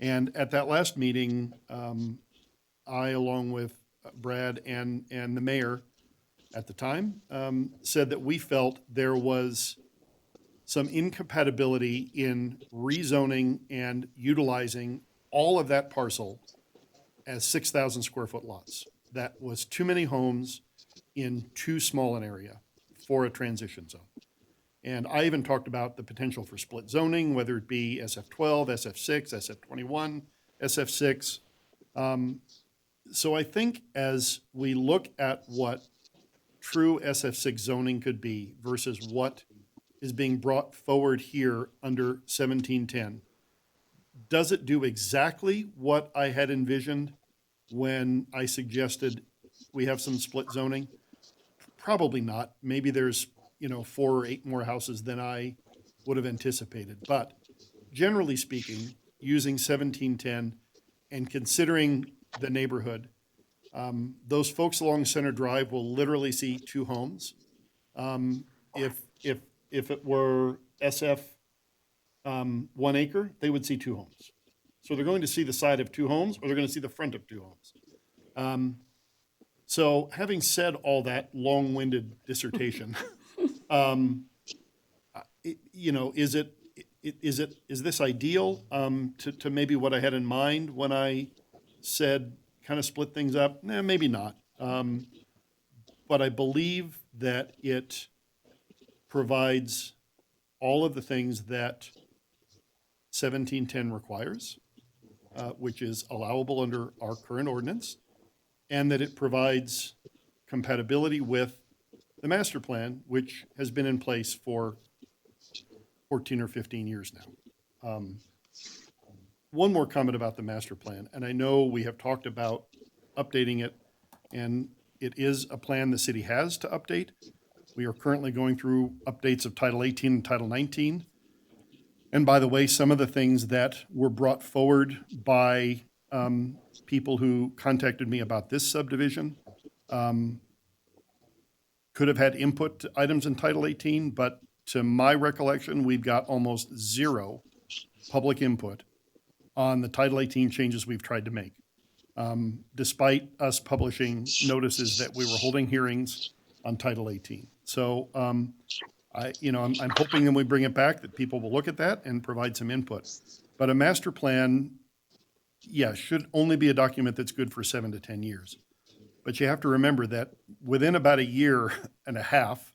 And at that last meeting, I, along with Brad and the mayor at the time, said that we felt there was some incompatibility in rezoning and utilizing all of that parcel as 6,000 square foot lots. That was too many homes in too small an area for a transition zone. And I even talked about the potential for split zoning, whether it be SF12, SF6, SF21, SF6. So I think as we look at what true SF6 zoning could be versus what is being brought forward here under 1710, does it do exactly what I had envisioned when I suggested we have some split zoning? Probably not. Maybe there's, 4 or 8 more houses than I would have anticipated. But generally speaking, using 1710 and considering the neighborhood, those folks along Center Drive will literally see 2 homes. If it were SF 1 acre, they would see 2 homes. So they're going to see the side of 2 homes, or they're going to see the front of 2 homes. So having said all that long-winded dissertation, is this ideal to maybe what I had in mind when I said kind of split things up? Maybe not. But I believe that it provides all of the things that 1710 requires, which is allowable under our current ordinance, and that it provides compatibility with the master plan, which has been in place for 14 or 15 years now. One more comment about the master plan, and I know we have talked about updating it, and it is a plan the city has to update. We are currently going through updates of Title 18 and Title 19. And by the way, some of the things that were brought forward by people who contacted me about this subdivision could have had input to items in Title 18, but to my recollection, we've got almost 0 public input on the Title 18 changes we've tried to make, despite us publishing notices that we were holding hearings on Title 18. So I'm hoping when we bring it back that people will look at that and provide some input. But a master plan, should only be a document that's good for 7 to 10 years. But you have to remember that within about a year and a half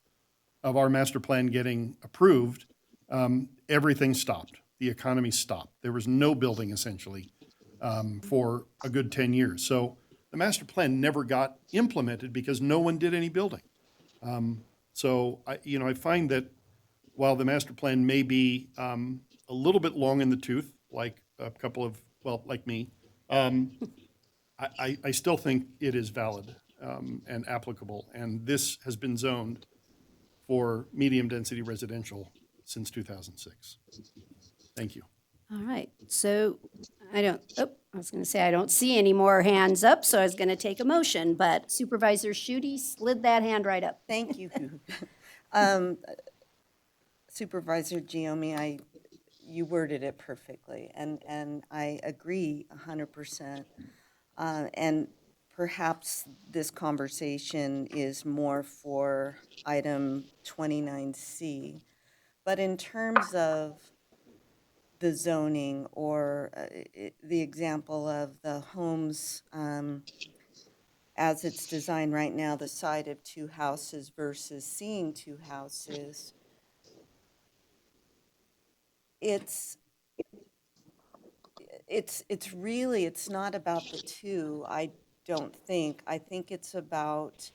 of our master plan getting approved, everything stopped. The economy stopped. There was no building essentially for a good 10 years. So the master plan never got implemented because no one did any building. So I find that while the master plan may be a little bit long in the tooth, like a couple of, like me, I still think it is valid and applicable. And this has been zoned for medium density residential since 2006. Thank you. All right, so I was going to say I don't see any more hands up, so I was going to take a motion, but Supervisor Schutte slid that hand right up. Thank you. Supervisor Giomi, you worded it perfectly, and I agree 100%. And perhaps this conversation is more for item 29C, but in terms of the zoning or the example of the homes as it's designed right now, the side of 2 houses versus seeing 2 houses, it's really, it's not about the 2, I don't think. I think it's about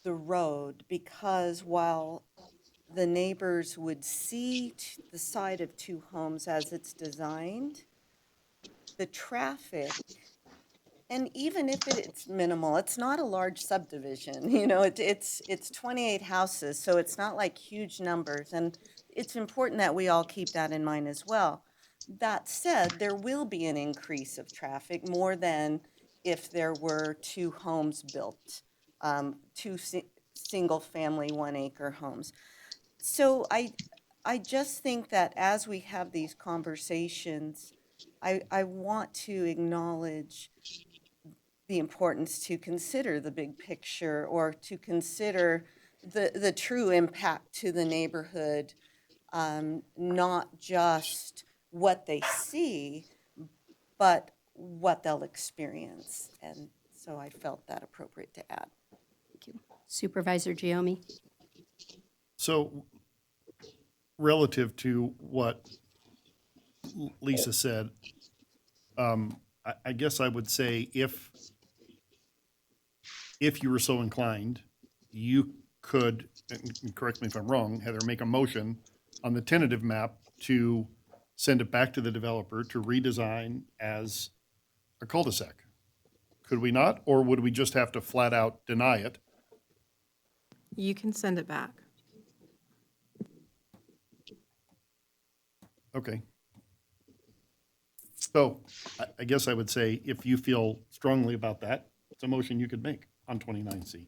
the road, because while the neighbors would see the side of 2 homes as it's designed, the traffic, and even if it's minimal, it's not a large subdivision, it's 28 houses, so it's not like huge numbers, and it's important that we all keep that in mind as well. That said, there will be an increase of traffic more than if there were two homes built, single-family, 1-acre homes. So I just think that as we have these conversations, I want to acknowledge the importance to consider the big picture or to consider the true impact to the neighborhood, not just what they see, but what they'll experience. And so I felt that appropriate to add. Thank you. Supervisor Giomi? So relative to what Lisa said, I guess I would say if you were so inclined, you could, and correct me if I'm wrong, Heather, make a motion on the tentative map to send it back to the developer to redesign as a cul-de-sac. Could we not, or would we just have to flat out deny it? You can send it back. Okay. So I guess I would say if you feel strongly about that, it's a motion you could make on 29C.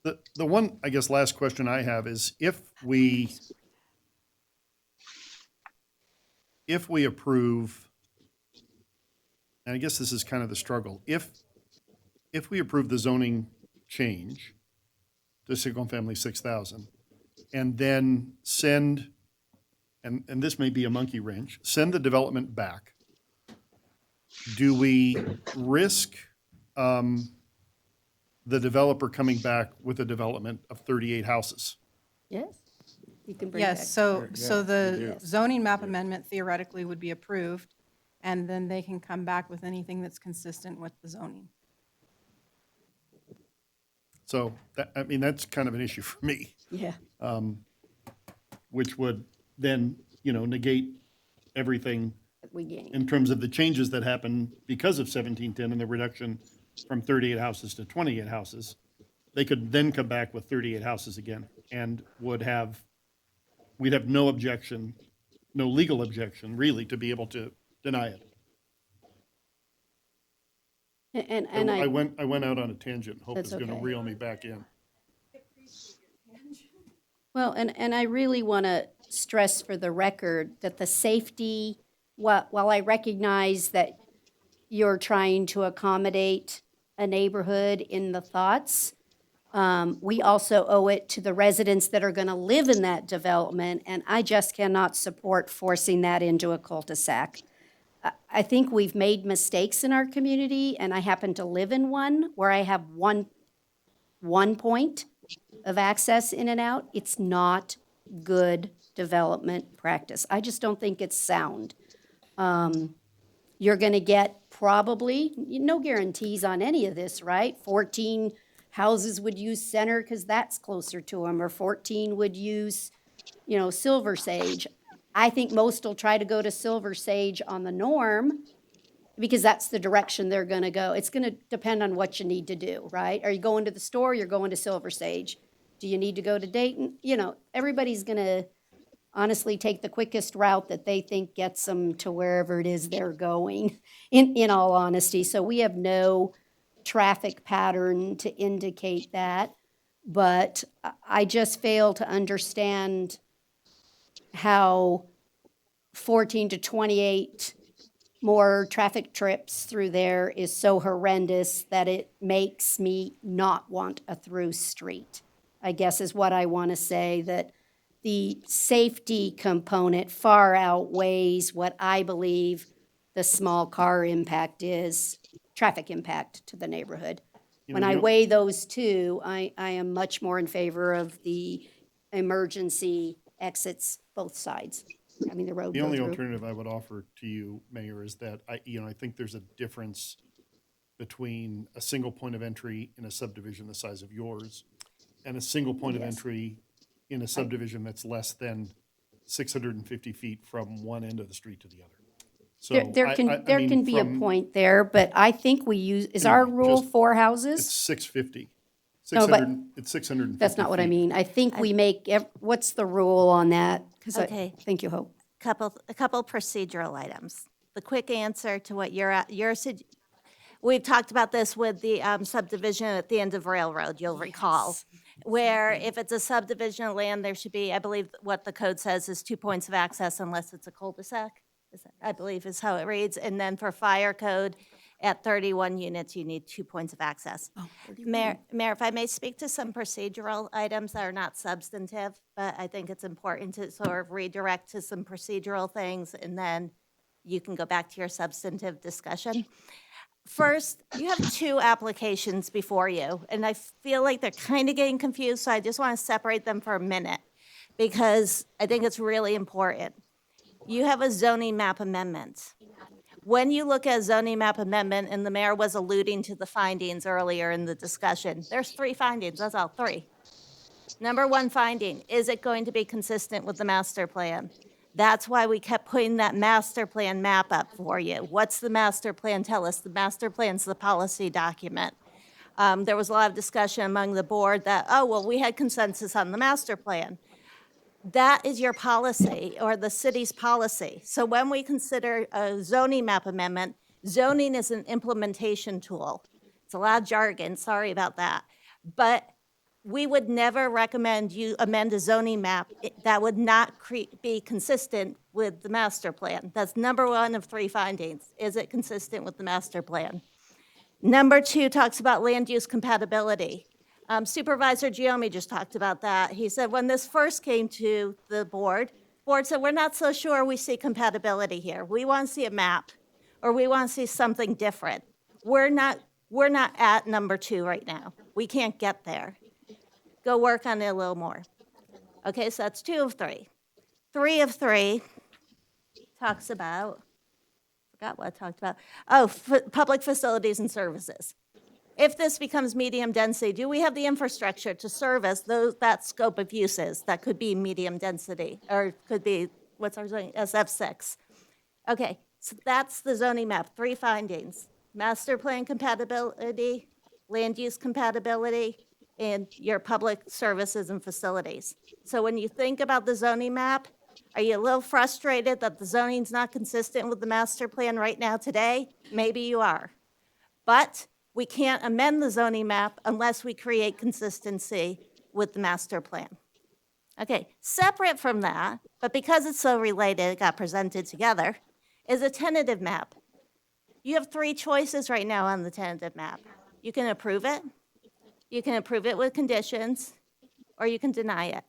The one, I guess, last question I have is if we approve, and I guess this is kind of the struggle, if we approve the zoning change to single-family 6,000 and then send, and this may be a monkey wrench, send the development back, do we risk the developer coming back with a development of 38 houses? Yes. You can bring it back. Yes, so Yeah, the we do. zoning map amendment theoretically would be approved, and then they can come back with anything that's consistent with the zoning. So, I mean, that's kind of an issue for me, Yeah. which would then, negate everything We gain. in terms of the changes that happen because of 1710 and the reduction from 38 houses to 28 houses. They could then come back with 38 houses again and we'd have no objection, no legal objection, really, to be able to deny it. And I went out on a tangent. Hope That's is going to okay. reel me back in. Well, and I really want to stress for the record that the safety, while I recognize that you're trying to accommodate a neighborhood in the thoughts, we also owe it to the residents that are going to live in that development, and I just cannot support forcing that into a cul-de-sac. I think we've made mistakes in our community, and I happen to live in one where I have one point of access in and out. It's not good development practice. I just don't think it's sound. You're going to get probably, no guarantees on any of this, right? 14 houses would use Center because that's closer to them, or 14 would use, Silver Sage. I think most will try to go to Silver Sage on the norm because that's the direction they're going to go. It's going to depend on what you need to do, right? Are you going to the store? You're going to Silver Sage. Do you need to go to Dayton? Everybody's going to honestly take the quickest route that they think gets them to wherever it is they're going, in all honesty. So we have no traffic pattern to indicate that. But I just fail to understand how 14 to 28 more traffic trips through there is so horrendous that it makes me not want a through street, I guess is what I want to say, that the safety component far outweighs what I believe the small car impact is, traffic impact to the neighborhood. When I weigh those two, I am much more in favor of the emergency exits both sides, having the road The go only through. alternative I would offer to you, Mayor, is that I think there's a difference between a single point of entry in a subdivision the size of yours and a single point of Yes. entry in a subdivision that's less than 650 feet from one end of the street to the other. So There can be a point there, but I think we use, is our Anyway, rule just- 4 It's houses? 650. No, but 600, it's 650 that's not what I feet. mean. I think we make, what's the rule on that? Okay. Thank you, Hope. A couple procedural items. The quick answer to what we've talked about this with the subdivision at the end of Railroad, you'll recall, where if it's a subdivision of land, there should be, I believe what the code says is 2 points of access unless it's a cul-de-sac, I believe is how it reads. And then for fire code, at 31 units, you need 2 points of access. Mayor, if I may speak to some procedural items that are not substantive, but I think it's important to sort of redirect to some procedural things, and then you can go back to your substantive discussion. First, you have two applications before you, and I feel like they're kind of getting confused, so I just want to separate them for a minute because I think it's really important. You have a zoning map amendment. When you look at a zoning map amendment, and the mayor was alluding to the findings earlier in the discussion, there's 3 findings, that's all, 3. Number 1 finding, is it going to be consistent with the master plan? That's why we kept putting that master plan map up for you. What's the master plan tell us? The master plan's the policy document. There was a lot of discussion among the board that, oh, well, we had consensus on the master plan. That is your policy or the city's policy. So when we consider a zoning map amendment, zoning is an implementation tool. It's a lot of jargon, sorry about that. But we would never recommend you amend a zoning map that would not be consistent with the master plan. That's number 1 of 3 findings. Is it consistent with the master plan? Number 2 talks about land use compatibility. Supervisor Giomi just talked about that. He said when this first came to the board said, we're not so sure we see compatibility here. We want to see a map, or we want to see something different. We're not at number 2 right now. We can't get there. Go work on it a little more. Okay, so that's 2 of 3. 3 of 3 talks about, forgot what I talked about. Oh, public facilities and services. If this becomes medium density, do we have the infrastructure to service that scope of uses? That could be medium density, or could be, what's our zoning, SF6. Okay, so that's the zoning map, 3 findings. Master plan compatibility, land use compatibility, and your public services and facilities. So when you think about the zoning map, are you a little frustrated that the zoning's not consistent with the master plan right now today? Maybe you are. But we can't amend the zoning map unless we create consistency with the master plan. Okay, separate from that, but because it's so related, it got presented together, is a tentative map. You have 3 choices right now on the tentative map. You can approve it, you can approve it with conditions, or you can deny it.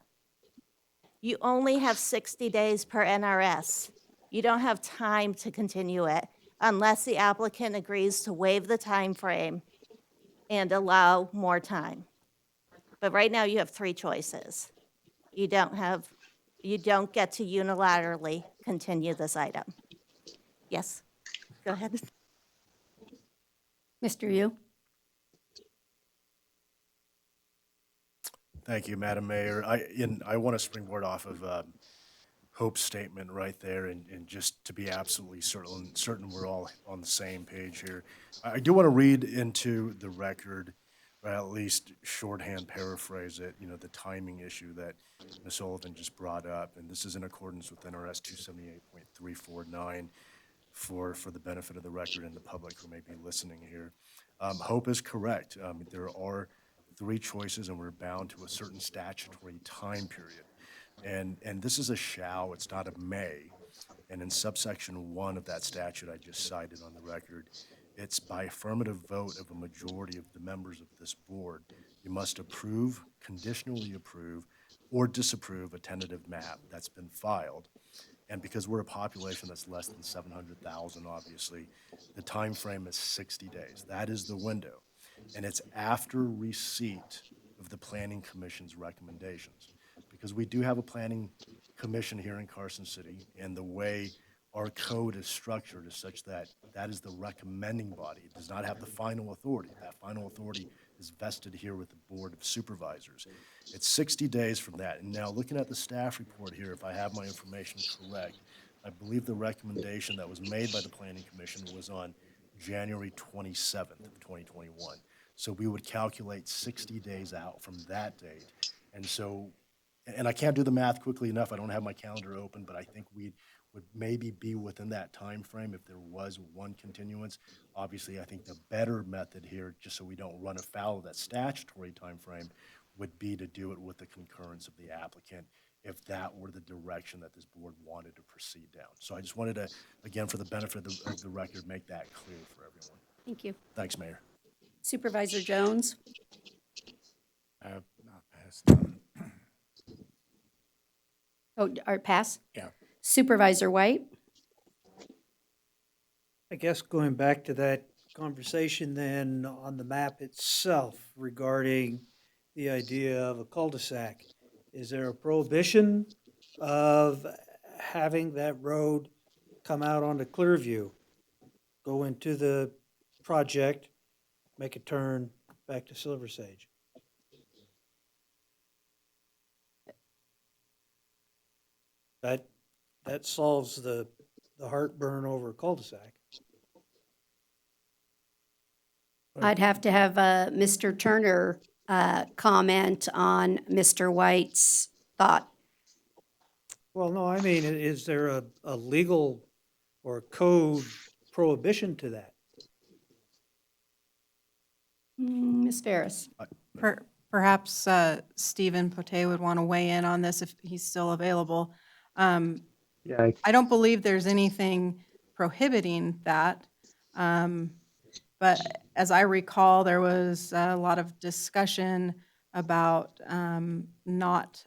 You only have 60 days per NRS. You don't have time to continue it unless the applicant agrees to waive the time frame and allow more time. But right now you have 3 choices. You don't get to unilaterally continue this item. Yes, go ahead. Mr. Yu? Thank you, Madam Mayor. I want to springboard off of Hope's statement right there, and just to be absolutely certain we're all on the same page here. I do want to read into the record, or at least shorthand paraphrase it, the timing issue that Ms. Sullivan just brought up, and this is in accordance with NRS 278.349 for the benefit of the record and the public who may be listening here. Hope is correct. There are 3 choices, and we're bound to a certain statutory time period. And this is a shall, it's not a may. And in subsection 1 of that statute I just cited on the record, it's by affirmative vote of a majority of the members of this board. You must approve, conditionally approve, or disapprove a tentative map that's been filed. And because we're a population that's less than 700,000, obviously, the time frame is 60 days. That is the window. And it's after receipt of the Planning Commission's recommendations. Because we do have a Planning Commission here in Carson City, and the way our code is structured is such that that is the recommending body. It does not have the final authority. That final authority is vested here with the Board of Supervisors. It's 60 days from that. And now looking at the staff report here, if I have my information correct, I believe the recommendation that was made by the Planning Commission was on January 27th of 2021. So we would calculate 60 days out from that date. And so, and I can't do the math quickly enough. I don't have my calendar open, but I think we would maybe be within that time frame if there was one continuance. Obviously, I think the better method here, just so we don't run afoul of that statutory time frame, would be to do it with the concurrence of the applicant, if that were the direction that this board wanted to proceed down. So I just wanted to, again, for the benefit of the record, make that clear for everyone. Thank you. Thanks, Mayor. Supervisor Jones? Not passed. Oh, or pass? Yeah. Supervisor White? I guess going back to that conversation then on the map itself regarding the idea of a cul-de-sac, is there a prohibition of having that road come out onto Clearview, go into the project, make a turn back to Silver Sage? That solves the heartburn over a cul-de-sac. I'd have to have Mr. Turner comment on Mr. White's thought. Well, no, I mean, is there a legal or code prohibition to that? Ms. Ferris? Perhaps Stephen Potay would want to weigh in on this if he's still available. Yeah, I don't believe there's anything prohibiting that. But as I recall, there was a lot of discussion about not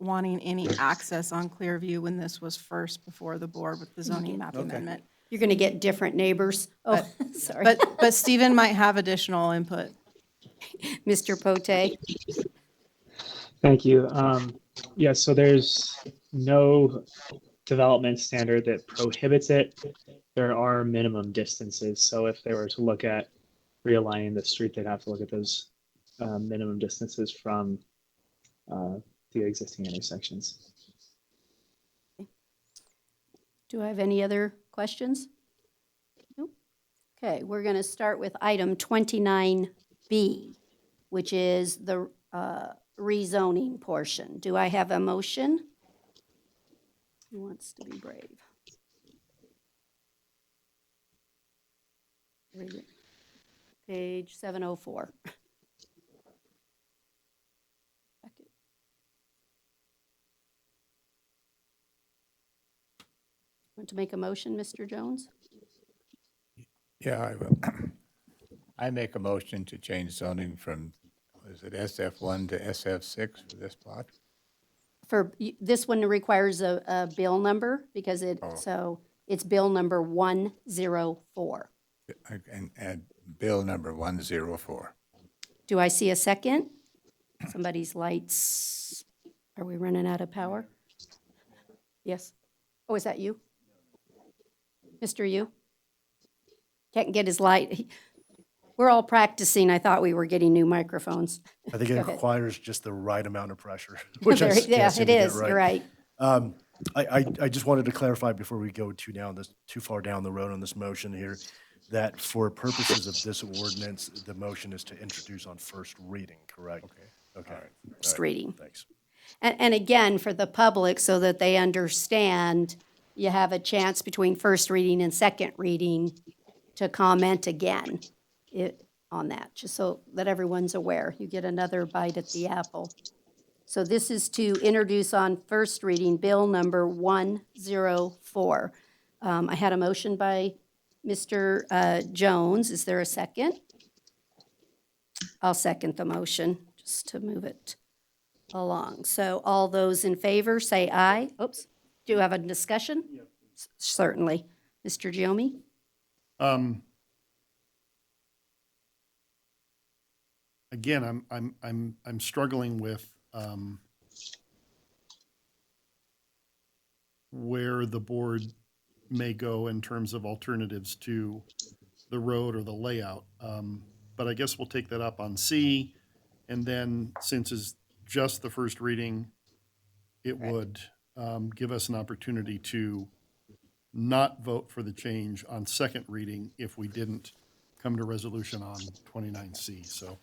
wanting any access on Clearview when this was first before the board with the zoning map amendment. You're going to get different neighbors. Oh, sorry. But Stephen might have additional input. Mr. Potay? thank you. Yeah, so there's no development standard that prohibits it. There are minimum distances. So if they were to look at realigning the street, they'd have to look at those minimum distances from the existing intersections. Do I have any other questions? Nope. Okay, we're going to start with item 29B, which is the rezoning portion. Do I have a motion? Who wants to be brave? Read it. Page 704. Want to make a motion, Mr. Jones? Yeah, I will. I make a motion to change zoning from, what is it, SF1 to SF6 for this plot? This one requires a bill number because so it's bill number 104. And add bill number 104. Do I see a second? Somebody's lights, are we running out of power? Yes. Oh, is that you? Mr. Yu? Can't get his light. We're all practicing. I thought we were getting new microphones. I think Go it ahead. requires just the right amount of pressure, which I There- can't yeah, seem it to get is. You're right. I just wanted to clarify before we go too far down the road on this motion here, that for purposes of this ordinance, the motion is to introduce on first reading, correct? Okay. All right. First reading. Thanks. And again, for the public, so that they understand, you have a chance between first reading and second reading to comment again on that, just so that everyone's aware. You get another bite at the apple. So this is to introduce on first reading bill number 104. I had a motion by Mr. Jones. Is there a second? I'll second the motion, just to move it along. So all those in favor, say aye. Oops. Do you have a discussion? Certainly. Mr. Giomi? Again, I'm struggling with where the board may go in terms of alternatives to the road or the layout. But I guess we'll take that up on C, and then since it's just the first reading, it would give us an opportunity to not vote for the change on second reading if we didn't come to resolution on 29C. So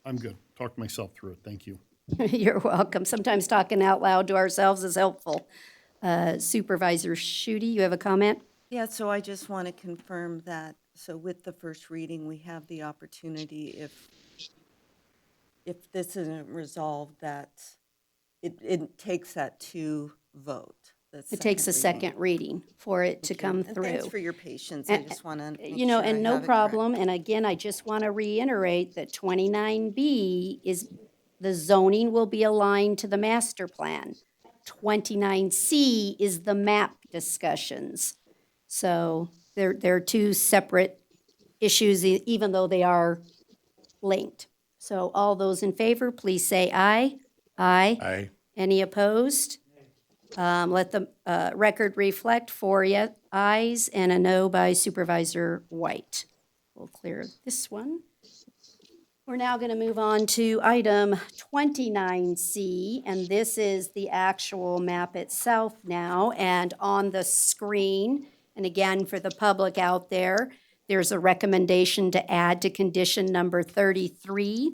I'm good. Talked myself through it. Thank you. You're welcome. Sometimes talking out loud to ourselves is helpful. Supervisor Shooty, you have a comment? Yeah, so I just want to confirm that, so with the first reading, we have the opportunity, if this isn't resolved, that it takes that to vote. It takes a second reading for it to come And through. thanks for your patience. I just want to make You know, sure I and no have it correct. problem, and again, I just want to reiterate that 29B is, the zoning will be aligned to the master plan. 29C is the map discussions. So they're two separate issues, even though they are linked. So all those in favor, please say aye. Aye. Aye. Any opposed? Let the record reflect 4 ayes and a no by Supervisor White. We'll clear this one. We're now going to move on to item 29C, and this is the actual map itself now. And on the screen, and again, for the public out there, there's a recommendation to add to condition number 33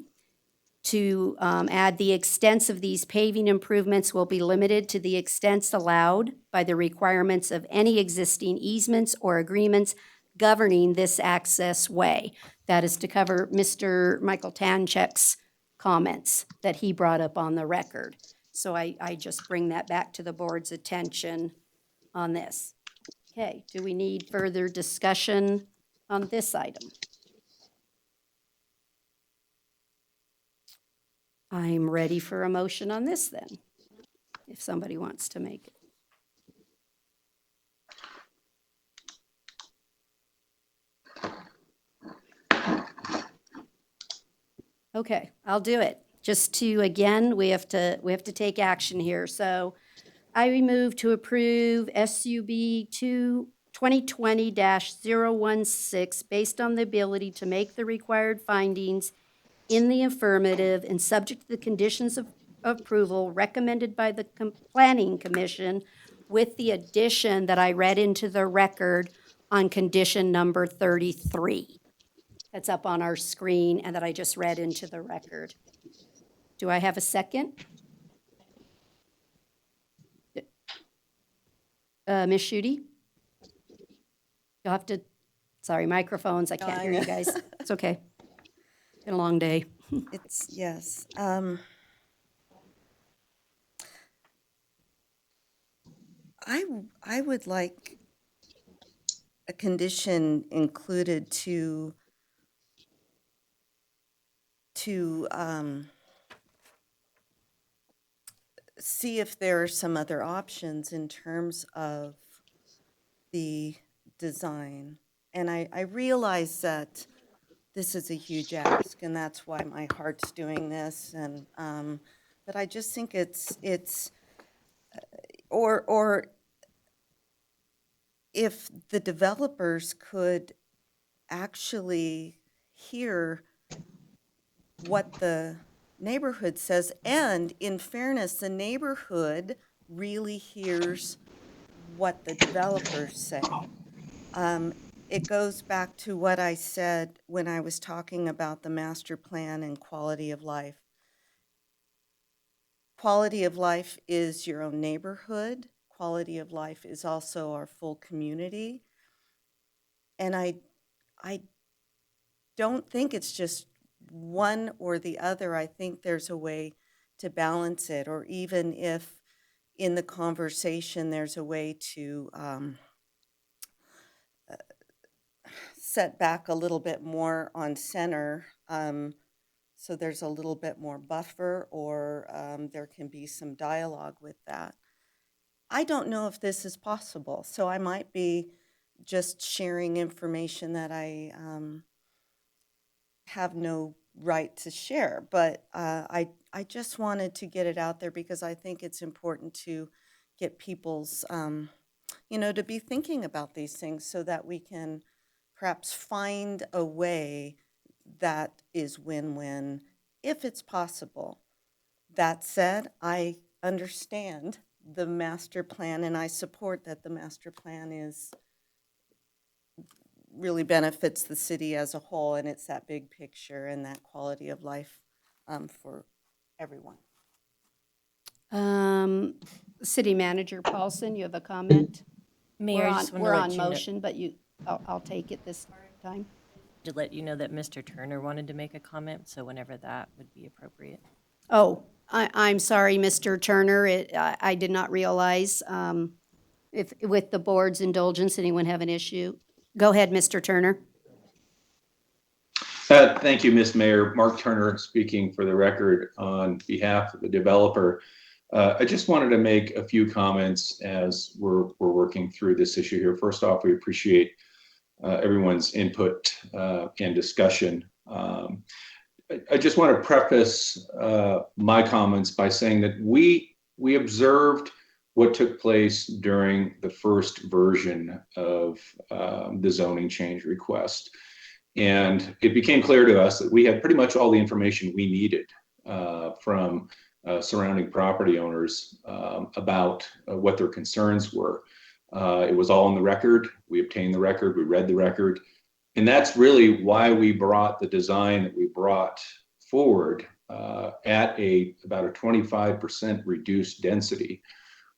to add the extents of these paving improvements will be limited to the extents allowed by the requirements of any existing easements or agreements governing this access way. That is to cover Mr. Michael Tanchek's comments that he brought up on the record. So I just bring that back to the board's attention on this. Okay, do we need further discussion on this item? I'm ready for a motion on this then, if somebody wants to make it. Okay, I'll do it. Just to, again, we have to take action here. So I move to approve SUB 2020-016 based on the ability to make the required findings in the affirmative and subject to the conditions of approval recommended by the Planning Commission with the addition that I read into the record on condition number 33. That's up on our screen and that I just read into the record. Do I have a second? Ms. Shooty? You'll have to, sorry, microphones, I can't hear you guys. It's okay. Been a long day. It's, yes. I would like a condition included to see if there are some other options in terms of the design. And I realize that this is a huge ask, and that's why my heart's doing this. And but I just think it's or if the developers could actually hear what the neighborhood says, and in fairness, the neighborhood really hears what the developers say. It goes back to what I said when I was talking about the master plan and quality of life. Quality of life is your own neighborhood. Quality of life is also our full community. And I don't think it's just one or the other. I think there's a way to balance it, or even if in the conversation there's a way to set back a little bit more on center, so there's a little bit more buffer, or there can be some dialogue with that. I don't know if this is possible, so I might be just sharing information that I have no right to share, but I just wanted to get it out there because I think it's important to get people's, to be thinking about these things so that we can perhaps find a way that is win-win if it's possible. That said, I understand the master plan and I support that the master plan is really benefits the city as a whole, and it's that big picture and that quality of life for everyone. City Manager Paulson, you have a comment? Mayor, I just want to We're let on you know, motion, but I'll take it this time. to let you know that Mr. Turner wanted to make a comment, so whenever that would be appropriate. Oh, I'm sorry, Mr. Turner. I did not realize, if, with the board's indulgence, anyone have an issue? Go ahead, Mr. Turner. Thank you, Ms. Mayor. Mark Turner speaking for the record on behalf of the developer. I just wanted to make a few comments as we're working through this issue here. First off, we appreciate everyone's input and discussion. I just want to preface my comments by saying that we observed what took place during the first version of the zoning change request. And it became clear to us that we had pretty much all the information we needed from surrounding property owners about what their concerns were. It was all in the record. We obtained the record, we read the record. And that's really why we brought the design that we brought forward at about a 25% reduced density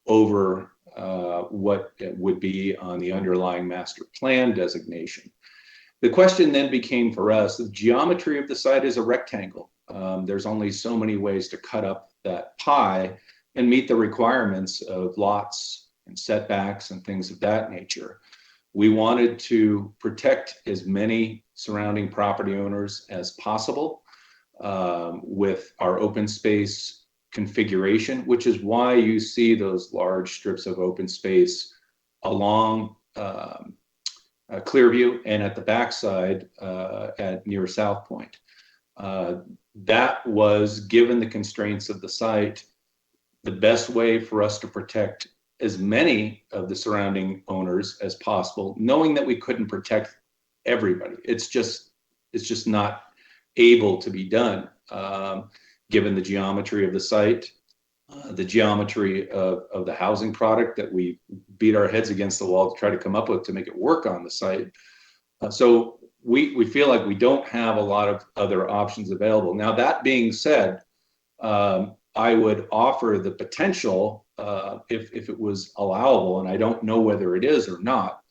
over what it would be on the underlying master plan designation. The question then became for us, the geometry of the site is a rectangle. There's only so many ways to cut up that pie and meet the requirements of lots and setbacks and things of that nature. We wanted to protect as many surrounding property owners as possible with our open space configuration, which is why you see those large strips of open space along Clearview and at the backside at near South Point. That was, given the constraints of the site, the best way for us to protect as many of the surrounding owners as possible, knowing that we couldn't protect everybody. It's just not able to be done, given the geometry of the site, the geometry of the housing product that we beat our heads against the wall to try to come up with to make it work on the site. So we feel like we don't have a lot of other options available. Now, that being said, I would offer the potential, if it was allowable, and I don't know whether it is or not,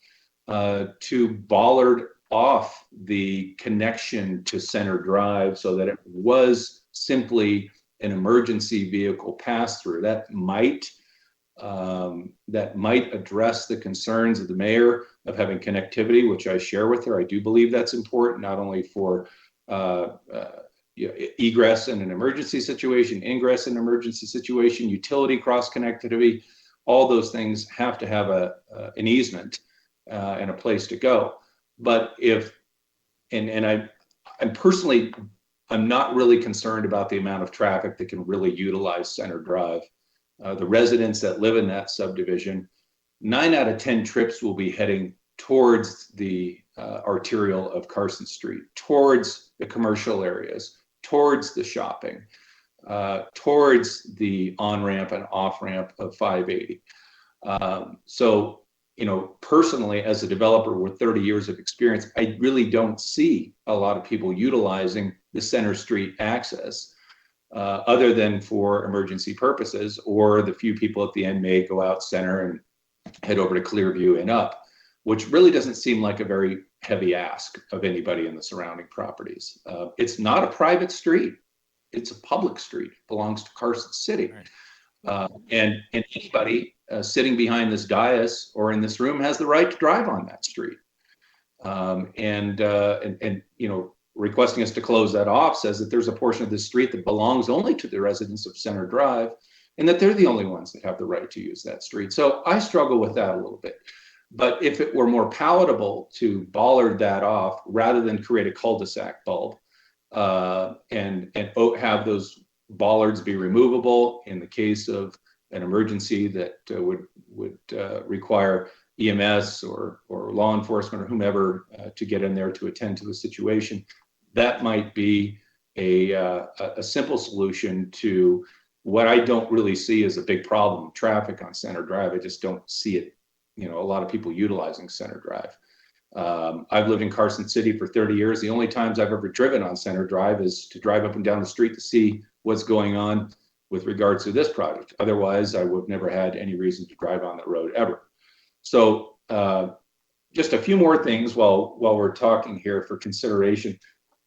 to bollard off the connection to Center Drive so that it was simply an emergency vehicle pass-through. That might address the concerns of the mayor of having connectivity, which I share with her. I do believe that's important, not only for egress in an emergency situation, ingress in an emergency situation, utility cross-connectivity. All those things have to have an easement and a place to go. But I'm not really concerned about the amount of traffic that can really utilize Center Drive. The residents that live in that subdivision, 9 out of 10 trips will be heading towards the arterial of Carson Street, towards the commercial areas, towards the shopping, towards the on-ramp and off-ramp of 580. So, personally, as a developer with 30 years of experience, I really don't see a lot of people utilizing the Center Street access other than for emergency purposes, or the few people at the end may go out Center and head over to Clearview and up, which really doesn't seem like a very heavy ask of anybody in the surrounding properties. It's not a private street. It's a public street. It belongs to Carson City. And anybody sitting behind this dais or in this room has the right to drive on that street. Requesting us to close that off says that there's a portion of the street that belongs only to the residents of Center Drive, and that they're the only ones that have the right to use that street. So I struggle with that a little bit. But if it were more palatable to bollard that off rather than create a cul-de-sac bulb and have those bollards be removable in the case of an emergency that would require EMS or law enforcement or whomever to get in there to attend to the situation, that might be a simple solution to what I don't really see as a big problem, traffic on Center Drive. I just don't see it, a lot of people utilizing Center Drive. I've lived in Carson City for 30 years. The only times I've ever driven on Center Drive is to drive up and down the street to see what's going on with regards to this project. Otherwise, I would have never had any reason to drive on the road ever. So just a few more things while we're talking here for consideration.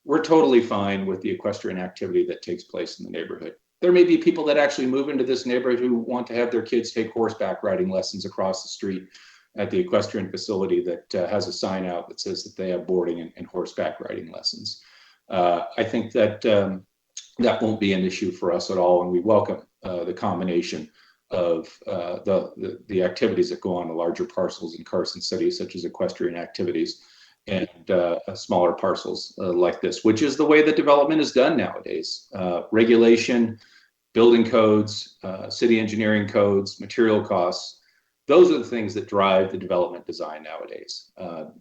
We're totally fine with the equestrian activity that takes place in the neighborhood. There may be people that actually move into this neighborhood who want to have their kids take horseback riding lessons across the street at the equestrian facility that has a sign out that says that they have boarding and horseback riding lessons. I think that that won't be an issue for us at all, and we welcome the combination of the activities that go on the larger parcels in Carson City, such as equestrian activities, and smaller parcels like this, which is the way that development is done nowadays. Regulation, building codes, city engineering codes, material costs, those are the things that drive the development design nowadays.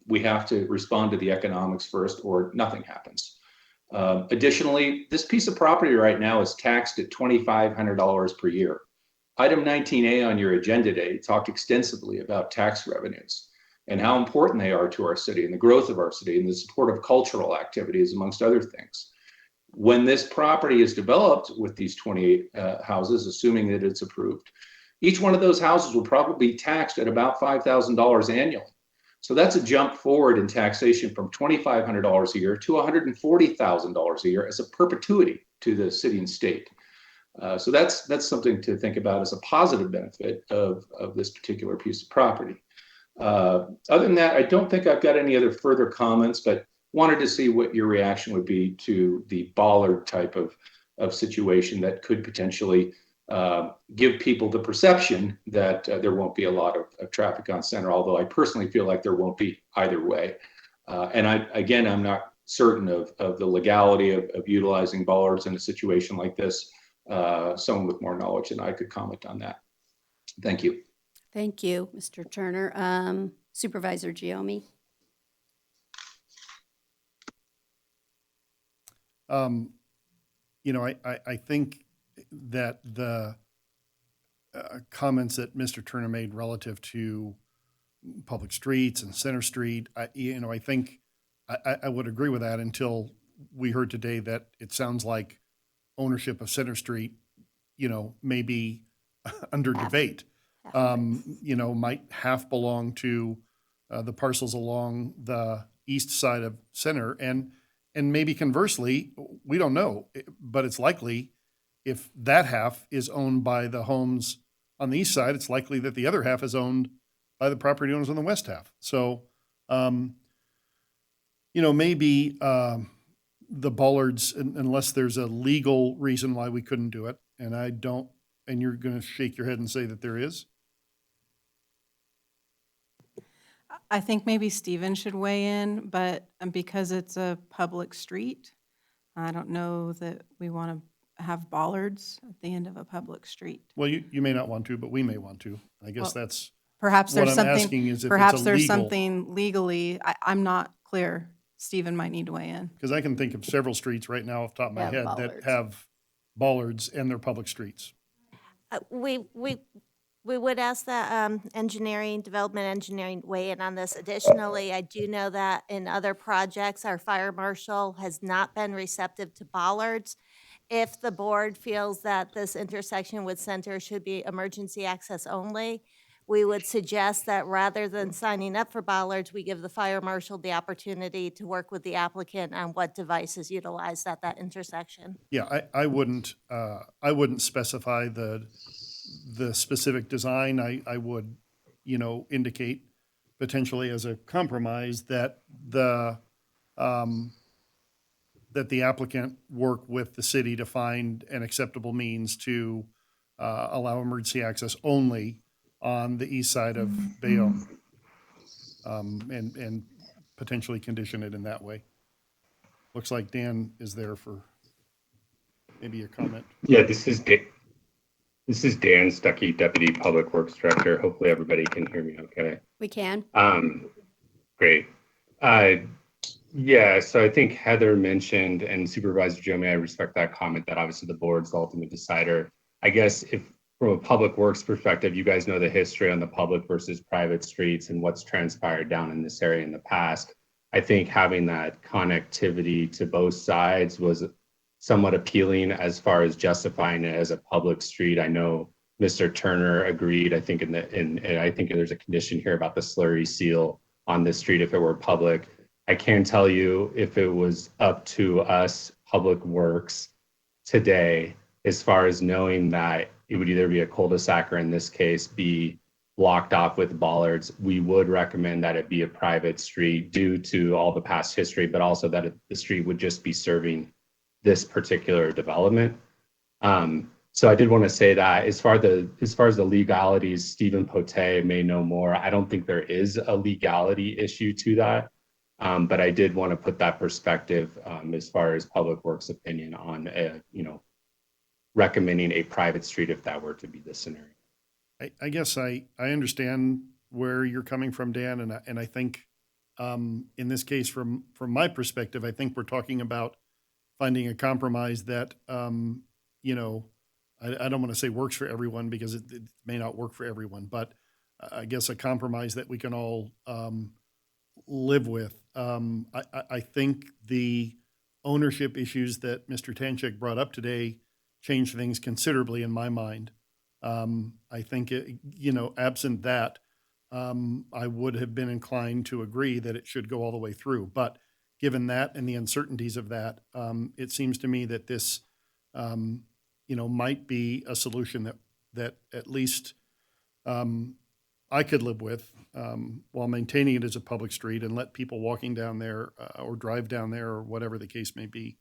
We have to respond to the economics first or nothing happens. Additionally, this piece of property right now is taxed at $2,500 per year. Item 19A on your agenda today talked extensively about tax revenues and how important they are to our city and the growth of our city and the support of cultural activities, amongst other things. When this property is developed with these 28 houses, assuming that it's approved, each one of those houses will probably be taxed at about $5,000 annually. So that's a jump forward in taxation from $2,500 a year to $140,000 a year as a perpetuity to the city and state. So that's something to think about as a positive benefit of this particular piece of property. Other than that, I don't think I've got any other further comments, but wanted to see what your reaction would be to the bollard type of situation that could potentially give people the perception that there won't be a lot of traffic on Center, although I personally feel like there won't be either way. And I'm not certain of the legality of utilizing bollards in a situation like this. Someone with more knowledge than I could comment on that. Thank you. Thank you, Mr. Turner. Supervisor Giomi. I think that the comments that Mr. Turner made relative to public streets and Center Street, I think I would agree with that until we heard today that it sounds like ownership of Center Street, may be under debate. Might half belong to the parcels along the east side of Center, and maybe conversely, we don't know, but it's likely if that half is owned by the homes on the east side, it's likely that the other half is owned by the property owners on the west half. So, maybe the bollards, unless there's a legal reason why we couldn't do it, and I don't, and you're going to shake your head and say that there is. I think maybe Stephen should weigh in, but because it's a public street, I don't know that we want to have bollards at the end of a public street. Well, you may not want to, but we may want to. I guess Well, that's perhaps what there's I'm something. asking is if Perhaps it's there's illegal. something legally. I'm not clear. Stephen might need to weigh in. Because I can think of several streets right now off the top of my Have head bollards. that have bollards and they're public streets. We would ask that development engineering weigh in on this. Additionally, I do know that in other projects, our fire marshal has not been receptive to bollards. If the board feels that this intersection with Center should be emergency access only, we would suggest that rather than signing up for bollards, we give the fire marshal the opportunity to work with the applicant on what devices utilized at that intersection. Yeah, I wouldn't specify the specific design. I would, indicate potentially as a compromise that the applicant work with the city to find an acceptable means to allow emergency access only on the east side of Bayonne, and potentially condition it in that way. Looks like Dan is there for maybe a comment. Yeah, this is Dan Stuckey, Deputy Public Works Director. Hopefully everybody can hear me okay. We can. Great. Yeah, so I think Heather mentioned, and Supervisor Jomey, I respect that comment, that obviously the board's the ultimate decider. I guess from a public works perspective, you guys know the history on the public versus private streets and what's transpired down in this area in the past. I think having that connectivity to both sides was somewhat appealing as far as justifying it as a public street. I know Mr. Turner agreed. I think and I think there's a condition here about the slurry seal on this street if it were public. I can tell you if it was up to us, Public Works, today, as far as knowing that it would either be a cul-de-sac or in this case be blocked off with bollards, we would recommend that it be a private street due to all the past history, but also that the street would just be serving this particular development. So I did want to say that as far as the legalities, Stephen Pote may know more. I don't think there is a legality issue to that. But I did want to put that perspective as far as Public Works opinion on, recommending a private street if that were to be the scenario. I guess I understand where you're coming from, Dan, and I think in this case, from my perspective, I think we're talking about finding a compromise that, I don't want to say works for everyone because it may not work for everyone, but I guess a compromise that we can all live with. I think the ownership issues that Mr. Tanchik brought up today changed things considerably in my mind. I think, absent that, I would have been inclined to agree that it should go all the way through. But given that and the uncertainties of that, it seems to me that this, might be a solution that at least I could live with while maintaining it as a public street and let people walking down there or drive down there or whatever the case may be.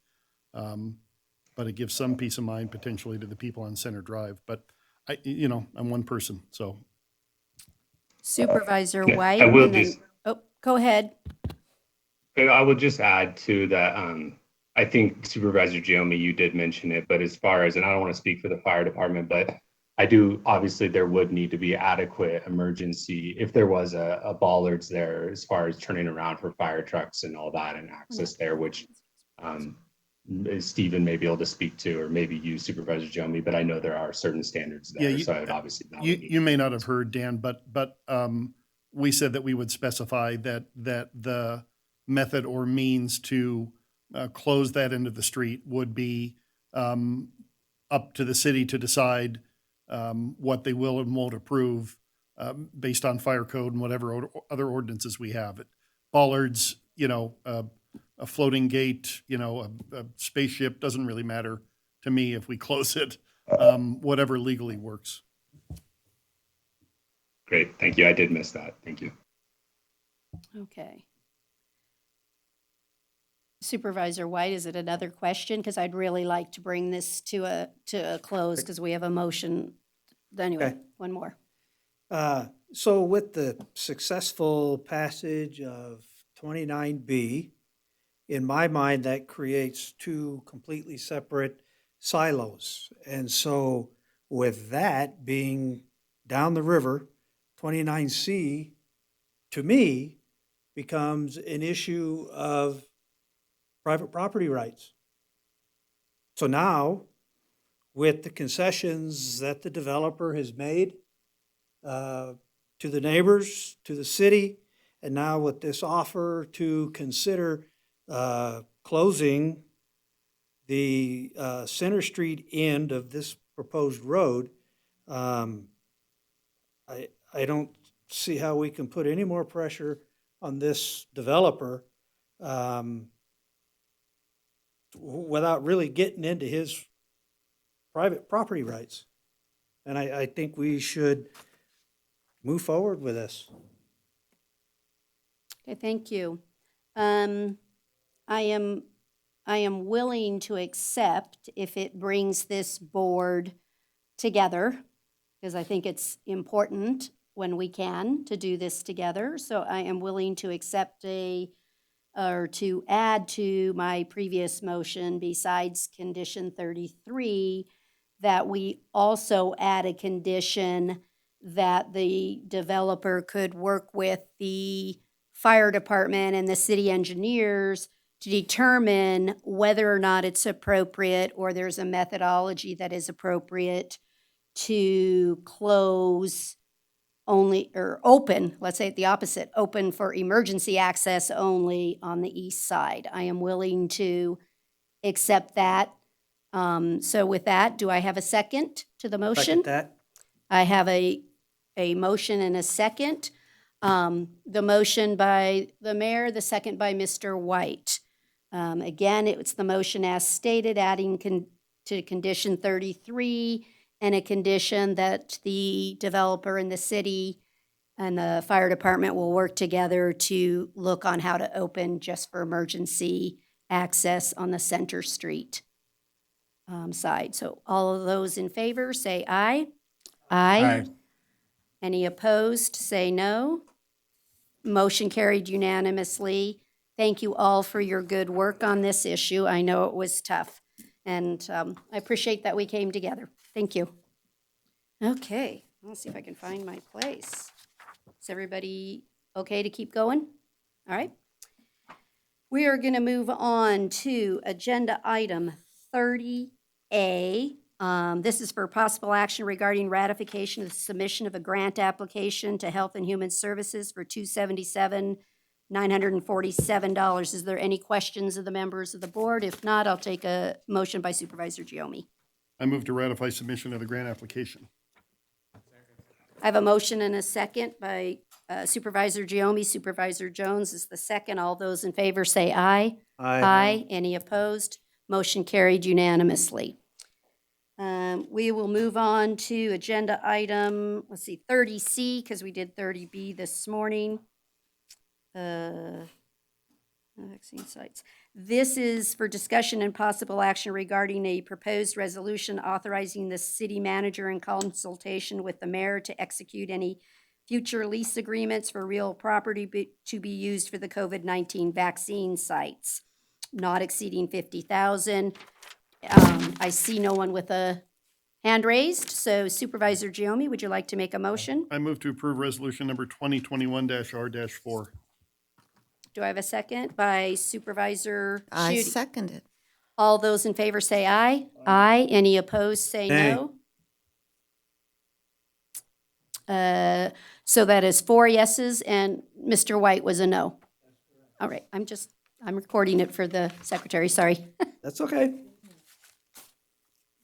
But it gives some peace of mind potentially to the people on Center Drive. But I'm one person, so. Supervisor Yeah, White. I will and then- just- Oh, go ahead. I would just add to that, I think Supervisor Giomi, you did mention it, but as far as, and I don't want to speak for the fire department, but obviously there would need to be adequate emergency, if there was a bollards there as far as turning around for fire trucks and all that and access there, which Stephen may be able to speak to, or maybe you, Supervisor Giomi, but I know there are certain standards there. Yeah, So I would obviously. You may not have heard, Dan, but we said that we would specify that the method or means to close that end of the street would be up to the city to decide what they will and won't approve based on fire code and whatever other ordinances we have. Bollards, a floating gate, a spaceship, doesn't really matter to me if we close it, whatever legally works. Great, thank you. I did miss that. Thank you. Okay. Supervisor White, is it another question? Because I'd really like to bring this to a close because we have a motion. Anyway, Okay. one more. So with the successful passage of 29B, in my mind, that creates two completely separate silos. And so with that being down the river, 29C, to me, becomes an issue of private property rights. So now, with the concessions that the developer has made to the neighbors, to the city, and now with this offer to consider closing the Center Street end of this proposed road, I don't see how we can put any more pressure on this developer without really getting into his private property rights. And I think we should move forward with this. Okay, thank you. I am willing to accept if it brings this board together, because I think it's important when we can to do this together. So I am willing to accept or to add to my previous motion, besides condition 33, that we also add a condition that the developer could work with the fire department and the city engineers to determine whether or not it's appropriate or there's a methodology that is appropriate to close only, or open, let's say it the opposite, open for emergency access only on the east side. I am willing to accept that. So with that, do I have a second to the motion? Second that. I have a motion and a second. The motion by the mayor, the second by Mr. White. Again, it's the motion as stated, adding to condition 33 and a condition that the developer and the city and the fire department will work together to look on how to open just for emergency access on the Center Street side. So all of those in favor, say aye. Aye. Any opposed, say no. Motion carried unanimously. Thank you all for your good work on this issue. I know it was tough, and I appreciate that we came together. Thank you. Okay, let's see if I can find my place. Is everybody okay to keep going? All right. We are going to move on to agenda item 30A. This is for possible action regarding ratification of the submission of a grant application to Health and Human Services for $277,947. Is there any questions of the members of the board? If not, I'll take a motion by Supervisor Giomi. I move to ratify submission of the grant application. I have a motion and a second by Supervisor Giomi. Supervisor Jones is the second. All those in favor say aye. Aye. Any opposed? Motion carried unanimously. We will move on to agenda item, 30C, because we did 30B this morning. Vaccine sites. This is for discussion and possible action regarding a proposed resolution authorizing the city manager in consultation with the mayor to execute any future lease agreements for real property to be used for the COVID-19 vaccine sites, not exceeding $50,000. I see no one with a hand raised, so Supervisor Giomi, would you like to make a motion? I move to approve resolution number 2021-R-4. Do I have a second by Supervisor I Schutte? second it. All those in favor say aye. Aye. Any opposed, say no. So that is 4 yeses, and Mr. White was a no. All right, I'm recording it for the secretary, sorry. That's okay.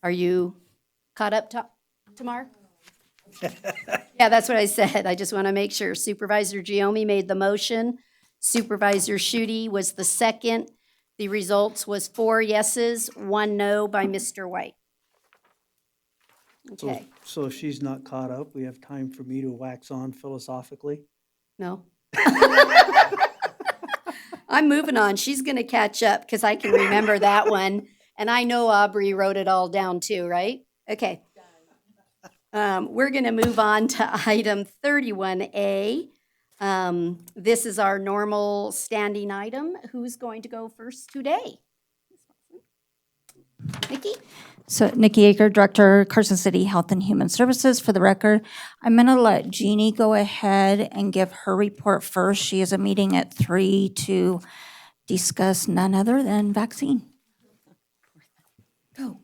Are you caught up, Tamar? Yeah, that's what I said. I just want to make sure. Supervisor Giomi made the motion. Supervisor Schutte was the second. The results was 4 yeses, 1 no by Mr. White. Okay, So if she's not caught up, we have time for me to wax on philosophically? no. I'm moving on. She's going to catch up because I can remember that one. And I know Aubrey wrote it all down too, right? Okay. We're going to move on to item 31A. This is our normal standing item. Who's going to go first today? Nikki? So Nikki Aker, Director, Carson City Health and Human Services. For the record, I'm going to let Jeannie go ahead and give her report first. She has a meeting at 3 to discuss none other than vaccine. Go.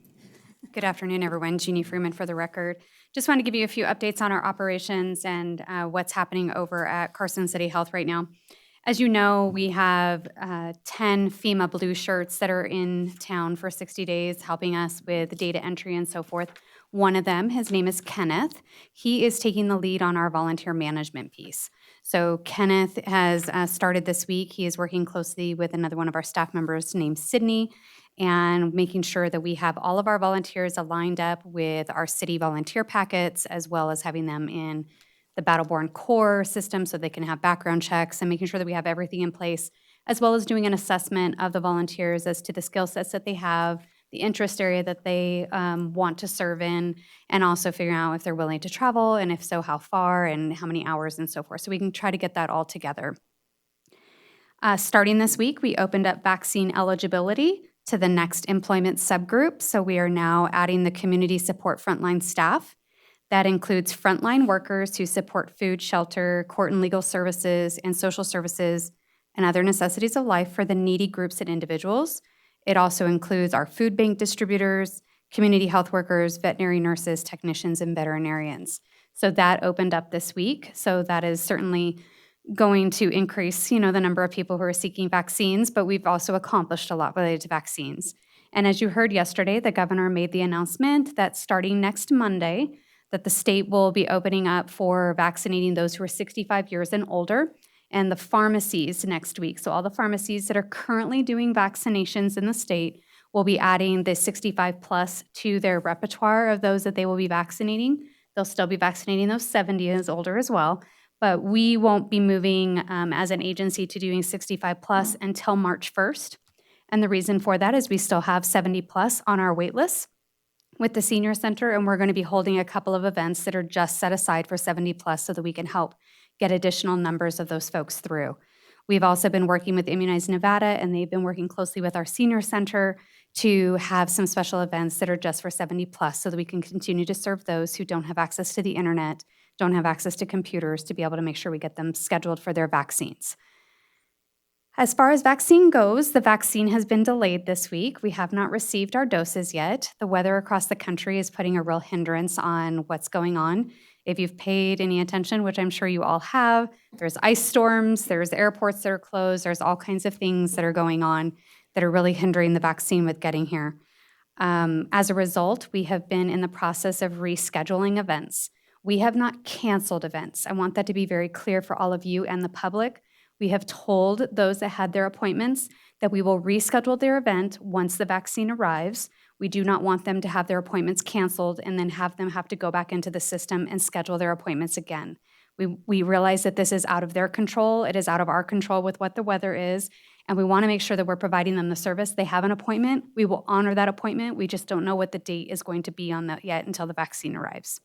Good afternoon, everyone. Jeannie Freeman for the record. Just want to give you a few updates on our operations and what's happening over at Carson City Health right now. As you know, we have 10 FEMA Blue Shirts that are in town for 60 days helping us with data entry and so forth. One of them, his name is Kenneth. He is taking the lead on our volunteer management piece. So Kenneth has started this week. He is working closely with another one of our staff members named Sydney and making sure that we have all of our volunteers aligned up with our city volunteer packets, as well as having them in the Battleborn core system so they can have background checks and making sure that we have everything in place, as well as doing an assessment of the volunteers as to the skill sets that they have, the interest area that they want to serve in, and also figuring out if they're willing to travel, and if so, how far and how many hours and so forth. So we can try to get that all together. Starting this week, we opened up vaccine eligibility to the next employment subgroup. So we are now adding the community support frontline staff. That includes frontline workers who support food, shelter, court and legal services, and social services and other necessities of life for the needy groups and individuals. It also includes our food bank distributors, community health workers, veterinary nurses, technicians, and veterinarians. So that opened up this week. So that is certainly going to increase, the number of people who are seeking vaccines, but we've also accomplished a lot related to vaccines. And as you heard yesterday, the governor made the announcement that starting next Monday, that the state will be opening up for vaccinating those who are 65 years and older, and the pharmacies next week. So all the pharmacies that are currently doing vaccinations in the state will be adding the 65 plus to their repertoire of those that they will be vaccinating. They'll still be vaccinating those 70 and older as well, but we won't be moving as an agency to doing 65 plus until March 1st. And the reason for that is we still have 70 plus on our wait list with the senior center, and we're going to be holding a couple of events that are just set aside for 70 plus so that we can help get additional numbers of those folks through. We've also been working with Immunize Nevada, and they've been working closely with our senior center to have some special events that are just for 70 plus so that we can continue to serve those who don't have access to the internet, don't have access to computers, to be able to make sure we get them scheduled for their vaccines. As far as vaccine goes, the vaccine has been delayed this week. We have not received our doses yet. The weather across the country is putting a real hindrance on what's going on. If you've paid any attention, which I'm sure you all have, there's ice storms, there's airports that are closed, there's all kinds of things that are going on that are really hindering the vaccine with getting here. As a result, we have been in the process of rescheduling events. We have not canceled events. I want that to be very clear for all of you and the public. We have told those that had their appointments that we will reschedule their event once the vaccine arrives. We do not want them to have their appointments canceled and then have them have to go back into the system and schedule their appointments again. We realize that this is out of their control. It is out of our control with what the weather is, and we want to make sure that we're providing them the service. They have an appointment. We will honor that appointment. We just don't know what the date is going to be on that yet until the vaccine arrives.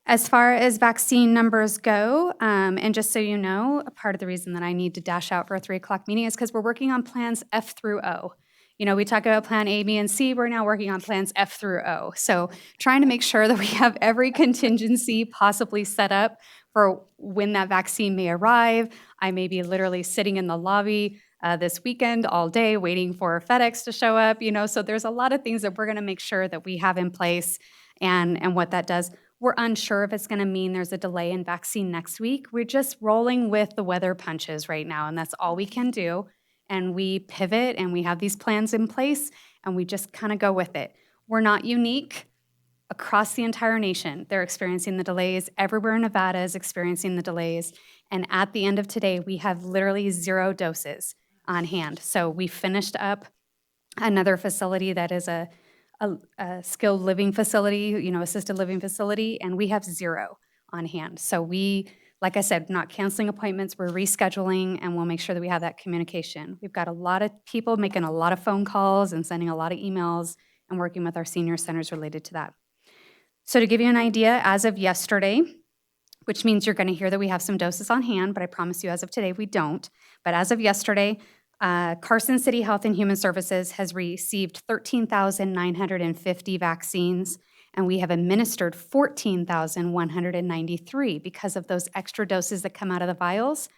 As far as vaccine numbers go, and just so you know, a part of the reason that I need to dash out for a 3 o'clock meeting is because we're working on plans F through O. We talk about plan A, B, and C. We're now working on plans F through O. So trying to make sure that we have every contingency possibly set up for when that vaccine may arrive. I may be literally sitting in the lobby this weekend all day waiting for FedEx to show up, so there's a lot of things that we're going to make sure that we have in place and what that does. We're unsure if it's going to mean there's a delay in vaccine next week. We're just rolling with the weather punches right now, and that's all we can do. And we pivot, and we have these plans in place, and we just kind of go with it. We're not unique. Across the entire nation, they're experiencing the delays. Everywhere in Nevada is experiencing the delays. And at the end of today, we have literally 0 doses on hand. So we finished up another facility that is a skilled living facility, assisted living facility, and we have 0 on hand. So we, like I said, not canceling appointments, we're rescheduling, and we'll make sure that we have that communication. We've got a lot of people making a lot of phone calls and sending a lot of emails and working with our senior centers related to that. So to give you an idea, as of yesterday, which means you're going to hear that we have some doses on hand, but I promise you as of today we don't. But as of yesterday, Carson City Health and Human Services has received 13,950 vaccines, and we have administered 14,193 because of those extra doses that come out of the vials.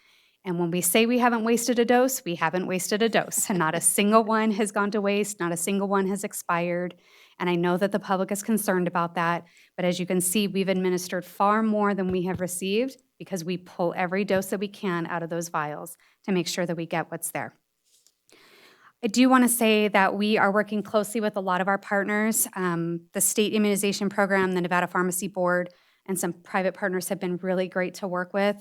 And when we say we haven't wasted a dose, we haven't wasted a dose. And not a single one has gone to waste, not a single one has expired. And I know that the public is concerned about that, but as you can see, we've administered far more than we have received because we pull every dose that we can out of those vials to make sure that we get what's there. I do want to say that we are working closely with a lot of our partners. The state immunization program, the Nevada Pharmacy Board, and some private partners have been really great to work with.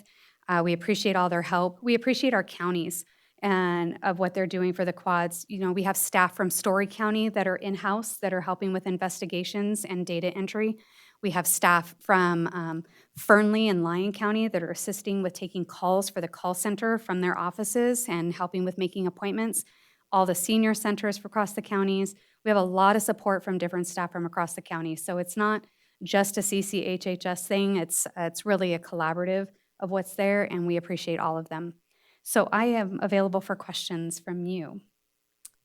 We appreciate all their help. We appreciate our counties and of what they're doing for the quads. We have staff from Story County that are in-house that are helping with investigations and data entry. We have staff from Fernley and Lyon County that are assisting with taking calls for the call center from their offices and helping with making appointments. All the senior centers from across the counties. We have a lot of support from different staff from across the county. So it's not just a CCHHS thing. It's really a collaborative of what's there, and we appreciate all of them. So I am available for questions from you.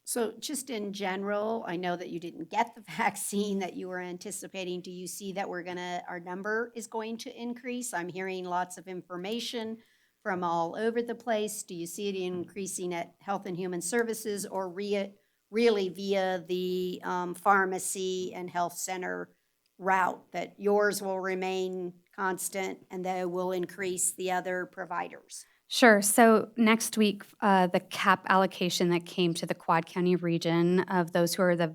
So just in general, I know that you didn't get the vaccine that you were anticipating. Do you see that our number is going to increase? I'm hearing lots of information from all over the place. Do you see it increasing at Health and Human Services or really via the pharmacy and health center route, that yours will remain constant and they will increase the other providers? Sure. So next week, the cap allocation that came to the Quad County region of those who are the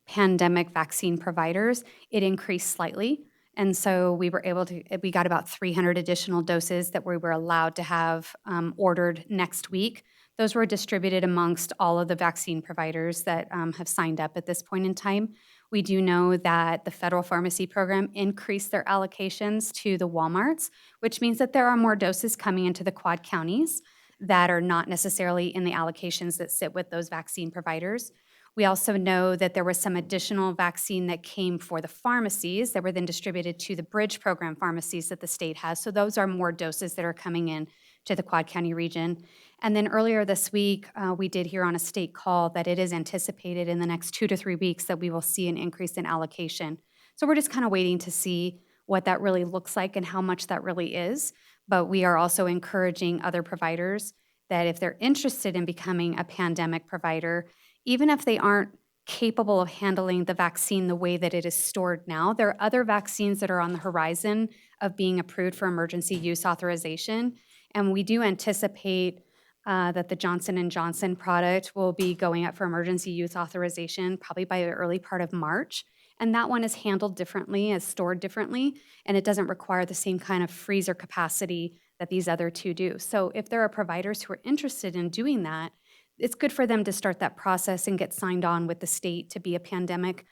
pandemic vaccine providers, it increased slightly. And so we got about 300 additional doses that we were allowed to have ordered next week. Those were distributed amongst all of the vaccine providers that have signed up at this point in time. We do know that the federal pharmacy program increased their allocations to the Walmarts, which means that there are more doses coming into the Quad counties that are not necessarily in the allocations that sit with those vaccine providers. We also know that there was some additional vaccine that came for the pharmacies that were then distributed to the Bridge program pharmacies that the state has. So those are more doses that are coming in to the Quad County region. And then earlier this week, we did hear on a state call that it is anticipated in the next 2 to 3 weeks that we will see an increase in allocation. So we're just kind of waiting to see what that really looks like and how much that really is. But we are also encouraging other providers that if they're interested in becoming a pandemic provider, even if they aren't capable of handling the vaccine the way that it is stored now, there are other vaccines that are on the horizon of being approved for emergency use authorization. And we do anticipate that the Johnson & Johnson product will be going up for emergency use authorization probably by the early part of March. And that one is handled differently, is stored differently, and it doesn't require the same kind of freezer capacity that these other two do. So if there are providers who are interested in doing that, it's good for them to start that process and get signed on with the state to be a pandemic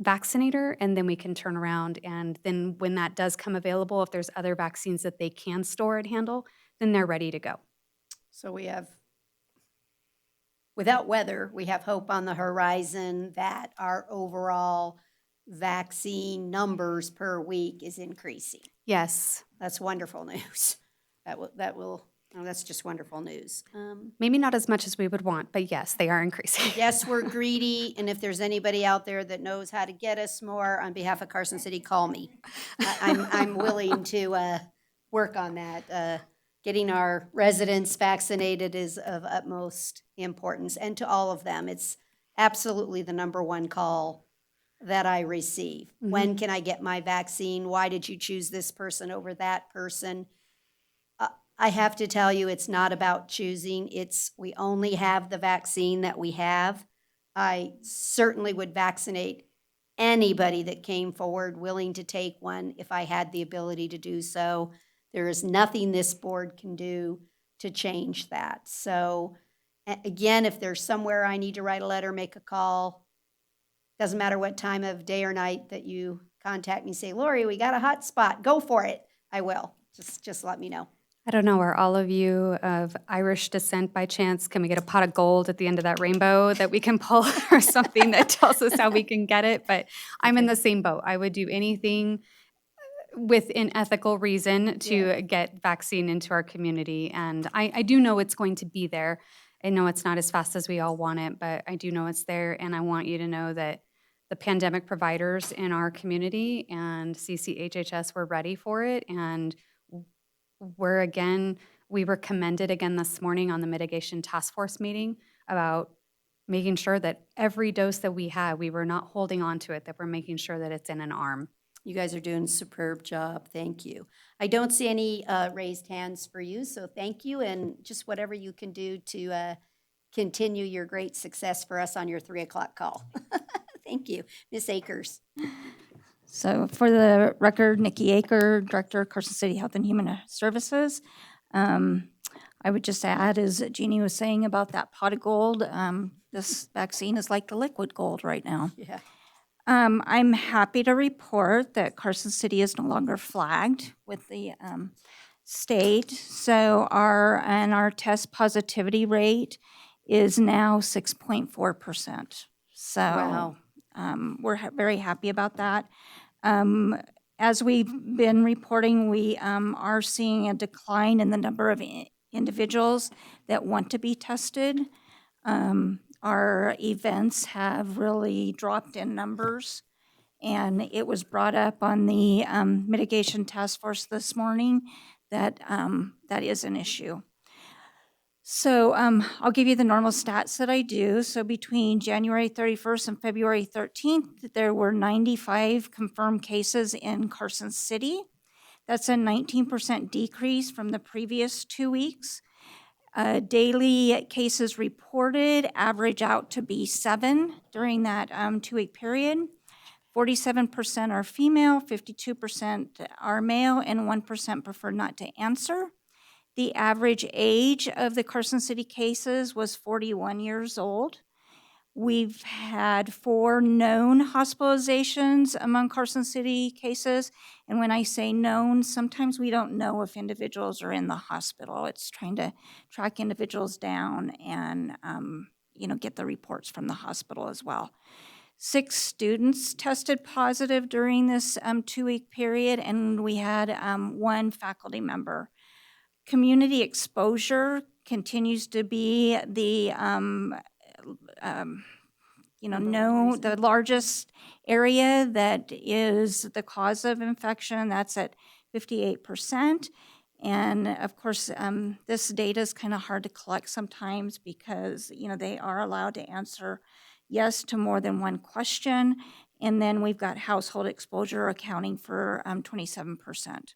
vaccinator, and then we can turn around, and then when that does come available, if there's other vaccines that they can store and handle, then they're ready to go. So we have, without weather, we have hope on the horizon that our overall vaccine numbers per week is increasing. Yes. That's wonderful news. That's just wonderful news. Maybe not as much as we would want, but yes, they are increasing. Yes, we're greedy, and if there's anybody out there that knows how to get us more, on behalf of Carson City, call me. I'm willing to work on that. Getting our residents vaccinated is of utmost importance, and to all of them. It's absolutely the number one call that I receive. Mm-hmm. When can I get my vaccine? Why did you choose this person over that person? I have to tell you, it's not about choosing. We only have the vaccine that we have. I certainly would vaccinate anybody that came forward willing to take one if I had the ability to do so. There is nothing this board can do to change that. So again, if there's somewhere I need to write a letter, make a call, doesn't matter what time of day or night that you contact me, say, Lori, we got a hot spot, go for it. I will. Just let me know. I don't know, are all of you of Irish descent by chance? Can we get a pot of gold at the end of that rainbow that we can pull or something that tells us how we can get it? But I'm in the same boat. I would do anything within ethical reason to get vaccine into our community. And I do know it's going to be there. I know it's not as fast as we all want it, but I do know it's there. And I want you to know that the pandemic providers in our community and CCHHS were ready for it. And we were commended again this morning on the mitigation task force meeting about making sure that every dose that we had, we were not holding on to it, that we're making sure that it's in an arm. You guys are doing a superb job. Thank you. I don't see any raised hands for you, so thank you, and just whatever you can do to continue your great success for us on your 3 o'clock call. Thank you. Ms. Akers. So for the record, Nikki Aker, Director, Carson City Health and Human Services. I would just add, as Jeannie was saying about that pot of gold, this vaccine is like the liquid gold right now. Yeah. I'm happy to report that Carson City is no longer flagged with the state. So our test positivity rate is now 6.4%. So Wow. We're very happy about that. As we've been reporting, we are seeing a decline in the number of individuals that want to be tested. Our events have really dropped in numbers, and it was brought up on the mitigation task force this morning that that is an issue. So I'll give you the normal stats that I do. So between January 31st and February 13th, there were 95 confirmed cases in Carson City. That's a 19% decrease from the previous 2 weeks. Daily cases reported average out to be 7 during that 2-week period. 47% are female, 52% are male, and 1% prefer not to answer. The average age of the Carson City cases was 41 years old. We've had 4 known hospitalizations among Carson City cases. And when I say known, sometimes we don't know if individuals are in the hospital. It's trying to track individuals down and get the reports from the hospital as well. 6 students tested positive during this 2-week period, and we had 1 faculty member. Community exposure continues to be the the largest area that is the cause of infection. That's at 58%. And of course, this data is kind of hard to collect sometimes because, they are allowed to answer yes to more than one question. And then we've got household exposure accounting for 27%.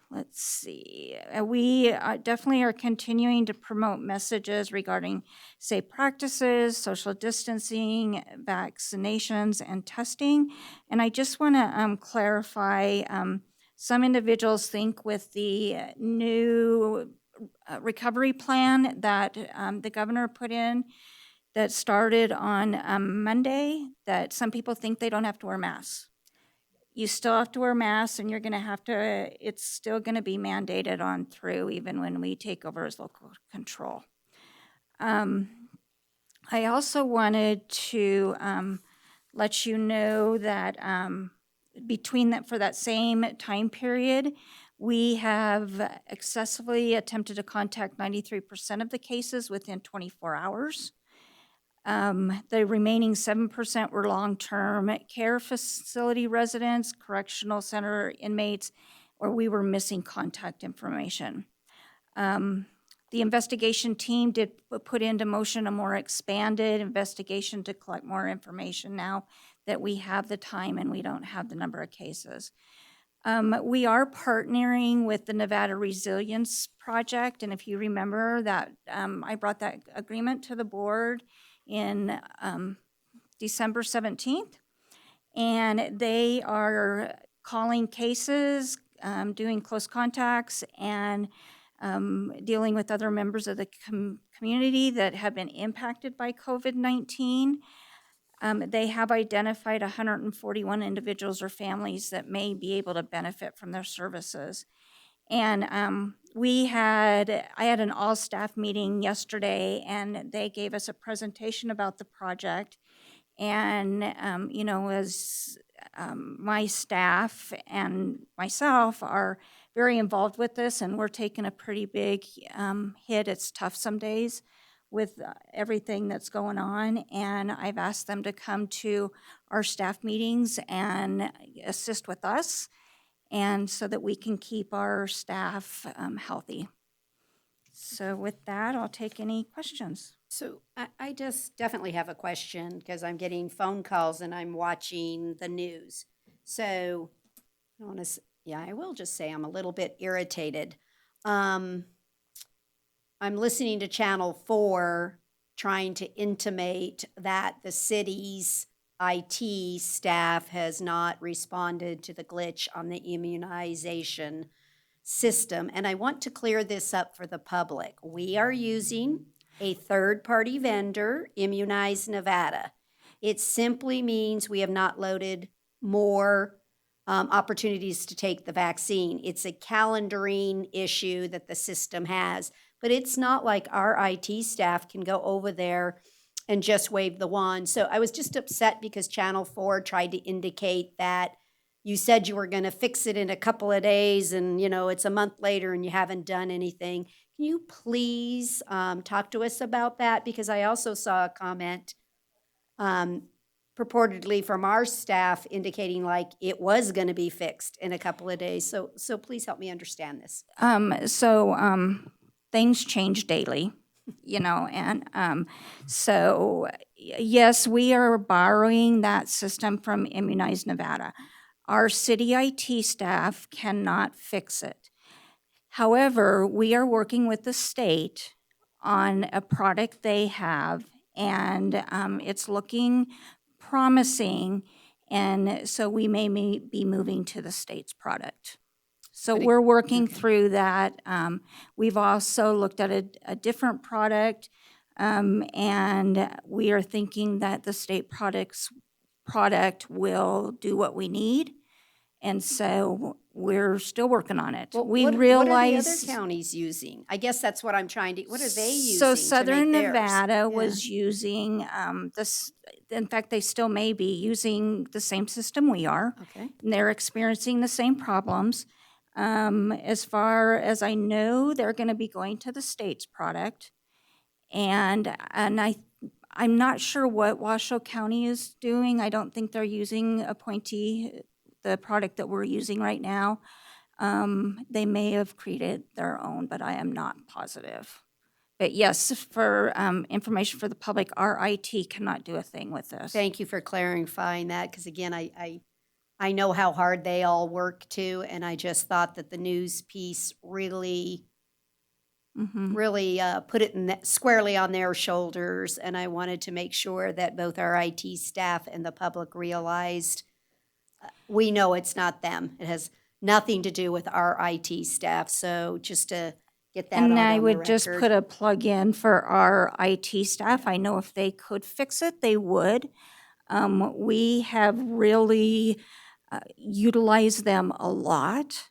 Let's see. We definitely are continuing to promote messages regarding safe practices, social distancing, vaccinations, and testing. And I just want to clarify, some individuals think with the new recovery plan that the governor put in that started on Monday, that some people think they don't have to wear masks. You still have to wear masks, and you're going to have to, it's still going to be mandated on through even when we take over as local control. I also wanted to let you know that for that same time period, we have excessively attempted to contact 93% of the cases within 24 hours. The remaining 7% were long-term care facility residents, correctional center inmates, or we were missing contact information. The investigation team did put into motion a more expanded investigation to collect more information now that we have the time and we don't have the number of cases. We are partnering with the Nevada Resilience Project, and if you remember that I brought that agreement to the board in December 17th, and they are calling cases, doing close contacts, and dealing with other members of the community that have been impacted by COVID-19. They have identified 141 individuals or families that may be able to benefit from their services. And I had an all-staff meeting yesterday, and they gave us a presentation about the project. And, as my staff and myself are very involved with this, and we're taking a pretty big hit. It's tough some days with everything that's going on. And I've asked them to come to our staff meetings and assist with us, and so that we can keep our staff healthy. So with that, I'll take any questions. So I just definitely have a question because I'm getting phone calls and I'm watching the news. So I will just say I'm a little bit irritated. I'm listening to Channel 4 trying to intimate that the city's IT staff has not responded to the glitch on the immunization system. And I want to clear this up for the public. We are using a third-party vendor, Immunize Nevada. It simply means we have not loaded more opportunities to take the vaccine. It's a calendaring issue that the system has, but it's not like our IT staff can go over there and just wave the wand. So I was just upset because Channel 4 tried to indicate that you said you were going to fix it in a couple of days, and it's a month later and you haven't done anything. Can you please talk to us about that? Because I also saw a comment purportedly from our staff indicating like it was going to be fixed in a couple of days. So please help me understand this. things change daily, you know, and so yes, we are borrowing that system from Immunize Nevada. Our city IT staff cannot fix it. However, we are working with the state on a product they have, and it's looking promising, and so we may be moving to the state's product. So But it- we're working through that. We've also looked at a different product, and we are thinking that the state product will do what we need. And so we're still working on it. Well, We what are the realize. other counties using? I guess that's what I'm trying to, what are they using So to Southern make theirs? Nevada Yeah. was using this, in fact, they still may be using the same system we are. Okay. And they're experiencing the same problems. As far as I know, they're going to be going to the state's product. And I'm not sure what Washoe County is doing. I don't think they're using Appointee, the product that we're using right now. They may have created their own, but I am not positive. But yes, for information for the public, our IT cannot do a thing with this. Thank you for clarifying that, because again, I know how hard they all work too, and I just thought that the news piece really put it squarely on their shoulders, and I wanted to make sure that both our IT staff and the public realized we know it's not them. It has nothing to do with our IT staff, so just to get that out on And the I would record. just put a plug in for our IT staff. I know if they could fix it, they would. We have really utilized them a lot.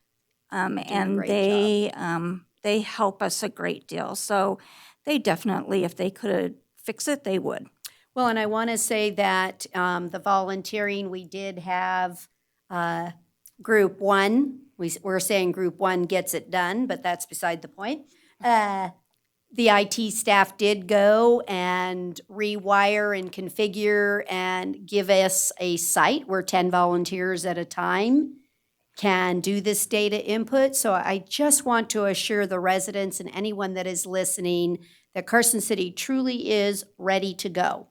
And they help us a great deal. So they definitely, if they could fix it, they would. Well, and I want to say that the volunteering, we did have group one. We're saying group one gets it done, but that's beside the point. The IT staff did go and rewire and configure and give us a site where 10 volunteers at a time can do this data input. So I just want to assure the residents and anyone that is listening that Carson City truly is ready to go.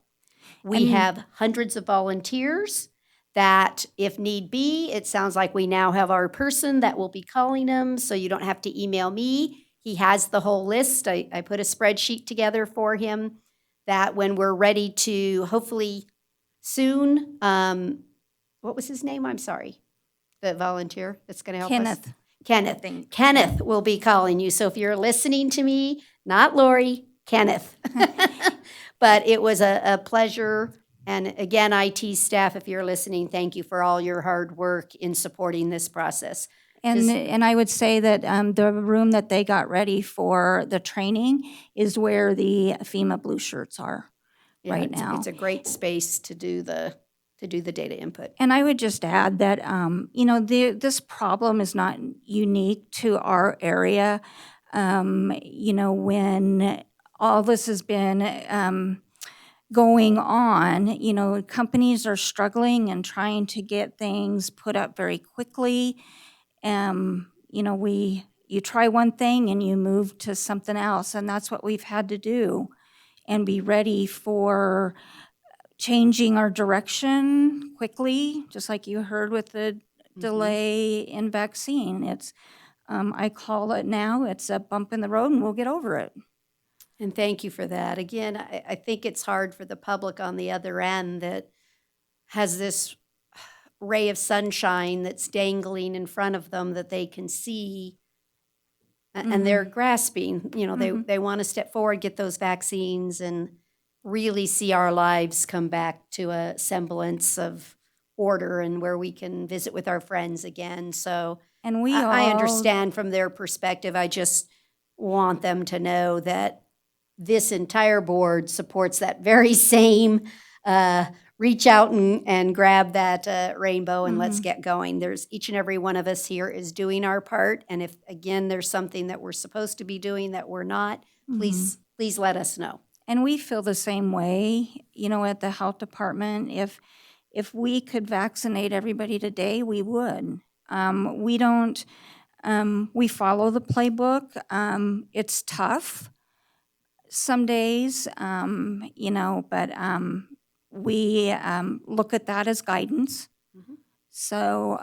We have hundreds of volunteers that, if need be, it sounds like we now have our person that will be calling them, so you don't have to email me. He has the whole list. I put a spreadsheet together for him that when we're ready to, hopefully soon, what was his name? I'm sorry. The volunteer that's going to help us? Kenneth. Kenneth will be calling you. So if you're listening to me, not Lori, Kenneth. But it was a pleasure. And again, IT staff, if you're listening, thank you for all your hard work in supporting this process. And I would say that the room that they got ready for the training is where the FEMA blue shirts are right now. It's a great space to do the data input. And I would just add that, this problem is not unique to our area. When all this has been going on, companies are struggling and trying to get things put up very quickly. You try one thing and you move to something else, and that's what we've had to do and be ready for changing our direction quickly, just like you heard with the delay in vaccine. It's, I call it now, it's a bump in the road and we'll get over it. And thank you for that. Again, I think it's hard for the public on the other end that has this ray of sunshine that's dangling in front of them that they can see, and they're grasping. They want to step forward, get those vaccines, and really see our lives come back to a semblance of order and where we can visit with our friends again. So And I understand from their perspective. I just want them to know that this entire board supports that very same reach out and grab that rainbow and let's get going. There's each and every one of us here is doing our part. And if, again, there's something that we're supposed to be doing that we're not, please let us know. And we feel the same way, at the health department. If we could vaccinate everybody today, we would. We don't We follow the playbook. It's tough some days, you know, but we look at that as guidance. So,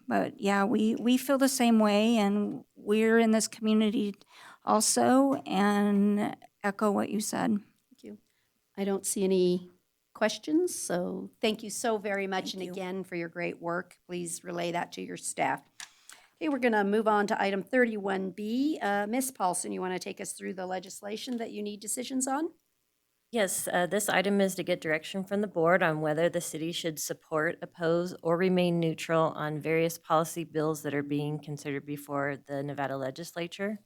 but yeah, we feel the same way, and we're in this community also, and echo what you said. Thank you. I don't see any questions, so thank you so very much. And again, for your great work. Please relay that to your staff. Okay, we're going to move on to item 31B. Ms. Paulson, you want to take us through the legislation that you need decisions on? Yes, this item is to get direction from the board on whether the city should support, oppose, or remain neutral on various policy bills that are being considered before the Nevada legislature.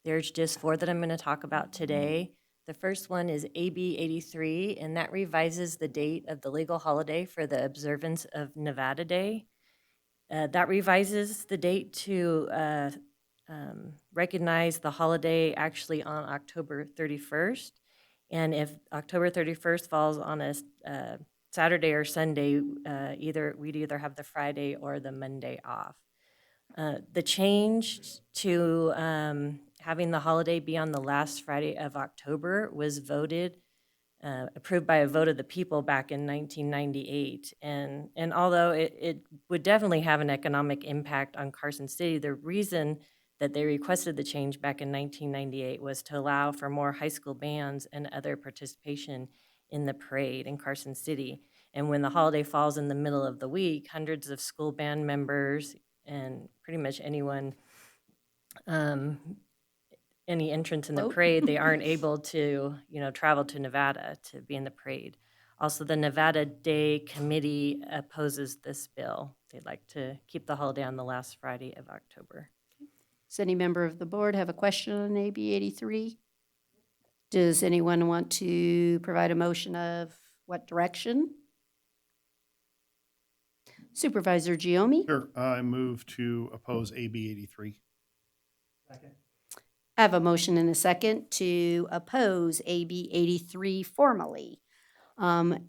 There's just 4 that I'm going to talk about today. The first one is AB 83, and that revises the date of the legal holiday for the observance of Nevada Day. That revises the date to recognize the holiday actually on October 31st. And if October 31st falls on a Saturday or Sunday, we'd either have the Friday or the Monday off. The change to having the holiday be on the last Friday of October was approved by a vote of the people back in 1998. And although it would definitely have an economic impact on Carson City, the reason that they requested the change back in 1998 was to allow for more high school bands and other participation in the parade in Carson City. And when the holiday falls in the middle of the week, hundreds of school band members and pretty much anyone, any entrance in the parade, they aren't able to, travel to Nevada to be in the parade. Also, the Nevada Day Committee opposes this bill. They'd like to keep the holiday on the last Friday of October. Does any member of the board have a question on AB 83? Does anyone want to provide a motion of what direction? Supervisor Giomi? Sure, I move to oppose AB 83. I have a motion and a second to oppose AB 83 formally. On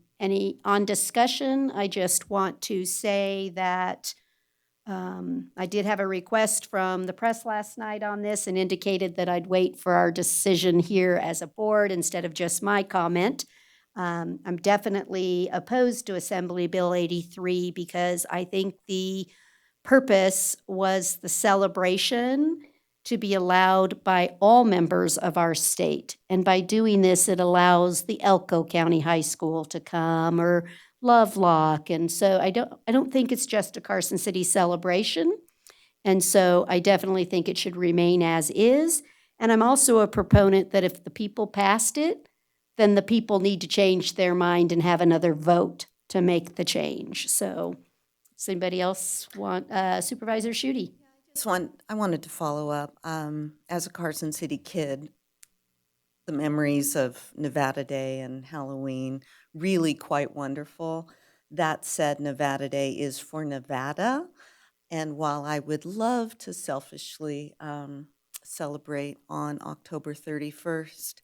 discussion, I just want to say that I did have a request from the press last night on this and indicated that I'd wait for our decision here as a board instead of just my comment. I'm definitely opposed to Assembly Bill 83 because I think the purpose was the celebration to be allowed by all members of our state. And by doing this, it allows the Elko County High School to come, or Lovelock. And so I don't think it's just a Carson City celebration. And so I definitely think it should remain as is. And I'm also a proponent that if the people passed it, then the people need to change their mind and have another vote to make the change. So does anybody else want, Supervisor Schutte? I wanted to follow up. As a Carson City kid, the memories of Nevada Day and Halloween, really quite wonderful. That said, Nevada Day is for Nevada. And while I would love to selfishly celebrate on October 31st,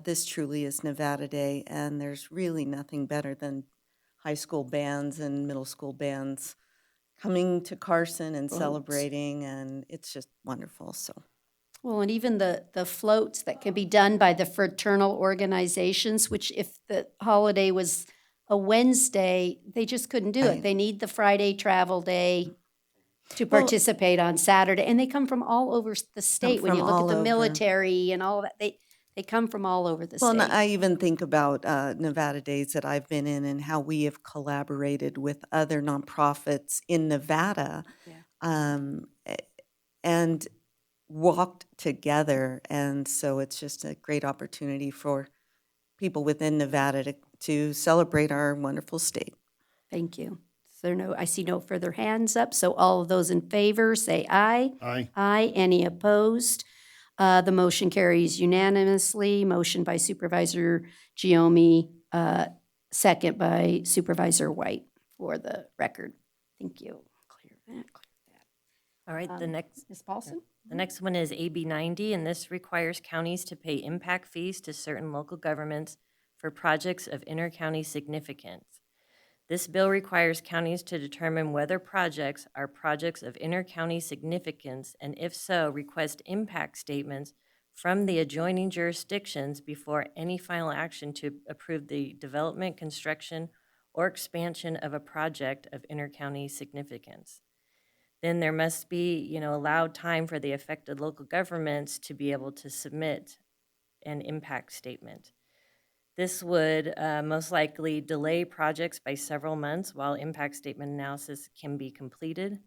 this truly is Nevada Day, and there's really nothing better than high school bands and middle school bands coming to Carson and celebrating, and it's just wonderful, so. Well, and even the floats that can be done by the fraternal organizations, which if the holiday was a Wednesday, they just couldn't do it. They need the Friday travel day to participate on Saturday, and they come from all over the state. When you look at the military and all that, they come from all over the state. Well, and I even think about Nevada Days that I've been in and how we have collaborated with other nonprofits in Nevada and walked together. And so it's just a great opportunity for people within Nevada to celebrate our wonderful state. Thank you. I see no further hands up, so all of those in favor say aye. Aye. Aye. Any opposed? The motion carries unanimously. Motion by Supervisor Giomi, second by Supervisor White for the record. Thank you. Clear that. All right, Ms. Paulson? The next one is AB 90, and this requires counties to pay impact fees to certain local governments for projects of inter-county significance. This bill requires counties to determine whether projects are projects of inter-county significance, and if so, request impact statements from the adjoining jurisdictions before any final action to approve the development, construction, or expansion of a project of inter-county significance. Then there must be, allowed time for the affected local governments to be able to submit an impact statement. This would most likely delay projects by several months while impact statement analysis can be completed.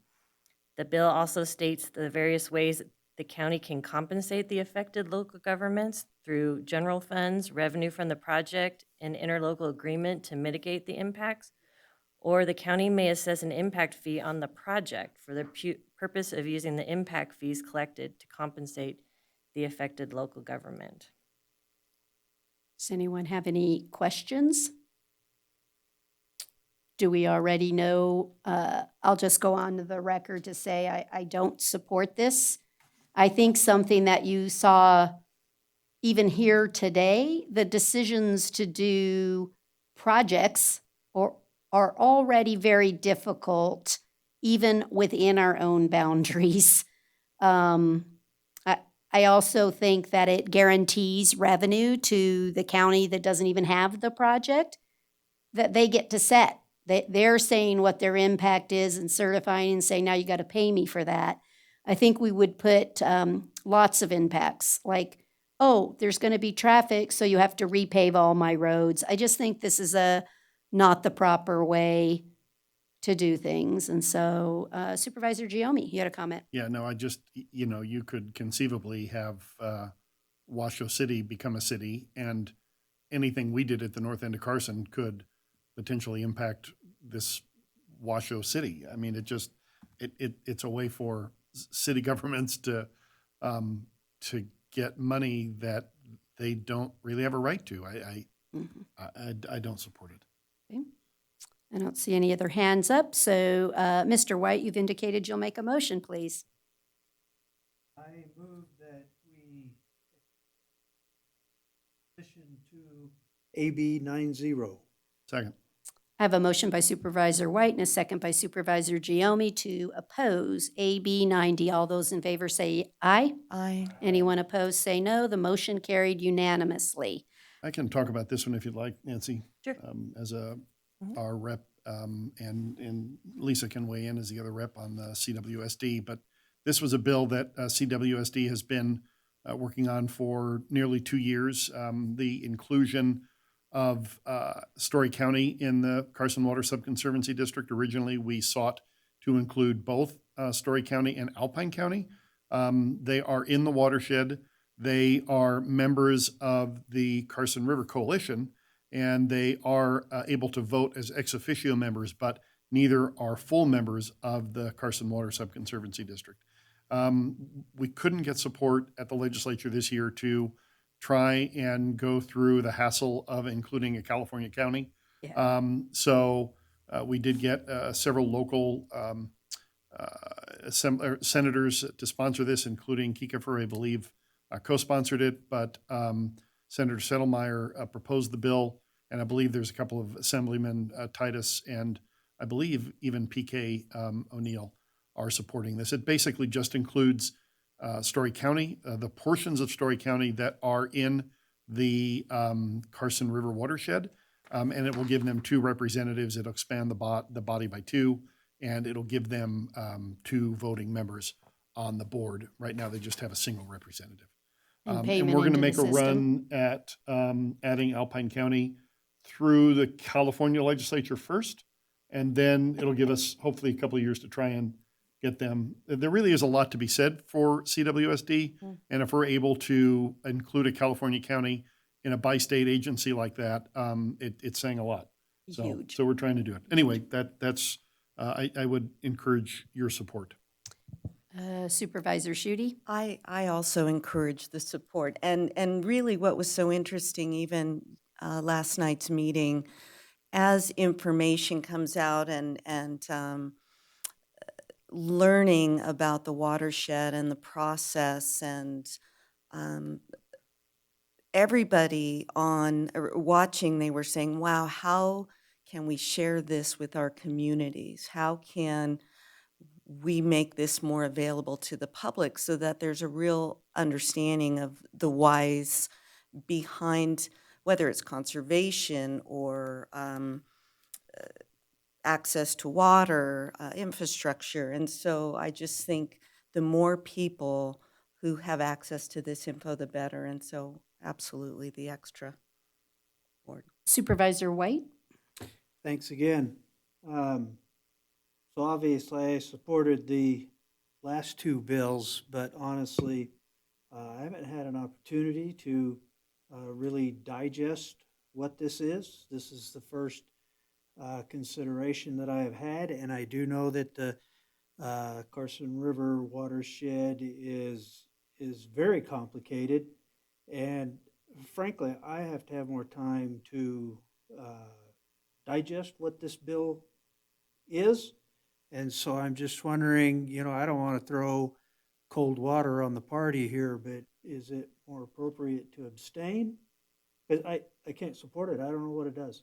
The bill also states the various ways the county can compensate the affected local governments through general funds, revenue from the project, and interlocal agreement to mitigate the impacts, or the county may assess an impact fee on the project for the purpose of using the impact fees collected to compensate the affected local government. Does anyone have any questions? Do we already know? I'll just go on to the record to say I don't support this. I think something that you saw even here today, the decisions to do projects are already very difficult, even within our own boundaries. I also think that it guarantees revenue to the county that doesn't even have the project, that they get to set. They're saying what their impact is and certifying and saying, now you got to pay me for that. I think we would put lots of impacts, like, oh, there's going to be traffic, so you have to repave all my roads. I just think this is not the proper way to do things. And so Supervisor Giomi, you had a comment. Yeah, no, I just, you could conceivably have Washoe City become a city, and anything we did at the north end of Carson could potentially impact this Washoe City. I mean, it's a way for city governments to get money that they don't really have a right to. I don't support it. Okay. I don't see any other hands up. So, Mr. White, you've indicated you'll make a motion, please. I move that we petition to AB 90. Second. I have a motion by Supervisor White and a second by Supervisor Giomi to oppose AB 90. All those in favor say aye. Aye. Anyone opposed say no. The motion carried unanimously. I can talk about this one if you'd like, Nancy. Sure. As our rep, and Lisa can weigh in as the other rep on the CWSD. But this was a bill that CWSD has been working on for nearly 2 years. The inclusion of Story County in the Carson Water Subconservancy District. Originally, we sought to include both Story County and Alpine County. They are in the watershed. They are members of the Carson River Coalition, and they are able to vote as ex officio members, but neither are full members of the Carson Water Subconservancy District. We couldn't get support at the legislature this year to try and go through the hassle of including a California county. Yeah. So we did get several local senators to sponsor this, including Kiefer, I believe, co-sponsored it, but Senator Settlemeyer proposed the bill, and I believe there's a couple of Assemblymen, Titus and I believe even PK O'Neill are supporting this. It basically just includes Story County, the portions of Story County that are in the Carson River watershed, and it will give them 2 representatives. It'll expand the body by 2, and it'll give them 2 voting members on the board. Right now, they just have a single representative. And we're going to make a run at adding Alpine County through the California legislature first, and then it'll give us hopefully a couple of years to try and get them. There really is a lot to be said for CWSD, and if we're able to include a California county in a bi-state agency like that, it's saying a lot. Huge. So we're trying to do it. Anyway, that's I would encourage your support. Supervisor Schutte? I also encourage the support. And really what was so interesting, even last night's meeting, as information comes out and learning about the watershed and the process, and everybody on watching, they were saying, wow, how can we share this with our communities? How can we make this more available to the public so that there's a real understanding of the whys behind whether it's conservation or access to water, infrastructure. And so I just think the more people who have access to this info, the better. And so absolutely the extra board. Supervisor White? Thanks again. So obviously I supported the last two bills, but honestly, I haven't had an opportunity to really digest what this is. This is the first consideration that I have had, and I do know that the Carson River watershed is very complicated, and frankly, I have to have more time to digest what this bill is. And so I'm just wondering, I don't want to throw cold water on the party here, but is it more appropriate to abstain? Because I can't support it. I don't know what it does.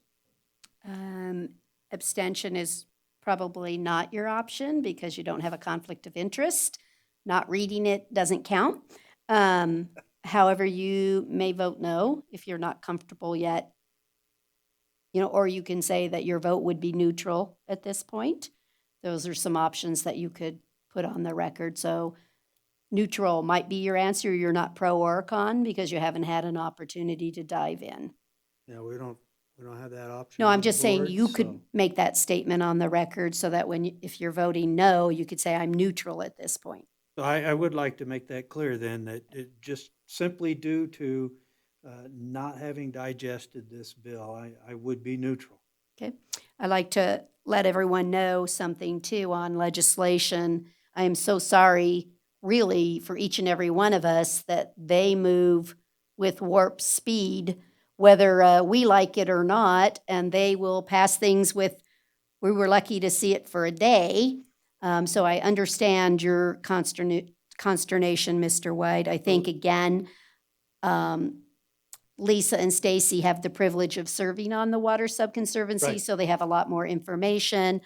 Abstention is probably not your option because you don't have a conflict of interest. Not reading it doesn't count. However, you may vote no if you're not comfortable yet. Or you can say that your vote would be neutral at this point. Those are some options that you could put on the record. So neutral might be your answer. You're not pro or con because you haven't had an opportunity to dive in. Yeah, we don't have that option. No, on I'm the just saying board, you could so- make that statement on the record so that if you're voting no, you could say I'm neutral at this point. So I would like to make that clear then, that it just simply due to not having digested this bill, I would be neutral. Okay. I'd like to let everyone know something too on legislation. I am so sorry, really, for each and every one of us that they move with warp speed, whether we like it or not, and they will pass things we were lucky to see it for a day. So I understand your consternation, Mr. White. I think, again, Lisa and Stacy have the privilege of serving on the Water Subconservancy, Right. so they have a lot more information.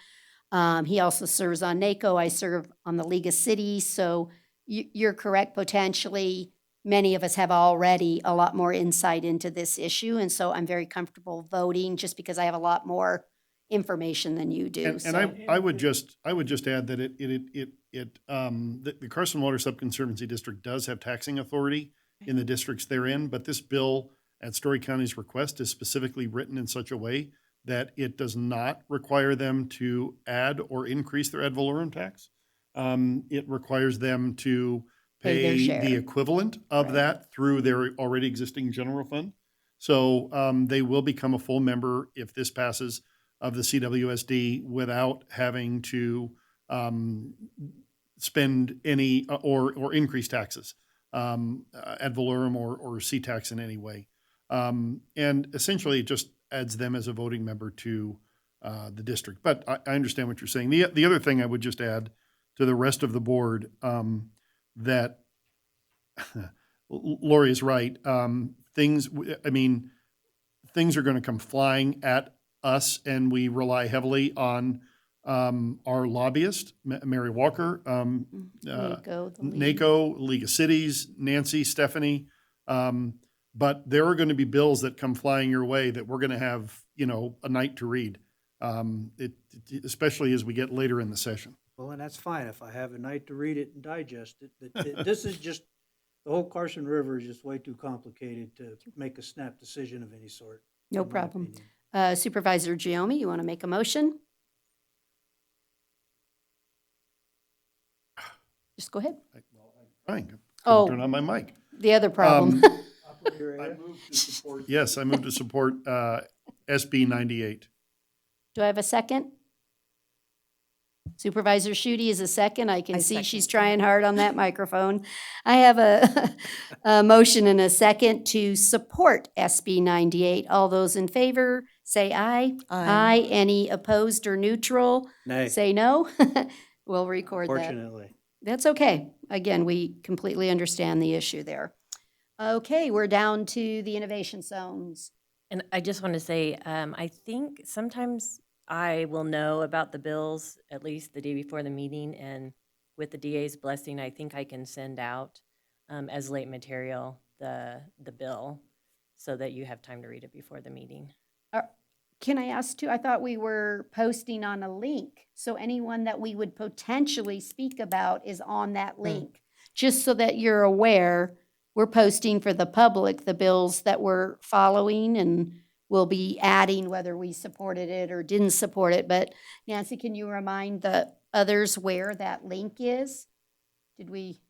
He also serves on NACO. I serve on the League of Cities, so you're correct. Potentially, many of us have already a lot more insight into this issue, and so I'm very comfortable voting just because I have a lot more information than you do. And I would just add that the Carson Water Subconservancy District does have taxing authority in the districts they're in, but this bill at Story County's request is specifically written in such a way that it does not require them to add or increase their ad valorem tax. It requires them to Pay their pay share. the equivalent of Right. that through their already existing general fund. So they will become a full member if this passes of the CWSD without having to spend any or increase taxes, ad valorem or C-tax in any way. And essentially, it just adds them as a voting member to the district. But I understand what you're saying. The other thing I would just add to the rest of the board, that Lori is right. Things are going to come flying at us, and we rely heavily on our lobbyist, Mary Walker, NACO, the league. NACO, League of Cities, Nancy, Stephanie. But there are going to be bills that come flying your way that we're going to have, a night to read, especially as we get later in the session. Well, and that's fine if I have a night to read it and digest it. But this is just, the whole Carson River is just way too complicated to make a snap decision of any sort. No in my problem. opinion. Supervisor Giomi, you want to make a motion? Just go ahead. Fine. Oh. Turn on my mic. The other problem. Yes, I move to support SB 98. Do I have a second? Supervisor Schutte is a second. I can see she's trying hard on that microphone. I have a motion and a second to support SB 98. All those in favor, say aye. Aye. Any opposed or neutral? Nay. Say no. We'll record that. Fortunately. That's okay. Again, we completely understand the issue there. Okay, we're down to the innovation zones. And I just want to say, I think sometimes I will know about the bills at least the day before the meeting, and with the DA's blessing, I think I can send out as late material the bill so that you have time to read it before the meeting. Can I ask too? I thought we were posting on a link, so anyone that we would potentially speak about is on that link. Just so that you're aware, we're posting for the public the bills that we're following, and we'll be adding whether we supported it or didn't support it. But Nancy, can you remind the others where that link is? Did we,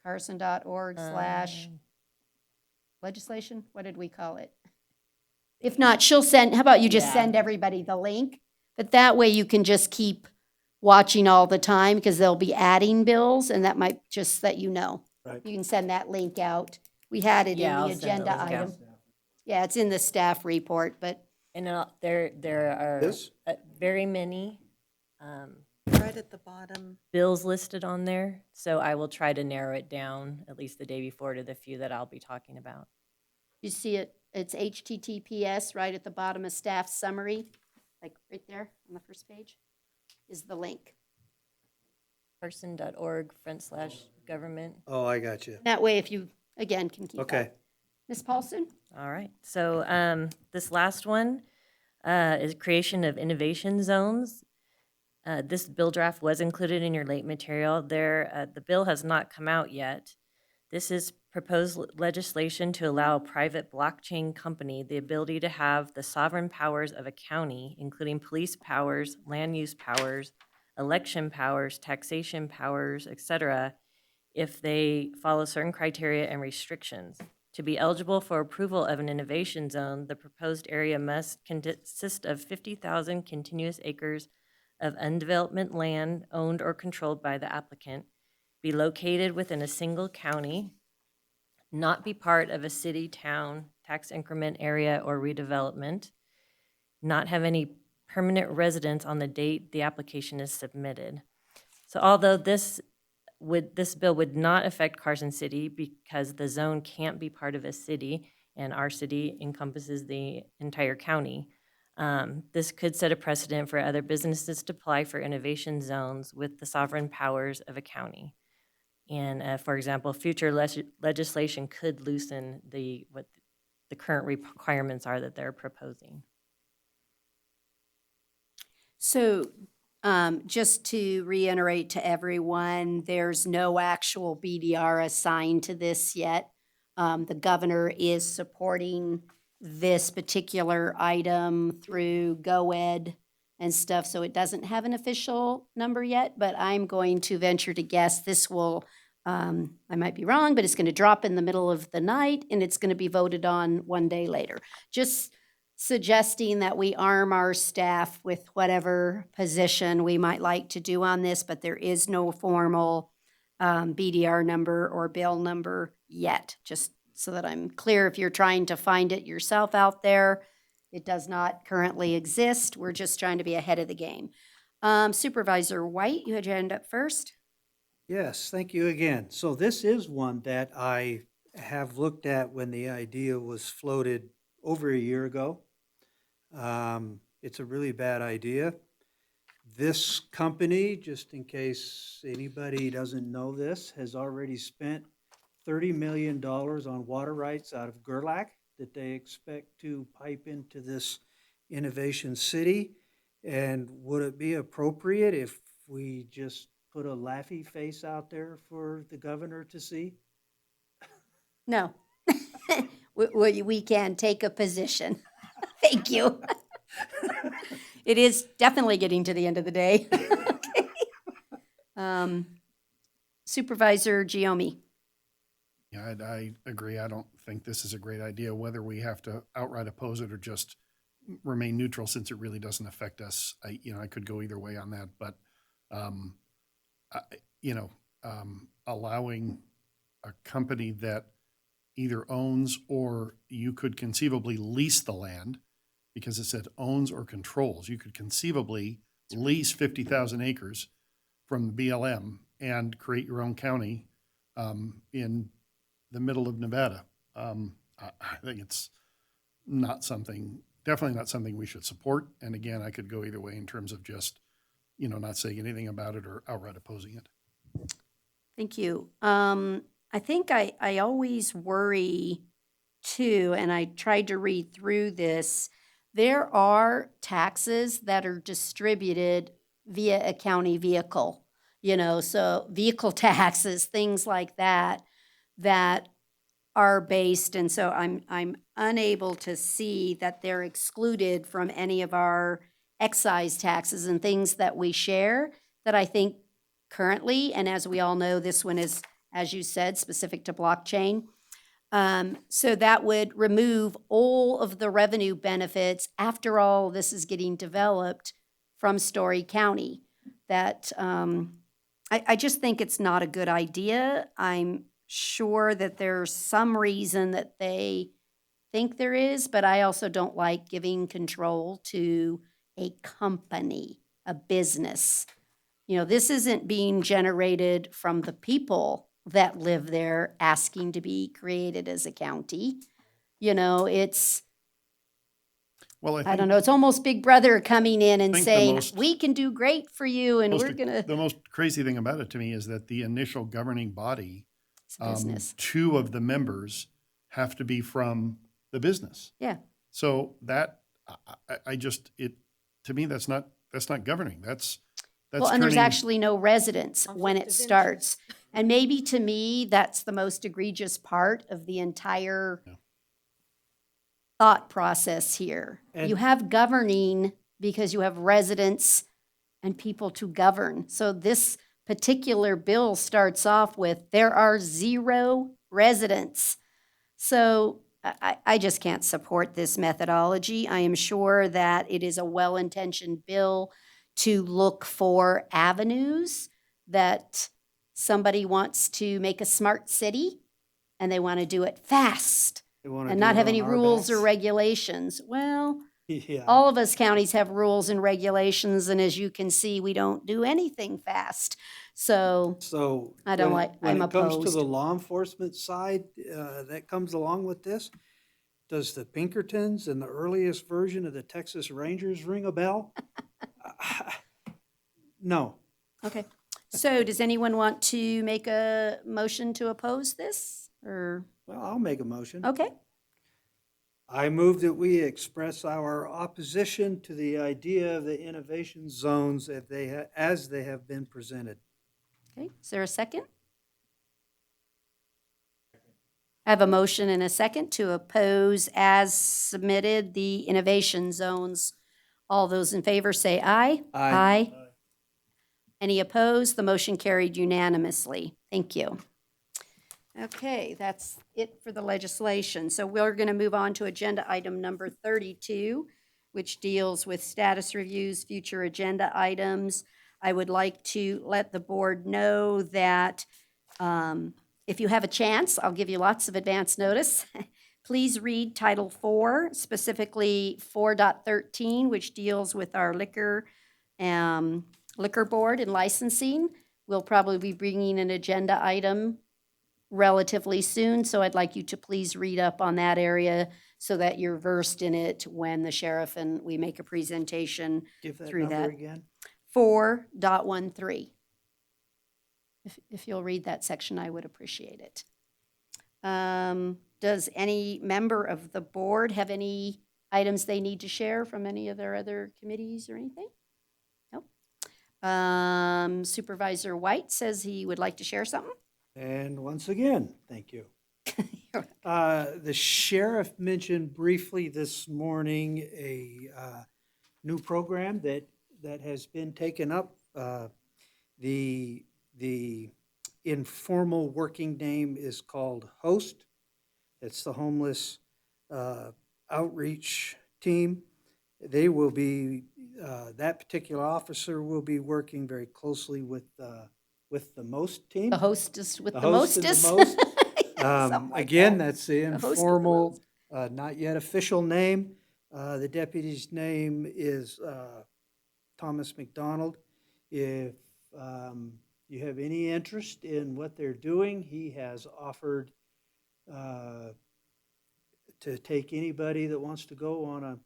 carson.org/legislation? What did we call it? If not, she'll send, how about you just Yeah. send everybody the link? But that way you can just keep watching all the time because they'll be adding bills and that might just let you know. Right. You can send that link out. We had it in Yeah, the I'll send the agenda link item. out. Yeah, it's in the staff report, but And there are This? very many Right at the bottom. bills listed on there, so I will try to narrow it down at least the day before to the few that I'll be talking about. you see it, it's HTTPS right at the bottom of staff summary, like right there on the first page is the link. Carson.org/government. Oh, I got you. That way if you, again, can keep Okay. up. Ms. Paulson? All right, so this last one is creation of innovation zones. This bill draft was included in your late material. The bill has not come out yet. This is proposed legislation to allow a private blockchain company the ability to have the sovereign powers of a county, including police powers, land use powers, election powers, taxation powers, etc., if they follow certain criteria and restrictions. To be eligible for approval of an innovation zone, the proposed area must consist of 50,000 continuous acres of undeveloped land owned or controlled by the applicant, be located within a single county, not be part of a city, town, tax increment area, or redevelopment, not have any permanent residence on the date the application is submitted. So although this bill would not affect Carson City because the zone can't be part of a city, and our city encompasses the entire county, this could set a precedent for other businesses to apply for innovation zones with the sovereign powers of a county. And for example, future legislation could loosen what the current requirements are that they're proposing. So just to reiterate to everyone, there's no actual BDR assigned to this yet. The governor is supporting this particular item through GoEd and stuff, so it doesn't have an official number yet, but I'm going to venture to guess this will, I might be wrong, but it's going to drop in the middle of the night and it's going to be voted on one day later. Just suggesting that we arm our staff with whatever position we might like to do on this, but there is no formal BDR number or bill number yet, just so that I'm clear. If you're trying to find it yourself out there, it does not currently exist. We're just trying to be ahead of the game. Supervisor White, you had your hand up first. Yes, thank you again. So this is one that I have looked at when the idea was floated over a year ago. It's a really bad idea. This company, just in case anybody doesn't know this, has already spent $30 million on water rights out of Gerlach that they expect to pipe into this innovation city. And would it be appropriate if we just put a laughy face out there for the governor to see? No. We can take a position. Thank you. It is definitely getting to the end of the day. Okay. Supervisor Giomi. Yeah, I agree. I don't think this is a great idea, whether we have to outright oppose it or just remain neutral since it really doesn't affect us. I could go either way on that, but, allowing a company that either owns or you could conceivably lease the land, because it said owns or controls, you could conceivably lease 50,000 acres from the BLM and create your own county in the middle of Nevada. I think it's definitely not something we should support. And again, I could go either way in terms of just, not saying anything about it or outright opposing it. Thank you. I think I always worry too, and I tried to read through this. There are taxes that are distributed via a county vehicle, so vehicle taxes, things like that, that are based, and so I'm unable to see that they're excluded from any of our excise taxes and things that we share that I think currently, and as we all know, this one is, as you said, specific to blockchain. So that would remove all of the revenue benefits after all this is getting developed from Story County. That I just think it's not a good idea. I'm sure that there's some reason that they think there is, but I also don't like giving control to a company, a business. This isn't being generated from the people that live there asking to be created as a county. It's, Well, I don't know, it's almost Big Brother coming in and think the saying, most- we can do great for you and we're gonna, The most crazy thing about it to me is that the initial governing body, it's a business. 2 of the members have to be from the business. Yeah. So that, to me, that's not governing. That's Well, and there's turning- actually no residents when it starts. And maybe to me, that's the most egregious part of the entire thought process here. You And- have governing because you have residents and people to govern. So this particular bill starts off with, there are 0 residents. So I just can't support this methodology. I am sure that it is a well-intentioned bill to look for avenues that somebody wants to make a smart city and they want to do it fast They wanna and do not it have on any our rules or backs. regulations. Well, Yeah. all of us counties have rules and regulations, and as you can see, we don't do anything fast. So So. I don't when- like, I'm When it comes to opposed. the law enforcement side, that comes along with this, does the Pinkertons and the earliest version of the Texas Rangers ring a bell? No. Okay. So does anyone want to make a motion to oppose this or? Well, I'll make a motion. Okay. I move that we express our opposition to the idea of the innovation zones as they have been presented. Okay. Is there a second? I have a motion and a second to oppose as submitted the innovation zones. All those in favor say aye. Aye. Any opposed? The motion carried unanimously. Thank you. Okay, that's it for the legislation. So we're going to move on to agenda item number 32, which deals with status reviews, future agenda items. I would like to let the board know that if you have a chance, I'll give you lots of advance notice. Please read Title 4, specifically 4.13, which deals with our liquor board and licensing. We'll probably be bringing an agenda item relatively soon, so I'd like you to please read up on that area so that you're versed in it when the sheriff and we make a presentation Give that through number that. again. 4.13. If you'll read that section, I would appreciate it. Does any member of the board have any items they need to share from any of their other committees or anything? Nope. Supervisor White says he would like to share something. And once again, thank you. The sheriff mentioned briefly this morning a new program that has been taken up. The informal working name is called HOST. It's the Homeless Outreach Team. They will be, that particular officer will be working very closely with the MOST team. The hostess with the host and mostest. most. Something like Again, that. that's the The host with the informal, most. not yet official name. The deputy's name is Thomas McDonald. If you have any interest in what they're doing, he has offered to take anybody that wants to go on a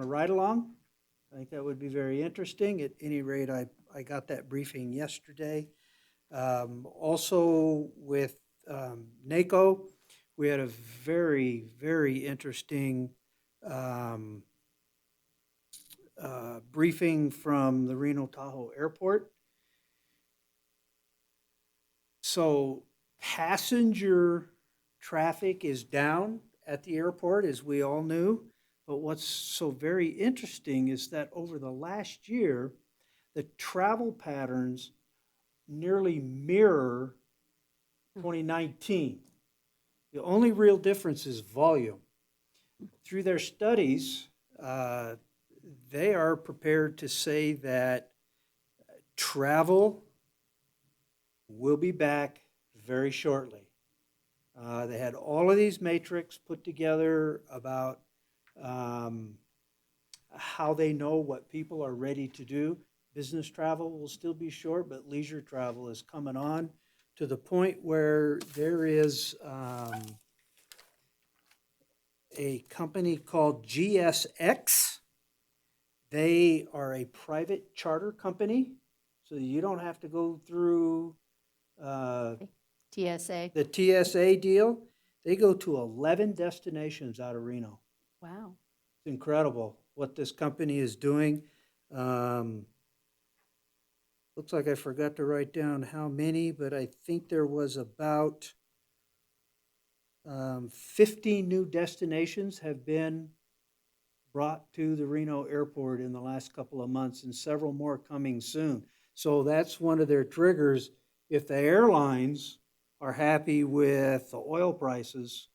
ride-along. I think that would be very interesting. At any rate, I got that briefing yesterday. Also with NACO, we had a very, very interesting briefing from the Reno Tahoe Airport. So passenger traffic is down at the airport, as we all knew. But what's so very interesting is that over the last year, the travel patterns nearly mirror 2019. The only real difference is volume. Through their studies, they are prepared to say that travel will be back very shortly. They had all of these matrix put together about how they know what people are ready to do. Business travel will still be short, but leisure travel is coming on to the point where there is a company called GSX. They are a private charter company, so you don't have to go through TSA. the TSA deal. They go to 11 destinations out of Reno. Wow. It's incredible what this company is doing. Looks like I forgot to write down how many, but I think there was about 50 new destinations have been brought to the Reno airport in the last couple of months, and several more coming soon. So that's one of their triggers. If the airlines are happy with the oil prices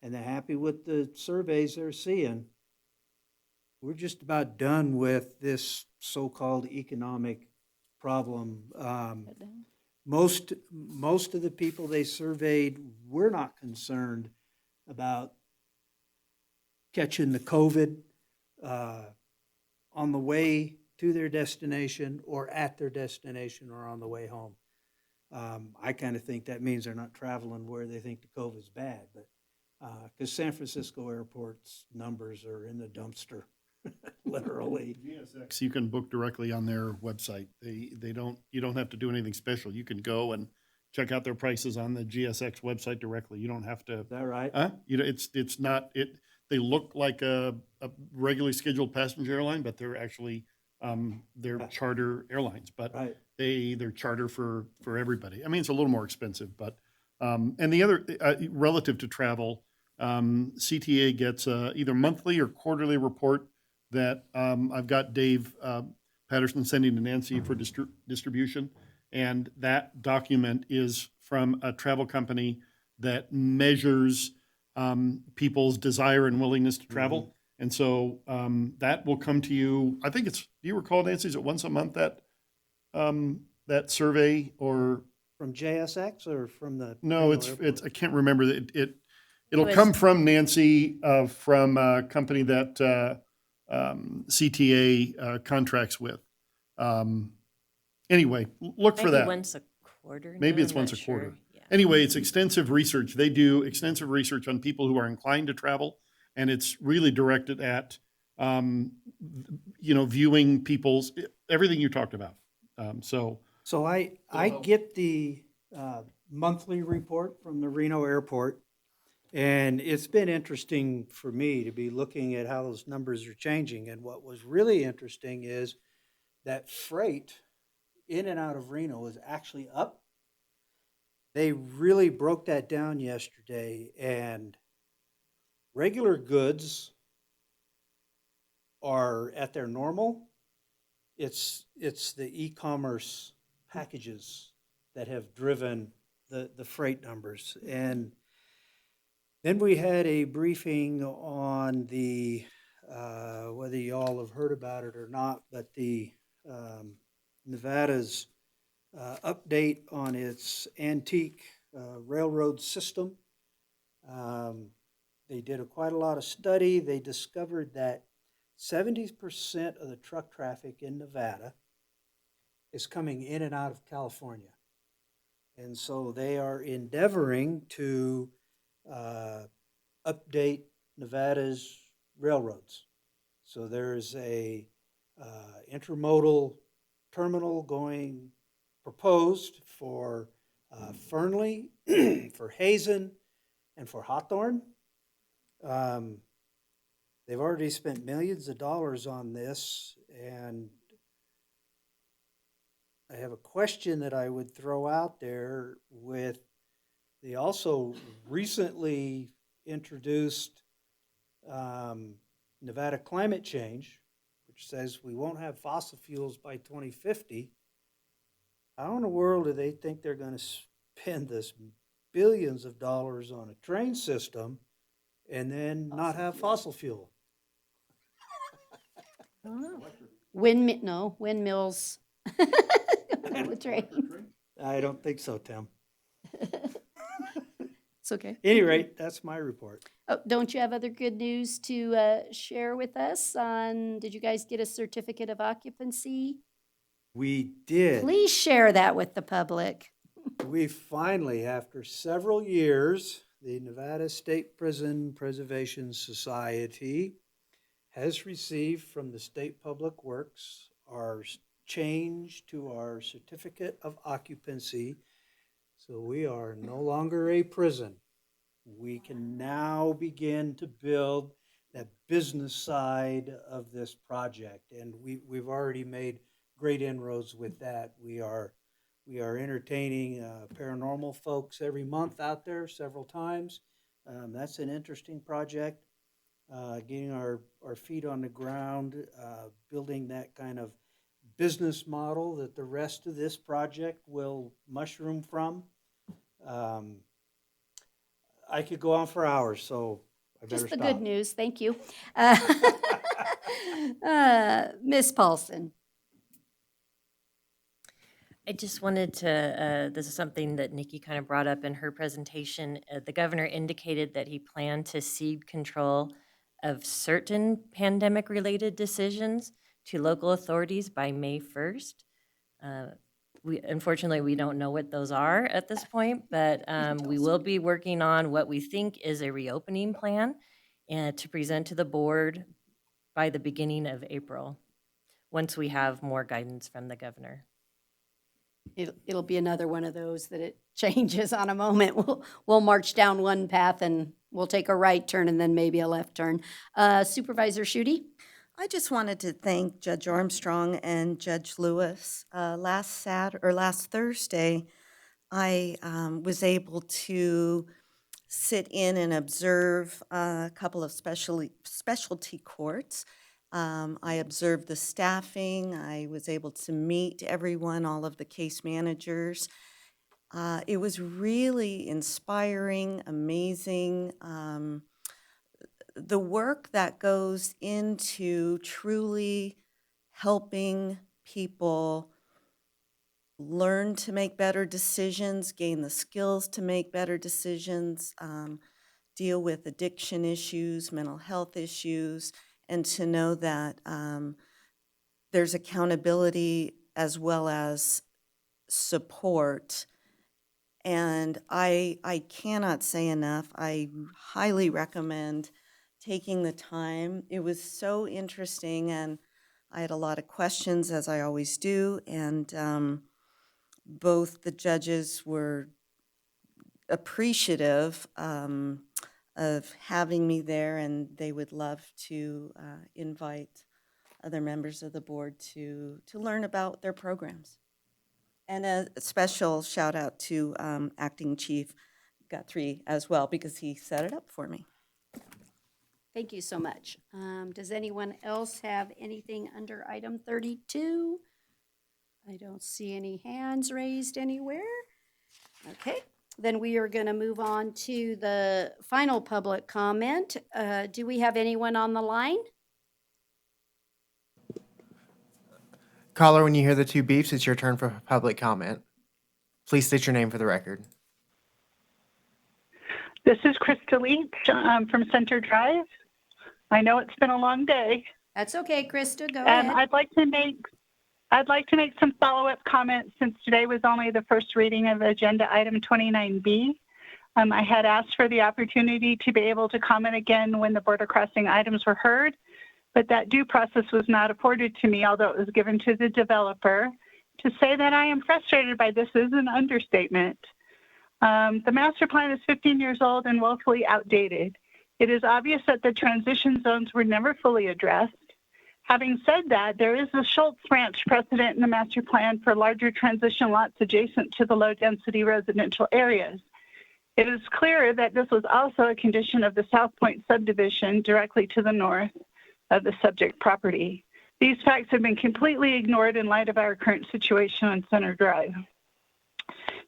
and they're happy with the surveys they're seeing, we're just about done with this so-called economic problem. Most of the people they surveyed were not concerned about catching the COVID on the way to their destination or at their destination or on the way home. I kind of think that means they're not traveling where they think the COVID's bad, but because San Francisco airport's numbers are in the dumpster, literally. GSX, you can book directly on their website. You don't have to do anything special. You can go and check out their prices on the GSX website directly. You don't have to. Is that right? It's not it. They look like a regularly scheduled passenger airline, but they're actually they're charter airlines. But they're charter for everybody. I mean, it's a little more expensive, but and the other relative to travel, CTA gets either monthly or quarterly report that I've got Dave Patterson sending to Nancy for distribution. And that document is from a travel company that measures people's desire and willingness to travel. And so that will come to you. I think it's, do you recall, Nancy, is it once a month that that survey or? From JSX or from the? No, Reno it's airport? I can't remember. It'll come from Nancy from a company that CTA contracts with. Anyway, look for Maybe that. once a quarter. Maybe now, it's I'm once not a quarter. sure. Yeah. Anyway, it's extensive research. They do extensive research on people who are inclined to travel, and it's really directed at, viewing people's, everything you talked about. So I get the monthly report from the Reno airport, and it's been interesting for me to be looking at how those numbers are changing. And what was really interesting is that freight in and out of Reno is actually up. They really broke that down yesterday, and regular goods are at their normal. It's the e-commerce packages that have driven the freight numbers. And then we had a briefing on the, whether you all have heard about it or not, but the Nevada's update on its antique railroad system. They did quite a lot of study. They discovered that 70% of the truck traffic in Nevada is coming in and out of California. And so they are endeavoring to update Nevada's railroads. So there's a intermodal terminal going proposed for Fernley, for Hazen, and for Hawthorne. They've already spent millions of dollars on this, and I have a question that I would throw out there with, they also recently introduced Nevada climate change, which says we won't have fossil fuels by 2050. How in the world do they think they're going to spend this billions of dollars on a train system and then not have fossil fuel? Windmills. On the train. I don't think so, Tim. It's okay. At any rate, that's my report. Oh, don't you have other good news to share with us on, did you guys get a certificate of occupancy? We did. Please share that with the public. We finally, after several years, the Nevada State Prison Preservation Society has received from the State Public Works our change to our certificate of occupancy. So we are no longer a prison. We can now begin to build that business side of this project. And we've already made great inroads with that. We are entertaining paranormal folks every month out there several times. That's an interesting project. Getting our feet on the ground, building that kind of business model that the rest of this project will mushroom from. I could go on for hours, so I better Just the stop. good news, thank you. Ms. Paulson. I just wanted to, this is something that Nikki kind of brought up in her presentation. The governor indicated that he planned to cede control of certain pandemic-related decisions to local authorities by May 1st. Unfortunately, we don't know what those are at this point, but we will be working on what we think is a reopening plan and to present to the board by the beginning of April, once we have more guidance from the governor. It'll be another one of those that it changes on a moment. We'll march down one path and we'll take a right turn and then maybe a left turn. Supervisor Schutte? I just wanted to thank Judge Armstrong and Judge Lewis. Last Thursday, I was able to sit in and observe a couple of specialty courts. I observed the staffing. I was able to meet everyone, all of the case managers. It was really inspiring, amazing. The work that goes into truly helping people learn to make better decisions, gain the skills to make better decisions, deal with addiction issues, mental health issues, and to know that there's accountability as well as support. And I cannot say enough. I highly recommend taking the time. It was so interesting, and I had a lot of questions, as I always do, and both the judges were appreciative of having me there, and they would love to invite other members of the board to learn about their programs. And a special shout out to Acting Chief Guthrie as well, because he set it up for me. Thank you so much. Does anyone else have anything under item 32? I don't see any hands raised anywhere. Okay, then we are going to move on to the final public comment. Do we have anyone on the line? Caller, when you hear the two beeps, it's your turn for public comment. Please state your name for the record. This is Krista Leach from Center Drive. I know it's been a long day. That's okay, Krista, go and ahead. I'd like to make some follow-up comments since today was only the first reading of Agenda Item 29B. I had asked for the opportunity to be able to comment again when the border crossing items were heard, but that due process was not afforded to me, although it was given to the developer. To say that I am frustrated by this is an understatement. The master plan is 15 years old and woefully outdated. It is obvious that the transition zones were never fully addressed. Having said that, there is a Schultz Ranch precedent in the master plan for larger transition lots adjacent to the low-density residential areas. It is clear that this was also a condition of the South Point subdivision directly to the north of the subject property. These facts have been completely ignored in light of our current situation on Center Drive.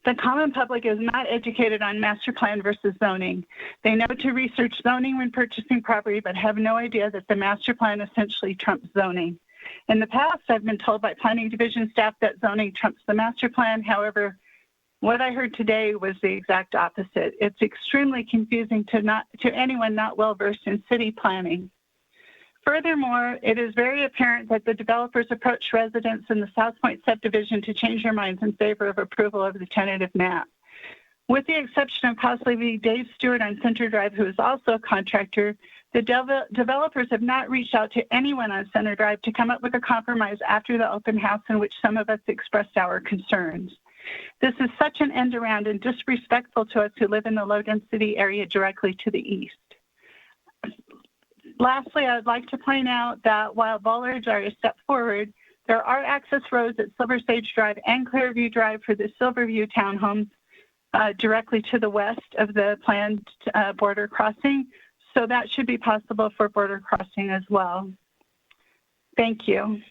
The common public is not educated on master plan versus zoning. They know to research zoning when purchasing property, but have no idea that the master plan essentially trumps zoning. In the past, I've been told by planning division staff that zoning trumps the master plan. However, what I heard today was the exact opposite. It's extremely confusing to anyone not well versed in city planning. Furthermore, it is very apparent that the developers approached residents in the South Point subdivision to change their minds in favor of approval of the tentative map. With the exception of possibly Dave Stewart on Center Drive, who is also a contractor, the developers have not reached out to anyone on Center Drive to come up with a compromise after the open house in which some of us expressed our concerns. This is such an end around and disrespectful to us who live in the low density area directly to the east. Lastly, I would like to point out that while bollards are a step forward, there are access roads at Silver Sage Drive and Clearview Drive for the Silverview townhomes directly to the west of the planned border crossing. So that should be possible for border crossing as well. Thank you.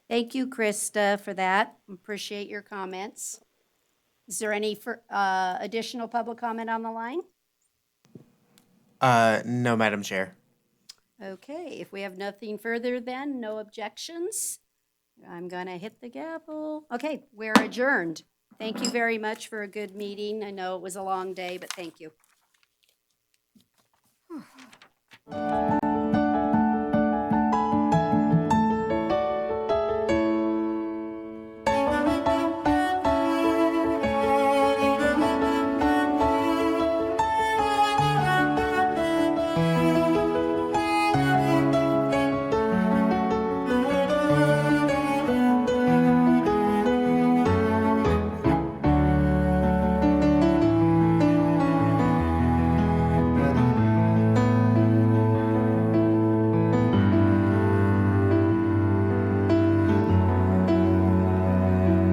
Thank you, Krista, for that. Appreciate your comments. Is there any additional public comment on the line? No, Madam Chair. Okay, if we have nothing further then, no objections, I'm gonna hit the gavel. Okay, we're adjourned. Thank you very much for a good meeting. I know it was a long day, but thank you.